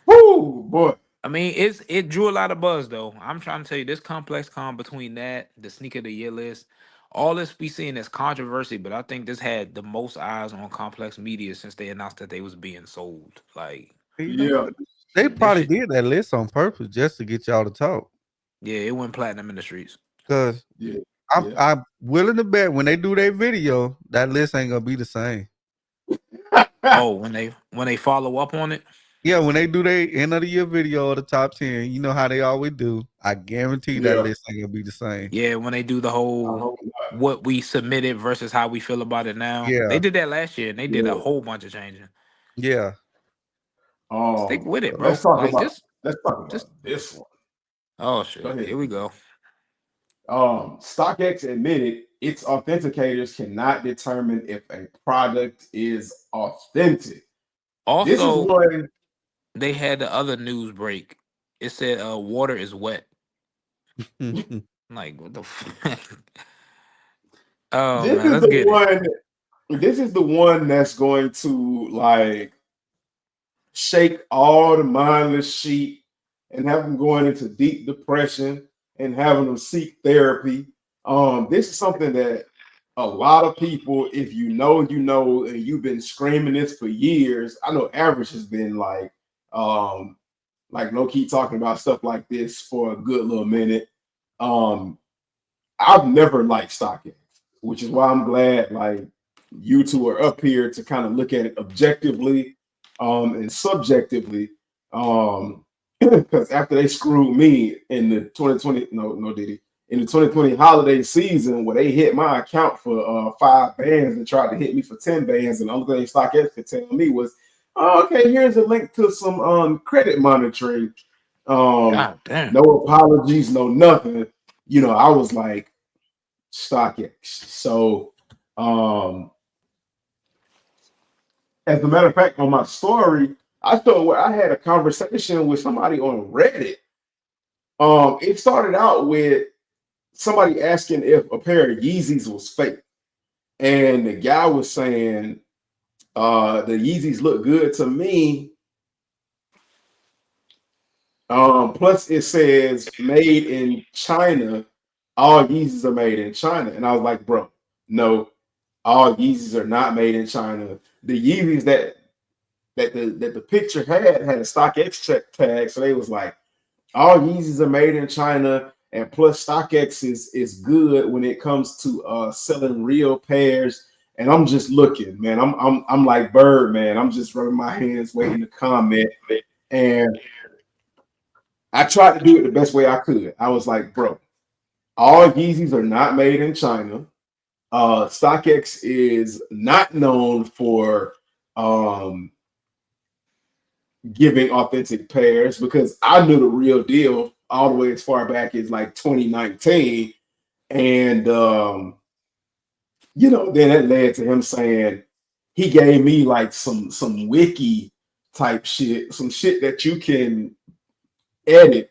Whoo, boy. I mean, it drew a lot of buzz though. I'm trying to tell you, this complex con between that, the sneaker of the year list, all this we seeing as controversy, but I think this had the most eyes on complex media since they announced that they was being sold. Like You know Yeah, what? They this probably shit, did that list on purpose just to get y'all to talk. yeah, it went platinum in the streets. Cause yeah, I'm yeah. I'm willing to bet when they do their video, that list ain't gonna be the same. Oh, when they follow up on it, Yeah, when they do their end of the year video of the top 10, you know how they always do. I guarantee that Yeah. list ain't gonna be the same. yeah, when they do the I whole hope not. what we submitted versus how we feel about it now. They Yeah, did that last year and they did a Yeah. whole bunch of changing. yeah. Stick with it, bro. Let's talk Like about just this one. oh Go shit. ahead. Here we go. StockX admitted its authenticators cannot determine if a product is authentic. This is Also, one. they had the other news break. It said water is wet. Like what the fuck? Oh This man, is let's the get it. one. This is the one that's going to like shake all the mindless sheep and have them going into deep depression and having them seek therapy. This is something that a lot of people, if you know, you know, and you've been screaming this for years. I know Average has been like low key talking about stuff like this for a good little minute. Um, I've never liked StockX, which is why I'm glad like you two are up here to kind of look at it objectively and subjectively. Because after they screwed me in the 2020, no Diddy, in the 2020 holiday season where they hit my account for 5 bands and tried to hit me for 10 bands, and the only thing StockX could tell me was, oh, okay, here's a link to some credit monitoring. God damn. No apologies, no nothing. You know, I was like, StockX. So, as a matter of fact, on my story, I thought where I had a conversation with somebody on Reddit. It started out with somebody asking if a pair of Yeezys was fake, and the guy was saying, "The Yeezys look good to me. Plus, it says made in China. All Yeezys are made in China." And I was like, "Bro, no, all Yeezys are not made in China. The Yeezys that the picture had a StockX check tag, so they was like, all Yeezys are made in China, and plus StockX is good when it comes to selling real pairs." And I'm just looking, man. I'm like Bird, man. I'm just rubbing my hands, waiting to comment. And I tried to do it the best way I could. I was like, bro, all Yeezys are not made in China. StockX is not known for giving authentic pairs, because I knew the real deal all the way as far back as like 2019. And you know, then that led to him saying he gave me like some wiki type shit, some shit that you can edit,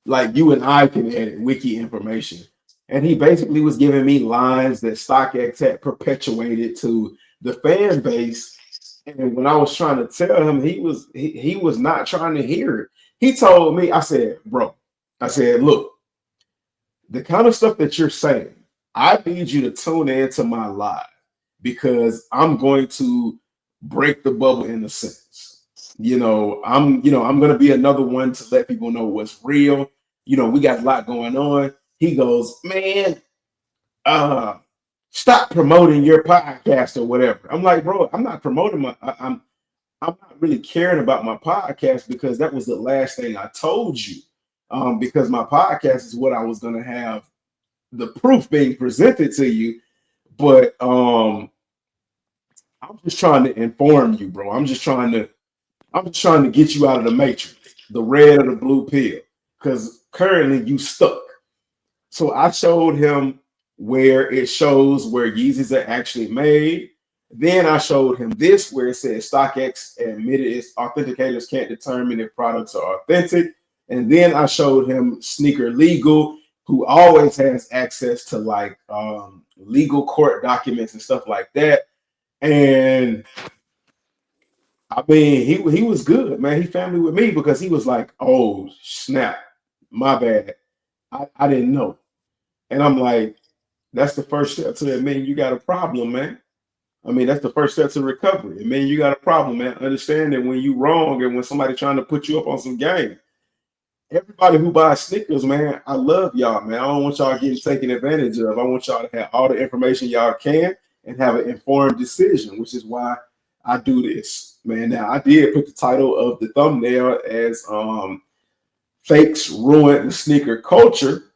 like you and I can edit wiki information. And he basically was giving me lines that StockX had perpetuated to the fan base. And when I was trying to tell him, he was not trying to hear it. He told me, I said, bro, I said, look, the kind of stuff that you're saying, I need you to tune into my live, because I'm going to break the bubble in a sense. I'm going to be another one to let people know what's real. We got a lot going on. He goes, man, stop promoting your podcast or whatever. I'm like, bro, I'm not promoting I'm not really caring about my podcast, because that was the last thing I told you. Because my podcast is what I was going to have the proof being presented to you. But I'm just trying to inform you, bro. I'm just trying to get you out of the matrix, the red or the blue pill, because currently you stuck. So I showed him where it shows where Yeezys are actually made. Then I showed him this, where it says StockX admitted its authenticators can't determine if products are authentic. And then I showed him Sneaker Legal, who always has access to like legal court documents and stuff like that. And I mean, he was good, man. He family with me, because he was like, oh snap, my bad, I didn't know. And I'm like, that's the first step to admitting you got a problem, man. I mean, that's the first step to recovery. I mean, you got a problem, man. Understand that when you wrong and when somebody trying to put you up on some game. Everybody who buys sneakers, man, I love y'all, man. I don't want y'all getting taken advantage of. I want y'all to have all the information y'all can and have an informed decision, which is why I do this, man. Now, I did put the title of the thumbnail as Fakes Ruin the Sneaker Culture.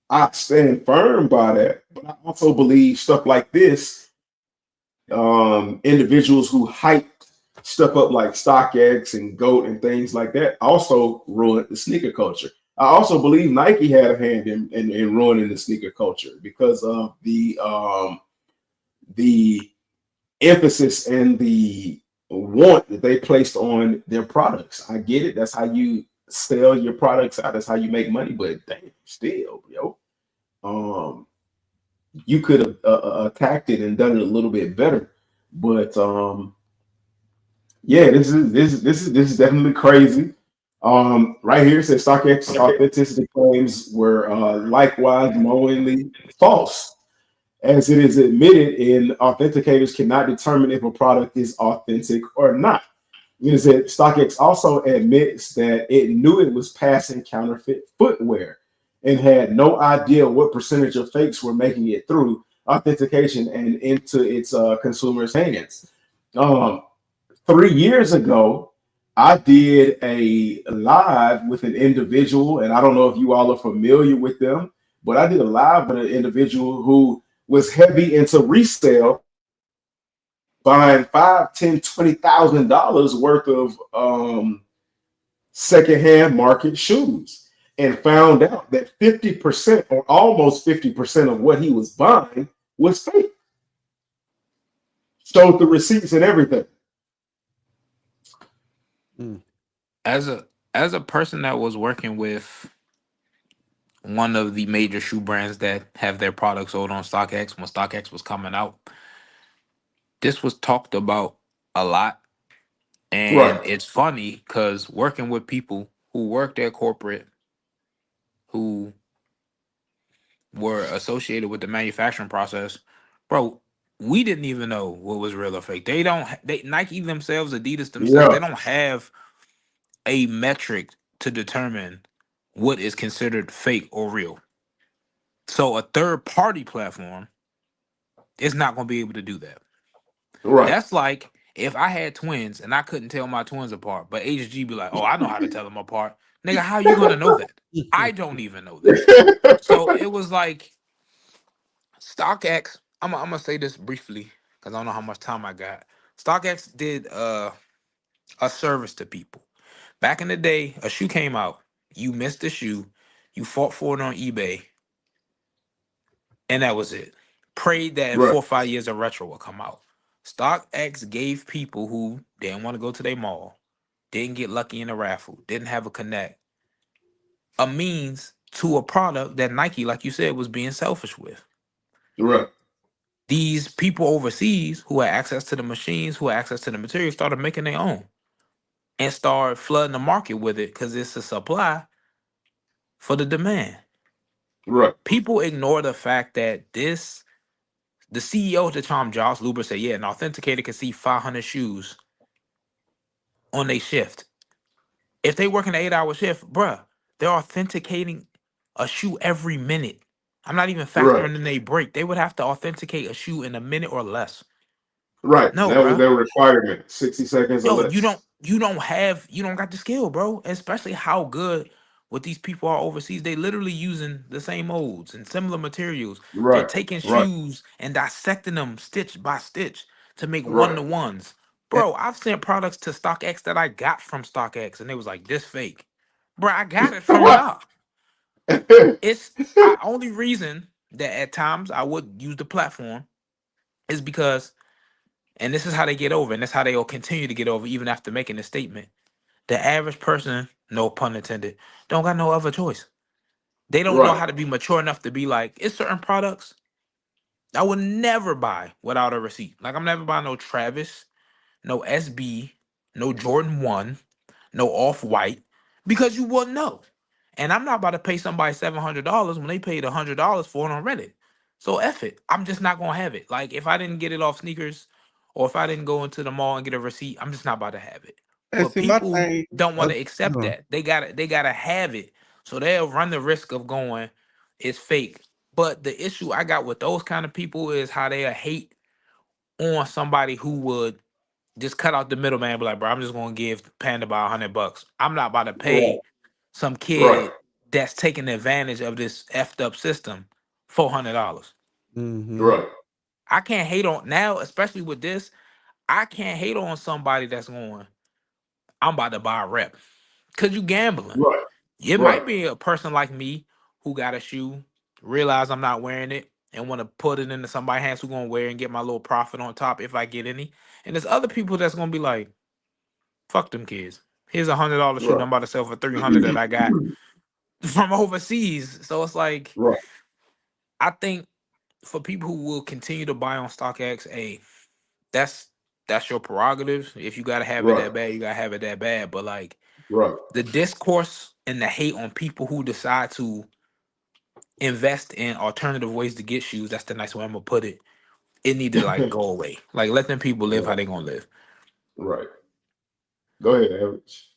I stand firm by that, but I also believe stuff like this, individuals who hype stuff up like StockX and GOAT and things like that, also ruined the sneaker culture. I also believe Nike had a hand in ruining the sneaker culture, because of the emphasis and the want that they placed on their products. I get it. That's how you sell your products out. That's how you make money. But damn, still, yo, you could have attacked it and done it a little bit better. But yeah, this is definitely crazy. Right here it says StockX authenticity claims were likewise knowingly false, as it is admitted in authenticators cannot determine if a product is authentic or not. It said StockX also admits that it knew it was passing counterfeit footwear and had no idea what percentage of fakes were making it through authentication and into its consumers' hands. Um, 3 years ago, I did a live with an individual, and I don't know if you all are familiar with them, but I did a live with an individual who was heavy into resale, buying five, $10,000, $20,000 worth of secondhand market shoes, and found out that 50% or almost 50% of what he was buying was fake. Showed the receipts and everything. As a person that was working with one of the major shoe brands that have their products sold on StockX when StockX was coming out, this was talked about a lot. And Right, it's funny because working with people who worked at corporate, who were associated with the manufacturing process, bro, we didn't even know what was real or fake. They don't, they Nike themselves, Adidas themselves, yeah, they don't have a metric to determine what is considered fake or real. So a third party platform is not going to be able to do that. right. That's like if I had twins and I couldn't tell my twins apart, but HG be like, "Oh, I know how to tell them apart." Nigga, how you gonna know that? I don't even know that. So it was like StockX. I'm gonna say this briefly because I don't know how much time I got. StockX did a service to people. Back in the day, a shoe came out. You missed the shoe. You fought for it on eBay, and that was it. Prayed that in Right, 4 or 5 years a retro will come out. StockX gave people who didn't want to go to their mall, didn't get lucky in a raffle, didn't have a connect, a means to a product that Nike, like you said, was being selfish with. right, These people overseas who had access to the machines, who had access to the material, started making their own and started flooding the market with it because it's a supply for the demand. right, People ignore the fact that the CEO at the time, Josh Luber, said, yeah, an authenticator can see 500 shoes on their shift. If they work an 8-hour shift, bruh, they're authenticating a shoe every minute. I'm not even right, factoring in a break. They would have to authenticate a shoe in a minute or less. right. No, That was bruh. their requirement, 60 seconds or Yo, less. you don't got the skill, bro. Especially how good what these people are overseas. They literally using the same molds and similar materials. They're Right, taking right, shoes and dissecting them stitch by stitch to make one right. to ones. And, Bro, I've sent products to StockX that I got from StockX and they was like, this fake. Bro, I got it from y'all. It's I only reason that at times I would use the platform is because, and this is how they get over, and that's how they'll continue to get over even after making a statement. The average person, no pun intended, don't got no other choice. They don't know Right, how to be mature enough to be like, it's certain products I would never buy without a receipt. Like I'm never buying no Travis, no SB, no Jordan 1, no Off White, because you wouldn't know. And I'm not about to pay somebody $700 when they paid $100 for it on Reddit. So F it. I'm just not gonna have it. Like if I didn't get it off sneakers, or if I didn't go into the mall and get a receipt, I'm just not about to have it. and But see, my people thing, don't want to accept uh, that. They gotta have it. So they'll run the risk of going, it's fake. But the issue I got with those kind of people is how they hate on somebody who would just cut out the middleman and be like, bro, I'm just gonna give Panda about $100. I'm not about to right, pay some right, kid that's taking advantage of this effed up system $400. mm-hmm. right, I can't hate on now, especially with this. I can't hate on somebody that's going, I'm about to buy a rep. Cause you gambling. right, It right, might be a person like me who got a shoe, realize I'm not wearing it, and want to put it into somebody's hands who gonna wear it and get my little profit on top if I get any. And there's other people that's gonna be like, fuck them kids. Here's $100 shoe that I'm right, about to sell for 300 that I got from overseas. So it's like right, I think for people who will continue to buy on StockX, hey, that's that's your prerogative. If you gotta have it right, that bad, you gotta have it that bad. But like Right. The discourse and the hate on people who decide to invest in alternative ways to get shoes, that's the nice way I'm gonna put it. It need to like go away. Like let them people live how Right. they gonna live. Right. Go ahead, Average.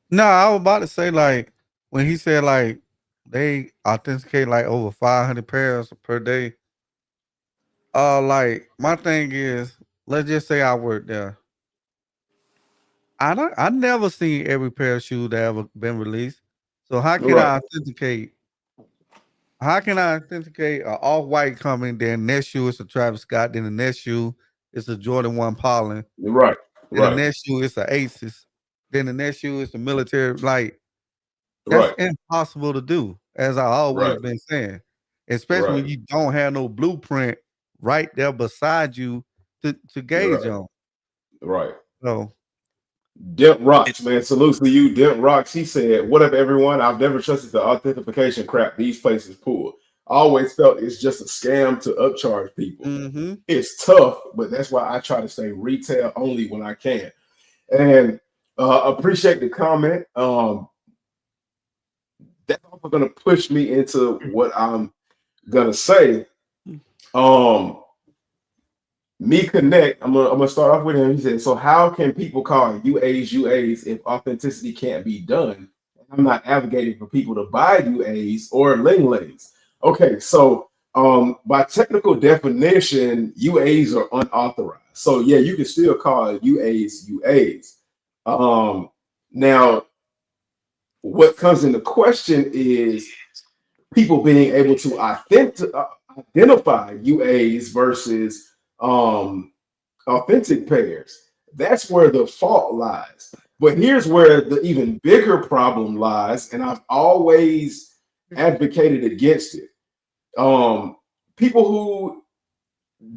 No, I was about to say like when he said like they authenticate like over 500 pairs per day. Like my thing is, let's just say I work there. I never seen every pair of shoes that ever been released. So how can Right. I authenticate? How can I authenticate a off white coming? Then next shoe is a Travis Scott. Then the next shoe is a Jordan 1 Pollen. Right. Then the Right. next shoe is a Aces. Then the next shoe is the military. Like that's Right. impossible to do, as I always Right. been saying. Especially Right. when you don't have no blueprint right there beside you to gauge Right. on. Right. So Dent Rocks, man. Salutes to you, Dent Rocks. He said, "What up, everyone? I've never trusted the authentication crap these places pull. I always felt it's just a scam to upcharge people. mm-hmm. It's tough, but that's why I try to stay retail only when I can." And appreciate the comment. That's also going to push me into what I'm going to say. Me Connect, I'm gonna start off with him. He said, "So how can people call UAs if authenticity can't be done? I'm not advocating for people to buy UAs or Ling Lings." Okay, so by technical definition, UAs are unauthorized. So yeah, you can still call UAs. Now, what comes into question is people being able to identify UAs versus authentic pairs. That's where the fault lies. But here's where the even bigger problem lies, and I've always advocated against it. People who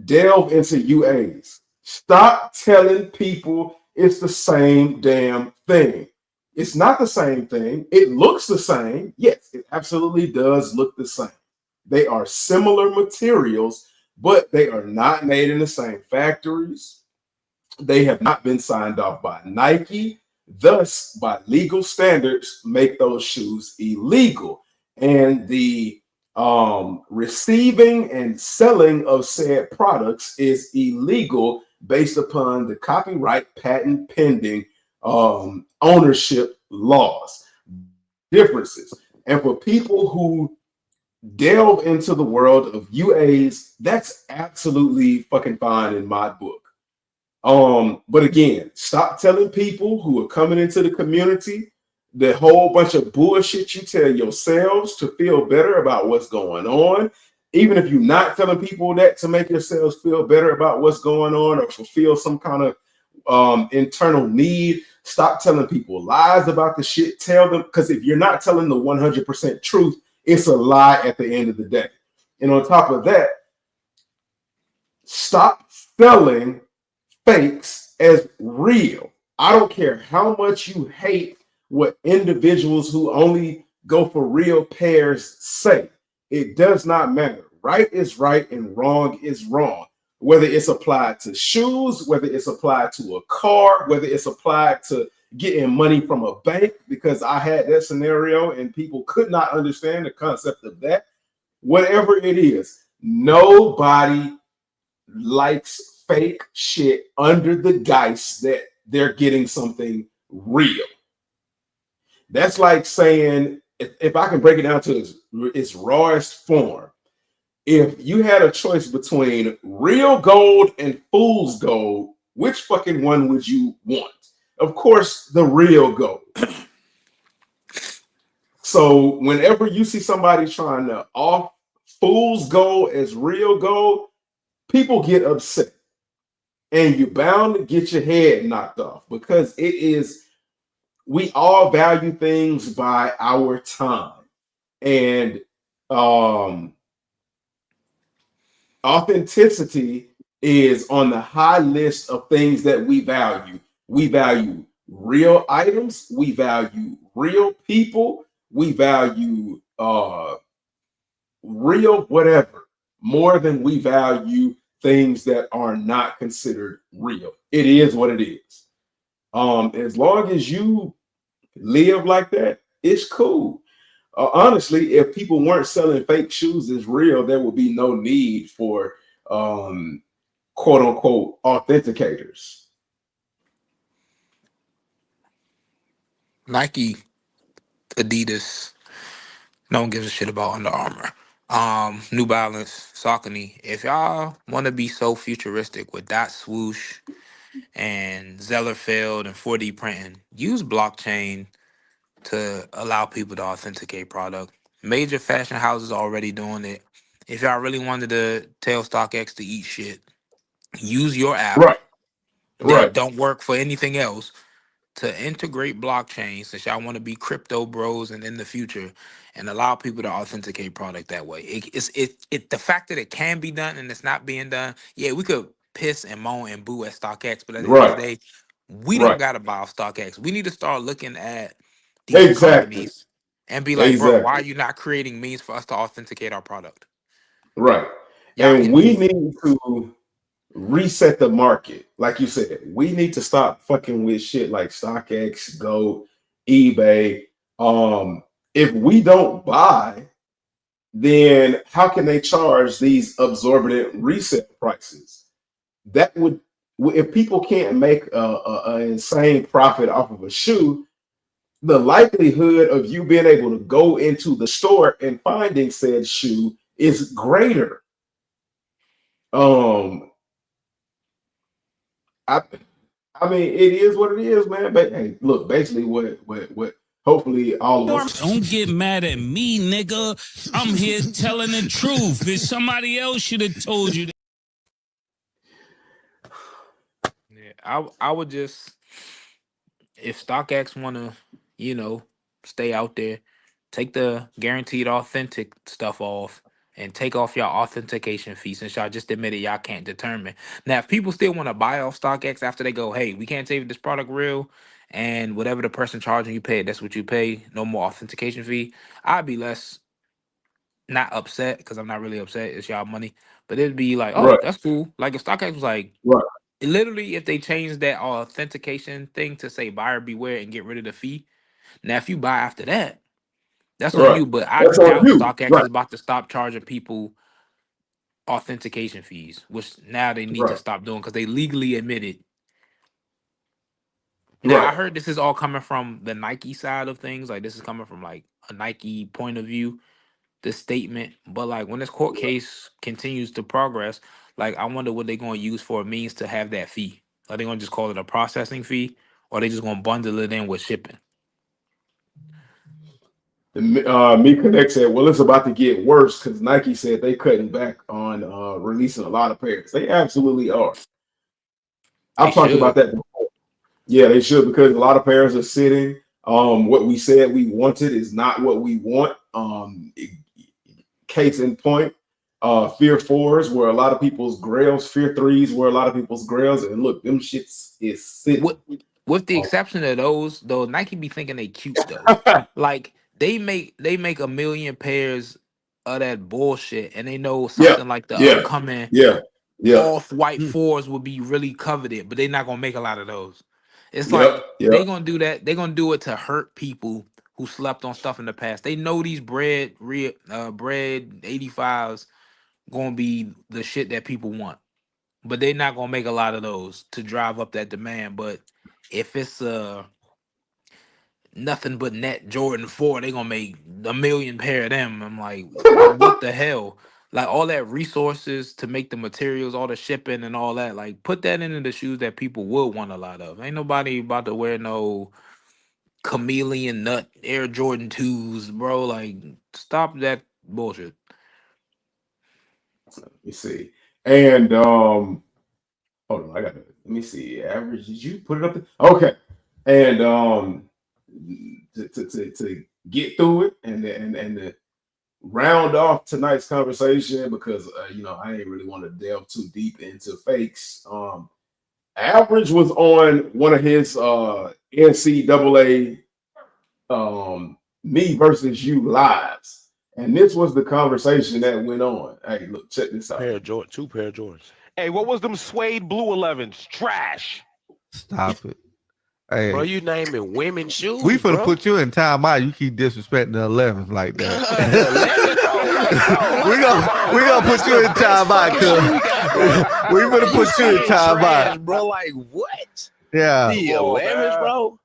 delve into UAs, stop telling people it's the same damn thing. It's not the same thing. It looks the same. Yes, it absolutely does look the same. They are similar materials, but they are not made in the same factories. They have not been signed off by Nike. Thus, by legal standards, make those shoes illegal. And the receiving and selling of said products is illegal based upon the copyright patent pending ownership laws differences. And for people who delve into the world of UAs, that's absolutely fucking fine in my book. But again, stop telling people who are coming into the community the whole bunch of bullshit you tell yourselves to feel better about what's going on. Even if you're not telling people that to make yourselves feel better about what's going on or fulfill some kind of internal need, stop telling people lies about the shit. Tell them, because if you're not telling the 100% truth, it's a lie at the end of the day. And on top of that, stop selling fakes as real. I don't care how much you hate what individuals who only go for real pairs say. It does not matter. Right is right and wrong is wrong. Whether it's applied to shoes, whether it's applied to a car, whether it's applied to getting money from a bank, because I had that scenario and people could not understand the concept of that. Whatever it is, nobody likes fake shit under the guise that they're getting something real. That's like saying, if I can break it down to its rawest form, if you had a choice between real gold and fool's gold, which fucking one would you want? Of course, the real gold. So whenever you see somebody trying to off fool's gold as real gold, people get upset. And you're bound to get your head knocked off because it is, we all value things by our time. And authenticity is on the high list of things that we value. We value real items, we value real people, we value real whatever more than we value things that are not considered real. It is what it is. As long as you live like that, it's cool. Honestly, if people weren't selling fake shoes as real, there would be no need for um, quote unquote authenticators. Nike, Adidas, no one gives a shit about Under Armour. New Balance, Saucony. If y'all want to be so futuristic with dot swoosh and Zellerfeld and 4D printing, use blockchain to allow people to authenticate product. Major fashion houses are already doing it. If y'all really wanted to tell StockX to eat shit, use your app Right, that right, don't work for anything else to integrate blockchain since y'all want to be crypto bros and in the future and allow people to authenticate product that way. It the fact that it can be done and it's not being done, yeah, we could piss and moan and boo at StockX, but at the end of the right, day, we don't right. gotta buy off StockX. We need to start looking at these Exactly, companies and be like, bro, why are exactly. you not creating means for us to authenticate our product? Right. Y'all And can we do need to reset the market. Like you said, we need to stop fucking with shit like StockX, Go, eBay. If we don't buy, then how can they charge these absorbent resale prices? That would, if people can't make an insane profit off of a shoe, the likelihood of you being able to go into the store and finding said shoe is greater. Um, I, I mean, it is what it is, man. But hey, look, basically, what hopefully all of us. Don't get mad at me, nigga. I'm here telling the truth. If somebody else should have told you that. yeah, I would just if StockX wanna, you know, stay out there, take the guaranteed authentic stuff off and take off your authentication fee since y'all just admitted y'all can't determine. Now, if people still want to buy off StockX after they go, hey, we can't tell you if this product real, and whatever the person charging you pay, that's what you pay. No more authentication fee. I'd be less not upset because I'm not really upset. It's y'all money, but it'd be like, oh, Right, that's cool. Like if StockX was like, right, literally, if they changed that authentication thing to say buyer beware and get rid of the fee. Now, if you buy after that, that's on right. you. But I That's on doubt you. StockX is Right, about to stop charging people authentication fees, which now they need to right, stop doing because they legally admitted. Now, I right. heard this is all coming from the Nike side of things. Like this is coming from like a Nike point of view, this statement. But like when this court case continues to progress, like I wonder what they're going to use for a means to have that fee. Are they going to just call it a processing fee, or they just going to bundle it in with shipping? Me Connect said, well, it's about to get worse because Nike said they cutting back on releasing a lot of pairs. They absolutely are. They I've talked about should. that before. Yeah, they should because a lot of pairs are sitting. What we said we wanted is not what we want. Case in point, Fear Fours were a lot of people's grails. Fear Threes were a lot of people's grails. And look, them shits is sitting. What with the exception of those, though, Nike be thinking they cute though. Like they make a million pairs of that bullshit, and they know Yeah, something like the yeah, upcoming yeah, yeah. off-white fours would be really coveted, but they're not gonna make a lot of those. It's Yep, like yep. they gonna do that. They gonna do it to hurt people who slept on stuff in the past. They know these bread 85s gonna be the shit that people want, but they're not gonna make a lot of those to drive up that demand. But if it's nothing but net Jordan 4, they gonna make a million pair of them. I'm like, what the hell? Like all that resources to make the materials, all the shipping and all that, like put that into the shoes that people would want a lot of. Ain't nobody about to wear no chameleon nut Air Jordan 2s, bro. Like, stop that bullshit. You see. And hold on, I got to let me see. Average, did you put it up there? Okay. And to get through it and to round off tonight's conversation because I ain't really want to delve too deep into fakes. Average was on one of his NCAA me versus you lives. And this was the conversation that went on. Hey, look, check this out. Two pair of Jordans. Hey, what was them suede blue 11s? Trash. Stop it. Hey, Bro, you naming women's shoes. we finna bro. put you in timeout. You keep disrespecting the 11s like that. we gonna put you in timeout, cuz we finna put you in timeout, bro. Like what? Yeah. The 11s, bro.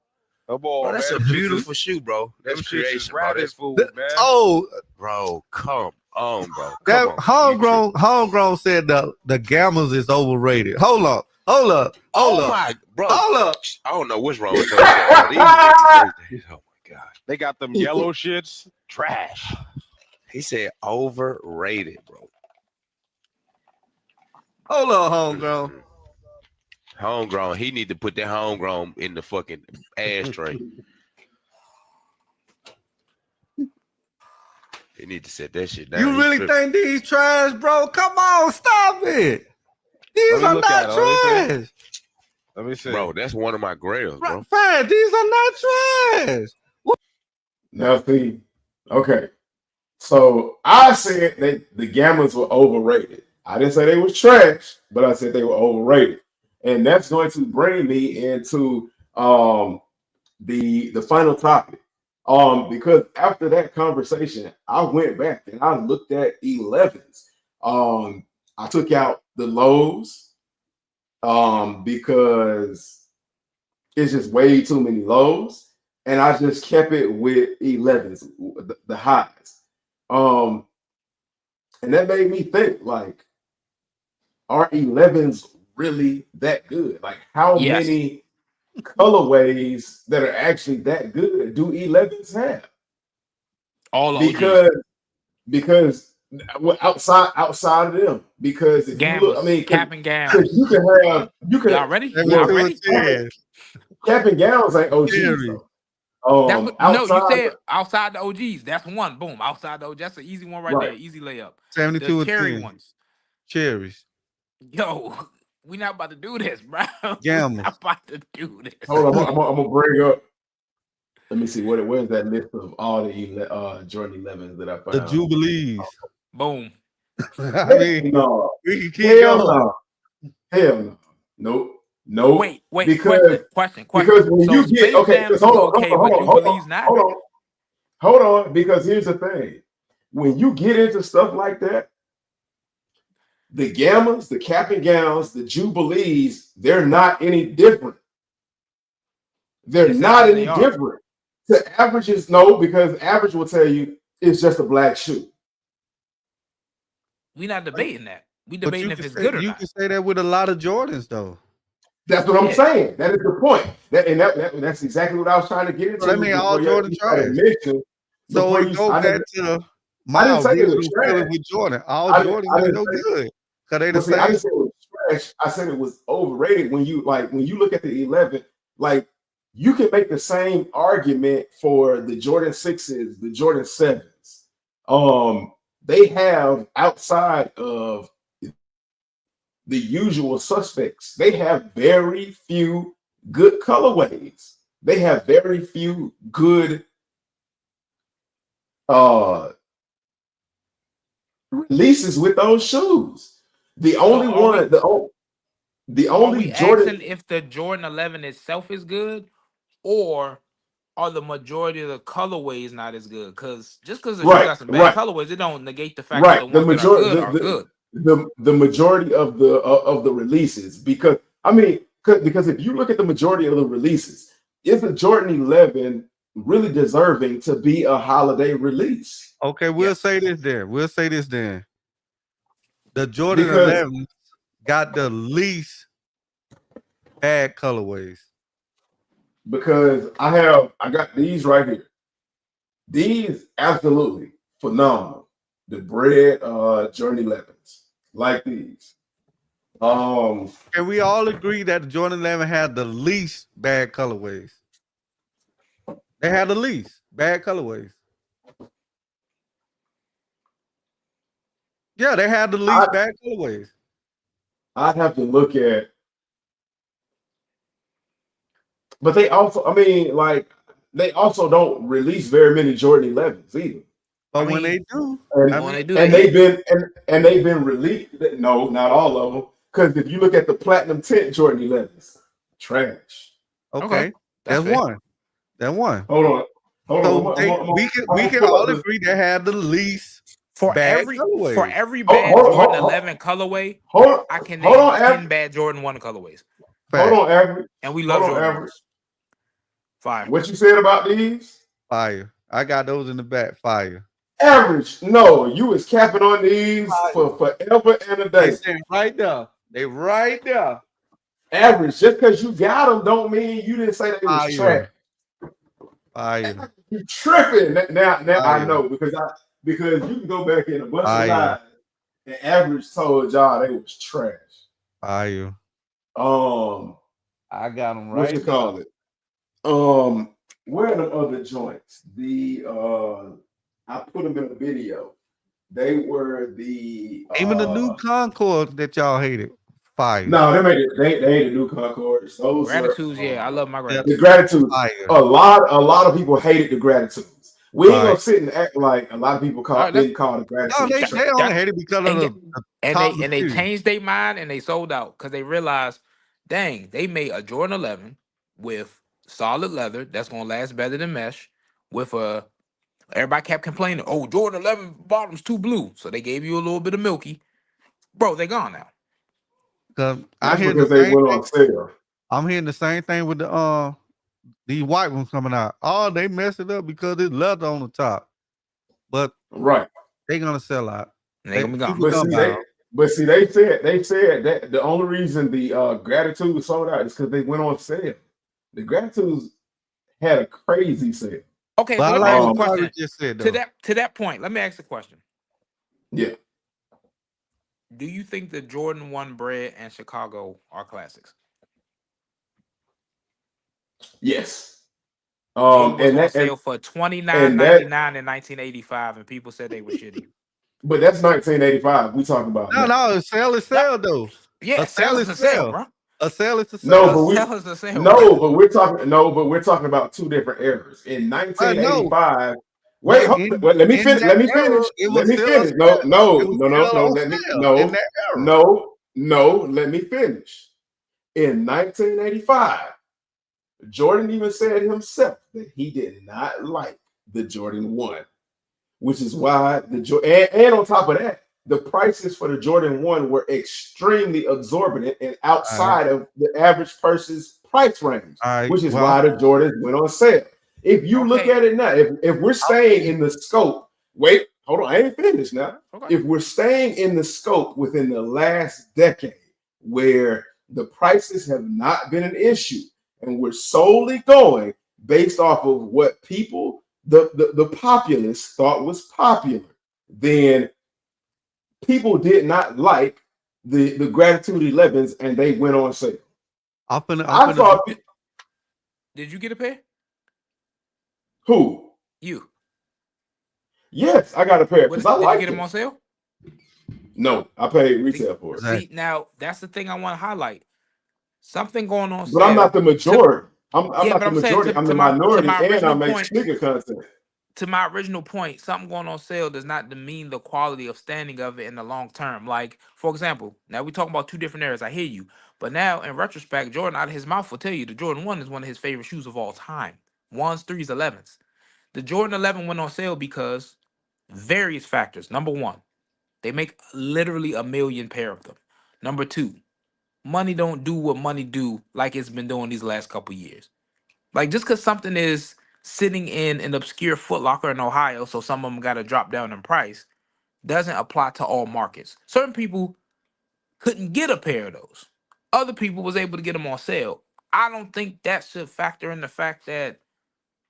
Come on, Bro, that's man. a beautiful shoe, bro. That's Them shits is creation, bro. rabbit That's, food, man. Oh, bro, come on, bro. that Come on. homegrown said the Gammas is overrated. Hold up. My, bro. Hold up. I don't know what's wrong with those shit. These niggas, oh my god. They got them yellow shits. Trash. He said overrated, bro. Hold up, homegrown. Homegrown. He need to put that homegrown in the fucking ashtray. He need to set that shit down. You really think these trash, bro? Come on, stop it. These are not trash. Let me see. Bro, that's one of my grails, bro. Fine, these are not trash. Now see, okay. So I said that the Gammas were overrated. I didn't say they were trash, but I said they were overrated. And that's going to bring me into the final topic. Because after that conversation, I went back and I looked at 11s. I took out the lows because it's just way too many lows, and I just kept it with 11s, the highs. And that made me think, like, are 11s really that good? Like, how many colorways that are actually that good do 11s have? All because outside of them, because if you look, I mean, cap and gowns. you can Y'all ready? Cap and gowns ain't OGs though. No, you said outside the OGs. That's one. Boom. Outside the OGs. That's an easy one right there. Easy layup. 72 the cherry 10. ones. Cherries. Yo, we not about to do this, bro. Gammas. We not about to do this. Hold on, I'm gonna bring up. Let me see where's that list of all the Jordan 11s that I found. The Jubilees. Boom. I mean, no. We can keep going. Hell no. Nope. Wait. Because question. Because when so you get hold on. Because here's the thing: when you get into stuff like that, the Gammas, the cap and gowns, the Jubilees, they're not any different. They're not any different. The averages, no, because average will tell you it's just a black shoe. We not debating that. We debating if it's good or not. You can say that with a lot of Jordans, though. That's what I'm saying. That is the point. That's exactly what I was trying to get into. So that means all Jordan trash. So we go back to I didn't say it was trash with Jordan. All Jordan are no good. Because they the same. I didn't say it was trash. I said it was overrated. When you look at the 11, like, you can make the same argument for the Jordan 6s, the Jordan 7s. They have, outside of the usual suspects, they have very few good colorways. They have very few good releases with those shoes. The only Jordan. If the Jordan 11 itself is good, or are the majority of the colorways not as good? Because just because you got some bad colorways, it don't negate the fact that the ones that are good are good. The majority of the releases, because if you look at the majority of the releases, is the Jordan 11 really deserving to be a holiday release? Okay, we'll say this then. The Jordan 11 got the least bad colorways. Because I got these right here. These absolutely phenomenal. The bread Jordan 11s, like these. Can we all agree that the Jordan 11 had the least bad colorways? They had the least bad colorways. Yeah, they had the least bad colorways. I'd have to look at. But they also, they also don't release very many Jordan 11s either. But when they do, they've been released. No, not all of them. Because if you look at the platinum tint Jordan 11s, trash. Okay. That's fair. one. That one. Hold on. So we can all agree they had the least For bad every colorways. bad Jordan 11 colorway, I can hold name on, 10 bad Jordan 1 colorways. Hold on, average. And we Hold love on, Jordan average. 1s. Fire. What you said about these? Fire. I got those in the back. Fire. Average. No, you was capping on these for forever and a day. They right there. They right there. Average. Just because you got them don't mean you didn't say they was trash. Fire. You tripping now? I know because you can go back in a bunch of lives and average told y'all they was trash. Fire. I got them right. What you call it? Where are them other joints? I put them in a video. They were the even the new Concord that y'all hated. Fire. No, they ain't the new Concords. Those Gratitudes, yeah, I love my gratitudes. The gratitudes. A lot of people hated the gratitudes. We ain't gonna sit and act like a lot of people didn't call the gratitudes. No, they only hated because of they changed their mind and they sold out because they realized, dang, they made a Jordan 11 with solid leather that's gonna last better than mesh. With everybody kept complaining, oh, Jordan 11 bottom's too blue, so they gave you a little bit of milky. Bro, they gone now. I hear because they went on sale. I'm hearing the same thing with these white ones coming out. Oh, they messed it up because it's leather on the top. But they're gonna sell out. They gonna be gone. But see, they said that the only reason the gratitude sold out is because they went on sale. The gratitudes had a crazy sale. Okay, so let me ask a question. Just said, to that point, let me ask a question. Yeah. Do you think the Jordan 1 Bread and Chicago are classics? Yes. And that sale for $29.99 in 1985, and people said they were shitty. But that's 1985. We talking about no, a sale is sale though. Yeah, a sale is a sale, bro. A sale is a sale. But we're talking about two different eras. In 1985. Wait, let me finish. Let me finish. Let me finish. No, let me finish. In 1985, Jordan even said himself that he did not like the Jordan 1, which is why and on top of that, the prices for the Jordan 1 were extremely exorbitant and outside of the average person's price range, which is why the Jordans went on sale. If you look at it now, if we're staying in the scope, wait, hold on, I ain't finished now. Okay. If we're staying in the scope within the last decade where the prices have not been an issue, and we're solely going based off of what people, the populace thought was popular, then people did not like the Gratitude 11s and they went on sale. Did you get a pair? Who? You. Yes, I got a pair. Did you get them on sale? No, I paid retail for it. See, now that's the thing I want to highlight. Something going on. But I'm not the majority. I'm not the majority. I'm the minority, and I make sneaker content. To my original point, something going on sale does not demean the quality of standing of it in the long term. Like, for example, now we're talking about two different eras. I hear you. But now, in retrospect, Jordan out of his mouth will tell you the Jordan 1 is one of his favorite shoes of all time. 1s, 3s, 11s. The Jordan 11 went on sale because various factors. Number one, they make literally a million pair of them. Number two, money don't do what money do like it's been doing these last couple years. Like, just because something is sitting in an obscure Foot Locker in Ohio, so some of them got to drop down in price, doesn't apply to all markets. Certain people couldn't get a pair of those. Other people was able to get them on sale. I don't think that should factor in the fact that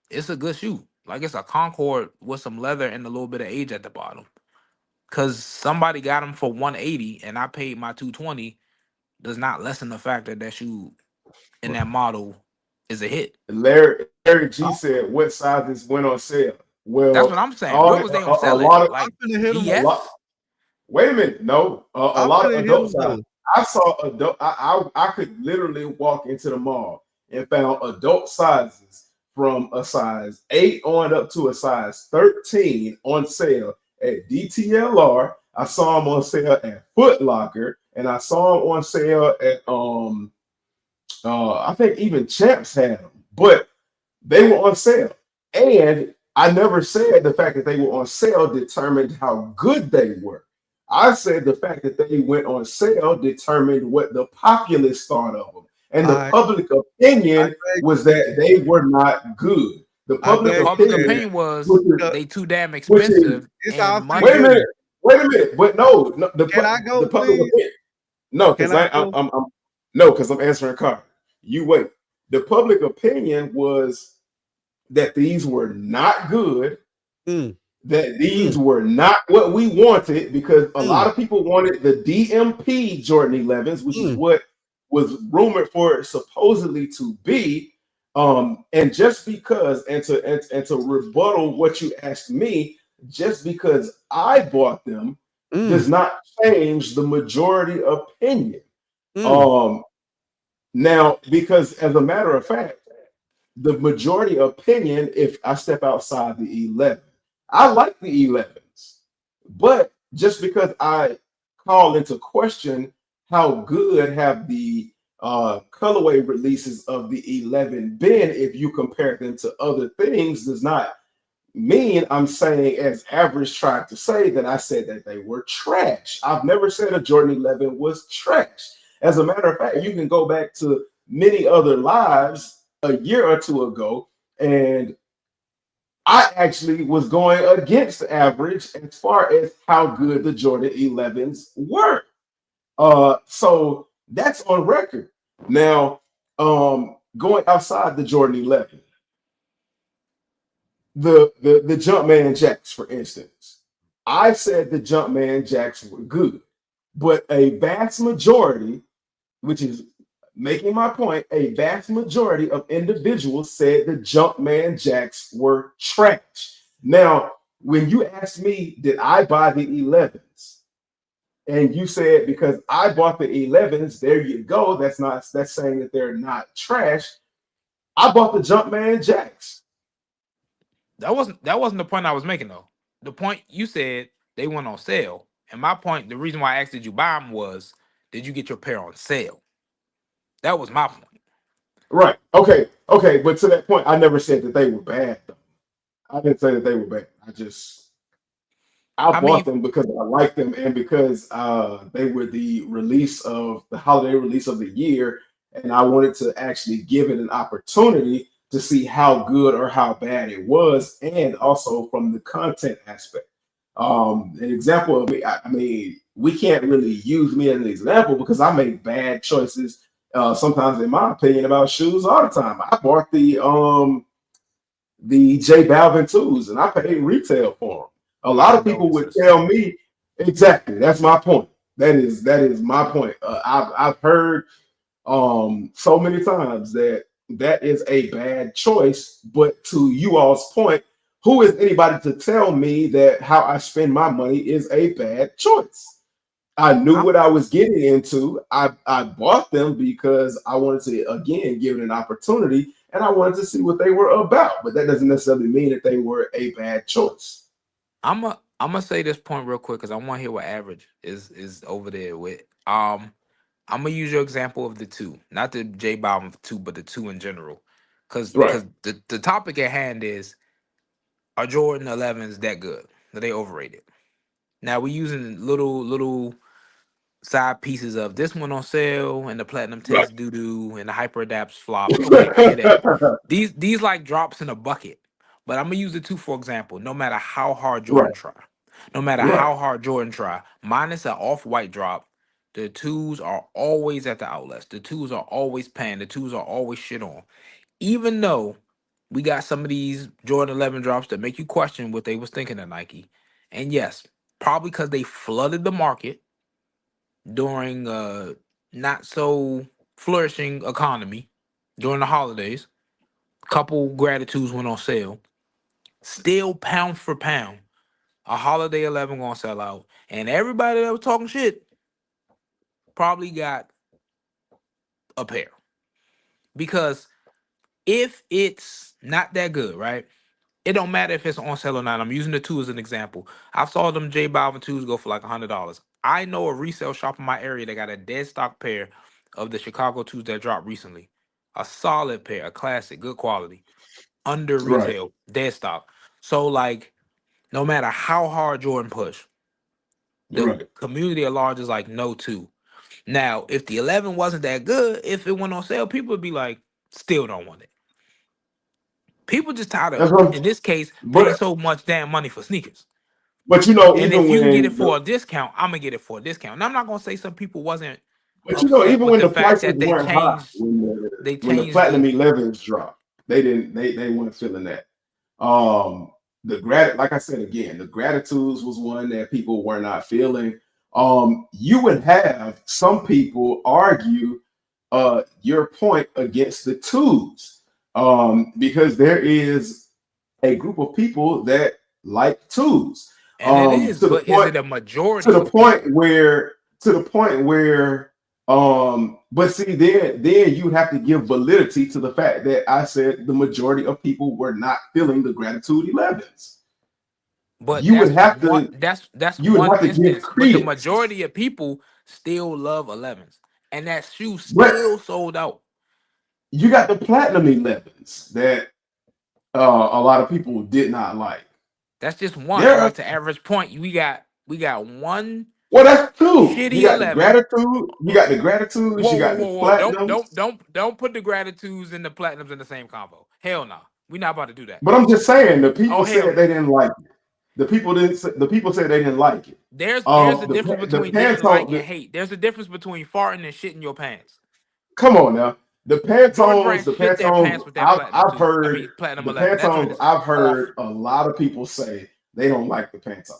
it's a good shoe. Like, it's a Concord with some leather and a little bit of age at the bottom. Because somebody got them for $180 and I paid my $220 does not lessen the fact that that shoe in that model is a hit. Larry G said, what sizes went on sale? Well, that's what I'm saying. What was they on sale? Wait a minute. No, a lot of adult sizes. I saw adult. I could literally walk into the mall and found adult sizes from a size 8 on up to a size 13 on sale at DTLR. I saw them on sale at Foot Locker, and I saw them on sale at I think even Champs had them. but they were on sale. And I never said the fact that they were on sale determined how good they were. I said the fact that they went on sale determined what the populace thought of them. And the I public I opinion beg was to that they were not good. The I The public beg public to opinion, opinion was which is, differ. they too damn which is expensive It's and our money. wait a opinion. minute, wait a minute, but no, Can I the go, public please? opinion, no, Can because I go? I'm no, because I'm answering Carter. You wait. The public opinion was that these were not good, Mm, that these mm, were not what we wanted, because a lot mm, of people wanted the DMP Jordan 11s, which is mm, what was rumored for it supposedly to be. And just because, and to rebuttal what you asked me, just because I bought them mm, does not change the majority opinion. mm, Um, Now, because as a matter of fact, the majority opinion, if I step outside the 11, I like the 11s, but just because I call into question how good have the colorway releases of the 11 been if you compare them to other things does not mean I'm saying, as average tried to say, that I said that they were trash. I've never said a Jordan 11 was trash. As a matter of fact, you can go back to many other lives a year or two ago, and I actually was going against average as far as how good the Jordan 11s were. So that's on record. Now, going outside the Jordan 11, the Jumpman Jacks, for instance. I said the Jumpman Jacks were good, but a vast majority, which is making my point, a vast majority of individuals said the Jumpman Jacks were trash. Now, when you asked me, did I buy the 11s? And you said because I bought the 11s, there you go. That's saying that they're not trash. I bought the Jumpman Jacks. That wasn't the point I was making though. The point you said they went on sale, and my point, the reason why I asked did you buy them was, did you get your pair on sale? That was my point. Right. Okay. Okay. But to that point, I never said that they were bad. Though. I didn't say that they were bad. I I bought mean, them because I liked them and because they were the holiday release of the year, and I wanted to actually give it an opportunity to see how good or how bad it was, and also from the content aspect. An example of me, I mean, we can't really use me as an example because I make bad choices sometimes, in my opinion, about shoes all the time. I bought the J Balvin twos, and I paid retail for them. A my lot of people would condolences. tell me exactly. That's my point. That is my point. I've heard so many times that that is a bad choice. But to you all's point, who is anybody to tell me that how I spend my money is a bad choice? I knew I'm what I was getting into. I bought them because I wanted to again give it an opportunity and I wanted to see what they were about. But that doesn't necessarily mean that they were a bad choice. I'm gonna say this point real quick because I want to hear what average is over there with. I'm gonna use your example of the two, not the J Balvin two, but the two in general, because Right. the topic at hand is, are Jordan 11s that good? Are they overrated? Now we're using little side pieces of this one on sale and the platinum Right. test doo doo and the hyper adapts flopped. Okay, I hear that. These like drops in a bucket. But I'm gonna use the two for example. No matter how hard Right. Jordan try, no matter Right. how hard Jordan try, minus an off white drop, the twos are always at the outlets. The twos are always panned. The twos are always shit on. Even though we got some of these Jordan 11 drops that make you question what they was thinking of Nike. And yes, probably because they flooded the market during a not so flourishing economy during the holidays. Couple gratitudes went on sale. Still pound for pound, a holiday 11 gonna sell out, and everybody that was talking shit probably got a pair because if it's not that good, right? It don't matter if it's on sale or not. I'm using the two as an example. I saw them J Balvin twos go for like $100. I know a resale shop in my area that got a dead stock pair of the Chicago twos that dropped recently. a solid pair, a classic, good quality, under Right. retail, dead stock. So like, no matter how hard Jordan push, the Right. community at large is like no two. Now, if the 11 wasn't that good, if it went on sale, people would be like, still don't want it. People just tired of, That's what. in this case, paying But so much damn money for sneakers. And even if you can get it when for a discount, I'm gonna get it for a discount. And I'm not gonna say some people wasn't even upset with when the the fact prices that they weren't high, changed, they when the changed platinum the 11s dropped, they weren't feeling that. Um, like I said again, the gratitudes was one that people were not feeling. You would have some people argue your point against the twos, because there is a group of people that like twos, and it is, to the but is point it a to majority the of point people? where but see, then you have to give validity to the fact that I said the majority of people were not feeling the gratitude 11s. But You would have to that's you would one have to give instance. But the credence. majority of people still love 11s, and that shoe But still sold out. you got the platinum 11s that a lot of people did not like. That's just one. There So are like to average point, we got one Well, that's two. You shitty got the 11. gratitude, you got the gratitudes, Whoa, you whoa, got the whoa, whoa! platinums. Don't put the gratitudes and the platinums in the same combo. Hell no, we not about to do that. But I'm just saying, the Oh people hell said no. they didn't like it. The people said they didn't like it. There's a difference The between didn't like Pantone. and hate. There's a difference between farting and shitting your pants. Come on now, Jordan Brand The shit their Pantones. pants with that platinum I've two. I heard mean platinum the 11. That joint Pantones. is I've awful. heard a lot of people say they don't like the Pantones.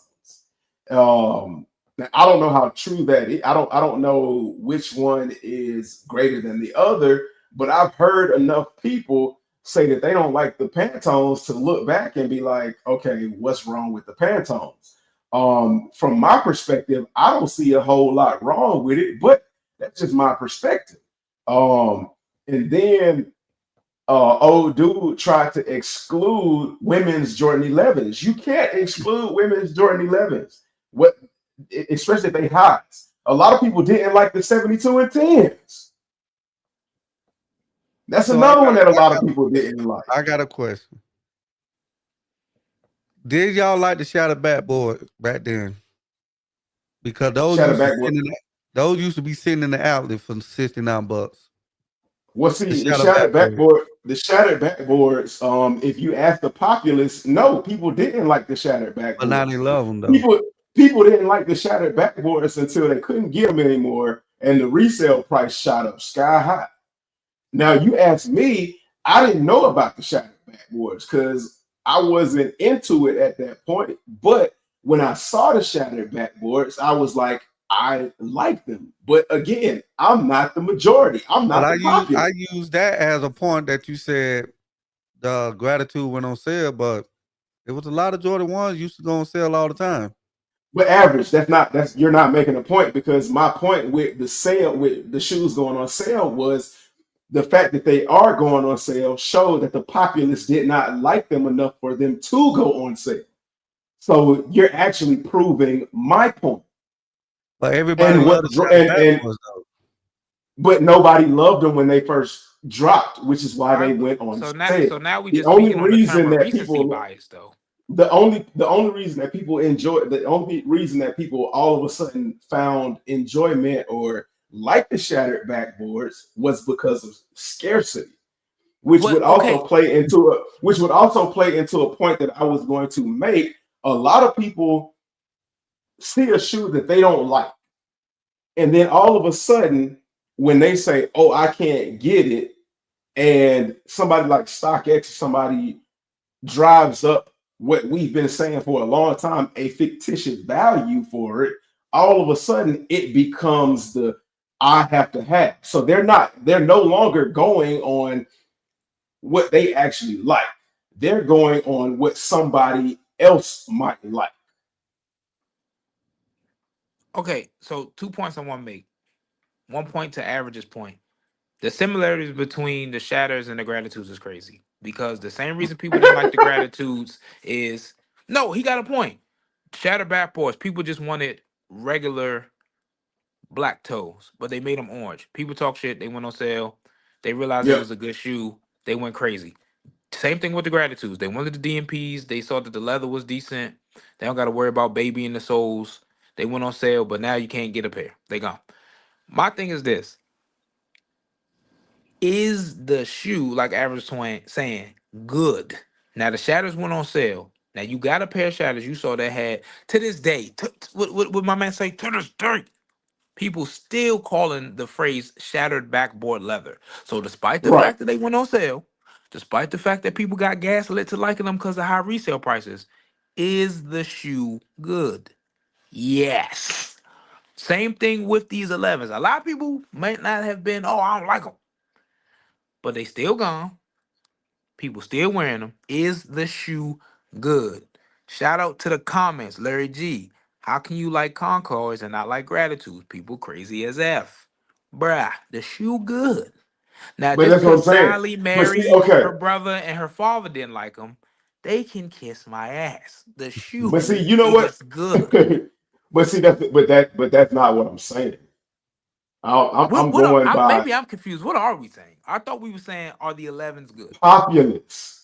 Now, I don't know how true that is. I don't know which one is greater than the other, but I've heard enough people say that they don't like the Pantones to look back and be like, okay, what's wrong with the Pantones? From my perspective, I don't see a whole lot wrong with it, but that's just my perspective. And then old dude tried to exclude women's Jordan 11s. You can't exclude women's Jordan 11s. What, especially if they highs. A lot of people didn't like the 72 and 10s. That's So I another one got that a lot of people didn't like. I got a question. Did y'all like the Shadow Backboard back then? Because Shadow backboard. those used to be sitting in the outlet for $69. Well, see, the shattered backboard, if you ask the populace, no, people didn't like the shattered backboards. But now they love them though. People didn't like the shattered backboards until they couldn't get them anymore, and the resale price shot up sky high. Now, you ask me, I didn't know about the shattered backboards because I wasn't into it at that point. But when I saw the shattered backboards, I was like, I like them. But again, I'm not the majority. I'm not the popular. I use that as a point that you said the gratitude went on sale, but it was a lot of Jordan 1s used to go on sale all the time. But average, you're not making a point, because my point with the sale, with the shoes going on sale, was the fact that they are going on sale showed that the populace did not like them enough for them to go on sale. So you're actually proving my point. But everybody loved the backboards though. But nobody loved them when they first dropped, which is why they went on sale. So now we The just only speaking on the reason term of that recency people bias though. the only reason that people enjoy the only reason that people all of a sudden found enjoyment or like the shattered backboards was because of scarcity, which would also play into a point that I was going to make. A lot of people see a shoe that they don't like, and then all of a sudden, when they say, "Oh, I can't get it," and somebody like StockX, somebody drives up what we've been saying for a long time, a fictitious value for it, all of a sudden it becomes the I have to have. So they're no longer going on what they actually like. They're going on what somebody else might like. Okay, so 2 points I want to make. 1 point to average's point. The similarities between the shatters and the gratitudes is crazy, because the same reason people didn't like the gratitudes is no, he got a point. Shatter backboards, people just wanted regular black toes, but they made them orange. People talk shit, they went on sale. They realized it Yeah. was a good shoe. They went crazy. Same thing with the Gratitudes. They wanted the DMPs. They saw that the leather was decent. They don't got to worry about baby in the soles. They went on sale, but now you can't get a pair. They gone. My thing is this: is the shoe, like Average Twain saying, good? Now the shatters went on sale. Now you got a pair of shatters you saw that had to this day. What my man say? To this day, people still calling the phrase shattered backboard leather. So despite the Right. fact that they went on sale, despite the fact that people got gaslit to liking them because of high resale prices, is the shoe good? Yes. Same thing with these 11s. A lot of people might not have been, oh, I don't like them, but they still gone. People still wearing them. Is the shoe good? Shout out to the comments, Larry G. How can you like Concords and not like Gratitudes? People crazy as F. Bruh, the shoe good. Now, But just that's what I'm because saying. Sally, But see, Mary, okay. her brother, and her father didn't like them, they can kiss my ass. The But see, shoe you know what? is good. But see, but that's not what I'm saying. I'm going by Maybe I'm confused. What are we saying? I thought we were saying, are the 11s good? populace.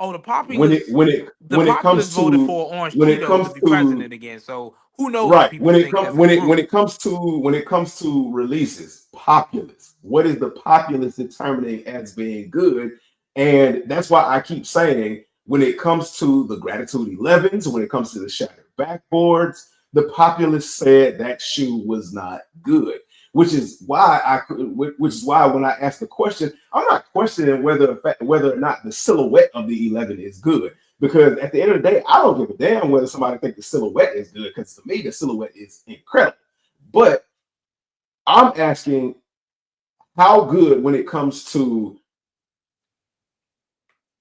Oh, When it when it the when it populace comes voted to for Orange when it Cheeto comes to be to president again. So who knows if right people think as a when group. it comes to releases, populace. What is the populace determining as being good? And that's why I keep saying when it comes to the Gratitude 11s, when it comes to the shattered backboards, the populace said that shoe was not good. Which is why when I ask the question, I'm not questioning whether or not the silhouette of the 11 is good. Because at the end of the day, I don't give a damn whether somebody think the silhouette is good, because to me the silhouette is incredible. But I'm asking how good when it comes to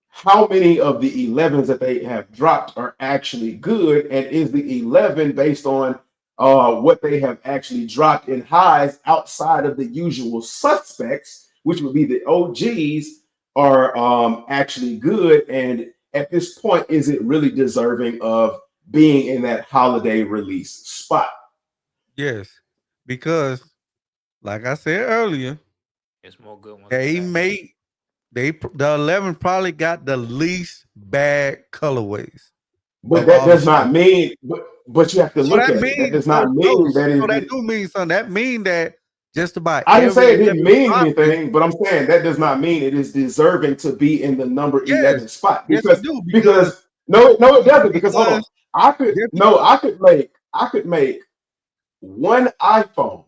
how many of the 11s that they have dropped are actually good, and is the 11 based on what they have actually dropped in highs outside of the usual suspects, which would be the OGs, are actually good? And at this point, is it really deserving of being in that holiday release spot? Yes, because like I said earlier, It's more good ones than they bad. made the 11 probably got the least bad colorways But of that all the does shoes. not mean, but you have to So look that at it. That means does not mean that so that it. do mean something. That mean that just about I didn't every say it didn't 11 mean dropping. anything, but I'm saying that does not mean it is deserving to be in the number Yes, 11 spot. yes, it do Because no, it doesn't. Because hold on, because just I could make one iPhone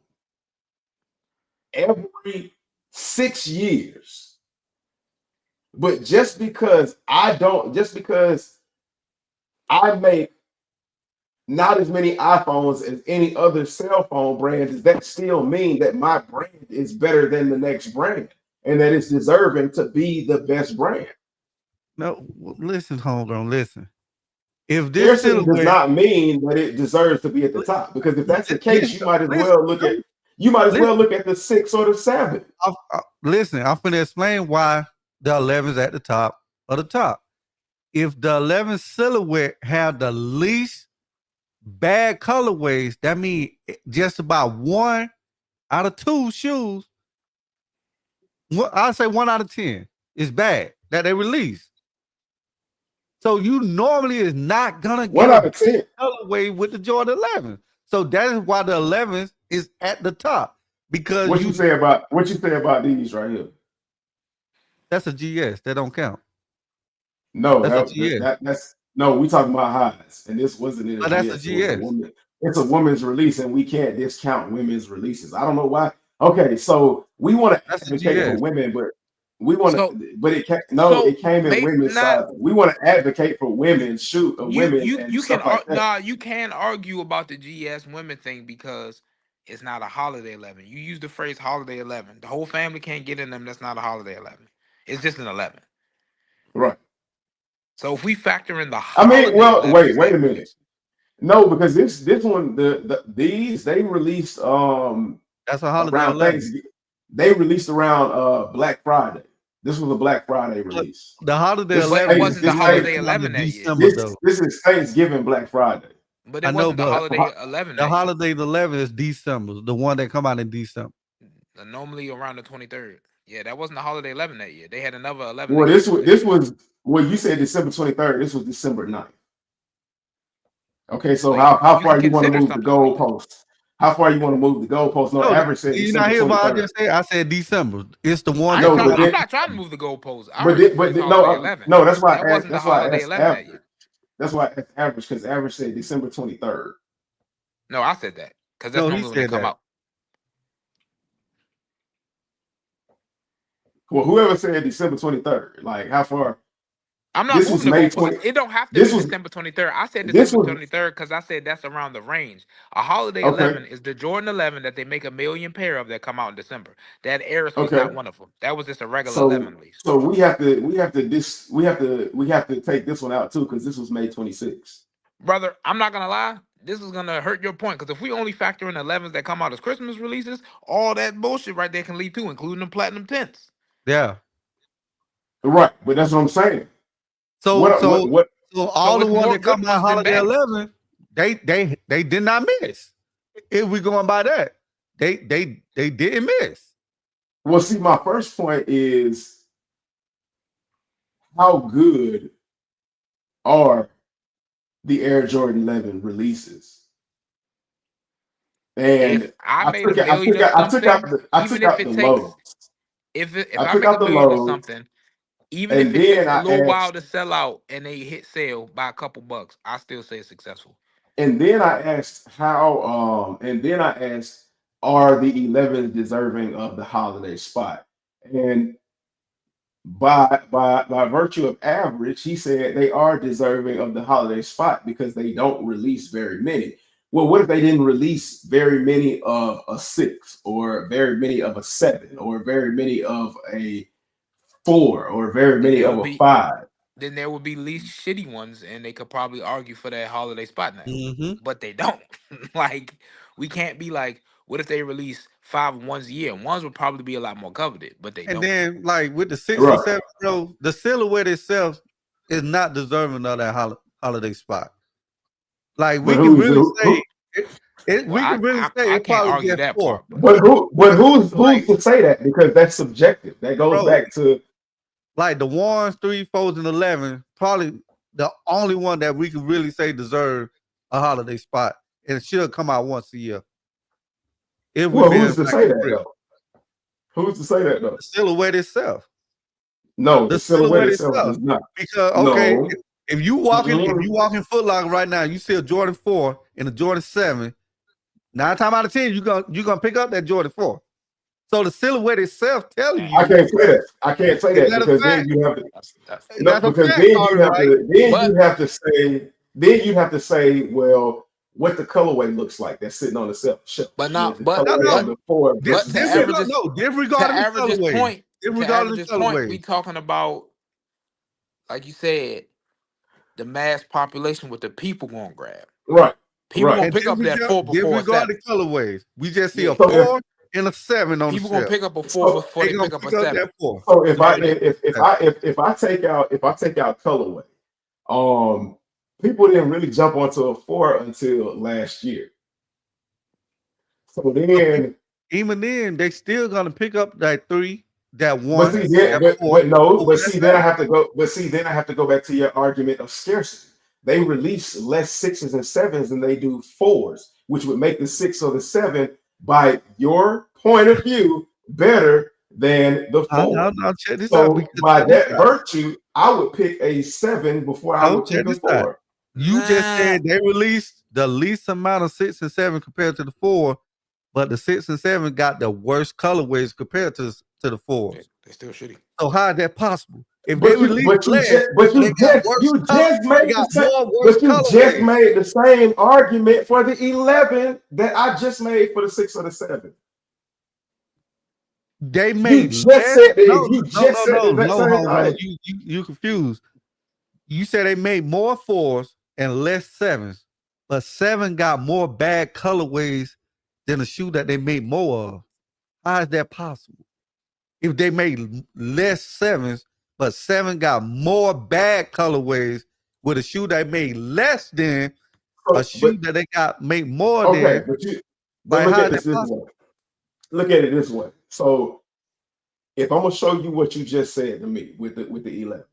every 6 years, but just because I make not as many iPhones as any other cell phone brand, does that still mean that my brand is better than the next brand and that it's deserving to be the best brand? no. Listen, homegrown. Listen. If this Scarcity does silhouette, not mean that it deserves to be at the top, because if that's the case, listen, listen, you might as well listen. look at the 6 or the 7. Listen, I'm finna explain why the 11's at the top of the top. If the 11 silhouette have the least bad colorways, that means just about 1 out of 2 shoes, I'll say 1 out of 10 is bad that they release. So you normally is not gonna get 1 a out of bad 10. colorway with the Jordan 11. So that is why the 11 is at the top, because What you say about these right here? that's a GS. That don't count. No, That's a GS. that's no. We talking about highs, and this wasn't in a But that's a GS. It was a GS. woman. It's a woman's release, and we can't discount women's releases. I don't know why. Okay, so we want to That's a advocate for GS. women, but we want So to. But it so came in maybe women's not size. We want to advocate for women and you can stuff like that. you can argue about the GS women thing because it's not a holiday 11. You use the phrase holiday 11. The whole family can't get in them. That's not a holiday 11. It's just an 11. Right. So if we factor in the I mean, holiday well, 11s wait they a minute. release, No, because this one, these they released That's a holiday around 11. Thanksgiving. They released around Black Friday. This was a Black Friday But release. the holiday This but it 11 is wasn't the this still holiday Thanksgiving. kind 11 of that year. December though. This is Thanksgiving Black Friday. But I it know, wasn't the but holiday 11 the that year. holiday 11 is December, the one that come out in December. Normally around the 23rd. Yeah, that wasn't the holiday 11 that year. They had another 11. Well, that this came was out this was well, you said December 23rd. This was December 9th. Okay, so So how you can far you want to consider move the something like that. goalposts? How far you want to move the goalposts? No, No, average said you not December hear what I 23rd. just said? I said December. It's the one I that ain't No, trying. but come out. I'm then, not trying to move the goalposts. I but already then, released holiday 11. no, that's why That wasn't the that's why I holiday asked 11 that average. year. That's why I asked average because average said December 23rd. No, I said that because that's No, he normally when they said come that. out. Well, whoever said December 23rd, like how far? I'm not This was moving the May goalposts. 20. It don't have to This be was December 23rd. I said this December was 23rd because I said that's around the range. A holiday okay. 11 is the Jordan 11 that they make a million pair of that come out in December. That Eris was Okay, not one of them. That was just a regular so 11 release. we have to take this one out too because this was May 26th. Brother, I'm not gonna lie. This is gonna hurt your point because if we only factor in 11s that come out as Christmas releases, all that bullshit right there can lead to, including the platinum 10s. Yeah. Right, but that's what I'm saying. So What? all the it's ones more that come good out ones than holiday bad ones. 11, they did not miss. If we going by that, they didn't miss. Well, see, my first point is how good are the Air Jordan 11 releases? And If I made a million of I took out something, even if the it lows. takes, if I I took make a out the million of lows, something, even and if it then takes a I little while asked, to sell out and they hit sale by a couple bucks, I still say it's successful. and then I asked, are the 11 deserving of the holiday spot? And by virtue of average, he said they are deserving of the holiday spot because they don't release very many. Well, what if they didn't release very many of a 6 or very many of a 7 or very many of a 4 or very Then many there of would a be 5? then there would be least shitty ones, and they could probably argue for that holiday spot now. Mm-hmm. But they don't. Like we can't be like, what if they release 5 ones a year? Ones would probably be a lot more coveted, but they And don't. then like with the 6 and Right. 7, bro, the silhouette itself is not deserving of that holiday spot. Like we But can really say we can really say I it can't probably argue gets that 4. part, but who's Like, to say that? Because that's subjective. That goes bro, back to like the 1s, 3s, 4s, and 11, probably the only one that we can really say deserve a holiday spot, and it should come out once a year. If we being who's to like say that real. though? Who's to say that though? The silhouette itself. No, The the silhouette silhouette itself itself. does not. Because okay, No. if you walking Foot Locker right now, you see a Jordan 4 and a Jordan 7. 9 times out of 10, you're gonna pick up that Jordan 4. So the silhouette itself telling you I can't say that. I can't say is that that a because fact? then you have to That's a because fact, then you all have right. to you have to say, well, what the colorway looks like that's sitting on the shelf. But With not the but colorway on the floor but versus the seven. Disregarding the colorway. Disregarding the point, we colorway. talking about, like you said, the mass population, with the people gonna grab. Right. People gonna And pick up that 4 before a disregard 7. the colorways. We just see a So if 4 and a 7 on the People gonna shelf. pick up a 4 before They they gonna pick up a pick up 7. that 4. so if I Period. if I take out colorway, people didn't really jump onto a 4 until last year. So then Even then, they still gonna pick up that 3, that 1, but see, then, that 4. but see, then I have to go. But see, then I have to go back to your argument of scarcity. They release less 6s and 7s than they do 4s, which would make the 6 or the 7, by your point of view, better than the 4. No, check this So out. by that virtue, I would pick a 7 before I would pick a 4. You just said they released the least amount of 6 and 7 compared to the 4, but the 6 and 7 got the worst colorways compared to the 4. They're still shitty. So how is that possible? If But they you release less, just made the same argument for the 11 that I just made for the 6 or the 7. They made you confused. You said they made more 4s and less 7s, but 7 got more bad colorways than the shoe that they made more of. How is that possible? If they made less 7s, but 7 got more bad colorways with a shoe that made less than a shoe that they got made more than. But look at this. look at it this way. So if I'm gonna show you what you just said to me with the 11,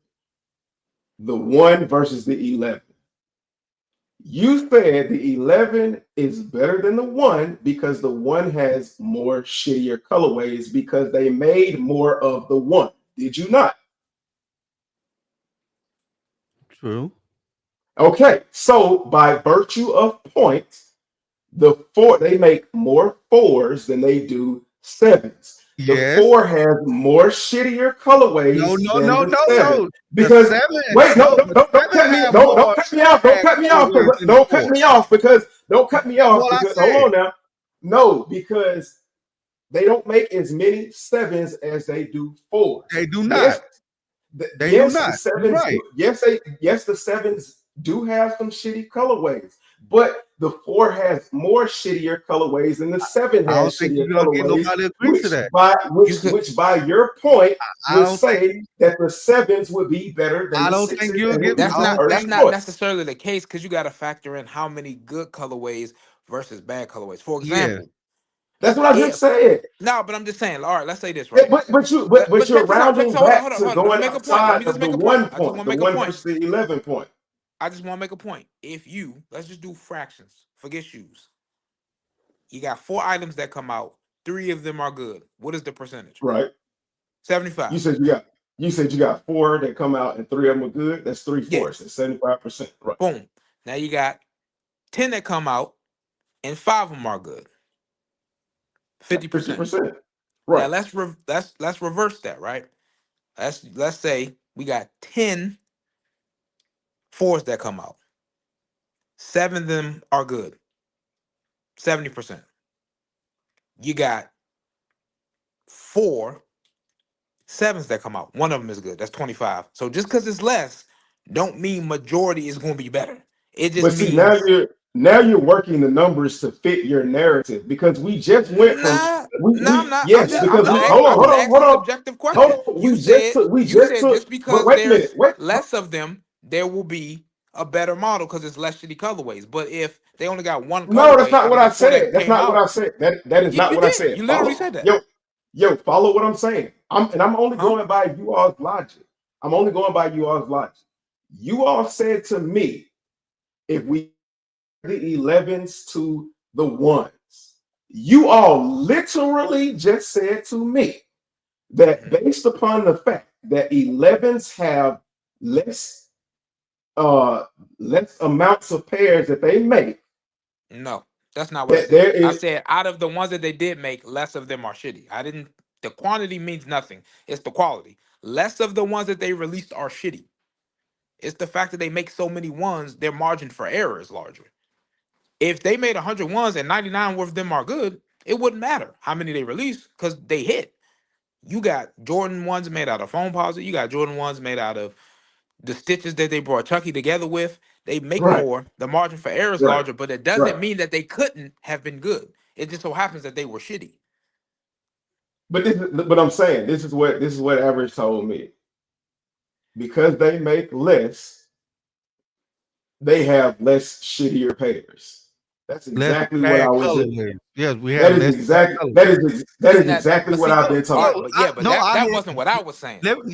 the 1 versus the 11. You said the 11 is better than the 1 because the 1 has more shittier colorways because they made more of the 1. Did you not? True. Okay, so by virtue of points, the 4 they make more 4s than they do 7s. The Yes. 4 has more shittier colorways than the 7. No. Because the 7, wait, no, the don't 7 cut me, have don't cut me off, don't cut me off, colorways than the don't 4. cut me off because don't cut me That's off what I because said. hold on now. No, because they don't make as many 7s as they do 4s. They do not. Yes, They yes, do not. the 7s. Right. Yes, the 7s do have some shitty colorways, but the 4 has more shittier colorways than the 7 I don't has think shittier you're gonna get colorways. nobody to agree to that. Which by your point I would don't say that the 7s would be better than I the don't 6s. think you'll and get. would be That's I the don't not first that's think. not choice. necessarily the case because you got to factor in how many good colorways versus bad colorways. For Yes. example, That's what I just if said. no, but I'm just saying. All right, let's say this Yeah, right. but you're Check this out. Check rounding this out. Hold on, back hold on, to hold on. Let me going make a point. Let me outside just of the make a point. 1 I just point, want the to make a 1 point. versus the 11 point. I just want to make a point. If you let's just do fractions. Forget shoes. You got 4 items that come out. 3 of them are good. What is the percentage? Right. 75. You said you got 4 that come out and 3 of them are good. That's 3/4. Yes. That's 75%. Right. Boom. Now you got 10 that come out and 5 of them are good. 50%. 50%. Now Right. let's reverse that, right? Let's say we got 10 4s that come out. 7 of them are good. 70%. You got 4 7s that come out. 1 of them is good. That's 25. So just because it's less, don't mean majority is going to be better. It just But see, now means you're working the numbers to fit your narrative because we just went from I'm not. yes, I'm because just we asking. I'm just asking a subjective hold question. on. You said just But because wait a minute. there's less of them, there will be a better model because it's less shitty colorways. But if they only got 1 No, that's colorway not out what of the I 4 that said. That's came not what out, I said. That is yeah, not you what I did. said. You literally Follow said that. yo, follow what I'm saying. I'm only Huh? going by you all's logic. I'm only going by you all's logic. You all said to me, if we the 11s to the 1s, you all literally just said to me that based upon the fact that 11s have less less amounts of pairs that they make, No, that's not what I that said. there I is said out of the ones that they did make, less of them are shitty. I didn't. The quantity means nothing. It's the quality. Less of the ones that they released are shitty. It's the fact that they make so many ones, their margin for error is larger. If they made 100 ones and 99 of them are good, it wouldn't matter how many they released because they hit. You got Jordan ones made out of foam posit. You got Jordan ones made out of the stitches that they brought Chucky together with. They make right, more. The margin for error is right, larger, but it right. doesn't mean that they couldn't have been good. It just so happens that they were shitty. But I'm saying this is what average told me. Because they make less, they have less shittier pairs. That's Less exactly what I bad was. colorways. Yes, we That have is less bad exactly colorways. that is That, exactly but what see, I've been all told. right, but yeah, but that wasn't what I was saying. Let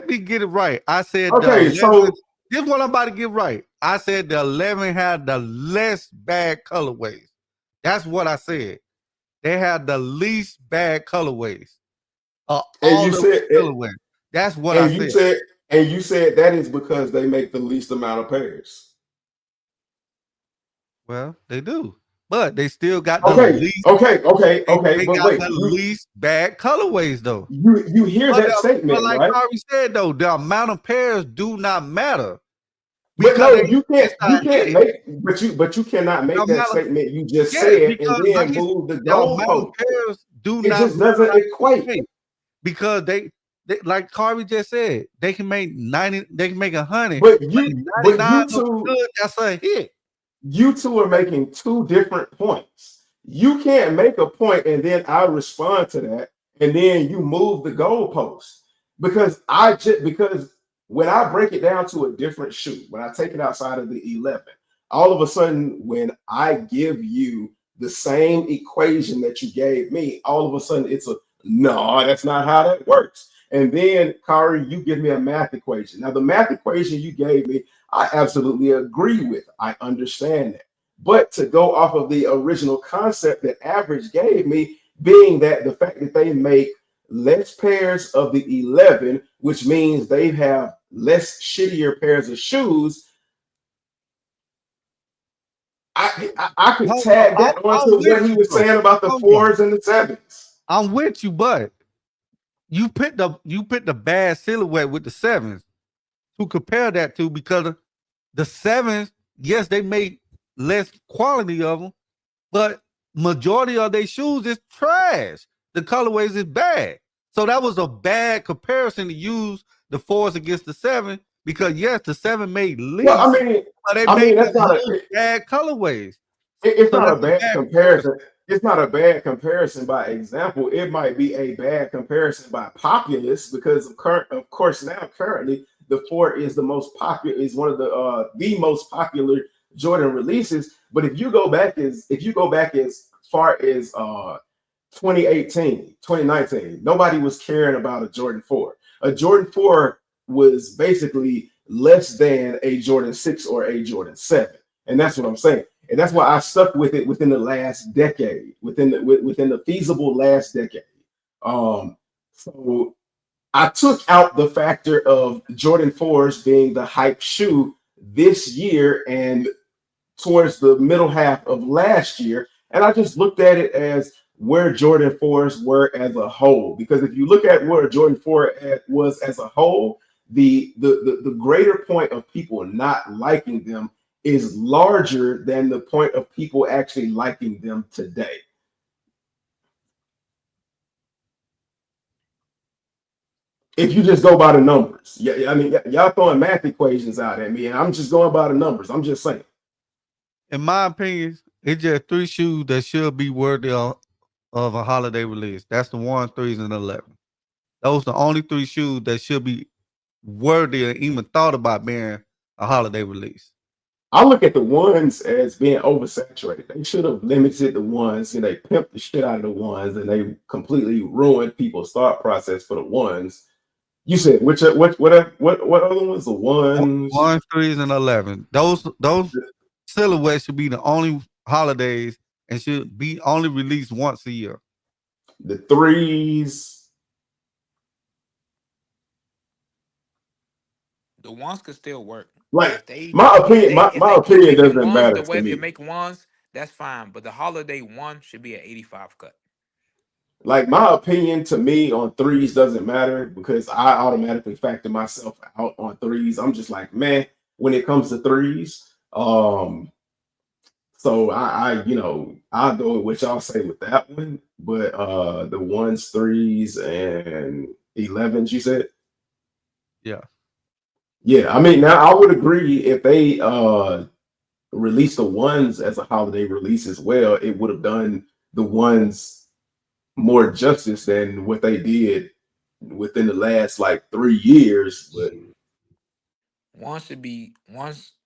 me get it right. I said the Okay, 11. so This is what I'm about to get right. I said the 11 had the less bad colorways. That's what I said. They had the least bad colorways. and All you the said colorways. That's what I and you said. said and you said that is because they make the least amount of pairs. Well, they do, but they still got the Okay, least. okay. They But got wait, the least bad colorways though. you hear that But statement, like right? Ari said though, the amount of pairs do not matter But because no, it's you a can't hit. make but you cannot The make that amount of, statement you just yes, said and because then like move the the amount of goalpost. pairs do It not just matter doesn't like you equate. think. Because they like Carvey just said, they can make 90, they can make 100, But but you if but 99 you of them two good, that's a hit. you two are making two different points. You can't make a point and then I respond to that and then you move the goalpost because when I break it down to a different shoe, when I take it outside of the 11, all of a sudden when I give you the same equation that you gave me, all of a sudden it's a no, that's not how that works. And then, Kari, you give me a math equation. Now, the math equation you gave me, I absolutely agree with. I understand that. But to go off of the original concept that Average gave me, being that the fact that they make less pairs of the 11, which means they have less shittier pairs of shoes, I could tag that onto what he was saying about the 4s and the 7s. I'm with you, but you picked the bad silhouette with the 7s to compare that to, because the 7s, yes, they make less quality of them, but majority of their shoes is trash. The colorways is bad. So that was a bad comparison to use the 4s against the 7, because yes, the 7 made least, well, but they made that's not bad colorways. It's not a bad comparison. It's not a bad comparison by example. It might be a bad comparison by populace, because of course now currently the 4 is the most popular, is one of the most popular Jordan releases. But if you go back as far as 2018, 2019, nobody was caring about a Jordan 4. A Jordan 4 was basically less than a Jordan 6 or a Jordan 7. And that's what I'm saying. And that's why I stuck with it within the last decade, within the feasible last decade. So I took out the factor of Jordan 4s being the hype shoe this year and towards the middle half of last year. And I just looked at it as where Jordan 4s were as a whole. Because if you look at where Jordan 4 was as a whole, the greater point of people not liking them is larger than the point of people actually liking them today. If you just go by the numbers. Yeah, I mean, y'all throwing math equations out at me, and I'm just going by the numbers. I'm just saying. In my opinion, it's just 3 shoes that should be worthy of a holiday release. That's the 1, 3s, and 11. Those are the only 3 shoes that should be worthy or even thought about being a holiday release. I look at the 1s as being oversaturated. They should have limited the 1s, and they pimped the shit out of the 1s, and they completely ruined people's thought process for the 1s. You said what other ones? The 1s, 1, 3s, and 11. Those silhouettes should be the only holidays and should be only released once a year. The 3s. The 1s could still work. Like my opinion doesn't matter the way to me. you make 1s, that's fine. But the holiday 1 should be an 85 cut. Like my opinion to me on 3s doesn't matter, because I automatically factor myself out on 3s. I'm just like, man, when it comes to 3s. So I'll go with what y'all say with that one. But the 1s, 3s, and 11s, you said? Yeah. Yeah, I mean, now I would agree if they released the 1s as a holiday release as well, it would have done the 1s more justice than what they did within the last like 3 years. But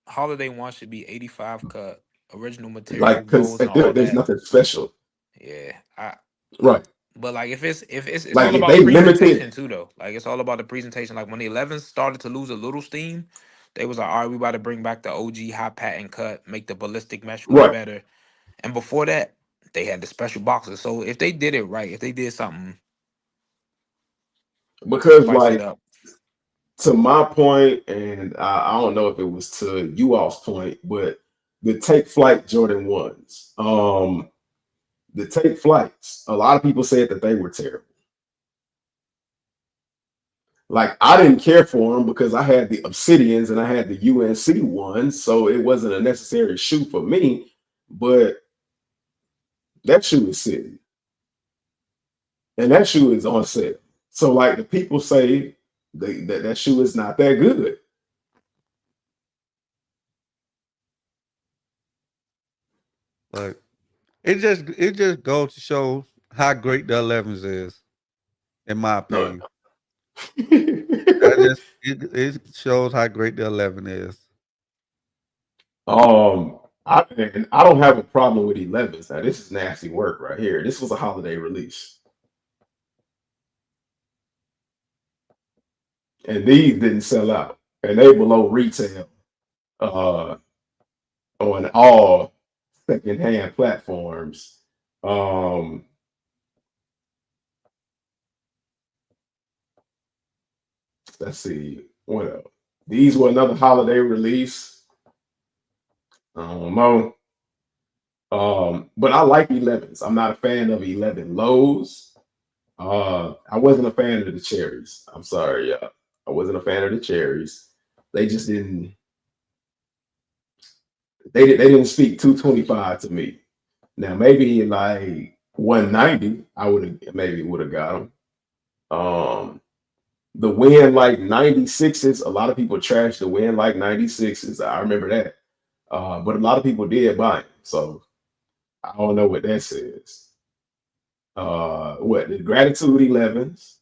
holiday 1 should be 85 cut, original material, like, because gold, and all there's that. nothing special. Yeah, Right. But like if it's like all about the presentation too, though. Like it's all about the presentation. Like when the 11s started to lose a little steam, they was like, all right, we about to bring back the OG high patent cut, make the ballistic mesh way better. And before that, they had the special boxes. So if they did it right, if they did something, because spice like it up. to my point, and I don't know if it was to you all's point, but the Take Flight Jordan 1s, the Take Flights, a lot of people said that they were terrible. Like I didn't care for them because I had the Obsidians and I had the UNC ones, so it wasn't a necessary shoe for me. But that shoe is sitting, and that shoe is on sale. So like the people say that shoe is not that good. Like it just goes to show how great the 11s is, in my opinion. It shows how great the 11 is. And I don't have a problem with 11s. Now, this is nasty work right here. This was a holiday release. And these didn't sell out. And they below retail on all secondhand platforms. Let's see. What else? These were another holiday release. I don't know. But I like 11s. I'm not a fan of 11 lows. I wasn't a fan of the cherries. I'm sorry, y'all. I wasn't a fan of the cherries. They just didn't. They didn't speak 225 to me. Now maybe like 190, I would have got them. The win like 96s. A lot of people trashed the win like 96s. I remember that. But a lot of people did buy it. So I don't know what that says. What the gratitude 11s?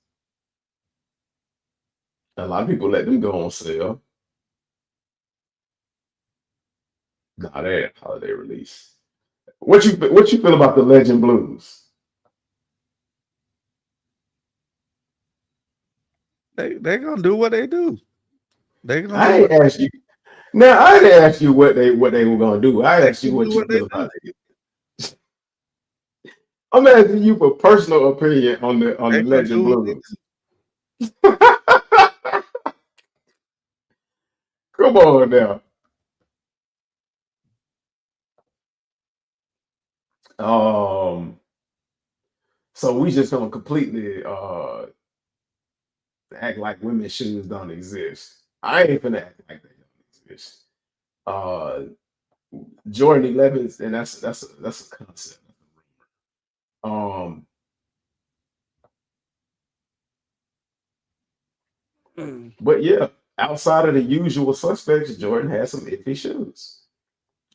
A lot of people let them go on sale. Nah, that holiday release. What you feel about the Legend Blues? They gonna do what they do. They gonna I do ain't what asked you. Now I didn't ask you what they were gonna do. I asked you do what you what they feel do. about it. I'm asking you for personal opinion on the They gonna Legend do what they Blues. Come on now. So we just gonna completely act like women's shoes don't exist. I ain't finna act like they don't exist. Uh, Jordan 11s, and that's a concept. Um, but yeah, outside of the usual suspects, Jordan has some iffy shoes.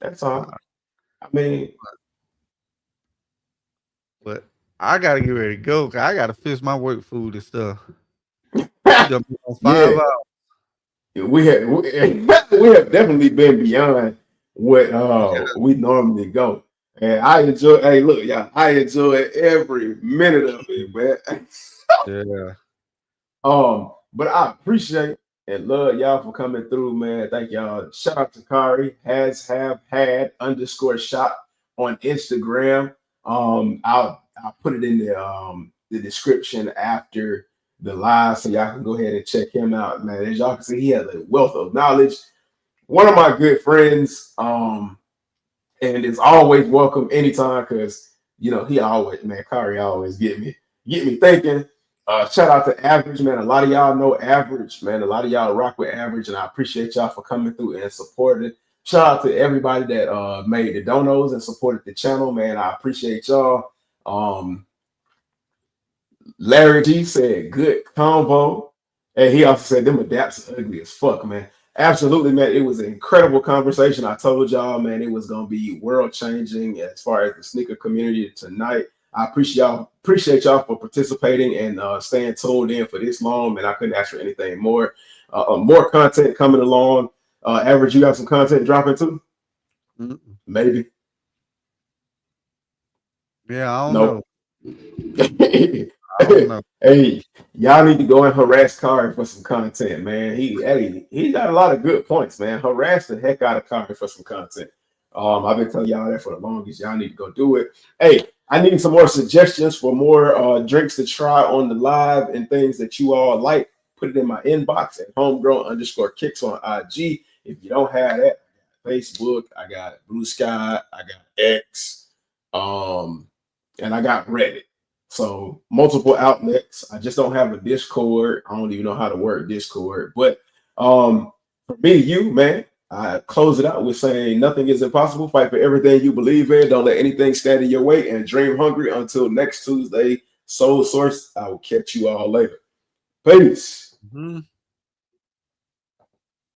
That's all. I mean, But I gotta get ready to go. 'Cause I gotta fix my work food and stuff. We done been on 5 yeah, hours. we have definitely been beyond what we normally go. And I enjoy. Hey, look, y'all, I enjoy every minute of it, man. Yeah. But I appreciate and love y'all for coming through, man. Thank y'all. Shout out to Kari, have had underscore shop on Instagram. I'll put it in the description after the live so y'all can go ahead and check him out, man. As y'all can see, he has a wealth of knowledge. One of my good friends, and is always welcome anytime because he always, man, Kari always get me thinking. Shout out to Average, man. A lot of y'all know Average, man. A lot of y'all rock with Average, and I appreciate y'all for coming through and supporting. Shout out to everybody that made the donos and supported the channel, man. I appreciate y'all. Larry G said good convo, and he also said them adapts are ugly as fuck, man. Absolutely, man. It was an incredible conversation. I told y'all, man, it was gonna be world changing as far as the sneaker community tonight. I appreciate y'all for participating and staying tuned in for this long, man. I couldn't ask for anything more. More content coming along. Average, you got some content dropping too? Mm-mm. Maybe. Yeah, I don't Nope. know. I don't know. Hey, y'all need to go and harass Kari for some content, man. He got a lot of good points, man. Harass the heck out of Kari for some content. I've been telling y'all that for the longest. Y'all need to go do it. Hey, I need some more suggestions for more drinks to try on the live and things that you all like. Put it in my inbox at homegrown_kicks on IG. If you don't have that, Facebook, I got Blue Sky, I got X, and I got Reddit. So multiple outlets. I just don't have a Discord. I don't even know how to work Discord. But for me, you, man, I close it out with saying nothing is impossible. Fight for everything you believe in. Don't let anything stand in your way and dream hungry until next Tuesday. Soul Source. I will catch you all later. Peace. Mm-hmm.